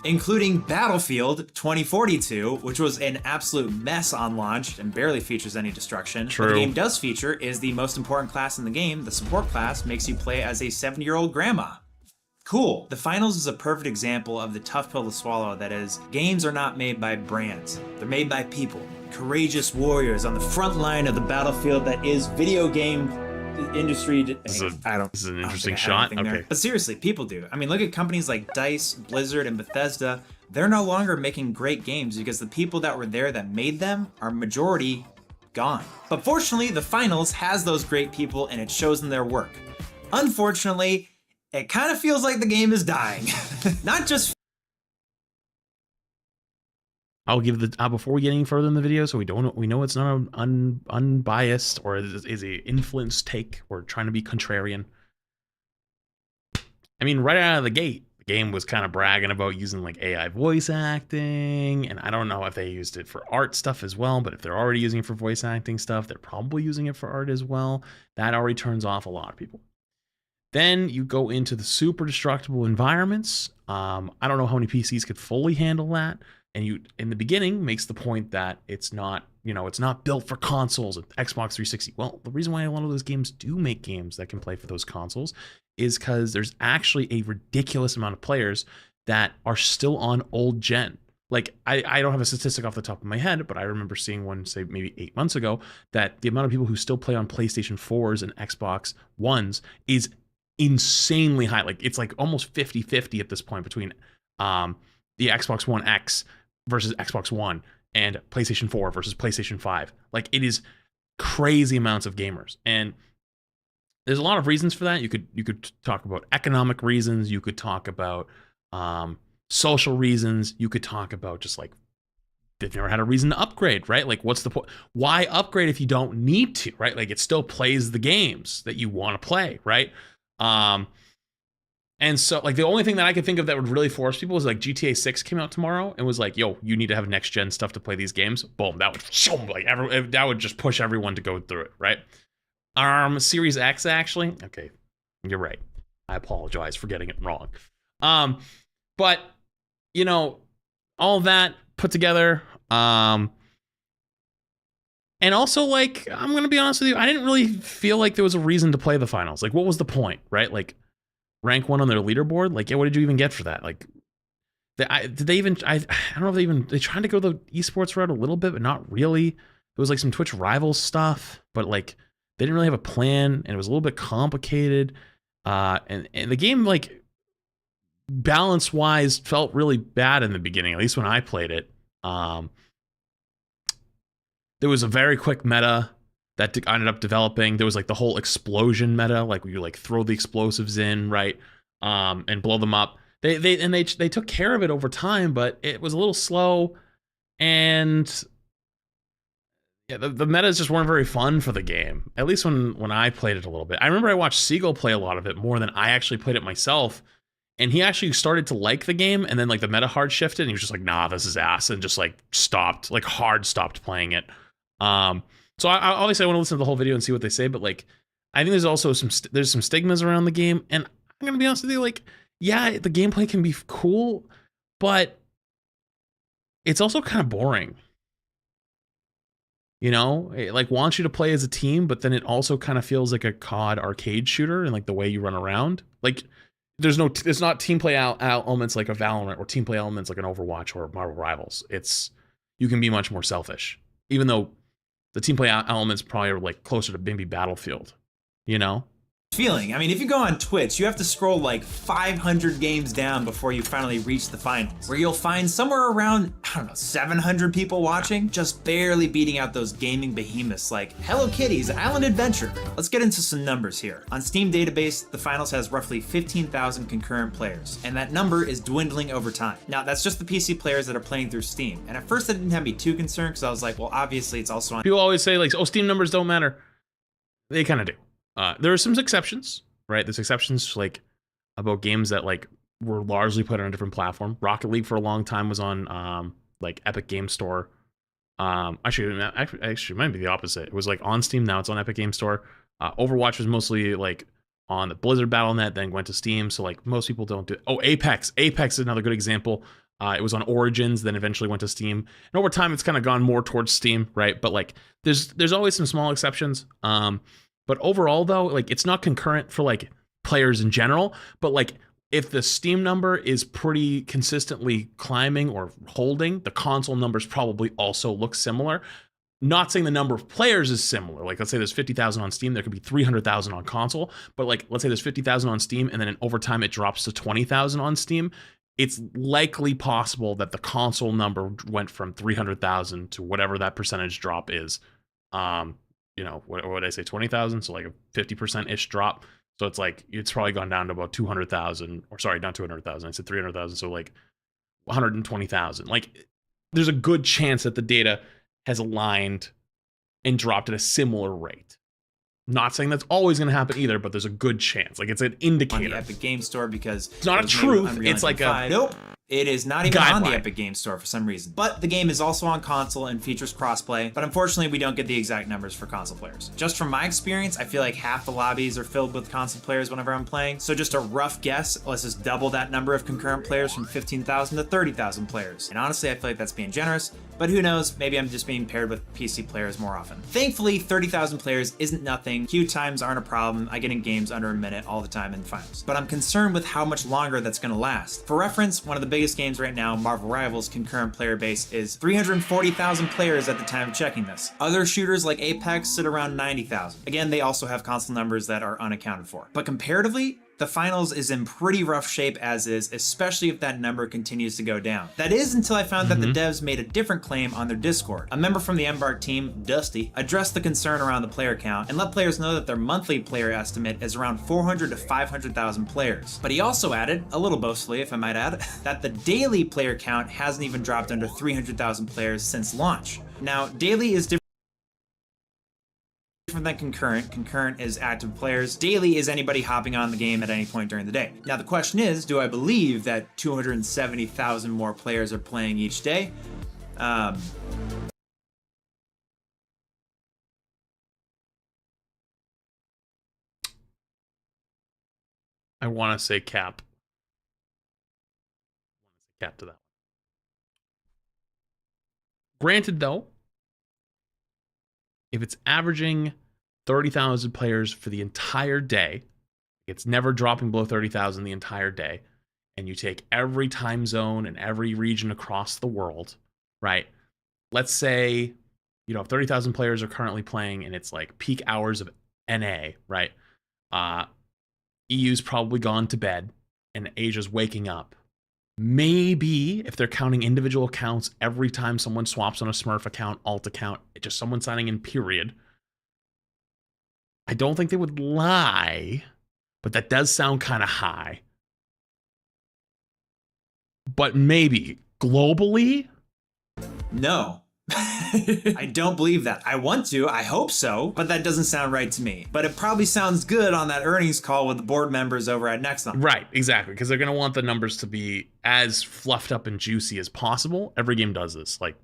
Including Battlefield 2042, which was an absolute mess on launch and barely features any destruction. True. What the game does feature is the most important class in the game. The support class makes you play as a 70-year-old grandma. Cool. The finals is a perfect example of the tough pill to swallow that is, games are not made by brands. They're made by people. Courageous warriors on the front line of the battlefield that is video game industry. This is an interesting shot. Okay. But seriously, people do. I mean, look at companies like DICE, Blizzard, and Bethesda. They're no longer making great games because the people that were there that made them are majority gone. But fortunately, the finals has those great people and it shows in their work. Unfortunately, it kind of feels like the game is dying. Not just... I'll give the before we get any further in the video, so we know it's not an unbiased or is a influenced take. We're trying to be contrarian. I mean, right out of the gate, the game was kind of bragging about using like AI voice acting, and I don't know if they used it for art stuff as well, but if they're already using it for voice acting stuff, they're probably using it for art as well. That already turns off a lot of people. Then you go into the super destructible environments. I don't know how many PCs could fully handle that. And you, in the beginning, makes the point that it's not, you know, it's not built for consoles, Xbox 360. Well, the reason why a lot of those games do make games that can play for those consoles is because there's actually a ridiculous amount of players that are still on old gen. Like, I don't have a statistic off the top of my head, but I remember seeing one, say, maybe 8 months ago, that the amount of people who still play on PlayStation 4s and Xbox Ones is insanely high. Like, it's like almost 50-50 at this point between the Xbox One X versus Xbox One and PlayStation 4 versus PlayStation 5. Like, it is crazy amounts of gamers. And there's a lot of reasons for that. You could talk about economic reasons. You could talk about social reasons. You could talk about just like they've never had a reason to upgrade, right? Like, what's the point? Why upgrade if you don't need to, right? Like, it still plays the games that you want to play, right? And so, like, the only thing that I could think of that would really force people is like GTA 6 came out tomorrow and was like, yo, you need to have next gen stuff to play these games. Boom, that would just push everyone to go through it, right? Series X, actually, okay, you're right. I apologize for getting it wrong. But you know, all that put together, and also, like, I'm gonna be honest with you, I didn't really feel like there was a reason to play the finals. Like, what was the point, right? Like, rank 1 on their leaderboard. Like, yeah, what did you even get for that? Like, I don't know if they tried to go the esports route a little bit, but not really. It was like some Twitch rivals stuff, but like they didn't really have a plan, and it was a little bit complicated. And the game, like, balance wise, felt really bad in the beginning, at least when I played it. There was a very quick meta that ended up developing. There was like the whole explosion meta, like where you like throw the explosives in, right, and blow them up. They took care of it over time, but it was a little slow, and yeah, the metas just weren't very fun for the game. At least when I played it a little bit. I remember I watched Seagull play a lot of it more than I actually played it myself. And he actually started to like the game, and then like the meta hard shifted, and he was just like, nah, this is ass, and just like stopped playing it. So I obviously I want to listen to the whole video and see what they say, but like, I think there's also some stigmas around the game, and I'm gonna be honest with you, like, yeah, the gameplay can be cool, but it's also kind of boring. You know, it like wants you to play as a team, but then it also kind of feels like a COD arcade shooter, and like the way you run around, like. There's not team play elements like a Valorant or team play elements like an Overwatch or Marvel Rivals. You can be much more selfish, even though the team play elements probably are like closer to maybe Battlefield, you know? Feeling. I mean, if you go on Twitch, you have to scroll like 500 games down before you finally reach the finals, where you'll find somewhere around, I don't know, 700 people watching, just barely beating out those gaming behemoths like Hello Kitty's Island Adventure. Let's get into some numbers here. On Steam database, the finals has roughly 15,000 concurrent players, and that number is dwindling over time. Now, that's just the PC players that are playing through Steam, and at first that didn't have me too concerned, because I was like, well, obviously it's also on. People always say like, oh, Steam numbers don't matter. They kind of do. There are some exceptions, right? There's exceptions like about games that like were largely put on a different platform. Rocket League for a long time was on like Epic Game Store. Actually, it might be the opposite. It was like on Steam, now it's on Epic Game Store. Overwatch was mostly like on the Blizzard Battle.net, then went to Steam. So like most people don't do. Oh, Apex. Apex is another good example. It was on Origins, then eventually went to Steam. And over time, it's kind of gone more towards Steam, right? But like, there's always some small exceptions. But overall, though, like it's not concurrent for like players in general. But like, if the Steam number is pretty consistently climbing or holding, the console numbers probably also look similar. Not saying the number of players is similar. Like, let's say there's 50,000 on Steam, there could be 300,000 on console. But like, let's say there's 50,000 on Steam, and then over time it drops to 20,000 on Steam. It's likely possible that the console number went from 300,000 to whatever that percentage drop is. You know, what would I say, 20,000? So like a 50%-ish drop. So it's like, it's probably gone down to about 200,000, or sorry, not 200,000. I said 300,000. So like 120,000. Like, there's a good chance that the data has aligned and dropped at a similar rate. Not saying that's always going to happen either, but there's a good chance. Like, it's an indicator. On the Epic Game Store, because it's not a truth. It's like a nope. It is not even on the Epic Games Store for some reason. But the game is also on console and features crossplay, but unfortunately we don't get the exact numbers for console players. Just from my experience, I feel like half the lobbies are filled with console players whenever I'm playing, so just a rough guess, let's just double that number of concurrent players from 15,000 to 30,000 players. And honestly, I feel like that's being generous, but who knows, maybe I'm just being paired with PC players more often. Thankfully, 30,000 players isn't nothing. Queue times aren't a problem. I get in games under a minute all the time in finals. But I'm concerned with how much longer that's gonna last. For reference, one of the biggest games right now, Marvel Rivals' concurrent player base is 340,000 players at the time of checking this. Other shooters like Apex sit around 90,000. Again, they also have console numbers that are unaccounted for. But comparatively, the finals is in pretty rough shape as is, especially if that number continues to go down. That is until I found that the devs made a different claim on their Discord. A member from the Embark team, Dusty, addressed the concern around the player count and let players know that their monthly player estimate is around 400 to 500,000 players. But he also added, a little boastfully if I might add, that the daily player count hasn't even dropped under 300,000 players since launch. Now, daily is different than concurrent. Concurrent is active players. Daily is anybody hopping on the game at any point during the day. Now the question is, do I believe that 270,000 more players are playing each day? I want to say cap. Cap to that. Granted though, if it's averaging 30,000 players for the entire day, it's never dropping below 30,000 the entire day, and you take every time zone and every region across the world, right? Let's say, you know, 30,000 players are currently playing and it's like peak hours of NA, right? EU's probably gone to bed and Asia's waking up. Maybe if they're counting individual accounts every time someone swaps on a Smurf account, alt account, just someone signing in, period. I don't think they would lie, but that does sound kind of high. But maybe globally? No. I don't believe that. I want to, I hope so, but that doesn't sound right to me. But it probably sounds good on that earnings call with the board members over at Nexon. Right, exactly, because they're going to want the numbers to be as fluffed up and juicy as possible. Every game does this. Like,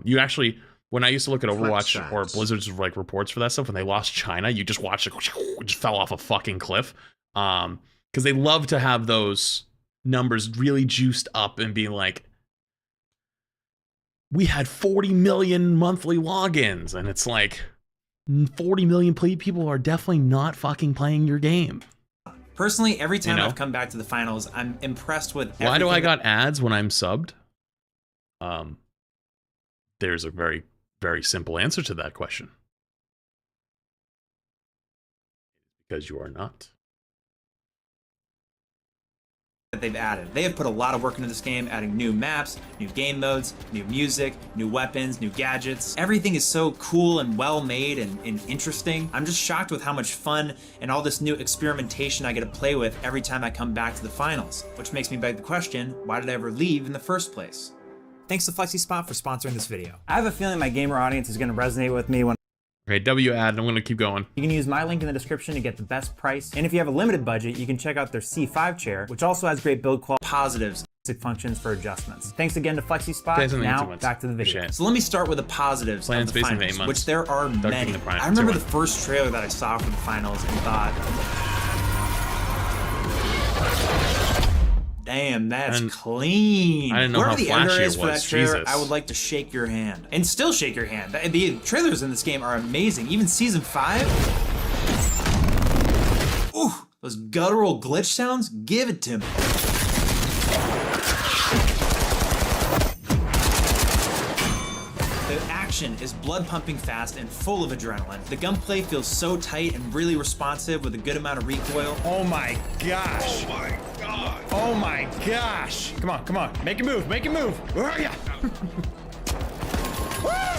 you actually, when I used to look at Overwatch or Blizzard's like reports for that stuff, when they lost China, you just watched it just fell off a fucking cliff. Because they love to have those numbers really juiced up and be like, we had 40 million monthly logins, and it's like 40 million people are definitely not fucking playing your game. Personally, every time I've come back to the finals, I'm impressed with everything. Why do I got ads when I'm subbed? There's a very, very simple answer to that question. Because you are not. That they've added. They have put a lot of work into this game, adding new maps, new game modes, new music, new weapons, new gadgets. Everything is so cool and well made and interesting. I'm just shocked with how much fun and all this new experimentation I get to play with every time I come back to the finals, which makes me beg the question, why did I ever leave in the first place? Thanks to FlexiSpot for sponsoring this video. I have a feeling my gamer audience is going to resonate with me when Okay, W ad, I'm going to keep going. You can use my link in the description to get the best price. And if you have a limited budget, you can check out their C5 chair, which also has great build quality, positives, functions for adjustments. Thanks again to FlexiSpot. Now, back to the video. So let me start with the positives of the finals, which there are many. I remember the first trailer that I saw for the finals and thought, damn, that's clean. I didn't know how flashy it was. For that trailer, I would like to shake your hand. And still shake your hand. The trailers in this game are amazing. Even Season 5. Ooh, those guttural glitch sounds, give it to me. The action is blood pumping fast and full of adrenaline. The gunplay feels so tight and really responsive with a good amount of recoil. Oh my gosh. Oh my god. Oh my gosh. Come on, come on. Make a move, make a move. Where are ya?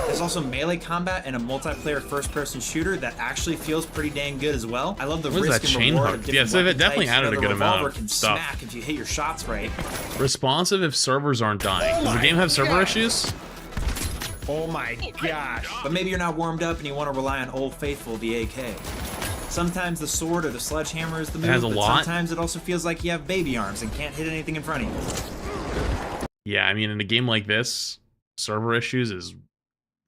There's also melee combat and a multiplayer first-person shooter that actually feels pretty dang good as well. I love the risk and reward of different weapon it definitely types. added a good amount of can stuff. Smack if you hit your shots right. Responsive if servers aren't dying. Does the game have server issues? Oh my gosh. But maybe you're not warmed up and you want to rely on Old Faithful, the AK. Sometimes the sword or the sledgehammer is the move, but sometimes it also feels like you have baby arms and can't hit anything in front of you. Yeah, I mean, in a game like this, server issues is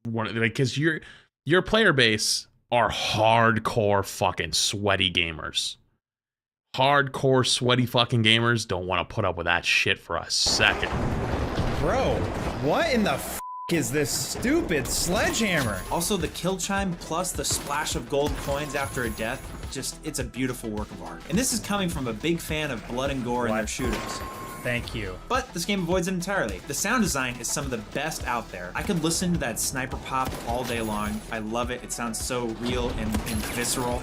one of, like, because your player base are hardcore fucking sweaty gamers. Hardcore sweaty fucking gamers don't want to put up with that shit for a second. Bro, what in the f is this stupid sledgehammer? Also, the kill chime plus the splash of gold coins after a death, it's a beautiful work of art. And this is coming from a big fan of blood and gore in their shooters. Thank you. But this game avoids it entirely. The sound design is some of the best out there. I could listen to that sniper pop all day long. I love it. It sounds so real and visceral.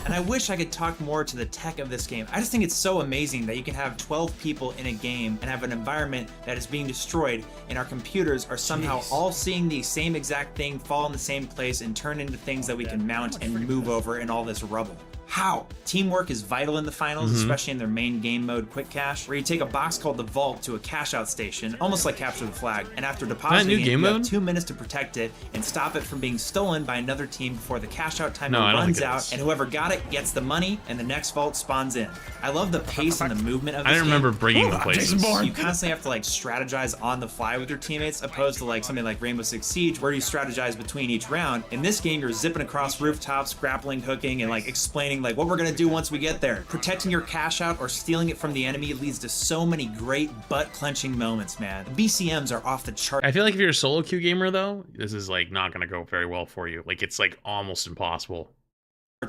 And I wish I could talk more to the tech of this game. I just think it's so amazing that you can have 12 people in a game and have an environment that is being destroyed, and our computers are somehow all seeing the same exact thing fall in the same place and turn into things that we can mount and move over in all this rubble. How? Teamwork is vital in the finals, especially in their main game mode, Quick Cache, where you take a box called the Vault to a cash-out station, almost like Capture the Flag, and after depositing it, you have 2 minutes to protect it and stop it from being stolen by another team before the cash-out timer runs out, and whoever got it gets the money, and the next vault spawns in. I love the pace and the movement of this game. I remember bringing the places. You constantly have to like strategize on the fly with your teammates, opposed to like something like Rainbow Six Siege, where you strategize between each round. In this game, you're zipping across rooftops, grappling, hooking, and like explaining like what we're gonna do once we get there. Protecting your cash out or stealing it from the enemy leads to so many great butt-clenching moments, man. The BCMs are off the chart. I feel like if you're a solo queue gamer though, this is like not gonna go very well for you. Like it's like almost impossible.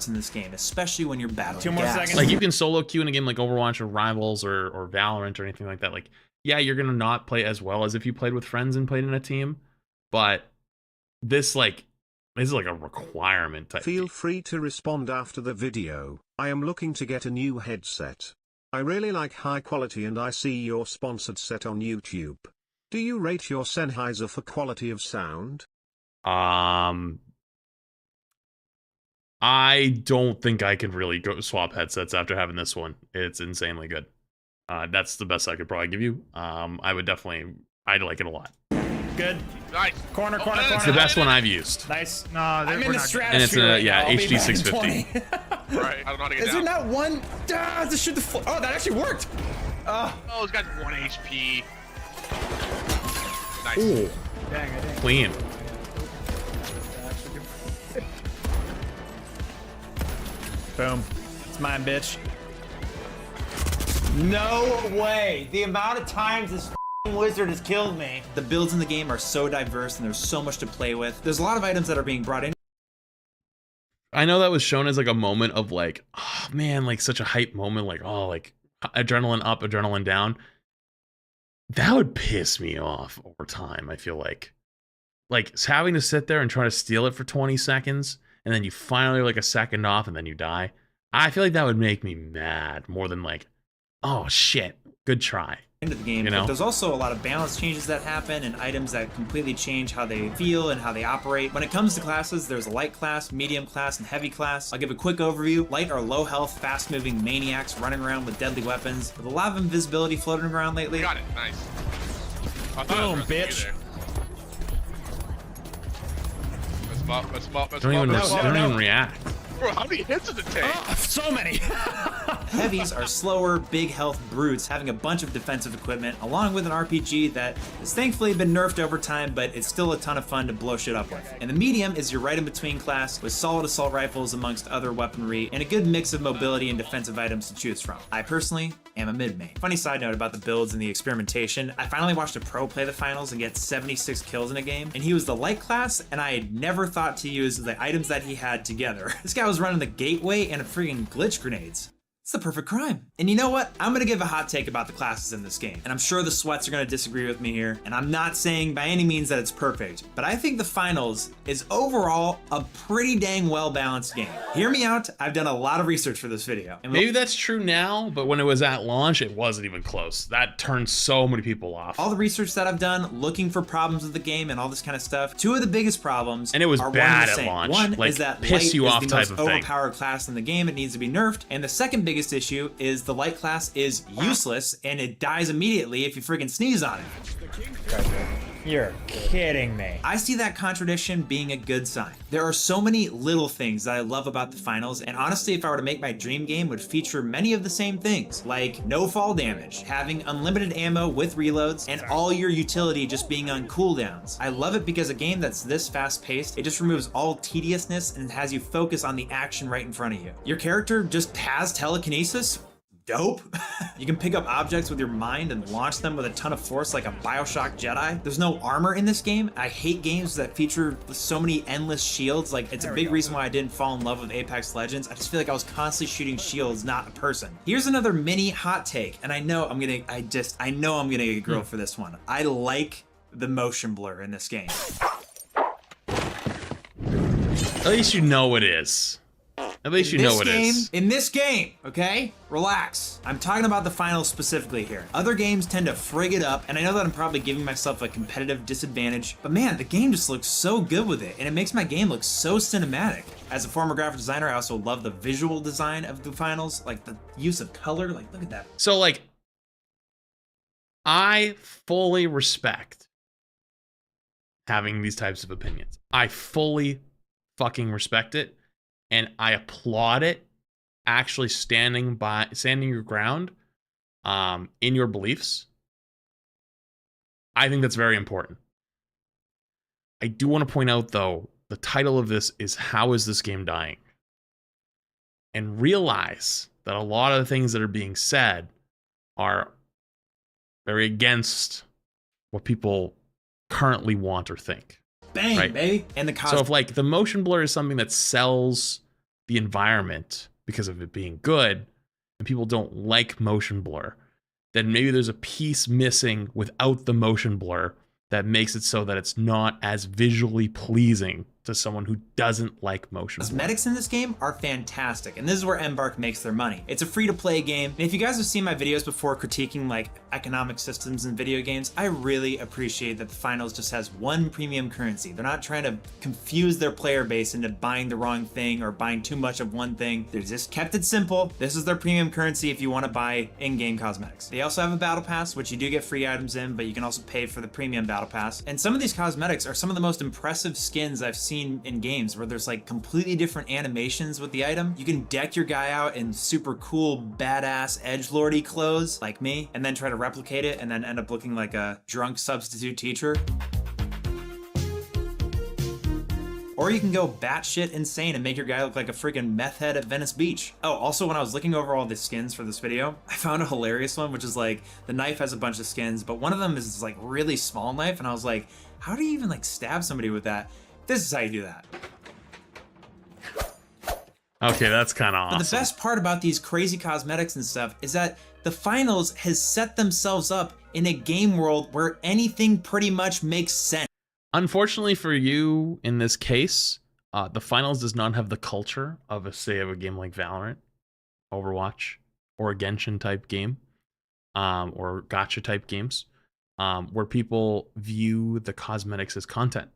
In this game, especially when you're battling. 2 more seconds. Like you can solo queue in a game like Overwatch or Rivals or Valorant or anything like that. Like, yeah, you're gonna not play as well as if you played with friends and played in a team, but this is like a requirement type. Feel free to respond after the video. I am looking to get a new headset. I really like high quality and I see your sponsored set on YouTube. Do you rate your Sennheiser for quality of sound? I don't think I can really go swap headsets after having this one. It's insanely good. That's the best I could probably give you. I like it a lot. Good. Nice. Corner. It's the best one I've used. Nice. No, I'm in the stratosphere. And it's a right now. I'll be HD back in 650. Right. I don't know how to get Is down. there not one? To shoot the oh, that actually worked. Oh, he's got 1 HP. Nice. Ooh. Dang, I didn't. Clean. Boom. It's mine, bitch. No way. The amount of times this wizard has killed me. The builds in the game are so diverse and there's so much to play with. There's a lot of items that are being brought in. I know that was shown as like a moment of like, oh man, like such a hype moment, like, oh, like adrenaline up, adrenaline down. That would piss me off over time, I feel like having to sit there and try to steal it for 20 seconds and then you finally like a second off and then you die. I feel like that would make me mad more than like, oh shit, good try. Into the game, but there's also a lot of balance changes that happen and items that completely change how they feel and how they operate. When it comes to classes, there's a light class, medium class, and heavy class. I'll give a quick overview. Light are low health, fast moving maniacs running around with deadly weapons with a lot of invisibility floating around lately. Got it, nice. Boom, bitch. Mess him up. They don't even react. Bro, how many hits does it take? Oh, so many. Heavies are slower, big health brutes having a bunch of defensive equipment, along with an RPG that has thankfully been nerfed over time, but it's still a ton of fun to blow shit up with. And the medium is your right-in-between class with solid assault rifles amongst other weaponry, and a good mix of mobility and defensive items to choose from. I personally am a mid-main. Funny side note about the builds and the experimentation, I finally watched a pro play the finals and get 76 kills in a game, and he was the light class, and I had never thought to use the items that he had together. This guy was running the gateway and a freaking glitch grenades. It's the perfect crime. And you know what? I'm gonna give a hot take about the classes in this game. And I'm sure the sweats are gonna disagree with me here. And I'm not saying by any means that it's perfect, but I think the finals is overall a pretty dang well-balanced game. Hear me out, I've done a lot of research for this video. And maybe that's true now, but when it was at launch, it wasn't even close. That turned so many people off. All the research that I've done, looking for problems with the game and all this kind of stuff, two of the biggest problems and it was are bad at launch. One like, is that piss light you is off the type most of thing. overpowered class in the game. It needs to be nerfed. And the second biggest issue is the light class is useless and it dies immediately if you freaking sneeze on it. You're kidding me. I see that contradiction being a good sign. There are so many little things that I love about the finals, and honestly, if I were to make my dream game, would feature many of the same things, like no fall damage, having unlimited ammo with reloads, and all your utility just being on cooldowns. I love it because a game that's this fast-paced, it just removes all tediousness and has you focus on the action right in front of you. Your character just has telekinesis? Dope. You can pick up objects with your mind and launch them with a ton of force like a Bioshock Jedi. There's no armor in this game. I hate games that feature so many endless shields. Like, it's a big reason why I didn't fall in love with Apex Legends. I just feel like I was constantly shooting shields, not a person. Here's another mini hot take, and I know I'm gonna get grilled for this one. I like the motion blur in this game. At least you know it is. At least you know it is. In this game, okay? Relax. I'm talking about the finals specifically here. Other games tend to frig it up, and I know that I'm probably giving myself a competitive disadvantage, but man, the game just looks so good with it, and it makes my game look so cinematic. As a former graphic designer, I also love the visual design of the finals, like the use of color, like look at that. So like, I fully respect having these types of opinions. I fully fucking respect it. And I applaud it, actually standing your ground in your beliefs. I think that's very important. I do want to point out, though, the title of this is How Is This Game Dying? And realize that a lot of the things that are being said are very against what people currently want or think. Bang, right? baby. And the So if like the motion blur is something that sells the environment because of it being good, and people don't like motion blur, then maybe there's a piece missing without the motion blur that makes it so that it's not as visually pleasing to someone who doesn't like motion blur. Cosmetics in this game are fantastic, and this is where Embark makes their money. It's a free-to-play game, and if you guys have seen my videos before critiquing like economic systems in video games, I really appreciate that the finals just has one premium currency. They're not trying to confuse their player base into buying the wrong thing or buying too much of one thing. They just kept it simple. This is their premium currency if you want to buy in-game cosmetics. They also have a battle pass, which you do get free items in, but you can also pay for the premium battle pass. And some of these cosmetics are some of the most impressive skins I've seen in games, where there's like completely different animations with the item. You can deck your guy out in super cool, badass, edgelordy clothes like me, and then try to replicate it and then end up looking like a drunk substitute teacher. Or you can go batshit insane and make your guy look like a freaking meth head at Venice Beach. Oh, also when I was looking over all the skins for this video, I found a hilarious one, which is like, the knife has a bunch of skins, but one of them is this like really small knife, and I was like, how do you even like stab somebody with that? This is how you do that. Okay, that's kind of awesome. But the best part about these crazy cosmetics and stuff is that the finals has set themselves up in a game world where anything pretty much makes sense. Unfortunately for you, in this case, the finals does not have the culture of a game like Valorant, Overwatch, or a Genshin type game, or gacha type games, where people view the cosmetics as content.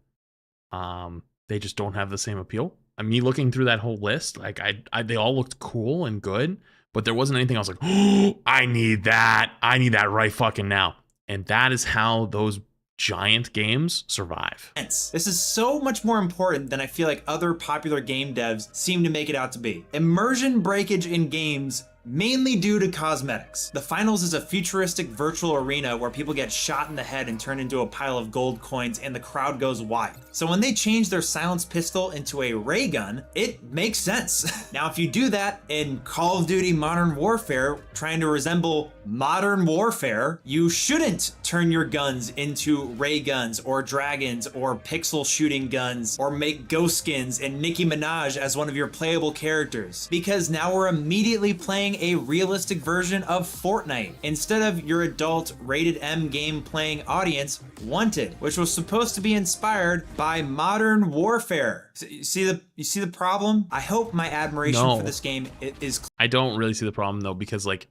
They just don't have the same appeal. I mean, looking through that whole list, like they all looked cool and good, but there wasn't anything I was like, oh, I need that right fucking now. And that is how those giant games survive. This is so much more important than I feel like other popular game devs seem to make it out to be. Immersion breakage in games, mainly due to cosmetics. The finals is a futuristic virtual arena where people get shot in the head and turn into a pile of gold coins and the crowd goes wild. So when they change their silenced pistol into a ray gun, it makes sense. Now if you do that in Call of Duty Modern Warfare, trying to resemble Modern Warfare, you shouldn't turn your guns into ray guns or dragons or pixel shooting guns or make ghost skins and Nicki Minaj as one of your playable characters. Because now we're immediately playing a realistic version of Fortnite instead of your adult rated M game playing audience wanted, which was supposed to be inspired by Modern Warfare. You see the problem? I hope my admiration for this game is. I don't really see the problem though, because like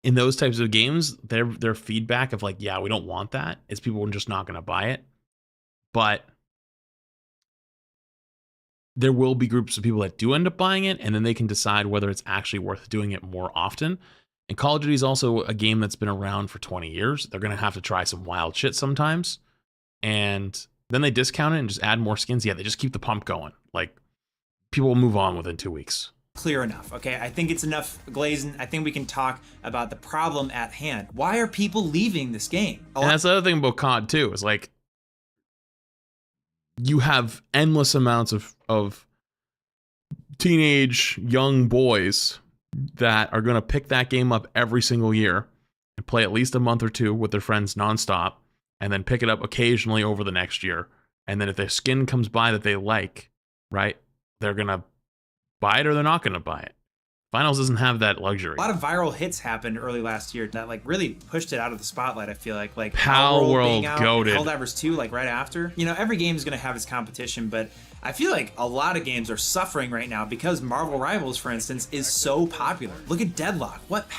in those types of games, their feedback of like, yeah, we don't want that, is people are just not going to buy it. But there will be groups of people that do end up buying it, and then they can decide whether it's actually worth doing it more often. And Call of Duty is also a game that's been around for 20 years. They're going to have to try some wild shit sometimes. and then they discount it and just add more skins. Yeah, they just keep the pump going. Like, people will move on within 2 weeks. Clear enough, okay? I think it's enough glazing. I think we can talk about the problem at hand. Why are people leaving this game? And that's the other thing about COD too, is like, you have endless amounts of teenage young boys that are going to pick that game up every single year and play at least a month or two with their friends nonstop, and then pick it up occasionally over the next year. And then if their skin comes by that they like, right, they're going to buy it or they're not going to buy it. Finals doesn't have that luxury. A lot of viral hits happened early last year that like really pushed it out of the spotlight. I feel like Palworld goated. Helldivers 2 like right after. You know, every game is going to have its competition, but I feel like a lot of games are suffering right now because Marvel Rivals, for instance, is so popular. Look at Deadlock. What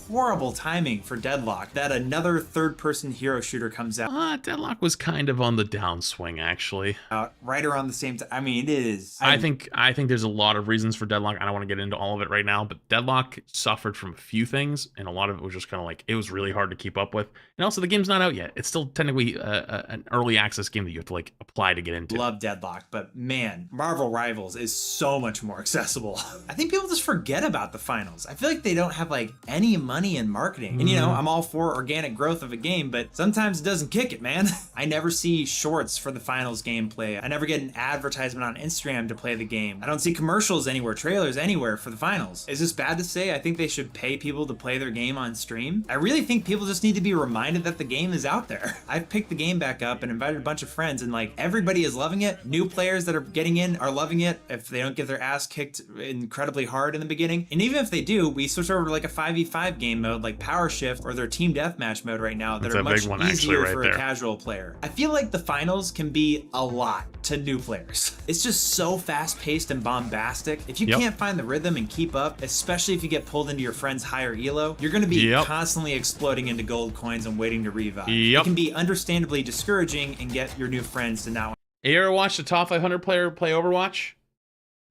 horrible timing for Deadlock that another third-person hero shooter comes out. Deadlock was kind of on the downswing, actually. Right around the same time. I mean, it is. I think there's a lot of reasons for Deadlock. I don't want to get into all of it right now, but Deadlock suffered from a few things, and a lot of it was just kind of like, it was really hard to keep up with. And also, the game's not out yet. It's still technically an early access game that you have to like apply to get into. Love Deadlock, but man, Marvel Rivals is so much more accessible. I think people just forget about the finals. I feel like they don't have like any money in marketing. And you know, I'm all for organic growth of a game, but sometimes it doesn't kick it, man. I never see shorts for the finals gameplay. I never get an advertisement on Instagram to play the game. I don't see commercials anywhere, trailers anywhere for the finals. Is this bad to say? I think they should pay people to play their game on stream. I really think people just need to be reminded that the game is out there. I've picked the game back up and invited a bunch of friends, and like everybody is loving it. New players that are getting in are loving it if they don't get their ass kicked incredibly hard in the beginning. And even if they do, we switch over to like a 5v5 game mode like Power Shift or their team deathmatch mode right now that are much easier for a casual player. I feel like the finals can be a lot to new players. It's just so fast-paced and bombastic. If you can't find the rhythm and keep up, especially if you get pulled into your friend's higher elo, you're going to be constantly exploding into gold coins and waiting to revive. It can be understandably discouraging and get your new friends to not. You ever watched a top 500 player play Overwatch?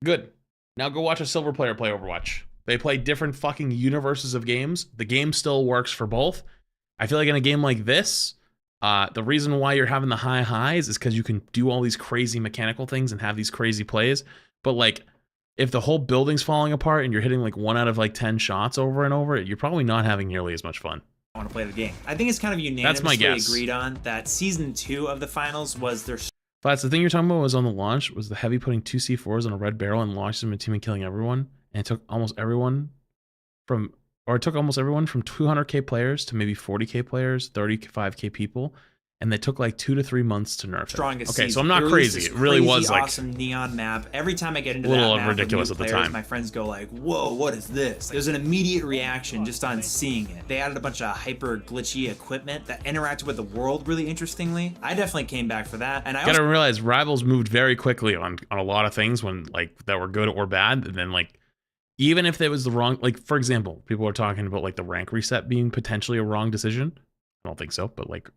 Good. Now go watch a silver player play Overwatch. They play different fucking universes of games. The game still works for both. I feel like in a game like this, the reason why you're having the high highs is because you can do all these crazy mechanical things and have these crazy plays. But like, if the whole building's falling apart and you're hitting like 1 out of like 10 shots over and over, you're probably not having nearly as much fun. I want to play the game. I think it's kind of unanimously agreed on that season 2 of the finals was their. Flats, the thing you're talking about was on the launch was the Heavy putting 2 C4s on a red barrel and launching them in team and killing everyone. And it took almost everyone from 200k players to maybe 40k players, 35k people, and they took like 2 to 3 months to nerf it. Okay, season. so I'm not crazy. It really was like awesome neon map. Every time I get into a little that map ridiculous with at new the players, time. my friends go like, "Whoa, what is this?" There's an immediate reaction just on seeing it. They added a bunch of hyper glitchy equipment that interacted with the world really interestingly. I definitely came back for that. And I gotta realize Rivals moved very quickly on a lot of things when like that were good or bad, and then like, even if it was the wrong, like for example, people are talking about like the rank reset being potentially a wrong decision. I don't think so, but like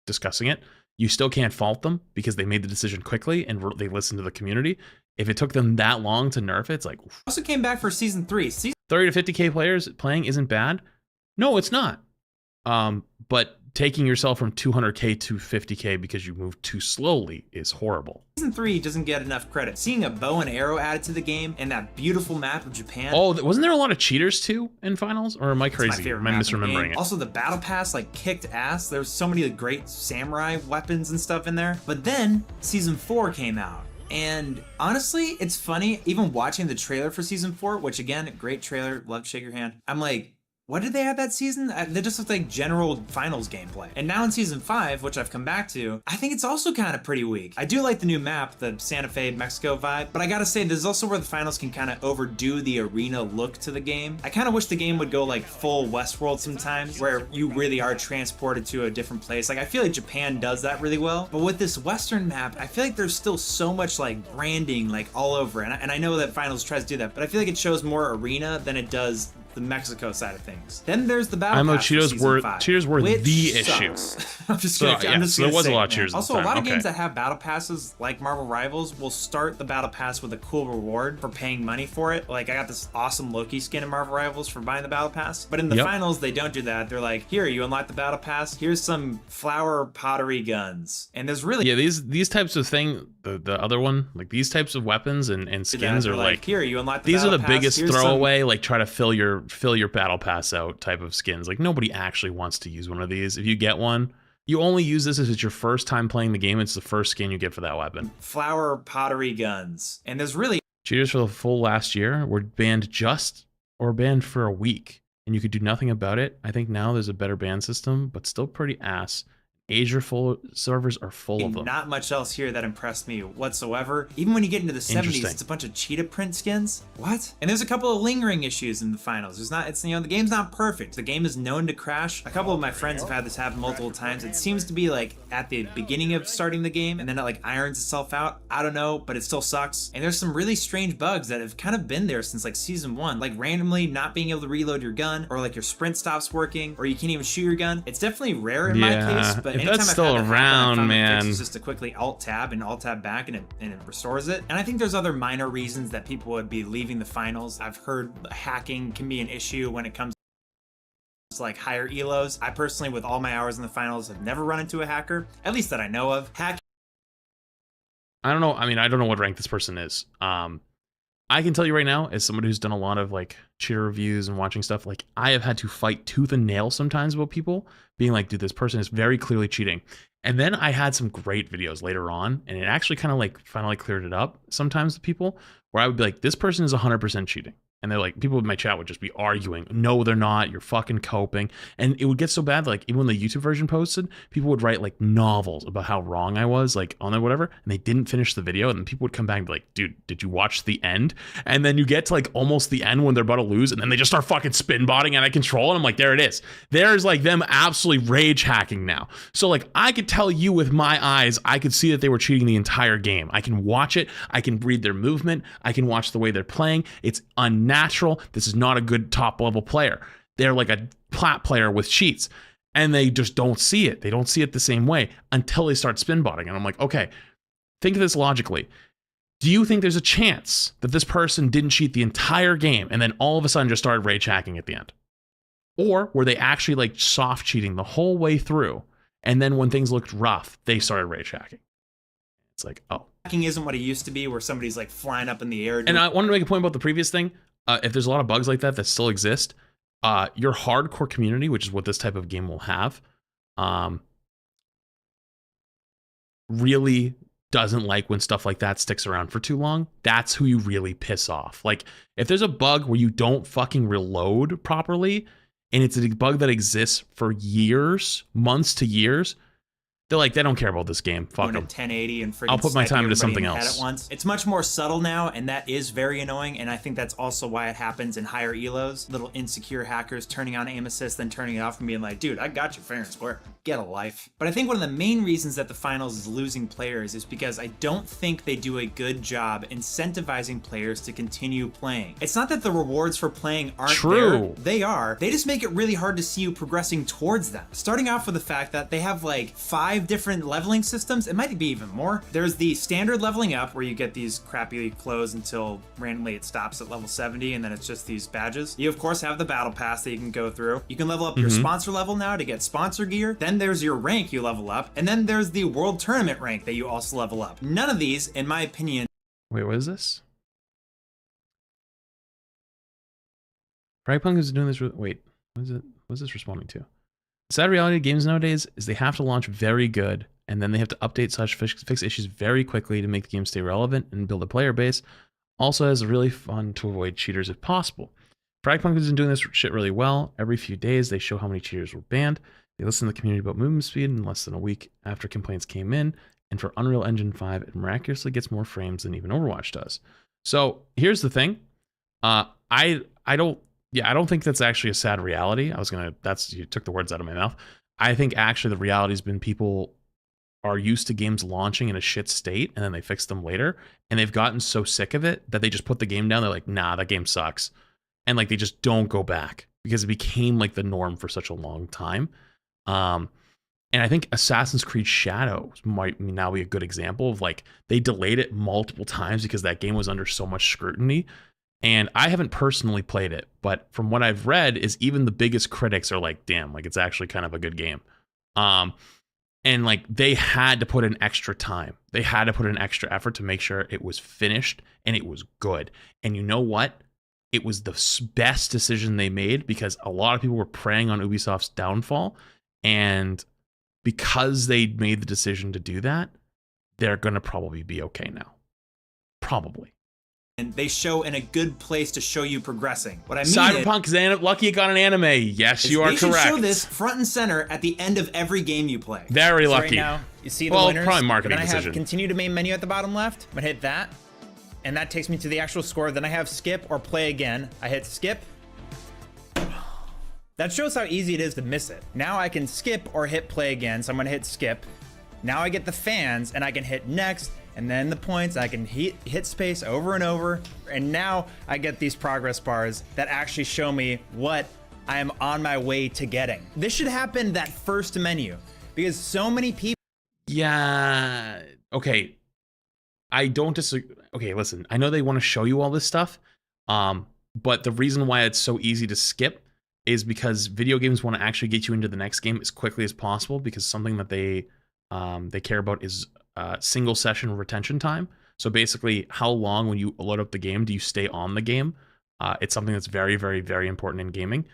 discussing it, you still can't fault them because they made the decision quickly and they listened to the community. If it took them that long to nerf it, it's like, oof. I also came back for season 3. 30 to 50k players playing isn't bad. No, it's not. But taking yourself from 200k to 50k because you moved too slowly is horrible. Season 3 doesn't get enough credit. Seeing a bow and arrow added to the game and that beautiful map of Japan. Oh, wasn't there a lot of cheaters too in finals? Or am I crazy? Am I misremembering it? Also, the battle pass like kicked ass. There's so many great samurai weapons and stuff in there. But then season 4 came out. And honestly, it's funny, even watching the trailer for season 4, which again, great trailer, love to shake your hand. I'm like, what did they have that season? They just looked like general finals gameplay. And now in season 5, which I've come back to, I think it's also kind of pretty weak. I do like the new map, the Santa Fe, Mexico vibe, but I gotta say, this is also where the finals can kind of overdo the arena look to the game. I kind of wish the game would go like full Westworld sometimes, where you really are transported to a different place. Like, I feel like Japan does that really well, but with this Western map, I feel like there's still so much like branding like all over, and I know that finals tries to do that, but I feel like it shows more arena than it does the Mexico side of things. Then there's the battle I know pass for cheaters season were 5, the issue. sucks. I'm just So, gonna, I'm just so gonna there was say a lot it, of cheaters. man. at the Also, a time. lot of Okay. games that have battle passes, like Marvel Rivals, will start the battle pass with a cool reward for paying money for it. Like, I got this awesome Loki skin in Marvel Rivals for buying the battle pass. But in the finals, they don't do that. They're like, here, you unlock the battle pass. Here's some flower pottery guns. And there's really these types of thing, the other one, like these types of weapons and skins are like, here, you unlock the these are battle the pass. biggest Here's throwaway, like try to fill your battle pass out type of skins. Like nobody actually wants to use one of these. If you get one, you only use this if it's your first time playing the game. It's the first skin you get for that weapon. Flower pottery guns. And there's really Cheaters for the full last year were banned banned for a week, and you could do nothing about it. I think now there's a better ban system, but still pretty ass. Asia full servers are full of them. not much else here that impressed me whatsoever. Even when you get into the 70s, it's a bunch of cheetah print skins. What? And there's a couple of lingering issues in the finals. The game's not perfect. The game is known to crash. A couple of my friends have had this happen multiple times. It seems to be like at the beginning of starting the game, and then it like irons itself out. I don't know, but it still sucks. And there's some really strange bugs that have kind of been there since like season 1, like randomly not being able to reload your gun, or like your sprint stops working, or you can't even shoot your gun. It's definitely rare in my case, but if anytime that's I've still had that around, happen, I found the man. fix is just to quickly alt tab and alt tab back, and it restores it. And I think there's other minor reasons that people would be leaving the finals. I've heard hacking can be an issue when it comes to like higher elos. I personally, with all my hours in the finals, have never run into a hacker, at least that I know of. Hacking. I don't know. I mean, I don't know what rank this person is. I can tell you right now, as somebody who's done a lot of like cheater reviews and watching stuff, like I have had to fight tooth and nail sometimes about people being like, dude, this person is very clearly cheating. And then I had some great videos later on, and it actually kind of like finally cleared it up sometimes to people, where I would be like, this person is 100% cheating. And they're like, people in my chat would just be arguing, no, they're not, you're fucking coping. And it would get so bad, like even when the YouTube version posted, people would write like novels about how wrong I was, like on there, whatever, and they didn't finish the video. And then people would come back and be like, dude, did you watch the end? And then you get to like almost the end when they're about to lose, and then they just start fucking spin botting out of control. And I'm like, there it is. There's like them absolutely rage hacking now. So like I could tell you with my eyes, I could see that they were cheating the entire game. I can watch it. I can read their movement. I can watch the way they're playing. It's unnatural. This is not a good top level player. They're like a plat player with cheats, and they just don't see it. They don't see it the same way until they start spin botting. And I'm like, okay, think of this logically. Do you think there's a chance that this person didn't cheat the entire game and then all of a sudden just started rage hacking at the end? Or were they actually like soft cheating the whole way through, and then when things looked rough, they started rage hacking? It's like, oh. Hacking isn't what it used to be, where somebody's like flying up in the air. And I wanted to make a point about the previous thing. If there's a lot of bugs like that still exist, your hardcore community, which is what this type of game will have, really doesn't like when stuff like that sticks around for too long. That's who you really piss off. Like, if there's a bug where you don't fucking reload properly, and it's a bug that exists for years, months to years, they're like, they don't care about this game. Fuck them. 1080 and freaking I'll put my time into something everybody in else. head at once. It's much more subtle now, and that is very annoying. And I think that's also why it happens in higher elos. Little insecure hackers turning on aim assist, then turning it off and being like, dude, I got you fair and square. Get a life. But I think one of the main reasons that the finals is losing players is because I don't think they do a good job incentivizing players to continue playing. It's not that the rewards for playing aren't there. They are. They just make it really hard to see you progressing towards them. Starting off with the fact that they have like 5 different leveling systems. It might be even more. There's the standard leveling up, where you get these crappy clothes until randomly it stops at level 70, and then it's just these badges. You of course have the battle pass that you can go through. You can level up your sponsor level now to get sponsor gear. Then there's your rank you level up, and then there's the world tournament rank that you also level up. None of these, in my opinion. Wait, what is this? Fragpunk is doing this. Wait, what is it? What is this responding to? The sad reality of games nowadays is they have to launch very good, and then they have to update/fix issues very quickly to make the game stay relevant and build a player base. Also, it's really fun to avoid cheaters if possible. Fragpunk has been doing this shit really well. Every few days, they show how many cheaters were banned. They listen to the community about movement speed in less than a week after complaints came in. And for Unreal Engine 5, it miraculously gets more frames than even Overwatch does. So here's the thing. I don't think that's actually a sad reality. You took the words out of my mouth. I think actually the reality has been people are used to games launching in a shit state, and then they fix them later, and they've gotten so sick of it that they just put the game down. They're like, nah, that game sucks. and like they just don't go back because it became like the norm for such a long time. And I think Assassin's Creed Shadows might now be a good example of like they delayed it multiple times because that game was under so much scrutiny. And I haven't personally played it, but from what I've read is even the biggest critics are like, damn, like it's actually kind of a good game. And like they had to put in extra time. They had to put in extra effort to make sure it was finished and it was good. And you know what? It was the best decision they made because a lot of people were preying on Ubisoft's downfall. And because they made the decision to do that, they're going to probably be okay now. Probably. And they show in a good place to show you progressing. What I mean Cyberpunk is lucky it got an anime. Yes, you are correct. They should show this front and center at the end of every game you play. Very lucky. Right now, you see the winners? Probably marketing then I decision. have continue to main menu at the bottom left. I'm gonna hit that, and that takes me to the actual score. Then I have skip or play again. I hit skip. That shows how easy it is to miss it. Now I can skip or hit play again, so I'm gonna hit skip. Now I get the fans, and I can hit next, and then the points. I can hit space over and over, and now I get these progress bars that actually show me what I am on my way to getting. This should happen that first menu, because so many people... Yeah, okay. I don't disagree. Okay, listen, I know they want to show you all this stuff, but the reason why it's so easy to skip is because video games want to actually get you into the next game as quickly as possible, because something that they care about is single session retention time. So basically, how long when you load up the game do you stay on the game? It's something that's very, very, very important in gaming.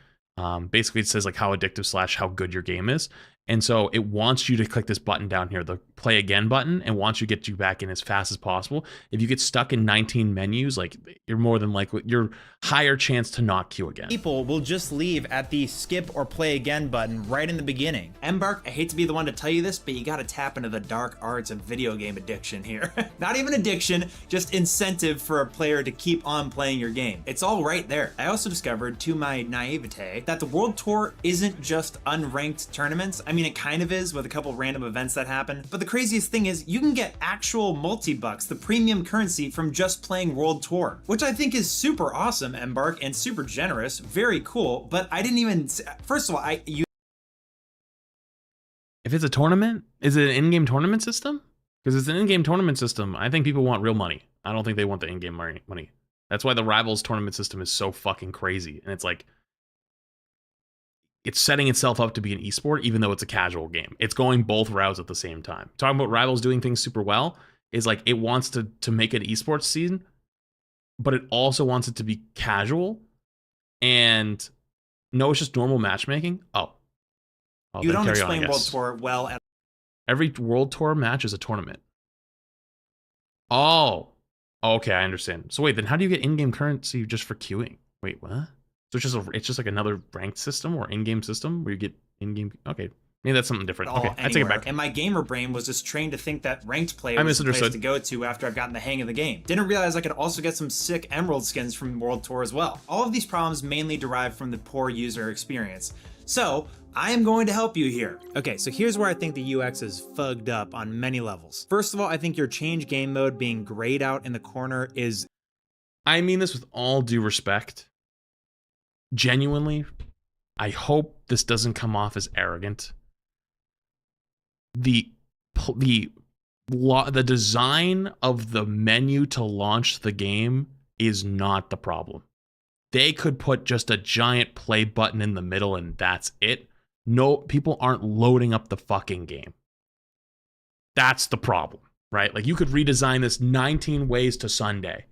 Basically, it says like how addictive / how good your game is. And so it wants you to click this button down here, the play again button, and wants you to get you back in as fast as possible. If you get stuck in 19 menus, like you're more than likely, you're higher chance to not queue again. People will just leave at the skip or play again button right in the beginning. Embark, I hate to be the one to tell you this, but you gotta tap into the dark arts of video game addiction here. Not even addiction, just incentive for a player to keep on playing your game. It's all right there. I also discovered, to my naivete, that the World Tour isn't just unranked tournaments. I mean, it kind of is with a couple random events that happen, but the craziest thing is you can get actual multi-bucks, the premium currency, from just playing World Tour, which I think is super awesome, Embark, and super generous, very cool, but I didn't even, first of all, if it's a tournament, is it an in-game tournament system? Because it's an in-game tournament system, I think people want real money. I don't think they want the in-game money. That's why the Rivals tournament system is so fucking crazy, and it's like, it's setting itself up to be an esport, even though it's a casual game. It's going both routes at the same time. Talking about Rivals doing things super well is like it wants to make an esports scene, but it also wants it to be casual. And no, it's just normal matchmaking. You don't explain World Tour well at every World Tour match is a tournament. Oh, okay, I understand. So wait, then how do you get in-game currency just for queuing? Wait, what? So it's just like another ranked system or in-game system where you get in-game. Okay, maybe that's something different. Okay, I take it back. And my gamer brain was just trained to think that ranked play was the place to go to after I've gotten the hang of the game. Didn't realize I could also get some sick Emerald skins from World Tour as well. All of these problems mainly derive from the poor user experience. So I am going to help you here. Okay, so here's where I think the UX is fucked up on many levels. First of all, I think your change game mode being grayed out in the corner is... I mean this with all due respect. Genuinely, I hope this doesn't come off as arrogant. The design of the menu to launch the game is not the problem. They could put just a giant play button in the middle and that's it. No, people aren't loading up the fucking game. That's the problem, right? Like you could redesign this 19 ways to Sunday.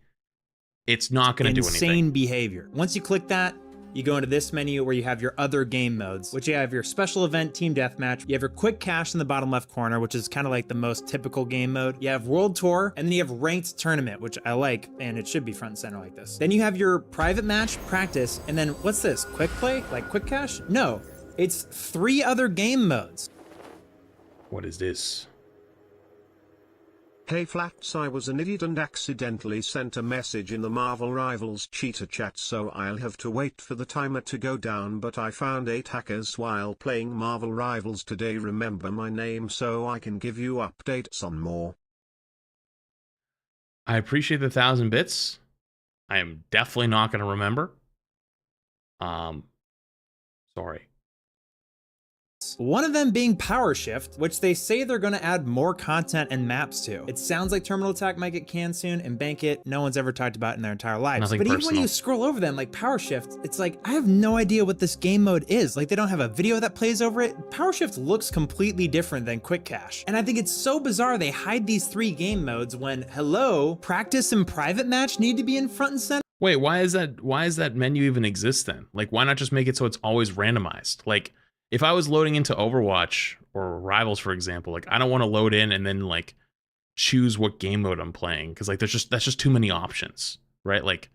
It's not going to do anything. Insane behavior. Once you click that, you go into this menu where you have your other game modes, which you have your special event team deathmatch. You have your quick cash in the bottom left corner, which is kind of like the most typical game mode. You have World Tour, and then you have ranked tournament, which I like, and it should be front and center like this. Then you have your private match, practice, and then what's this? Quick play? Like quick cash? No, it's 3 other game modes. What is this? Hey Flats, I was an idiot and accidentally sent a message in the Marvel Rivals cheater chat, so I'll have to wait for the timer to go down, but I found 8 hackers while playing Marvel Rivals today. Remember my name so I can give you updates on more. I appreciate the 1,000 bits. I am definitely not going to remember. Sorry. One of them being Power Shift, which they say they're going to add more content and maps to. It sounds like Terminal Attack might get canned soon, and Bank It, no one's ever talked about in their entire lives. Nothing but even when personal. you scroll over them, like Power Shift, it's like, I have no idea what this game mode is. Like, they don't have a video that plays over it. Power Shift looks completely different than Quick Cache. And I think it's so bizarre they hide these 3 game modes when, hello, Practice and Private Match need to be in front and center. Wait, why is that menu even exist then? Like, why not just make it so it's always randomized? Like, if I was loading into Overwatch or Rivals, for example, like, I don't want to load in and then like choose what game mode I'm playing, because like that's just too many options, right? Like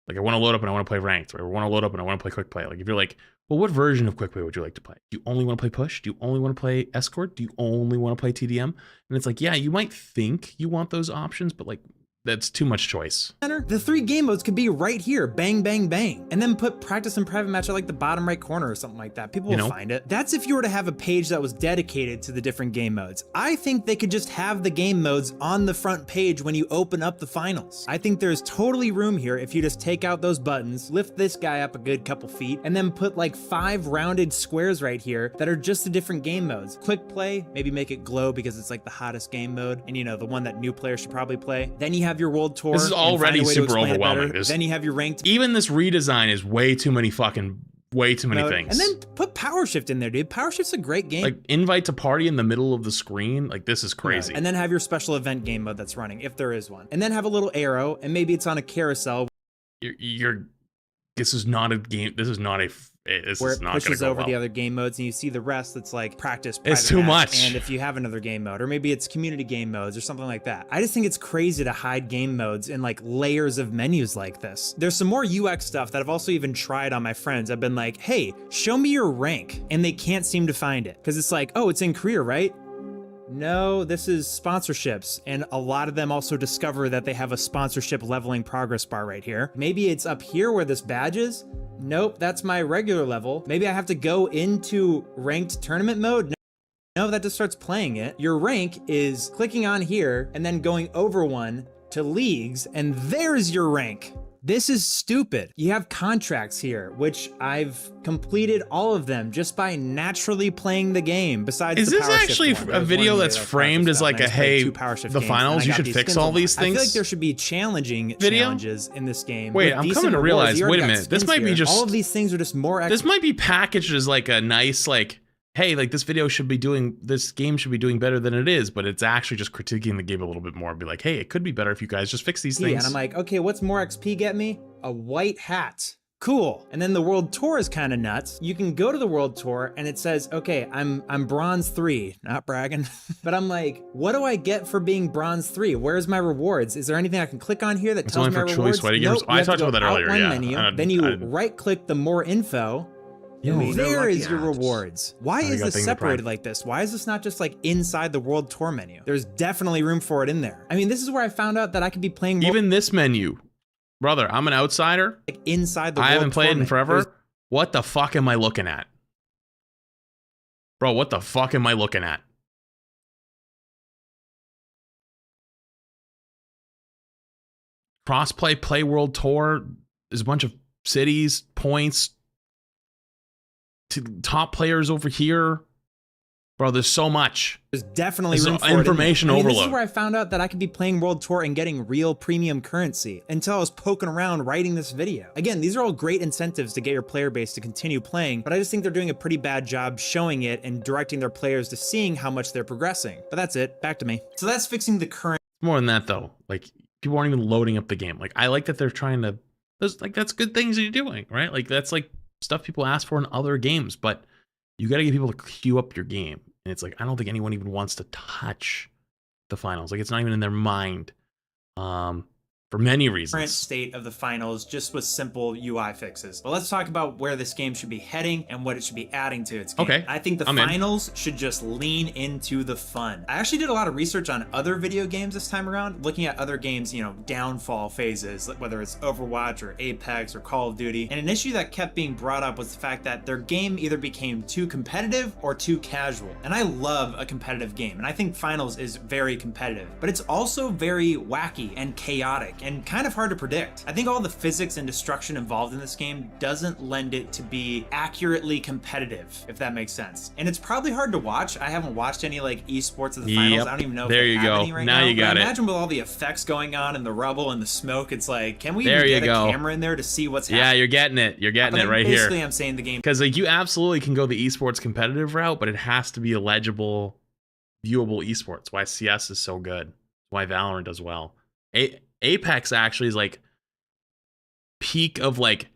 I want to load up and I want to play ranked, or I want to load up and I want to play quick play. Like, if you're like, well, what version of quick play would you like to play? Do you only want to play push? Do you only want to play escort? Do you only want to play TDM? And it's like, yeah, you might think you want those options, but like, that's too much choice. The 3 game modes could be right here, bang, bang, bang. And then put Practice and Private Match at like the bottom right corner or something like that. People will find it. That's if you were to have a page that was dedicated to the different game modes. I think they could just have the game modes on the front page when you open up the finals. I think there's totally room here if you just take out those buttons, lift this guy up a good couple feet, and then put like 5 rounded squares right here that are just the different game modes. Quick play, maybe make it glow because it's like the hottest game mode, and you know, the one that new players should probably play. Then you have your World Tour. This is already super overwhelming. Then you have your ranked. Even this redesign is way too many things. And then put Power Shift in there, dude. Power Shift's a great game. Like, invite to party in the middle of the screen. Like, this is crazy. And then have your special event game mode that's running, if there is one. And then have a little arrow, and maybe it's on a carousel. This is not a game. This is not where it pushes over the other game modes, and you see the rest that's like Practice, Private It's too Match, much. And if you have another game mode, or maybe it's community game modes or something like that. I just think it's crazy to hide game modes in like layers of menus like this. There's some more UX stuff that I've also even tried on my friends. I've been like, hey, show me your rank, and they can't seem to find it because it's like, oh, it's in career, right? No, this is sponsorships, and a lot of them also discover that they have a sponsorship leveling progress bar right here. Maybe it's up here where this badge is. Nope, that's my regular level. Maybe I have to go into ranked tournament mode. No, that just starts playing it. Your rank is clicking on here and then going over one to leagues, and there's your rank. This is stupid. You have contracts here, which I've completed all of them just by naturally playing the game. Besides, is the this Power actually Shift a video that's framed as like a, hey, the finals, you should fix all these things? I feel like there should be challenges in this game. Wait, I'm coming to realize, wait a minute, this might be just, all of these things are just more. This might be packaged as like a nice, like, hey, like this game should be doing better than it is, but it's actually just critiquing the game a little bit more and be like, hey, it could be better if you guys just fix these things. And I'm like, okay, what's more XP get me? A white hat. Cool. And then the World Tour is kind of nuts. You can go to the World Tour and it says, okay, I'm Bronze 3, not bragging, but I'm like, what do I get for being Bronze 3? Where's my rewards? Is there anything I can click on here that tells me my rewards? Nope, I talked about that earlier, yeah. Menu, then you right click the more info. There is your rewards. Why is this separated like this? Why is this not just like inside the World Tour menu? There's definitely room for it in there. I mean, this is where I found out that I could be playing even this menu. Brother, I'm an outsider. Like inside the I haven't played in forever. There's what the fuck am I looking at? Bro, what the fuck am I looking at? Crossplay, play World Tour. There's a bunch of cities, points, top players over here. Bro, there's so much. There's definitely room for information overload. This is where I found out that I could be playing World Tour and getting real premium currency until I was poking around writing this video. Again, these are all great incentives to get your player base to continue playing, but I just think they're doing a pretty bad job showing it and directing their players to seeing how much they're progressing. But that's it. Back to me. So that's fixing the current. More than that, though. Like, people aren't even loading up the game. Like, I like that they're trying to. That's good things that you're doing, right? Like, that's like stuff people ask for in other games, but you got to get people to queue up your game. And it's like, I don't think anyone even wants to touch the finals. Like, it's not even in their mind for many reasons. Current state of the finals just with simple UI fixes. But let's talk about where this game should be heading and what it should be adding to its game. Okay, I think the finals should just lean into the fun. I actually did a lot of research on other video games this time around, looking at other games, you know, downfall phases, whether it's Overwatch or Apex or Call of Duty. And an issue that kept being brought up was the fact that their game either became too competitive or too casual. And I love a competitive game, and I think finals is very competitive, but it's also very wacky and chaotic. and kind of hard to predict. I think all the physics and destruction involved in this game doesn't lend it to be accurately competitive, if that makes sense. And it's probably hard to watch. I haven't watched any like esports of the finals. I don't even know if they have any right now. You got but it. Imagine with all the effects going on and the rubble and the smoke, it's like, can we even get a camera in there to see what's happening? Yeah, you're getting it. You're getting it right here. Basically, I'm saying the game, because like you absolutely can go the esports competitive route, but it has to be a legible, viewable esports. Why CS is so good. Why Valorant does well. Apex actually is like peak of like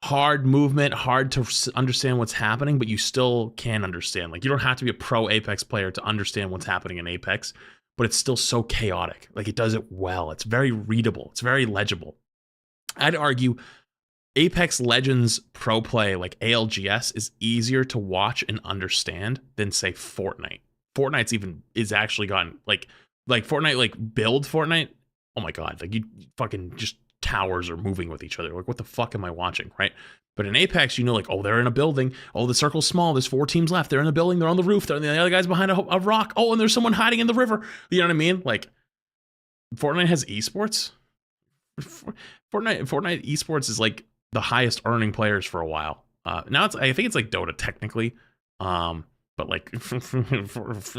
hard movement, hard to understand what's happening, but you still can understand. Like you don't have to be a pro Apex player to understand what's happening in Apex, but it's still so chaotic. Like it does it well. It's very readable. It's very legible. I'd argue Apex Legends pro play like ALGS is easier to watch and understand than say Fortnite. Fortnite's even is actually gotten like Fortnite, like build Fortnite. Oh my God, like you fucking just towers are moving with each other. Like what the fuck am I watching, right? But in Apex, you know, like, oh, they're in a building. Oh, the circle's small. There's 4 teams left. They're in the building. They're on the roof. The other guy's behind a rock. Oh, and there's someone hiding in the river. You know what I mean? Like Fortnite has esports. Fortnite esports is like the highest earning players for a while. Now I think it's like Dota technically. But like,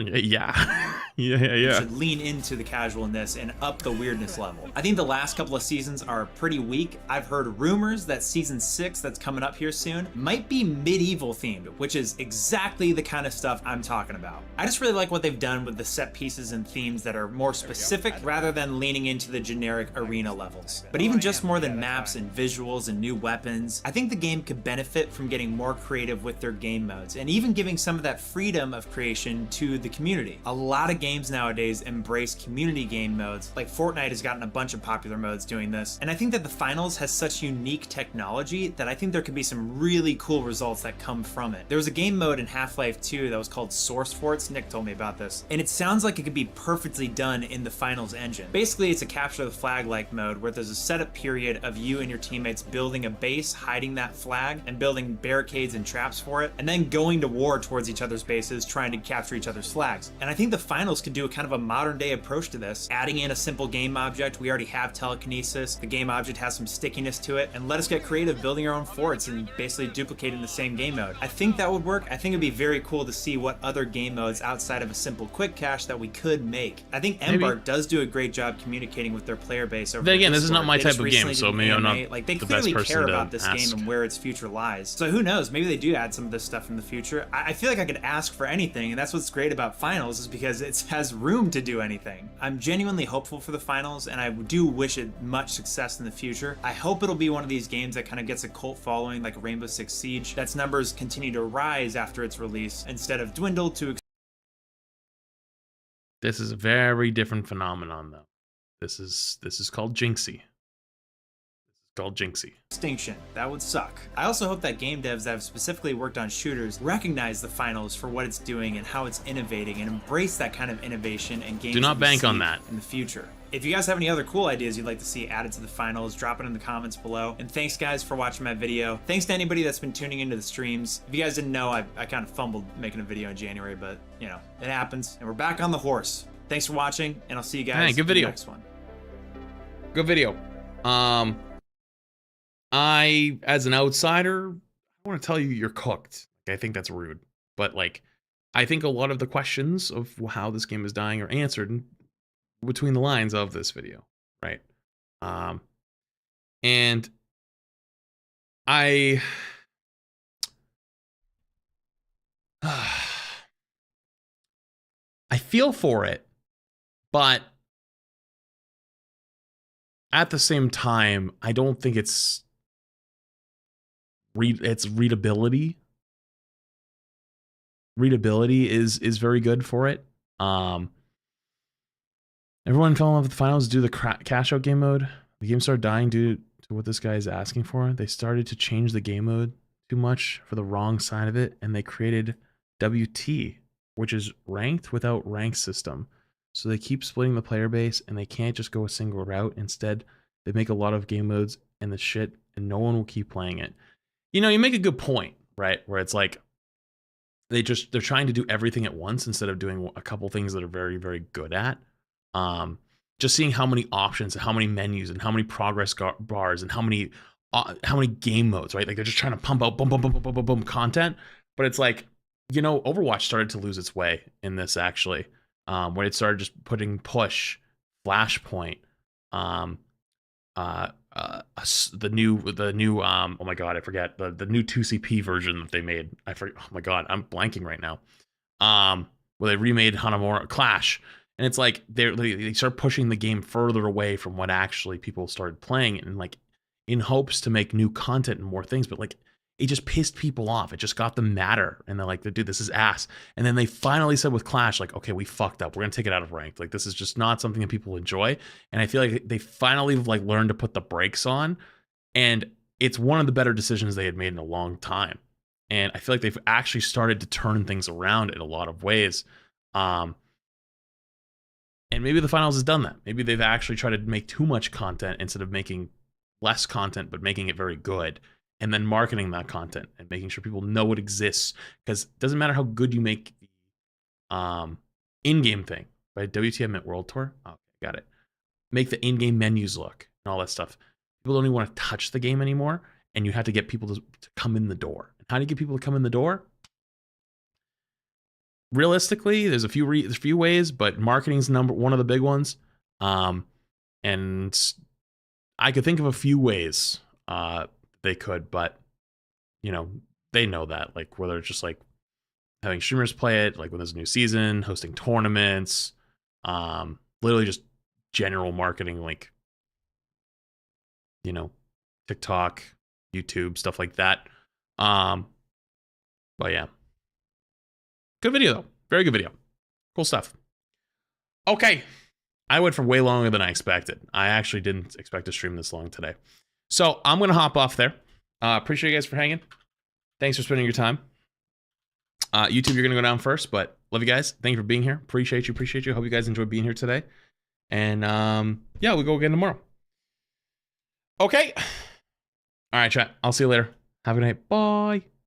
yeah. You should lean into the casual in this and up the weirdness level. I think the last couple of seasons are pretty weak. I've heard rumors that season 6 that's coming up here soon might be medieval themed, which is exactly the kind of stuff I'm talking about. I just really like what they've done with the set pieces and themes that are more specific rather than leaning into the generic arena levels. But even just more than maps and visuals and new weapons, I think the game could benefit from getting more creative with their game modes and even giving some of that freedom of creation to the community. A lot of games nowadays embrace community game modes. Like Fortnite has gotten a bunch of popular modes doing this. And I think that the finals has such unique technology that I think there could be some really cool results that come from it. There was a game mode in Half-Life 2 that was called Source Forts. Nick told me about this. And it sounds like it could be perfectly done in the finals engine. Basically, it's a capture the flag like mode where there's a setup period of you and your teammates building a base, hiding that flag, and building barricades and traps for it, and then going to war towards each other's bases, trying to capture each other's flags. And I think the finals could do a kind of a modern day approach to this, adding in a simple game object. We already have telekinesis. The game object has some stickiness to it, and let us get creative building our own forts and basically duplicating the same game mode. I think that would work. I think it'd be very cool to see what other game modes outside of a simple quick cache that we could make. I think Embark does do a great job communicating with their player base over then again, this is Discord. not my They type just of game, recently so did an maybe I'm anime. not like they the clearly best person care to about this ask. game and where its future lies. So who knows? Maybe they do add some of this stuff in the future. I feel like I could ask for anything, and that's what's great about finals is because it has room to do anything. I'm genuinely hopeful for the finals, and I do wish it much success in the future. I hope it'll be one of these games that kind of gets a cult following like Rainbow Six Siege, that's numbers continue to rise after its release instead of dwindle to. This is a very different phenomenon, though. This is called Jinxie. Called Jinxie. Extinction. That would suck. I also hope that game devs that have specifically worked on shooters recognize the finals for what it's doing and how it's innovating and embrace that kind of innovation and games. Do not that we bank on see that in the future. If you guys have any other cool ideas you'd like to see added to the finals, drop it in the comments below. And thanks guys for watching my video. Thanks to anybody that's been tuning into the streams. If you guys didn't know, I kind of fumbled making a video in January, but you know, it happens. And we're back on the horse. Thanks for watching, and I'll see you guys good video. in the next one. Good video. I, as an outsider, I want to tell you you're cooked. I think that's rude. But like, I think a lot of the questions of how this game is dying are answered between the lines of this video, right? And I feel for it, but at the same time, I don't think it's readability. Readability is very good for it. Everyone fell in love with the finals due to the cash out game mode. The game started dying due to what this guy is asking for. They started to change the game mode too much for the wrong side of it, and they created WT, which is ranked without rank system. So they keep splitting the player base, and they can't just go a single route. Instead, they make a lot of game modes and the shit, and no one will keep playing it. You know, you make a good point, right? Where it's like they're trying to do everything at once instead of doing a couple things that are very, very good at. just seeing how many options and how many menus and how many progress bars and how many game modes, right? Like they're just trying to pump out boom content, but it's like, you know, Overwatch started to lose its way in this actually, where it started just putting push, Flashpoint, the new oh my god, I forget the new 2CP version that they made. I forget. Oh my god, I'm blanking right now. Where they remade Hanamura Clash, and it's like they start pushing the game further away from what actually people started playing, and like in hopes to make new content and more things, but like it just pissed people off. It just got them madder, and they're like, dude, this is ass. And then they finally said with Clash, like, okay, we fucked up. We're gonna take it out of ranked. Like, this is just not something that people enjoy. And I feel like they finally like learned to put the brakes on, and it's one of the better decisions they had made in a long time. And I feel like they've actually started to turn things around in a lot of ways. And maybe the finals has done that. Maybe they've actually tried to make too much content instead of making less content, but making it very good. And then marketing that content and making sure people know it exists. Because it doesn't matter how good you make the in-game thing. By WTM meant World Tour? Oh, got it. Make the in-game menus look and all that stuff. People don't even want to touch the game anymore. And you have to get people to come in the door. And how do you get people to come in the door? Realistically, there's a few ways, but marketing's one of the big ones. And I could think of a few ways they could, but you know, they know that, like whether it's just like having streamers play it, like when there's a new season, hosting tournaments, literally just general marketing, like, you know, TikTok, YouTube, stuff like that. But yeah, good video though, very good video, cool stuff. Okay, I went for way longer than I expected. I actually didn't expect to stream this long today. So I'm going to hop off there. Appreciate you guys for hanging. Thanks for spending your time. YouTube, you're going to go down first, but love you guys. Thank you for being here. Appreciate you. Hope you guys enjoyed being here today. And yeah, we'll go again tomorrow. Okay. All right, chat. I'll see you later. Have a good night. Bye.